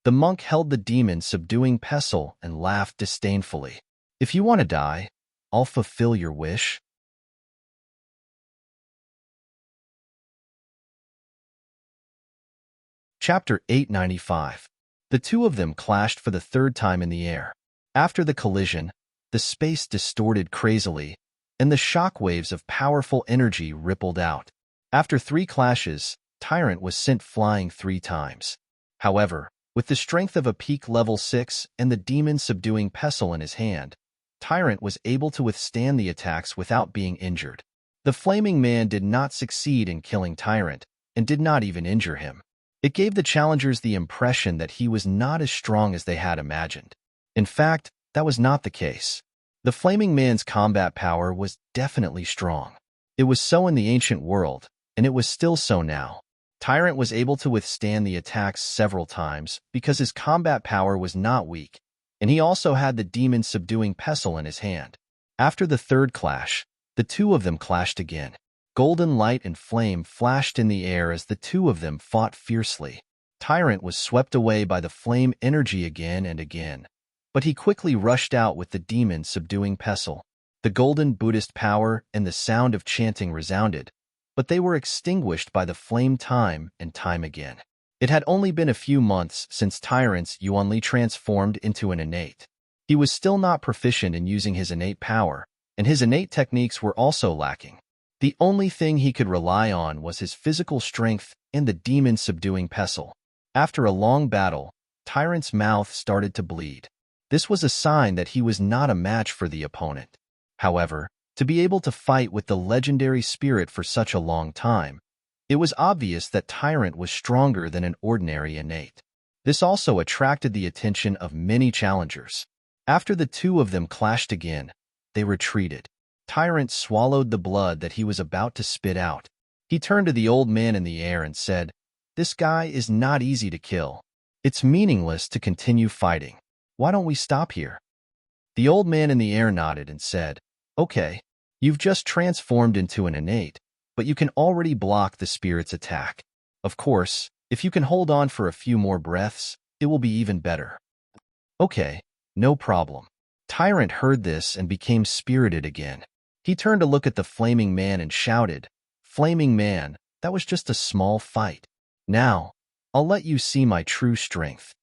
The monk held the demon subduing pestle and laughed disdainfully. If you want to die, I'll fulfill your wish. Chapter 895. The two of them clashed for the 3rd time in the air. After the collision, the space distorted crazily, and the shock waves of powerful energy rippled out. After 3 clashes, Tyrant was sent flying 3 times. However, With the strength of a peak level 6 and the demon-subduing pestle in his hand, Tyrant was able to withstand the attacks without being injured. The Flaming Man did not succeed in killing Tyrant, and did not even injure him. It gave the challengers the impression that he was not as strong as they had imagined. In fact, that was not the case. The Flaming Man's combat power was definitely strong. It was so in the ancient world, and it was still so now. Tyrant was able to withstand the attacks several times because his combat power was not weak, and he also had the demon-subduing pestle in his hand. After the third clash, the two of them clashed again. Golden light and flame flashed in the air as the two of them fought fiercely. Tyrant was swept away by the flame energy again and again, but he quickly rushed out with the demon-subduing pestle. The golden Buddhist power and the sound of chanting resounded, but they were extinguished by the flame time and time again. It had only been a few months since Tyrant's Yuanli transformed into an innate. He was still not proficient in using his innate power, and his innate techniques were also lacking. The only thing he could rely on was his physical strength and the demon-subduing pestle. After a long battle, Tyrant's mouth started to bleed. This was a sign that he was not a match for the opponent. However, to be able to fight with the legendary spirit for such a long time, it was obvious that Tyrant was stronger than an ordinary innate. This also attracted the attention of many challengers. After the two of them clashed again, they retreated. Tyrant swallowed the blood that he was about to spit out. He turned to the old man in the air and said, "This guy is not easy to kill. It's meaningless to continue fighting. Why don't we stop here?" The old man in the air nodded and said, "Okay, you've just transformed into an innate, but you can already block the spirit's attack. Of course, if you can hold on for a few more breaths, it will be even better." "Okay, no problem." Tyrant heard this and became spirited again. He turned to look at the Flaming Man and shouted, "Flaming Man, that was just a small fight. Now, I'll let you see my true strength."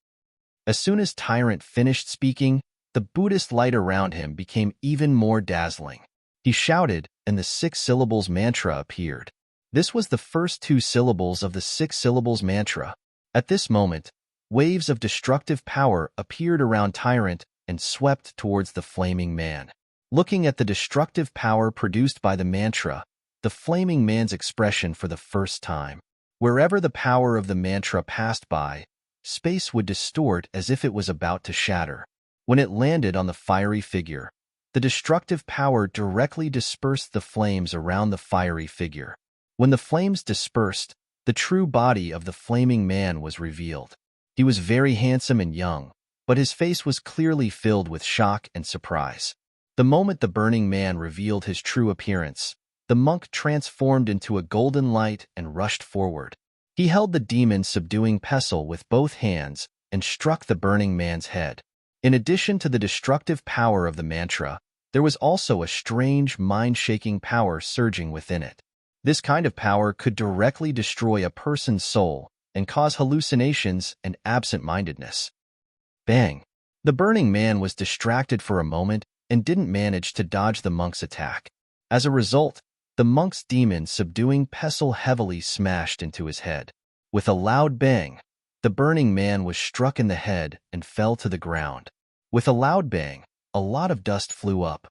As soon as Tyrant finished speaking, the Buddhist light around him became even more dazzling. He shouted, and the 6 syllables mantra appeared. This was the first 2 syllables of the 6 syllables mantra. At this moment, waves of destructive power appeared around Tyrant and swept towards the Flaming Man. Looking at the destructive power produced by the mantra, the Flaming Man's expression for the first time. Wherever the power of the mantra passed by, space would distort as if it was about to shatter. When it landed on the fiery figure, the destructive power directly dispersed the flames around the fiery figure. When the flames dispersed, the true body of the Flaming Man was revealed. He was very handsome and young, but his face was clearly filled with shock and surprise. The moment the Burning Man revealed his true appearance, the monk transformed into a golden light and rushed forward. He held the demon-subduing pestle with both hands and struck the Burning Man's head. In addition to the destructive power of the mantra, there was also a strange, mind-shaking power surging within it. This kind of power could directly destroy a person's soul and cause hallucinations and absent-mindedness. Bang! The Burning Man was distracted for a moment and didn't manage to dodge the monk's attack. As a result, the monk's demon-subduing pestle heavily smashed into his head. With a loud bang, the Burning Man was struck in the head and fell to the ground. With a loud bang, a lot of dust flew up.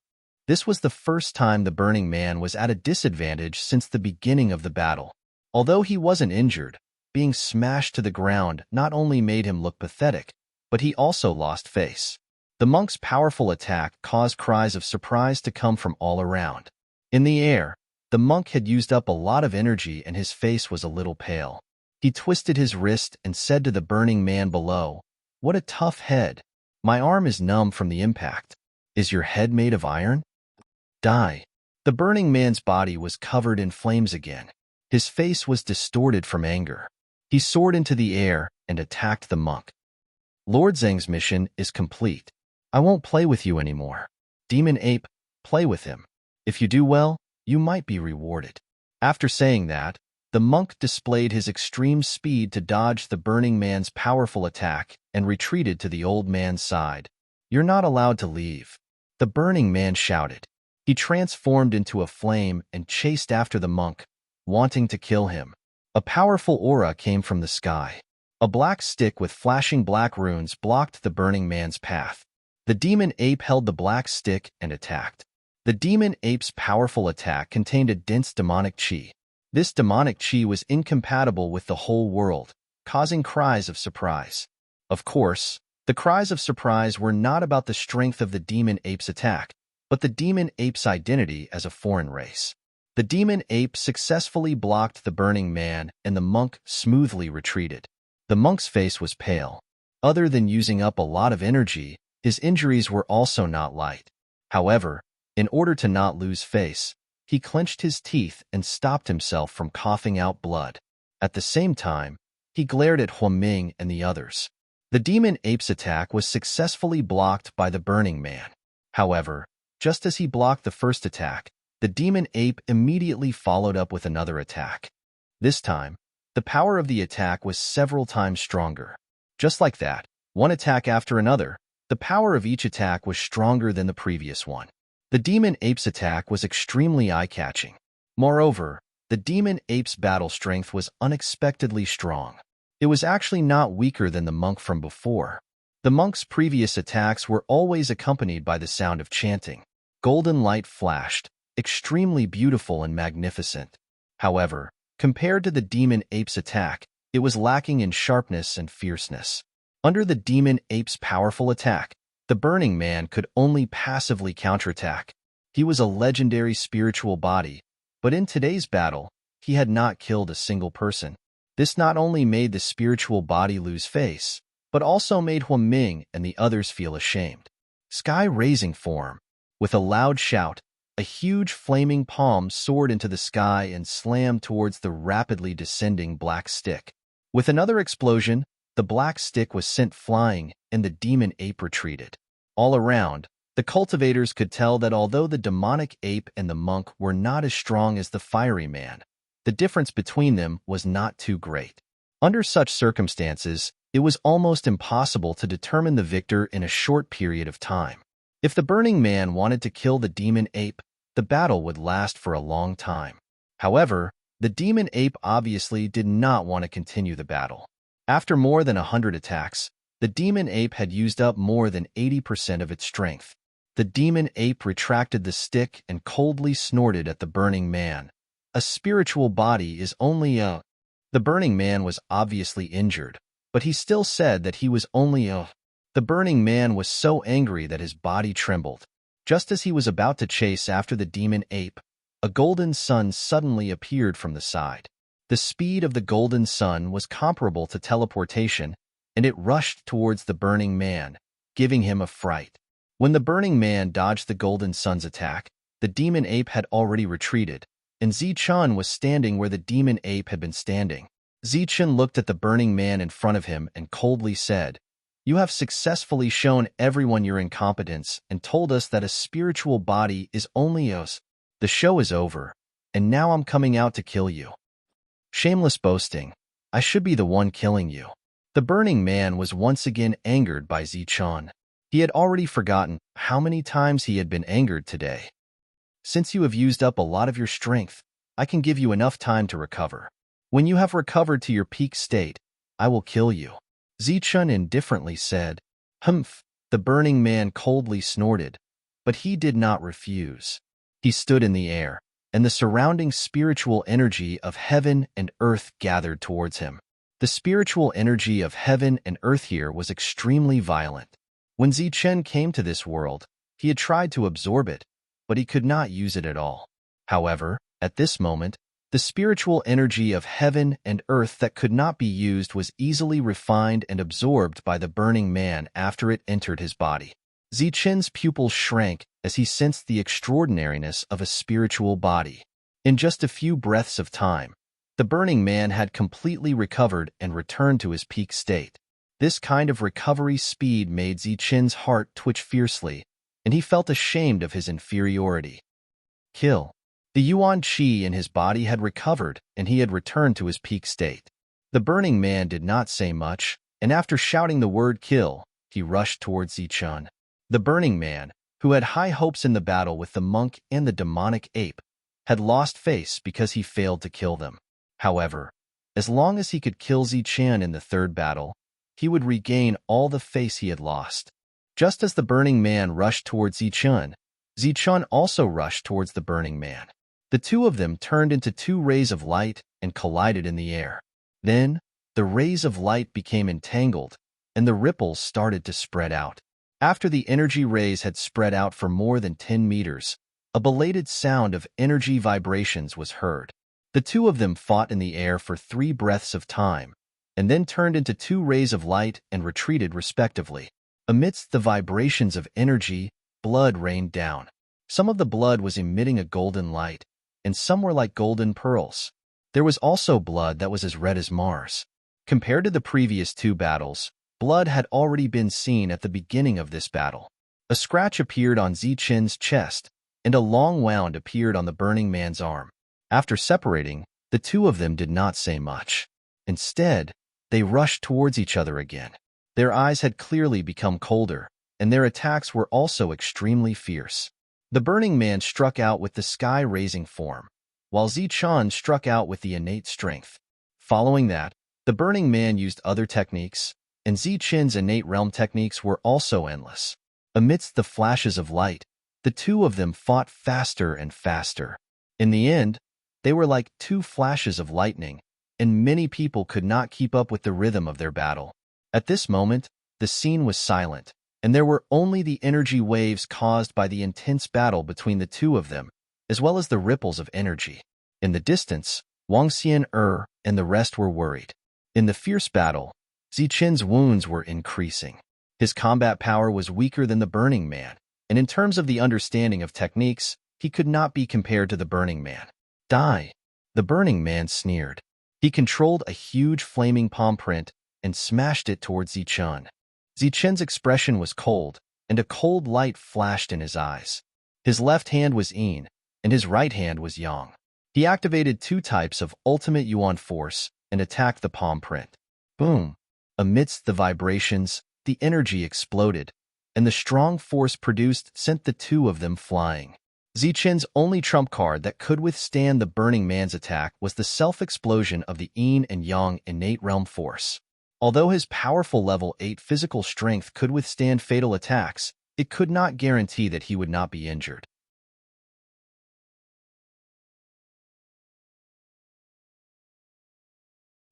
This was the first time the Burning Man was at a disadvantage since the beginning of the battle. Although he wasn't injured, being smashed to the ground not only made him look pathetic, but he also lost face. The monk's powerful attack caused cries of surprise to come from all around. In the air, the monk had used up a lot of energy and his face was a little pale. He twisted his wrist and said to the Burning Man below, "What a tough head. My arm is numb from the impact. Is your head made of iron?" Die. The Burning Man's body was covered in flames again. His face was distorted from anger. He soared into the air and attacked the monk. "Lord Zhang's mission is complete. I won't play with you anymore. Demon Ape, play with him. If you do well, you might be rewarded." After saying that, the monk displayed his extreme speed to dodge the Burning Man's powerful attack and retreated to the old man's side. "You're not allowed to leave," the Burning Man shouted. He transformed into a flame and chased after the monk, wanting to kill him. A powerful aura came from the sky. A black stick with flashing black runes blocked the burning man's path. The demon ape held the black stick and attacked. The demon ape's powerful attack contained a dense demonic chi. This demonic chi was incompatible with the whole world, causing cries of surprise. Of course, the cries of surprise were not about the strength of the demon ape's attack, but the demon ape's identity as a foreign race. The demon ape successfully blocked the burning man, and the monk smoothly retreated. The monk's face was pale. Other than using up a lot of energy, his injuries were also not light. However, in order to not lose face, he clenched his teeth and stopped himself from coughing out blood. At the same time, he glared at Huaming and the others. The demon ape's attack was successfully blocked by the burning man. However, just as he blocked the first attack, the demon ape immediately followed up with another attack. This time, the power of the attack was several times stronger. Just like that, one attack after another, the power of each attack was stronger than the previous one. The demon ape's attack was extremely eye-catching. Moreover, the demon ape's battle strength was unexpectedly strong. It was actually not weaker than the monk from before. The monk's previous attacks were always accompanied by the sound of chanting. Golden light flashed, extremely beautiful and magnificent. However, compared to the demon ape's attack, it was lacking in sharpness and fierceness. Under the demon ape's powerful attack, the burning man could only passively counterattack. He was a legendary spiritual body, but in today's battle, he had not killed a single person. This not only made the spiritual body lose face, but also made Huaming and the others feel ashamed. Sky-raising form. With a loud shout, a huge flaming palm soared into the sky and slammed towards the rapidly descending black stick. With another explosion, the black stick was sent flying, and the demon ape retreated. All around, the cultivators could tell that although the demonic ape and the monk were not as strong as the fiery man, the difference between them was not too great. Under such circumstances, it was almost impossible to determine the victor in a short period of time. If the burning man wanted to kill the demon ape, the battle would last for a long time. However, the demon ape obviously did not want to continue the battle. After more than 100 attacks, the demon ape had used up more than 80% of its strength. The demon ape retracted the stick and coldly snorted at the burning man. A spiritual body is only a... The burning man was obviously injured, but he still said that he was only a... The burning man was so angry that his body trembled. Just as he was about to chase after the demon ape, a golden sun suddenly appeared from the side. The speed of the golden sun was comparable to teleportation, and it rushed towards the burning man, giving him a fright. When the burning man dodged the golden sun's attack, the demon ape had already retreated, and Zichun was standing where the demon ape had been standing. Zichun looked at the burning man in front of him and coldly said, "You have successfully shown everyone your incompetence and told us that a spiritual body is only us. The show is over, and now I'm coming out to kill you. Shameless boasting. I should be the one killing you." The burning man was once again angered by Zichun. He had already forgotten how many times he had been angered today. "Since you have used up a lot of your strength, I can give you enough time to recover. When you have recovered to your peak state, I will kill you," Zichun indifferently said. "Humph," the burning man coldly snorted, but he did not refuse. He stood in the air, and the surrounding spiritual energy of heaven and earth gathered towards him. The spiritual energy of heaven and earth here was extremely violent. When Zichun came to this world, he had tried to absorb it, but he could not use it at all. However, at this moment, the spiritual energy of heaven and earth that could not be used was easily refined and absorbed by the burning man after it entered his body. Zichun's pupils shrank as he sensed the extraordinariness of a spiritual body. In just a few breaths of time, the burning man had completely recovered and returned to his peak state. This kind of recovery speed made Zichun's heart twitch fiercely, and he felt ashamed of his inferiority. Kill. The Yuan Qi in his body had recovered, and he had returned to his peak state. The burning man did not say much, and after shouting the word kill, he rushed towards Zichun. The burning man, who had high hopes in the battle with the monk and the demonic ape, had lost face because he failed to kill them. However, As long as he could kill Zichen in the third battle, he would regain all the face he had lost. Just as the Burning Man rushed towards Zichen, Zichen also rushed towards the Burning Man. The two of them turned into two rays of light and collided in the air. Then, the rays of light became entangled, and the ripples started to spread out. After the energy rays had spread out for more than 10 meters, a belated sound of energy vibrations was heard. The two of them fought in the air for 3 breaths of time, and then turned into 2 rays of light and retreated respectively. Amidst the vibrations of energy, blood rained down. Some of the blood was emitting a golden light, and some were like golden pearls. There was also blood that was as red as Mars. Compared to the previous 2 battles, blood had already been seen at the beginning of this battle. A scratch appeared on Zichen's chest, and a long wound appeared on the Burning Man's arm. After separating, the two of them did not say much. Instead, they rushed towards each other again. Their eyes had clearly become colder, and their attacks were also extremely fierce. The Burning Man struck out with the sky-raising form, while Zichen struck out with the innate strength. Following that, the Burning Man used other techniques, and Zichen's innate realm techniques were also endless. Amidst the flashes of light, the two of them fought faster and faster. In the end, they were like 2 flashes of lightning, and many people could not keep up with the rhythm of their battle. At this moment, the scene was silent, and there were only the energy waves caused by the intense battle between the two of them, as well as the ripples of energy. In the distance, Wang Xian and the rest were worried. In the fierce battle, Zichen's wounds were increasing. His combat power was weaker than the Burning Man, and in terms of the understanding of techniques, he could not be compared to the Burning Man. Die! The Burning Man sneered. He controlled a huge flaming palm print and smashed it towards Zichen. Zichen's expression was cold, and a cold light flashed in his eyes. His left hand was Yin, and his right hand was Yang. He activated 2 types of ultimate Yuan force and attacked the palm print. Boom! Amidst the vibrations, the energy exploded, and the strong force produced sent the two of them flying. Zichen's only trump card that could withstand the Burning Man's attack was the self-explosion of the Yin and Yang innate realm force. Although his powerful level 8 physical strength could withstand fatal attacks, it could not guarantee that he would not be injured.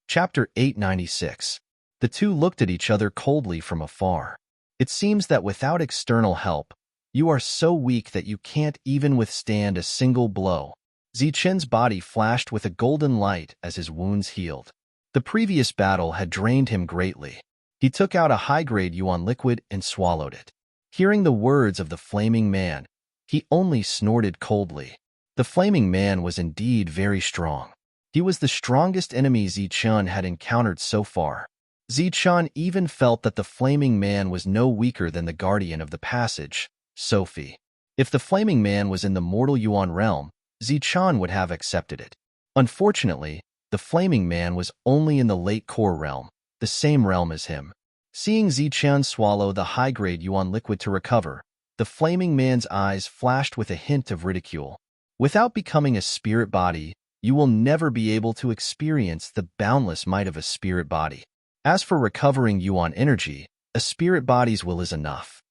Chapter 896. The two looked at each other coldly from afar. It seems that without external help, you are so weak that you can't even withstand a single blow. Zichen's body flashed with a golden light as his wounds healed. The previous battle had drained him greatly. He took out a high-grade Yuan liquid and swallowed it. Hearing the words of the Flaming Man, he only snorted coldly. The Flaming Man was indeed very strong. He was the strongest enemy Zichen had encountered so far. Zichen even felt that the Flaming Man was no weaker than the Guardian of the Passage, Sophie. If the Flaming Man was in the mortal Yuan realm, Zichen would have accepted it. Unfortunately, the Flaming Man was only in the late core realm, the same realm as him. Seeing Zichen swallow the high-grade Yuan liquid to recover, the Flaming Man's eyes flashed with a hint of ridicule. Without becoming a spirit body, you will never be able to experience the boundless might of a spirit body. As for recovering Yuan energy, a spirit body's will is enough.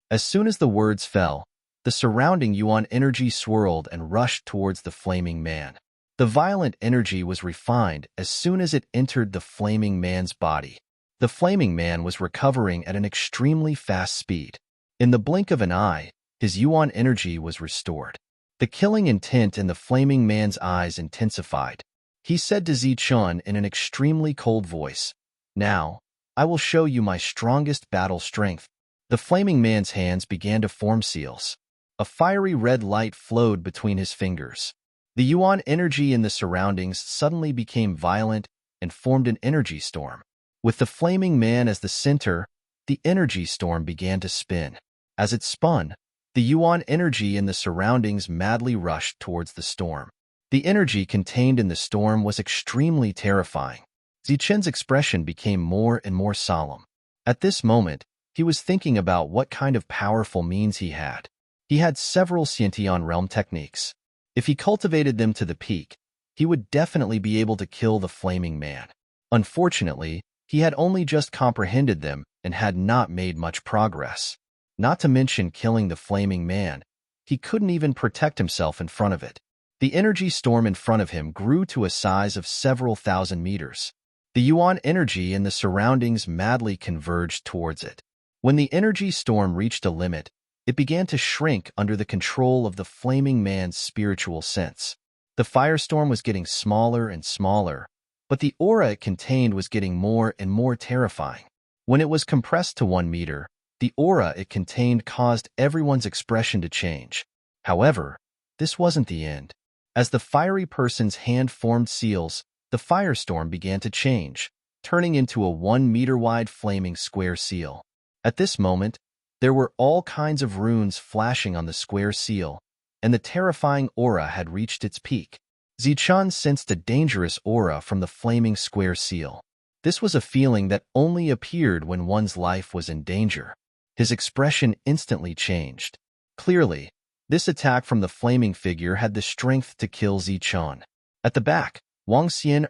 As soon as the words fell, the surrounding Yuan energy swirled and rushed towards the Flaming Man. The violent energy was refined as soon as it entered the Flaming Man's body. The Flaming Man was recovering at an extremely fast speed. In the blink of an eye, his Yuan energy was restored. The killing intent in the Flaming Man's eyes intensified. He said to Zichen in an extremely cold voice, "Now, I will show you my strongest battle strength." The Flaming Man's hands began to form seals. A fiery red light flowed between his fingers. The Yuan energy in the surroundings suddenly became violent and formed an energy storm. With the Flaming Man as the center, the energy storm began to spin. As it spun, the Yuan energy in the surroundings madly rushed towards the storm. The energy contained in the storm was extremely terrifying. Zichen's expression became more and more solemn. At this moment, he was thinking about what kind of powerful means he had. He had several Xiantian realm techniques. If he cultivated them to the peak, he would definitely be able to kill the flaming man. Unfortunately, he had only just comprehended them and had not made much progress. Not to mention killing the flaming man, he couldn't even protect himself in front of it. The energy storm in front of him grew to a size of several thousand meters. The yuan energy in the surroundings madly converged towards it. When the energy storm reached a limit, it began to shrink under the control of the flaming man's spiritual sense. The firestorm was getting smaller and smaller, but the aura it contained was getting more and more terrifying. When it was compressed to 1 meter, the aura it contained caused everyone's expression to change. However, this wasn't the end. As the fiery person's hand formed seals, the firestorm began to change, turning into a 1 meter wide flaming square seal. At this moment, there were all kinds of runes flashing on the square seal, and the terrifying aura had reached its peak. Zichun sensed a dangerous aura from the flaming square seal. This was a feeling that only appeared when one's life was in danger. His expression instantly changed. Clearly, this attack from the flaming figure had the strength to kill Zichun. At the back, Wang Xian,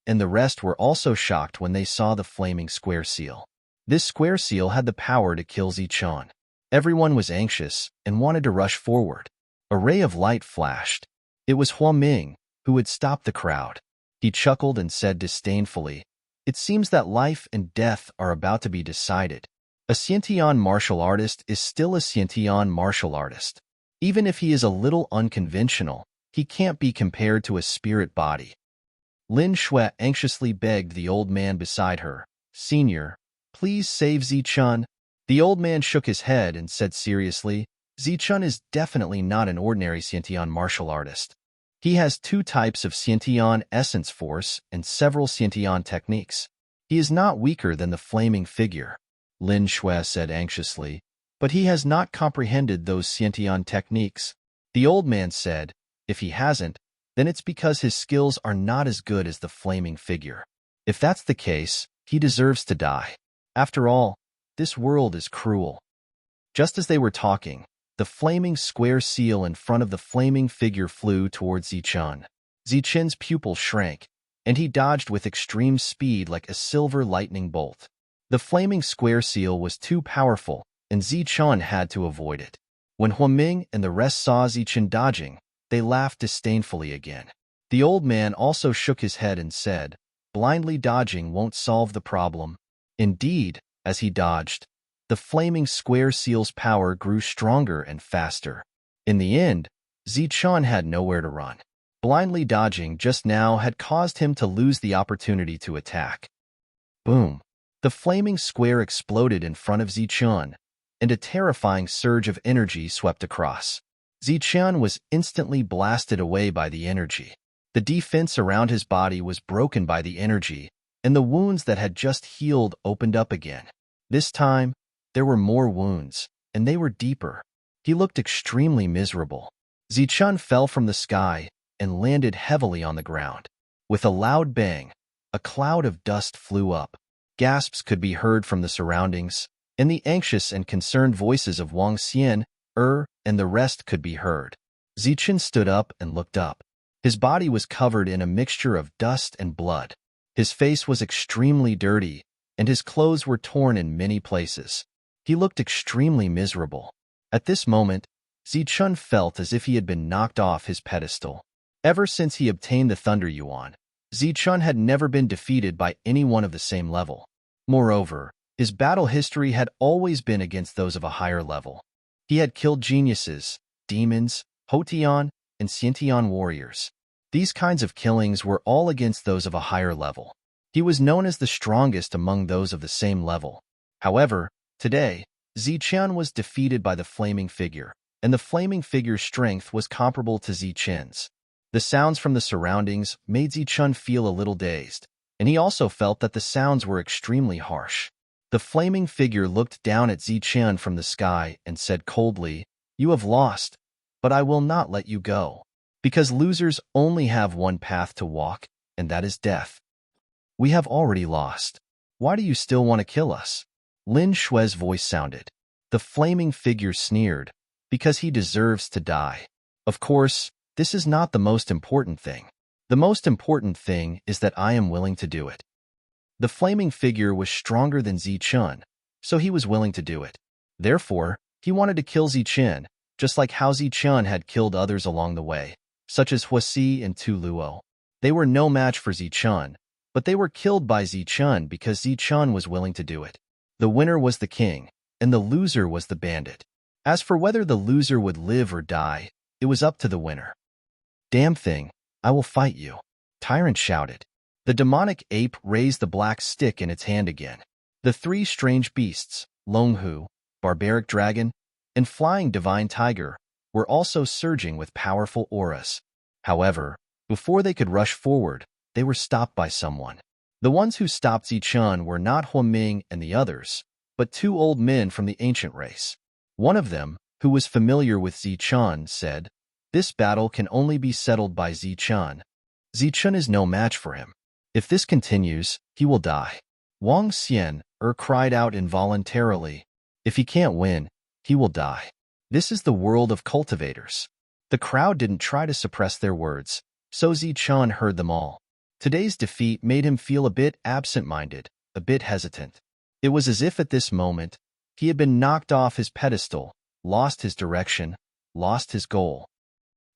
and the rest were also shocked when they saw the flaming square seal. This square seal had the power to kill Zichun. Everyone was anxious and wanted to rush forward. A ray of light flashed. It was Huaming, who had stopped the crowd. He chuckled and said disdainfully, "It seems that life and death are about to be decided. A Xiantian martial artist is still a Xiantian martial artist. Even if he is a little unconventional, he can't be compared to a spirit body." Lin Shui anxiously begged the old man beside her, "Senior, please save Zichun." The old man shook his head and said seriously, "Zichun is definitely not an ordinary Xiantian martial artist. He has 2 types of Xiantian essence force and several Xiantian techniques. He is not weaker than the flaming figure," Lin Shui said anxiously, "but he has not comprehended those Xiantian techniques." The old man said, "If he hasn't, then it's because his skills are not as good as the flaming figure. If that's the case, he deserves to die. After all, this world is cruel." Just as they were talking, the flaming square seal in front of the flaming figure flew towards Zichun. Zichun's pupil shrank, and he dodged with extreme speed like a silver lightning bolt. The flaming square seal was too powerful, and Zichun had to avoid it. When Huaming and the rest saw Zichun dodging, they laughed disdainfully again. The old man also shook his head and said, "Blindly dodging won't solve the problem." Indeed, as he dodged, the flaming square seal's power grew stronger and faster. In the end, Zichun had nowhere to run. Blindly dodging just now had caused him to lose the opportunity to attack. Boom! The flaming square exploded in front of Zichun, and a terrifying surge of energy swept across. Zichun was instantly blasted away by the energy. The defense around his body was broken by the energy, and the wounds that had just healed opened up again. This time, there were more wounds, and they were deeper. He looked extremely miserable. Zichun fell from the sky and landed heavily on the ground. With a loud bang, a cloud of dust flew up. Gasps could be heard from the surroundings, and the anxious and concerned voices of Wang Xian, and the rest could be heard. Zichun stood up and looked up. His body was covered in a mixture of dust and blood. His face was extremely dirty, and his clothes were torn in many places. He looked extremely miserable. At this moment, Zichun felt as if he had been knocked off his pedestal. Ever since he obtained the Thunder Yuan, Zichun had never been defeated by anyone of the same level. Moreover, his battle history had always been against those of a higher level. He had killed geniuses, demons, Hotian, and Xiantian warriors. These kinds of killings were all against those of a higher level. He was known as the strongest among those of the same level. However, today, Zichun was defeated by the flaming figure, and the flaming figure's strength was comparable to Zichun's. The sounds from the surroundings made Zichun feel a little dazed, and he also felt that the sounds were extremely harsh. The flaming figure looked down at Zichun from the sky and said coldly, "You have lost, but I will not let you go, because losers only have one path to walk, and that is death. We have already lost. Why do you still want to kill us?" Lin Shui's voice sounded. The flaming figure sneered, "Because he deserves to die. Of course, this is not the most important thing. The most important thing is that I am willing to do it. The flaming figure was stronger than Zichun, so he was willing to do it. Therefore, he wanted to kill Zichun, just like how Zichun had killed others along the way, such as Huasi and Tu Luo. They were no match for Zichun, but they were killed by Zichun because Zichun was willing to do it. The winner was the king, and the loser was the bandit. As for whether the loser would live or die, it was up to the winner. Damn thing, I will fight you, Tyrant shouted. The demonic ape raised the black stick in its hand again. The three strange beasts, Longhu, barbaric dragon, and flying divine tiger, were also surging with powerful auras. However, before they could rush forward, they were stopped by someone. The ones who stopped Zichun were not Huaming and the others, but two old men from the ancient race. One of them, who was familiar with Zichun, said, "This battle can only be settled by Zichun. Zichun is no match for him. If this continues, he will die." Wang Xian cried out involuntarily, "If he can't win, he will die." This is the world of cultivators. The crowd didn't try to suppress their words, so Zichun heard them all. Today's defeat made him feel a bit absent-minded, a bit hesitant. It was as if at this moment, he had been knocked off his pedestal, lost his direction, lost his goal.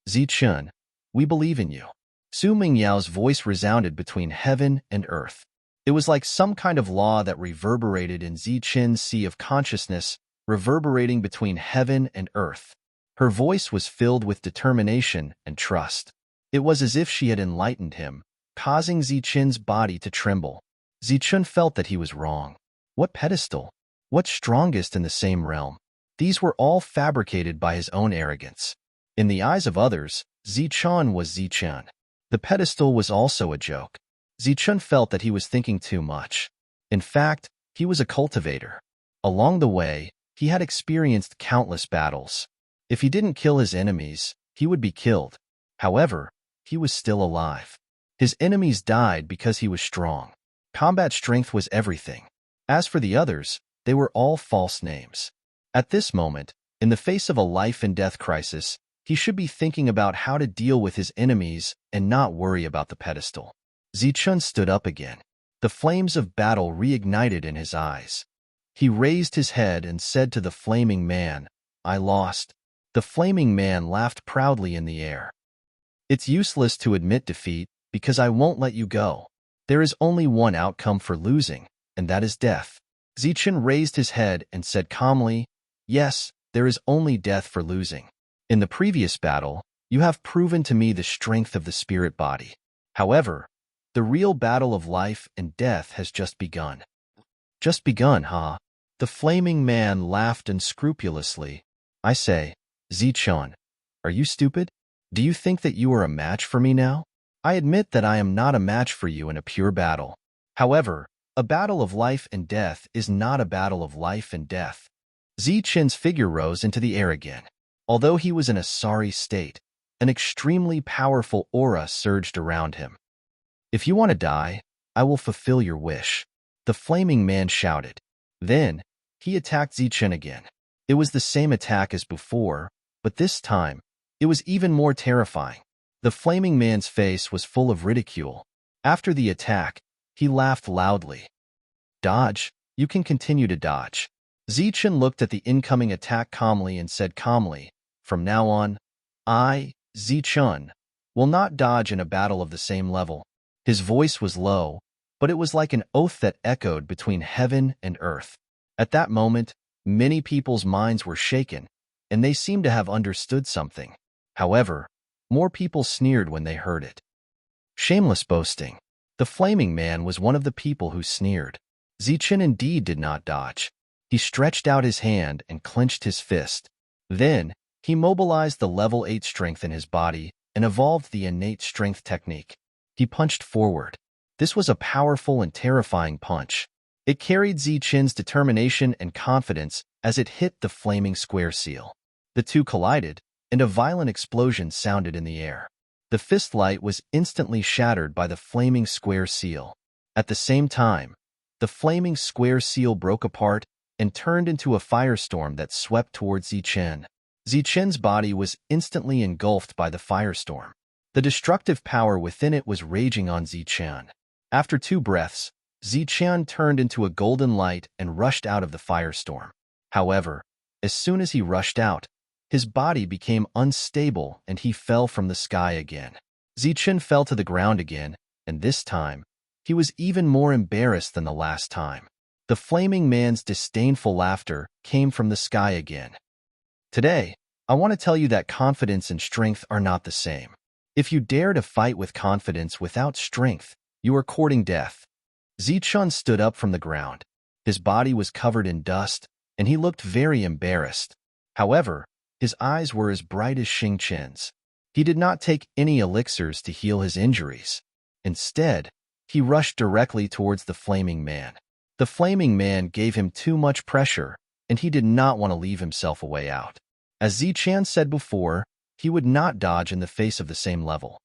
"Zichun, we believe in you." Su Mingyao's voice resounded between heaven and earth. It was like some kind of law that reverberated in Zichun's sea of consciousness, reverberating between heaven and earth. Her voice was filled with determination and trust. It was as if she had enlightened him, causing Zichun's body to tremble. Zichun felt that he was wrong. What pedestal? What strongest in the same realm? These were all fabricated by his own arrogance. In the eyes of others, Zichun was Zichun. The pedestal was also a joke. Zichun felt that he was thinking too much. In fact, he was a cultivator. Along the way, he had experienced countless battles. If he didn't kill his enemies, he would be killed. However, he was still alive. His enemies died because he was strong. Combat strength was everything. As for the others, they were all false names. At this moment, in the face of a life-and-death crisis, he should be thinking about how to deal with his enemies and not worry about the pedestal. Zichun stood up again. The flames of battle reignited in his eyes. He raised his head and said to the flaming man, "I lost." The flaming man laughed proudly in the air. "It's useless to admit defeat, because I won't let you go. There is only one outcome for losing, and that is death." Zichun raised his head and said calmly, "Yes, there is only death for losing. In the previous battle, you have proven to me the strength of the spirit body. However, the real battle of life and death has just begun." "Just begun, huh?" The flaming man laughed unscrupulously. "I say, Zichun, are you stupid? Do you think that you are a match for me now? I admit that I am not a match for you in a pure battle. However, a battle of life and death is not a battle of life and death." Zichun's figure rose into the air again. Although he was in a sorry state, an extremely powerful aura surged around him. "If you want to die, I will fulfill your wish," the flaming man shouted. Then, he attacked Zichun again. It was the same attack as before, but this time, it was even more terrifying. The flaming man's face was full of ridicule. After the attack, he laughed loudly. "Dodge, you can continue to dodge." Zichun looked at the incoming attack calmly and said calmly, "From now on, I, Zichun, will not dodge in a battle of the same level." His voice was low, but it was like an oath that echoed between heaven and earth. At that moment, many people's minds were shaken, and they seemed to have understood something. However, more people sneered when they heard it. Shameless boasting. The flaming man was one of the people who sneered. Zichun indeed did not dodge. He stretched out his hand and clenched his fist. Then, he mobilized the level 8 strength in his body and evolved the innate strength technique. He punched forward. This was a powerful and terrifying punch. It carried Zichun's determination and confidence as it hit the flaming square seal. The two collided, and a violent explosion sounded in the air. The fist light was instantly shattered by the flaming square seal. At the same time, the flaming square seal broke apart and turned into a firestorm that swept towards Zichun. Zichun's body was instantly engulfed by the firestorm. The destructive power within it was raging on Zichen. After 2 breaths, Zichen turned into a golden light and rushed out of the firestorm. However, as soon as he rushed out, his body became unstable and he fell from the sky again. Zichen fell to the ground again, and this time, he was even more embarrassed than the last time. The flaming man's disdainful laughter came from the sky again. Today, I want to tell you that confidence and strength are not the same. If you dare to fight with confidence without strength, you are courting death. Zichen stood up from the ground. His body was covered in dust, and he looked very embarrassed. However, his eyes were as bright as Xingqian's. He did not take any elixirs to heal his injuries. Instead, he rushed directly towards the flaming man. The flaming man gave him too much pressure, and he did not want to leave himself a way out. As Zichen said before, he would not dodge in the face of the same level.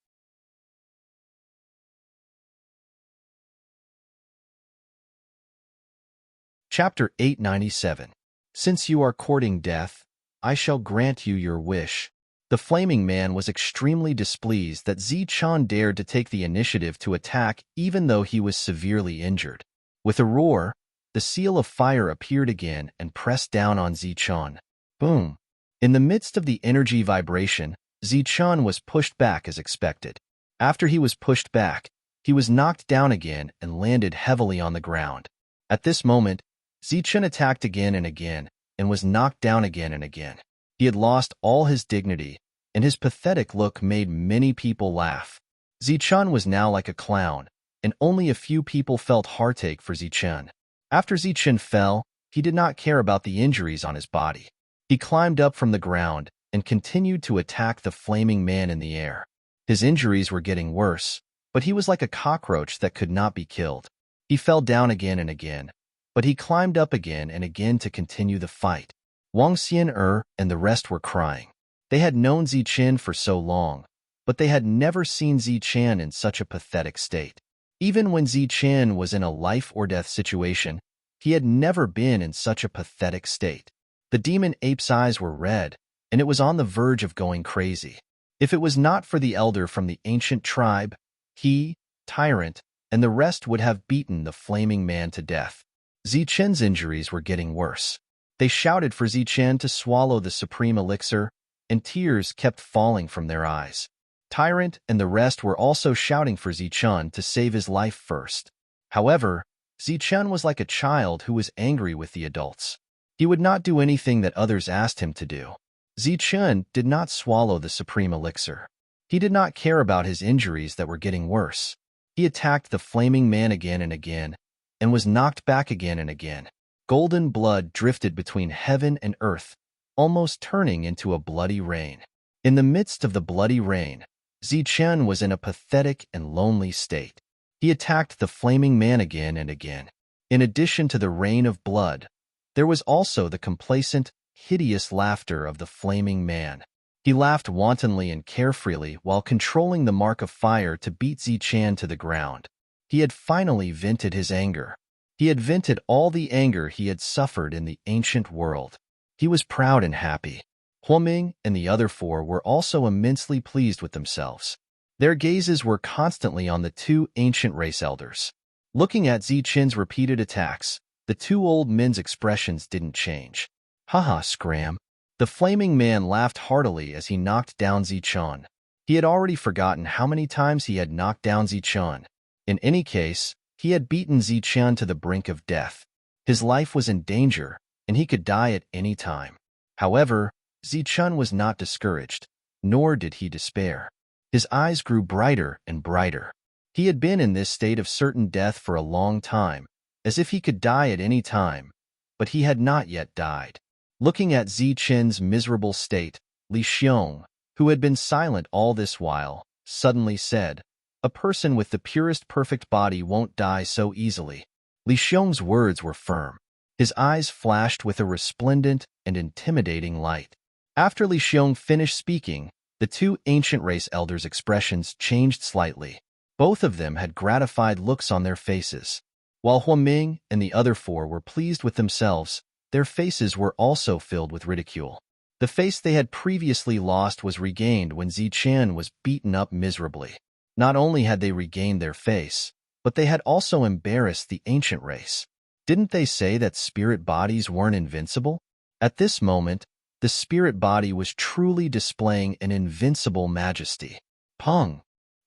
Chapter 897. Since you are courting death, I shall grant you your wish. The flaming man was extremely displeased that Zichen dared to take the initiative to attack even though he was severely injured. With a roar, the seal of fire appeared again and pressed down on Zichen. Boom! In the midst of the energy vibration, Zichen was pushed back as expected. After he was pushed back, he was knocked down again and landed heavily on the ground. At this moment, Zichen attacked again and again and was knocked down again and again. He had lost all his dignity, and his pathetic look made many people laugh. Zichen was now like a clown, and only a few people felt heartache for Zichen. After Zichen fell, he did not care about the injuries on his body. He climbed up from the ground and continued to attack the flaming man in the air. His injuries were getting worse, but he was like a cockroach that could not be killed. He fell down again and again, but he climbed up again and again to continue the fight. Wang Xian'er and the rest were crying. They had known Zichen for so long, but they had never seen Zichen in such a pathetic state. Even when Zichen was in a life-or-death situation, he had never been in such a pathetic state. The demon ape's eyes were red, and it was on the verge of going crazy. If it was not for the elder from the ancient tribe, he, Tyrant, and the rest would have beaten the flaming man to death. Zichen's injuries were getting worse. They shouted for Zichen to swallow the supreme elixir, and tears kept falling from their eyes. Tyrant and the rest were also shouting for Zichen to save his life first. However, Zichen was like a child who was angry with the adults. He would not do anything that others asked him to do. Zichen did not swallow the supreme elixir. He did not care about his injuries that were getting worse. He attacked the flaming man again and again, and was knocked back again and again. Golden blood drifted between heaven and earth, almost turning into a bloody rain. In the midst of the bloody rain, Zichen was in a pathetic and lonely state. He attacked the flaming man again and again. In addition to the rain of blood, there was also the complacent, hideous laughter of the flaming man. He laughed wantonly and carefreely while controlling the mark of fire to beat Zichen to the ground. He had finally vented his anger. He had vented all the anger he had suffered in the ancient world. He was proud and happy. Huoming and the other 4 were also immensely pleased with themselves. Their gazes were constantly on the 2 ancient race elders. Looking at Zichen's repeated attacks, the 2 old men's expressions didn't change. Haha, scram. The flaming man laughed heartily as he knocked down Zichen. He had already forgotten how many times he had knocked down Zichen. In any case, he had beaten Zichen to the brink of death. His life was in danger, and he could die at any time. However, Zichen was not discouraged, nor did he despair. His eyes grew brighter and brighter. He had been in this state of certain death for a long time, as if he could die at any time, but he had not yet died. Looking at Zichen's miserable state, Li Xiong, who had been silent all this while, suddenly said, "A person with the purest perfect body won't die so easily." Li Xiong's words were firm. His eyes flashed with a resplendent and intimidating light. After Li Xiong finished speaking, the 2 ancient race elders' expressions changed slightly. Both of them had gratified looks on their faces. While Huoming and the other 4 were pleased with themselves, their faces were also filled with ridicule. The face they had previously lost was regained when Zichen was beaten up miserably. Not only had they regained their face, but they had also embarrassed the ancient race. Didn't they say that spirit bodies weren't invincible? At this moment, the spirit body was truly displaying an invincible majesty. Pong!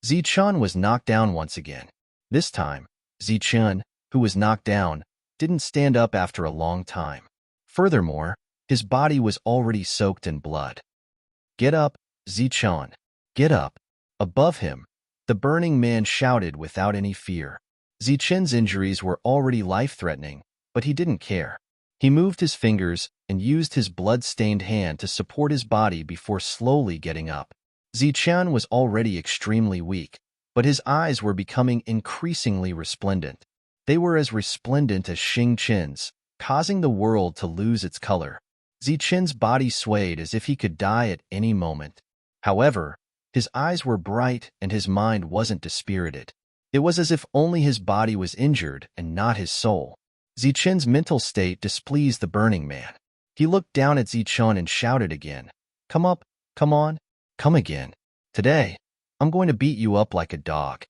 Zichen was knocked down once again. This time, Zichen, who was knocked down, didn't stand up after a long time. Furthermore, his body was already soaked in blood. Get up, Zichen. Get up. Above him, the burning man shouted without any fear. Zichen's injuries were already life-threatening, but he didn't care. He moved his fingers and used his blood-stained hand to support his body before slowly getting up. Zichen was already extremely weak, but his eyes were becoming increasingly resplendent. They were as resplendent as Xing Qin's, causing the world to lose its color. Zichen's body swayed as if he could die at any moment. However, his eyes were bright and his mind wasn't dispirited. It was as if only his body was injured and not his soul. Zichen's mental state displeased the burning man. He looked down at Zichen and shouted again, "Come up, come on, come again. Today, I'm going to beat you up like a dog."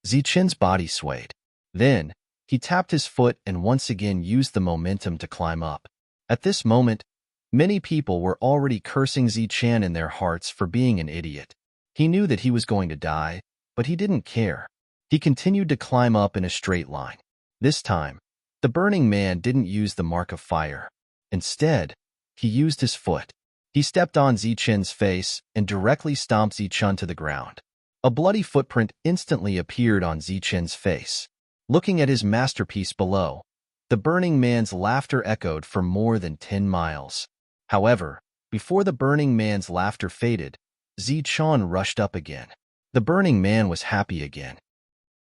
Zichen's body swayed. Then, he tapped his foot and once again used the momentum to climb up. At this moment, many people were already cursing Zichen in their hearts for being an idiot. He knew that he was going to die, but he didn't care. He continued to climb up in a straight line. This time, the burning man didn't use the mark of fire. Instead, he used his foot. He stepped on Zichen's face and directly stomped Zichen to the ground. A bloody footprint instantly appeared on Zichen's face. Looking at his masterpiece below, the burning man's laughter echoed for more than 10 miles. However, before the burning man's laughter faded, Zichen rushed up again. The burning man was happy again.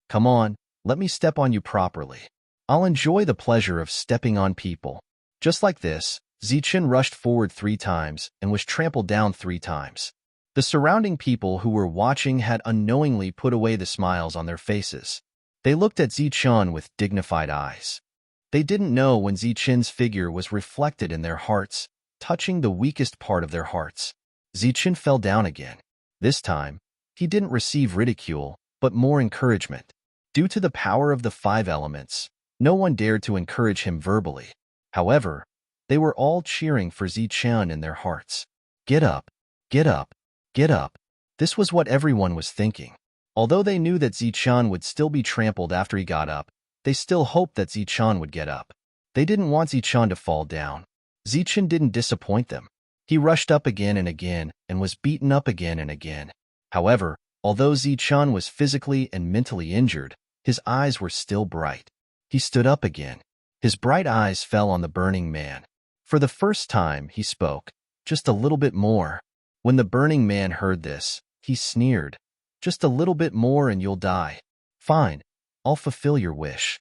"Come on, let me step on you properly. I'll enjoy the pleasure of stepping on people." Just like this, Zichen rushed forward 3 times and was trampled down 3 times. The surrounding people who were watching had unknowingly put away the smiles on their faces. They looked at Zichen with dignified eyes. They didn't know when Zichen's figure was reflected in their hearts, touching the weakest part of their hearts. Zichen fell down again. This time, he didn't receive ridicule, but more encouragement. Due to the power of the 5 elements, no one dared to encourage him verbally. However, they were all cheering for Zichen in their hearts. Get up, get up, get up. This was what everyone was thinking. Although they knew that Zichen would still be trampled after he got up, they still hoped that Zichen would get up. They didn't want Zichen to fall down. Zichen didn't disappoint them. He rushed up again and was beaten up again and again. However, although Zichen was physically and mentally injured, his eyes were still bright. He stood up again. His bright eyes fell on the burning man. For the first time, he spoke, "Just a little bit more." When the burning man heard this, he sneered, "Just a little bit more and you'll die. Fine, I'll fulfill your wish."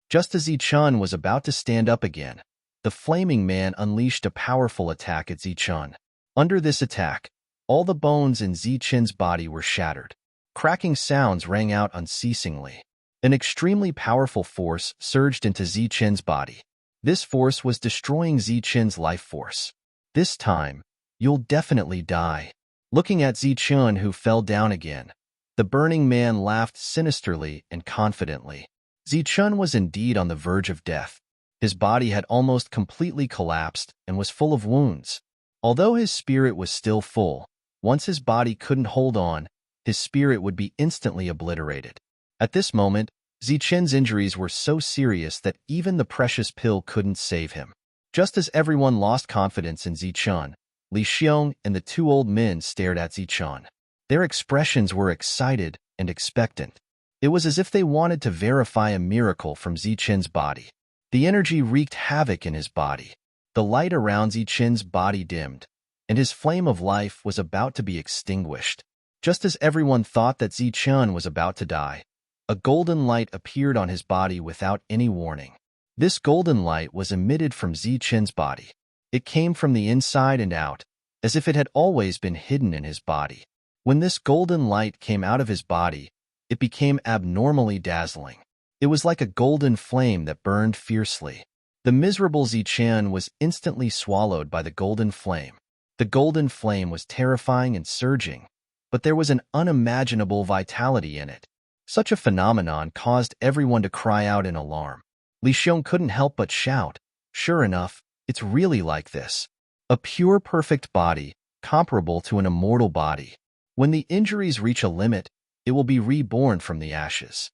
Just as Zichen was about to stand up again, the flaming man unleashed a powerful attack at Zichen. Under this attack, all the bones in Zichen's body were shattered. Cracking sounds rang out unceasingly. An extremely powerful force surged into Zichen's body. This force was destroying Zichen's life force. "This time, you'll definitely die." Looking at Zichen, who fell down again, the burning man laughed sinisterly and confidently. Zichen was indeed on the verge of death. His body had almost completely collapsed and was full of wounds. Although his spirit was still full, once his body couldn't hold on, his spirit would be instantly obliterated. At this moment, Zichen's injuries were so serious that even the precious pill couldn't save him. Just as everyone lost confidence in Zichen, Li Xiong and the 2 old men stared at Zichen. Their expressions were excited and expectant. It was as if they wanted to verify a miracle from Zichen's body. The energy wreaked havoc in his body. The light around Zichen's body dimmed, and his flame of life was about to be extinguished. Just as everyone thought that Zichen was about to die, a golden light appeared on his body without any warning. This golden light was emitted from Zichen's body. It came from the inside and out, as if it had always been hidden in his body. When this golden light came out of his body, it became abnormally dazzling. It was like a golden flame that burned fiercely. The miserable Zichen was instantly swallowed by the golden flame. The golden flame was terrifying and surging, but there was an unimaginable vitality in it. Such a phenomenon caused everyone to cry out in alarm. Li Xiong couldn't help but shout, "Sure enough, it's really like this. A pure perfect body, comparable to an immortal body. When the injuries reach a limit, it will be reborn from the ashes."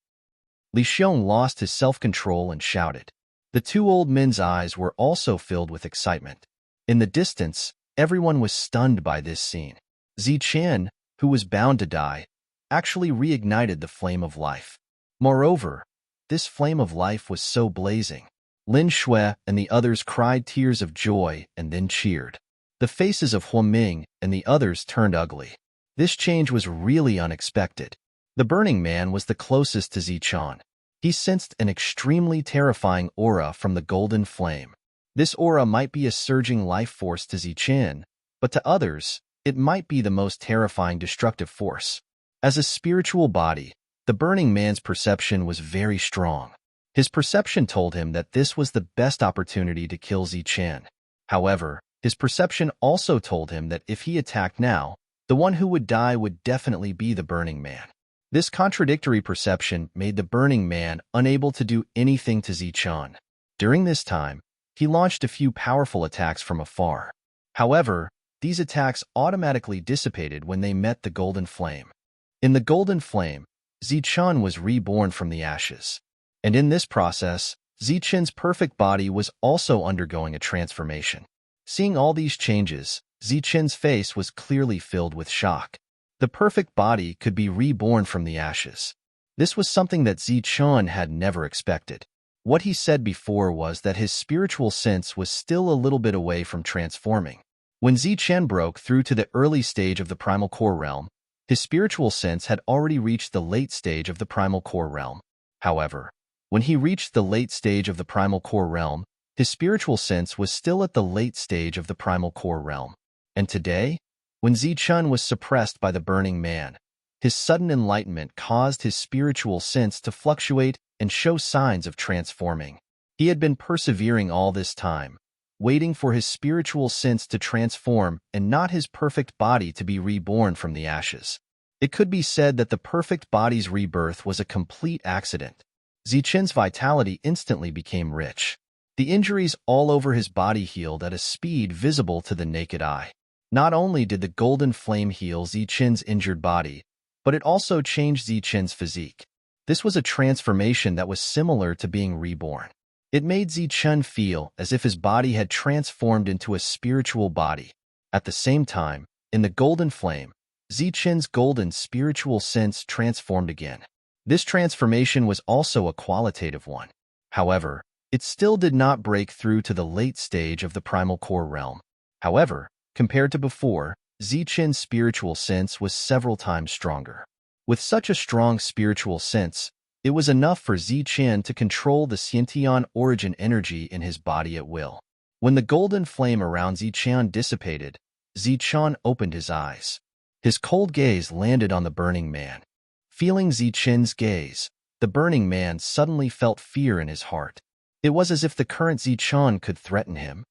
Li Xiong lost his self-control and shouted. The two old men's eyes were also filled with excitement. In the distance, everyone was stunned by this scene. Zichen, who was bound to die, actually reignited the flame of life. Moreover, this flame of life was so blazing. Lin Shui and the others cried tears of joy and then cheered. The faces of Huaming and the others turned ugly. This change was really unexpected. The Burning Man was the closest to Zichen. He sensed an extremely terrifying aura from the golden flame. This aura might be a surging life force to Zichen, but to others, it might be the most terrifying destructive force. As a spiritual body, the Burning Man's perception was very strong. His perception told him that this was the best opportunity to kill Zichen. However, his perception also told him that if he attacked now, the one who would die would definitely be the Burning Man. This contradictory perception made the Burning Man unable to do anything to Zichen. During this time, he launched a few powerful attacks from afar. However, these attacks automatically dissipated when they met the golden flame. In the golden flame, Zichen was reborn from the ashes. And in this process, Zichen's perfect body was also undergoing a transformation. Seeing all these changes, Zichen's face was clearly filled with shock. The perfect body could be reborn from the ashes. This was something that Zichen had never expected. What he said before was that his spiritual sense was still a little bit away from transforming. When Zichen broke through to the early stage of the primal core realm, his spiritual sense had already reached the late stage of the primal core realm. However, when he reached the late stage of the primal core realm, his spiritual sense was still at the late stage of the primal core realm. And today, when Zichen was suppressed by the Burning Man, his sudden enlightenment caused his spiritual sense to fluctuate and show signs of transforming. He had been persevering all this time, waiting for his spiritual sense to transform and not his perfect body to be reborn from the ashes. It could be said that the perfect body's rebirth was a complete accident. Zichen's vitality instantly became rich. The injuries all over his body healed at a speed visible to the naked eye. Not only did the golden flame heal Zichen's injured body, but it also changed Zichen's physique. This was a transformation that was similar to being reborn. It made Zichen feel as if his body had transformed into a spiritual body. At the same time, in the golden flame, Zichen's golden spiritual sense transformed again. This transformation was also a qualitative one. However, it still did not break through to the late stage of the primal core realm. However, compared to before, Zichen's spiritual sense was several times stronger. With such a strong spiritual sense, it was enough for Zichen to control the Xiantian origin energy in his body at will. When the golden flame around Zichen dissipated, Zichen opened his eyes. His cold gaze landed on the Burning Man. Feeling Zichen's gaze, the Burning Man suddenly felt fear in his heart. It was as if the current Zichen could threaten him.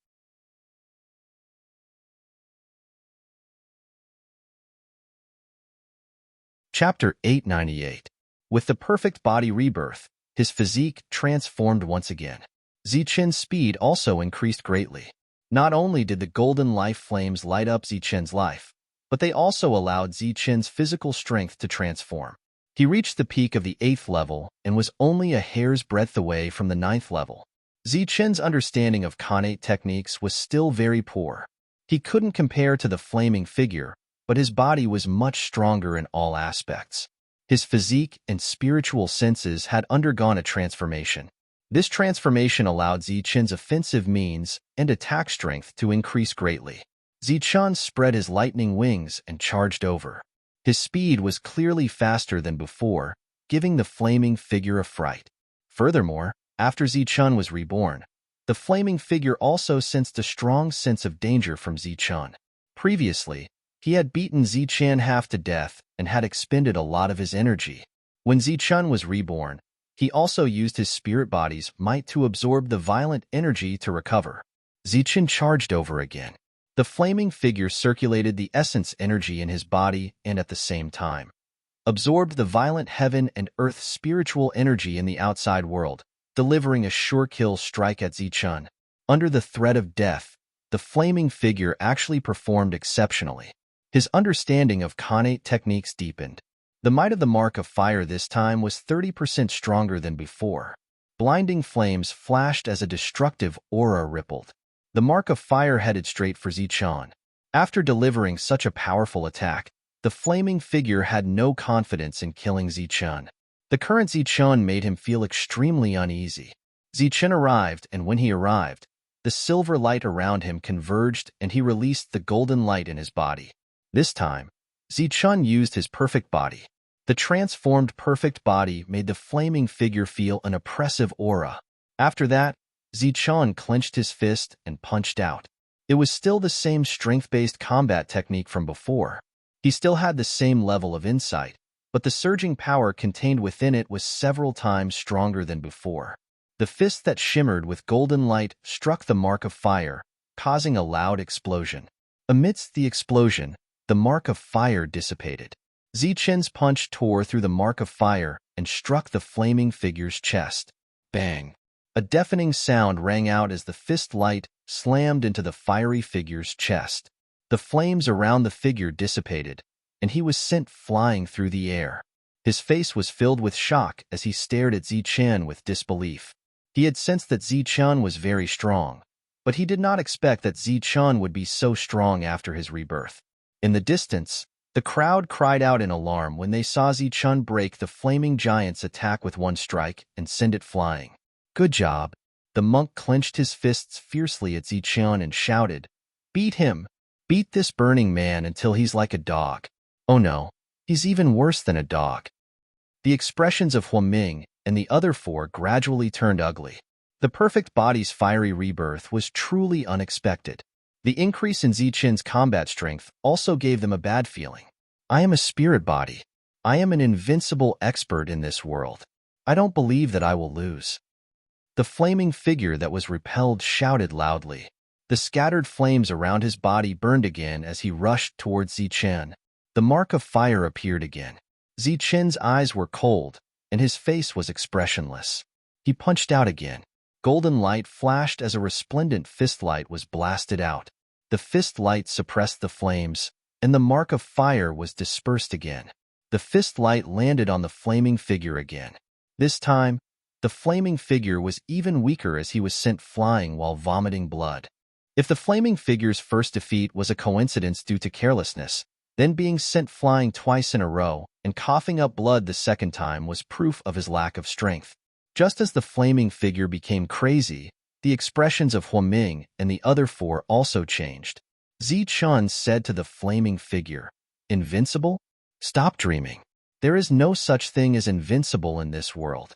Chapter 898. With the perfect body rebirth, his physique transformed once again. Zichen's speed also increased greatly. Not only did the golden life flames light up Zichen's life, but they also allowed Zichen's physical strength to transform. He reached the peak of the 8th level and was only a hair's breadth away from the 9th level. Zichen's understanding of Kanate techniques was still very poor. He couldn't compare to the flaming figure, but his body was much stronger in all aspects. His physique and spiritual senses had undergone a transformation. This transformation allowed Zichen's offensive means and attack strength to increase greatly. Zichen spread his lightning wings and charged over. His speed was clearly faster than before, giving the flaming figure a fright. Furthermore, after Zichen was reborn, the flaming figure also sensed a strong sense of danger from Zichen. Previously, he had beaten Zichen half to death and had expended a lot of his energy. When Zichen was reborn, he also used his spirit body's might to absorb the violent energy to recover. Zichen charged over again. The flaming figure circulated the essence energy in his body and at the same time absorbed the violent heaven and earth spiritual energy in the outside world, delivering a sure kill strike at Zichun. Under the threat of death, the flaming figure actually performed exceptionally. His understanding of Khanate techniques deepened. The might of the Mark of Fire this time was 30% stronger than before. Blinding flames flashed as a destructive aura rippled. The Mark of Fire headed straight for Zichun. After delivering such a powerful attack, the flaming figure had no confidence in killing Zichun. The current Zichun made him feel extremely uneasy. Zichun arrived, and when he arrived, the silver light around him converged and he released the golden light in his body. This time, Zichun used his perfect body. The transformed perfect body made the flaming figure feel an oppressive aura. After that, Zichun clenched his fist and punched out. It was still the same strength-based combat technique from before. He still had the same level of insight, but the surging power contained within it was several times stronger than before. The fist that shimmered with golden light struck the Mark of Fire, causing a loud explosion. Amidst the explosion, the Mark of Fire dissipated. Zichun's punch tore through the Mark of Fire and struck the flaming figure's chest. Bang! A deafening sound rang out as the fist light slammed into the fiery figure's chest. The flames around the figure dissipated, and he was sent flying through the air. His face was filled with shock as he stared at Zichun with disbelief. He had sensed that Zichun was very strong, but he did not expect that Zichun would be so strong after his rebirth. In the distance, the crowd cried out in alarm when they saw Zichun break the flaming giant's attack with one strike and send it flying. Good job. The monk clenched his fists fiercely at Zichun and shouted, "Beat him! Beat this burning man until he's like a dog." Oh no, he's even worse than a dog. The expressions of Huaming and the other four gradually turned ugly. The perfect body's fiery rebirth was truly unexpected. The increase in Zichun's combat strength also gave them a bad feeling. I am a spirit body. I am an invincible expert in this world. I don't believe that I will lose. The flaming figure that was repelled shouted loudly. The scattered flames around his body burned again as he rushed towards Zichun. The Mark of Fire appeared again. Zichun's eyes were cold, and his face was expressionless. He punched out again. Golden light flashed as a resplendent fist light was blasted out. The fist light suppressed the flames, and the Mark of Fire was dispersed again. The fist light landed on the flaming figure again. This time, the flaming figure was even weaker as he was sent flying while vomiting blood. If the flaming figure's first defeat was a coincidence due to carelessness, then being sent flying twice in a row and coughing up blood the second time was proof of his lack of strength. Just as the flaming figure became crazy, the expressions of Huaming and the other four also changed. Zichun said to the flaming figure, "Invincible? Stop dreaming. There is no such thing as invincible in this world."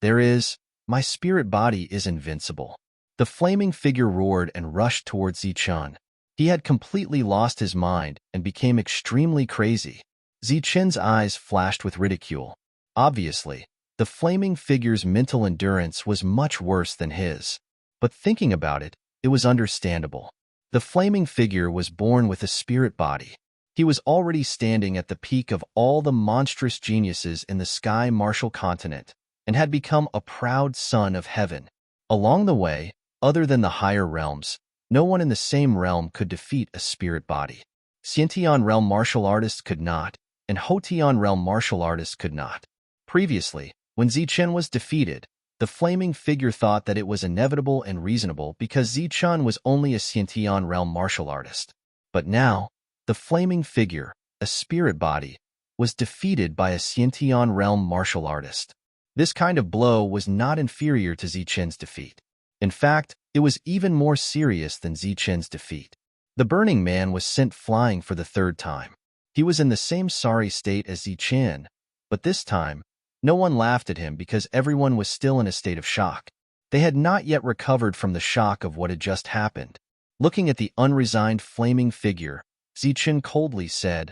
"There is. My spirit body is invincible." The flaming figure roared and rushed towards Zichun. He had completely lost his mind and became extremely crazy. Zichun's eyes flashed with ridicule. Obviously, the flaming figure's mental endurance was much worse than his. But thinking about it, it was understandable. The flaming figure was born with a spirit body. He was already standing at the peak of all the monstrous geniuses in the Sky Martial Continent and had become a proud son of heaven. Along the way, other than the higher realms, no one in the same realm could defeat a spirit body. Xiantian realm martial artists could not, and Hotian realm martial artists could not. Previously, when Zichun was defeated, the flaming figure thought that it was inevitable and reasonable because Zichun was only a Xiantian realm martial artist. But now, the flaming figure, a spirit body, was defeated by a Xiantian realm martial artist. This kind of blow was not inferior to Zichun's defeat. In fact, it was even more serious than Zichun's defeat. The Burning Man was sent flying for the third time. He was in the same sorry state as Zichun, but this time, no one laughed at him because everyone was still in a state of shock. They had not yet recovered from the shock of what had just happened. Looking at the unresigned flaming figure, Zichun coldly said,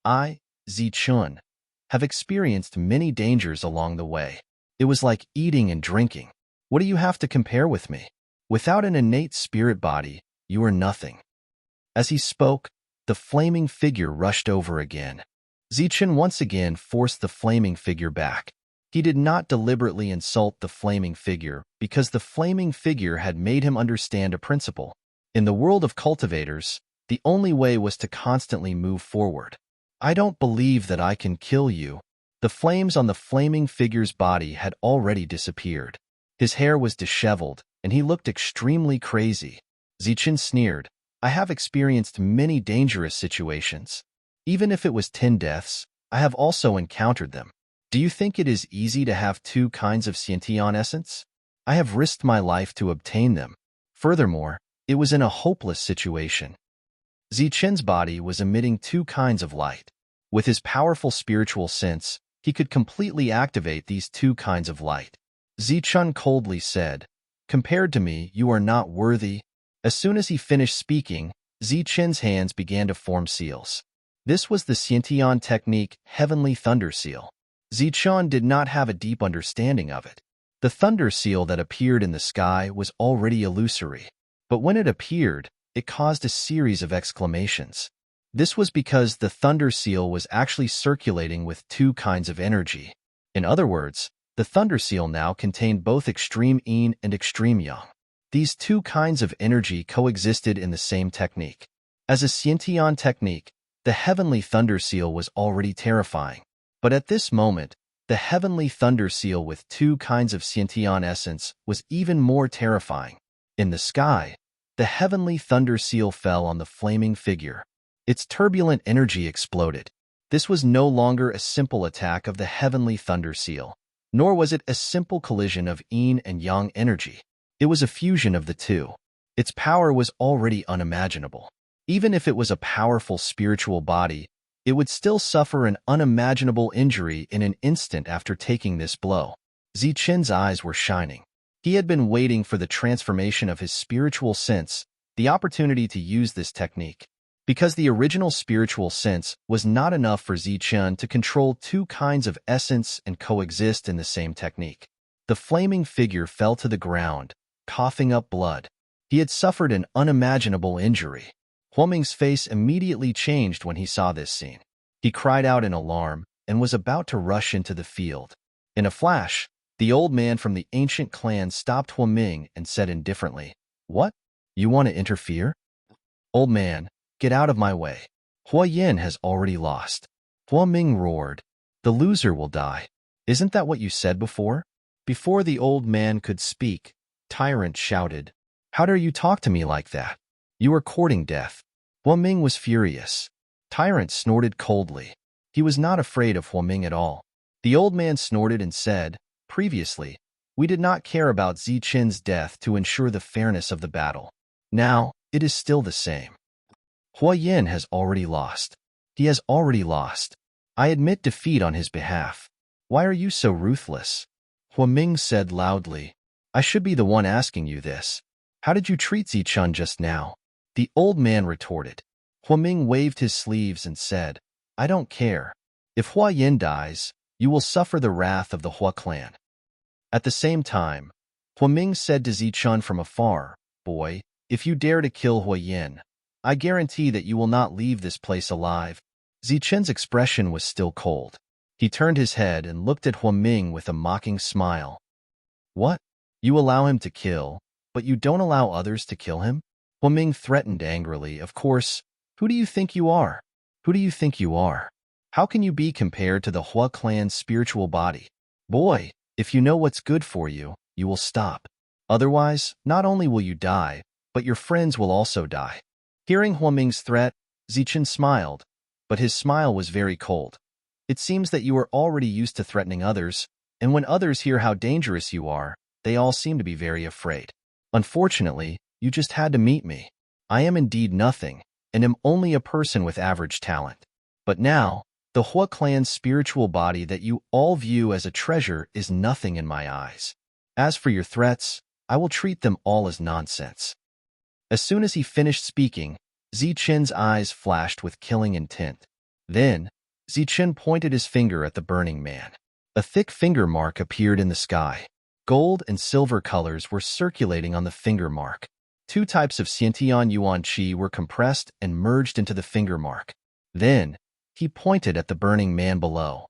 "I, Zichun, have experienced many dangers along the way. It was like eating and drinking. What do you have to compare with me? Without an innate spirit body, you are nothing." As he spoke, the flaming figure rushed over again. Zichen once again forced the flaming figure back. He did not deliberately insult the flaming figure because the flaming figure had made him understand a principle. In the world of cultivators, the only way was to constantly move forward. I don't believe that I can kill you. The flames on the flaming figure's body had already disappeared. His hair was disheveled, and he looked extremely crazy. Zichen sneered, I have experienced many dangerous situations. Even if it was 10 deaths, I have also encountered them. Do you think it is easy to have 2 kinds of Sciention essence? I have risked my life to obtain them. Furthermore, it was in a hopeless situation. Zichen's body was emitting 2 kinds of light. With his powerful spiritual sense, he could completely activate these 2 kinds of light. Zichen coldly said, Compared to me, you are not worthy. As soon as he finished speaking, Zichen's hands began to form seals. This was the Sciention technique Heavenly Thunder Seal. Zichen did not have a deep understanding of it. The thunder seal that appeared in the sky was already illusory, but when it appeared, it caused a series of exclamations. This was because the thunder seal was actually circulating with 2 kinds of energy. In other words, the thunder seal now contained both extreme yin and extreme yang. These 2 kinds of energy coexisted in the same technique. As a Sciention technique, the Heavenly Thunder Seal was already terrifying. But at this moment, the Heavenly Thunder Seal with 2 kinds of Sciention essence was even more terrifying. In the sky, the Heavenly Thunder Seal fell on the flaming figure. Its turbulent energy exploded. This was no longer a simple attack of the Heavenly Thunder Seal, nor was it a simple collision of yin and yang energy. It was a fusion of the 2. Its power was already unimaginable. Even if it was a powerful spiritual body, it would still suffer an unimaginable injury in an instant after taking this blow. Zichen's eyes were shining. He had been waiting for the transformation of his spiritual sense, the opportunity to use this technique. Because the original spiritual sense was not enough for Zichen to control 2 kinds of essence and coexist in the same technique. The flaming figure fell to the ground, coughing up blood. He had suffered an unimaginable injury. Huoming's face immediately changed when he saw this scene. He cried out in alarm and was about to rush into the field. In a flash, the old man from the ancient clan stopped Huoming and said indifferently, What? You want to interfere? Old man, get out of my way. Huoyin has already lost. Huoming roared, The loser will die. Isn't that what you said before? Before the old man could speak, Tyrant shouted, How dare you talk to me like that? You are courting death. Huoming was furious. Tyrant snorted coldly. He was not afraid of Huoming at all. The old man snorted and said, Previously, we did not care about Zichen's death to ensure the fairness of the battle. Now, it is still the same. Huoyin has already lost. He has already lost. I admit defeat on his behalf. Why are you so ruthless? Huoming said loudly, I should be the one asking you this. How did you treat Zichen just now? The old man retorted. Huoming waved his sleeves and said, I don't care. If Huoyin dies, you will suffer the wrath of the Hua clan. At the same time, Huoming said to Zichen from afar, Boy, if you dare to kill Huoyin, I guarantee that you will not leave this place alive. Zichen's expression was still cold. He turned his head and looked at Huoming with a mocking smile. What? You allow him to kill, but you don't allow others to kill him? Huoming threatened angrily, Of course, who do you think you are? Who do you think you are? How can you be compared to the Hua clan's spiritual body? Boy, if you know what's good for you, you will stop. Otherwise, not only will you die, but your friends will also die. Hearing Huoming's threat, Zichen smiled, but his smile was very cold. It seems that you are already used to threatening others, and when others hear how dangerous you are, they all seem to be very afraid. Unfortunately, you just had to meet me. I am indeed nothing, and am only a person with average talent. But now, the Hua clan's spiritual body that you all view as a treasure is nothing in my eyes. As for your threats, I will treat them all as nonsense. As soon as he finished speaking, Zichen's eyes flashed with killing intent. Then, Zichen pointed his finger at the burning man. A thick finger mark appeared in the sky. Gold and silver colors were circulating on the finger mark. Two types of Xiantian Yuan Qi were compressed and merged into the finger mark. Then, he pointed at the burning man below.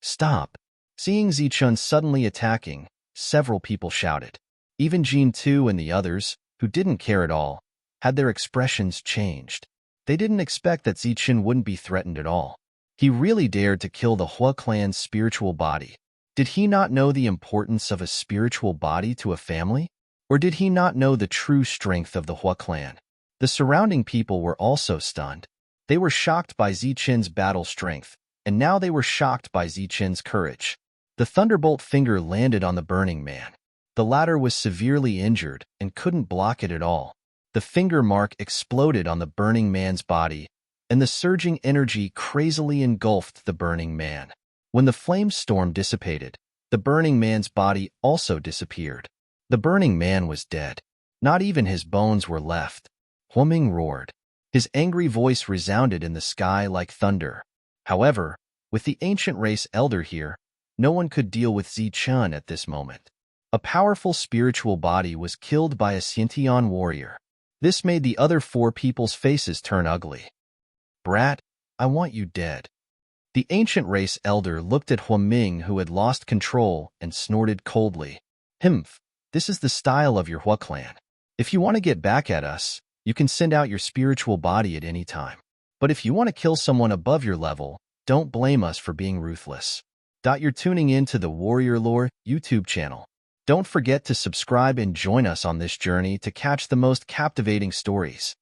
Stop! Seeing Zichun suddenly attacking, several people shouted. Even Jin Tu and the others, who didn't care at all, had their expressions changed. They didn't expect that Zichun wouldn't be threatened at all. He really dared to kill the Hua clan's spiritual body. Did he not know the importance of a spiritual body to a family? Or did he not know the true strength of the Hua clan? The surrounding people were also stunned. They were shocked by Zichun's battle strength, and now they were shocked by Zichun's courage. The thunderbolt finger landed on the burning man. The latter was severely injured and couldn't block it at all. The finger mark exploded on the burning man's body, and the surging energy crazily engulfed the burning man. When the flame storm dissipated, the burning man's body also disappeared. The burning man was dead. Not even his bones were left. Huaming roared. His angry voice resounded in the sky like thunder. However, with the ancient race elder here, no one could deal with Zichun at this moment. A powerful spiritual body was killed by a Xiantian warrior. This made the other four people's faces turn ugly. Brat, I want you dead. The ancient race elder looked at Huaming, who had lost control, and snorted coldly. Himph, this is the style of your Hua clan. If you want to get back at us, you can send out your spiritual body at any time. But if you want to kill someone above your level, don't blame us for being ruthless. You're tuning in to the Warrior Lore YouTube channel. Don't forget to subscribe and join us on this journey to catch the most captivating stories.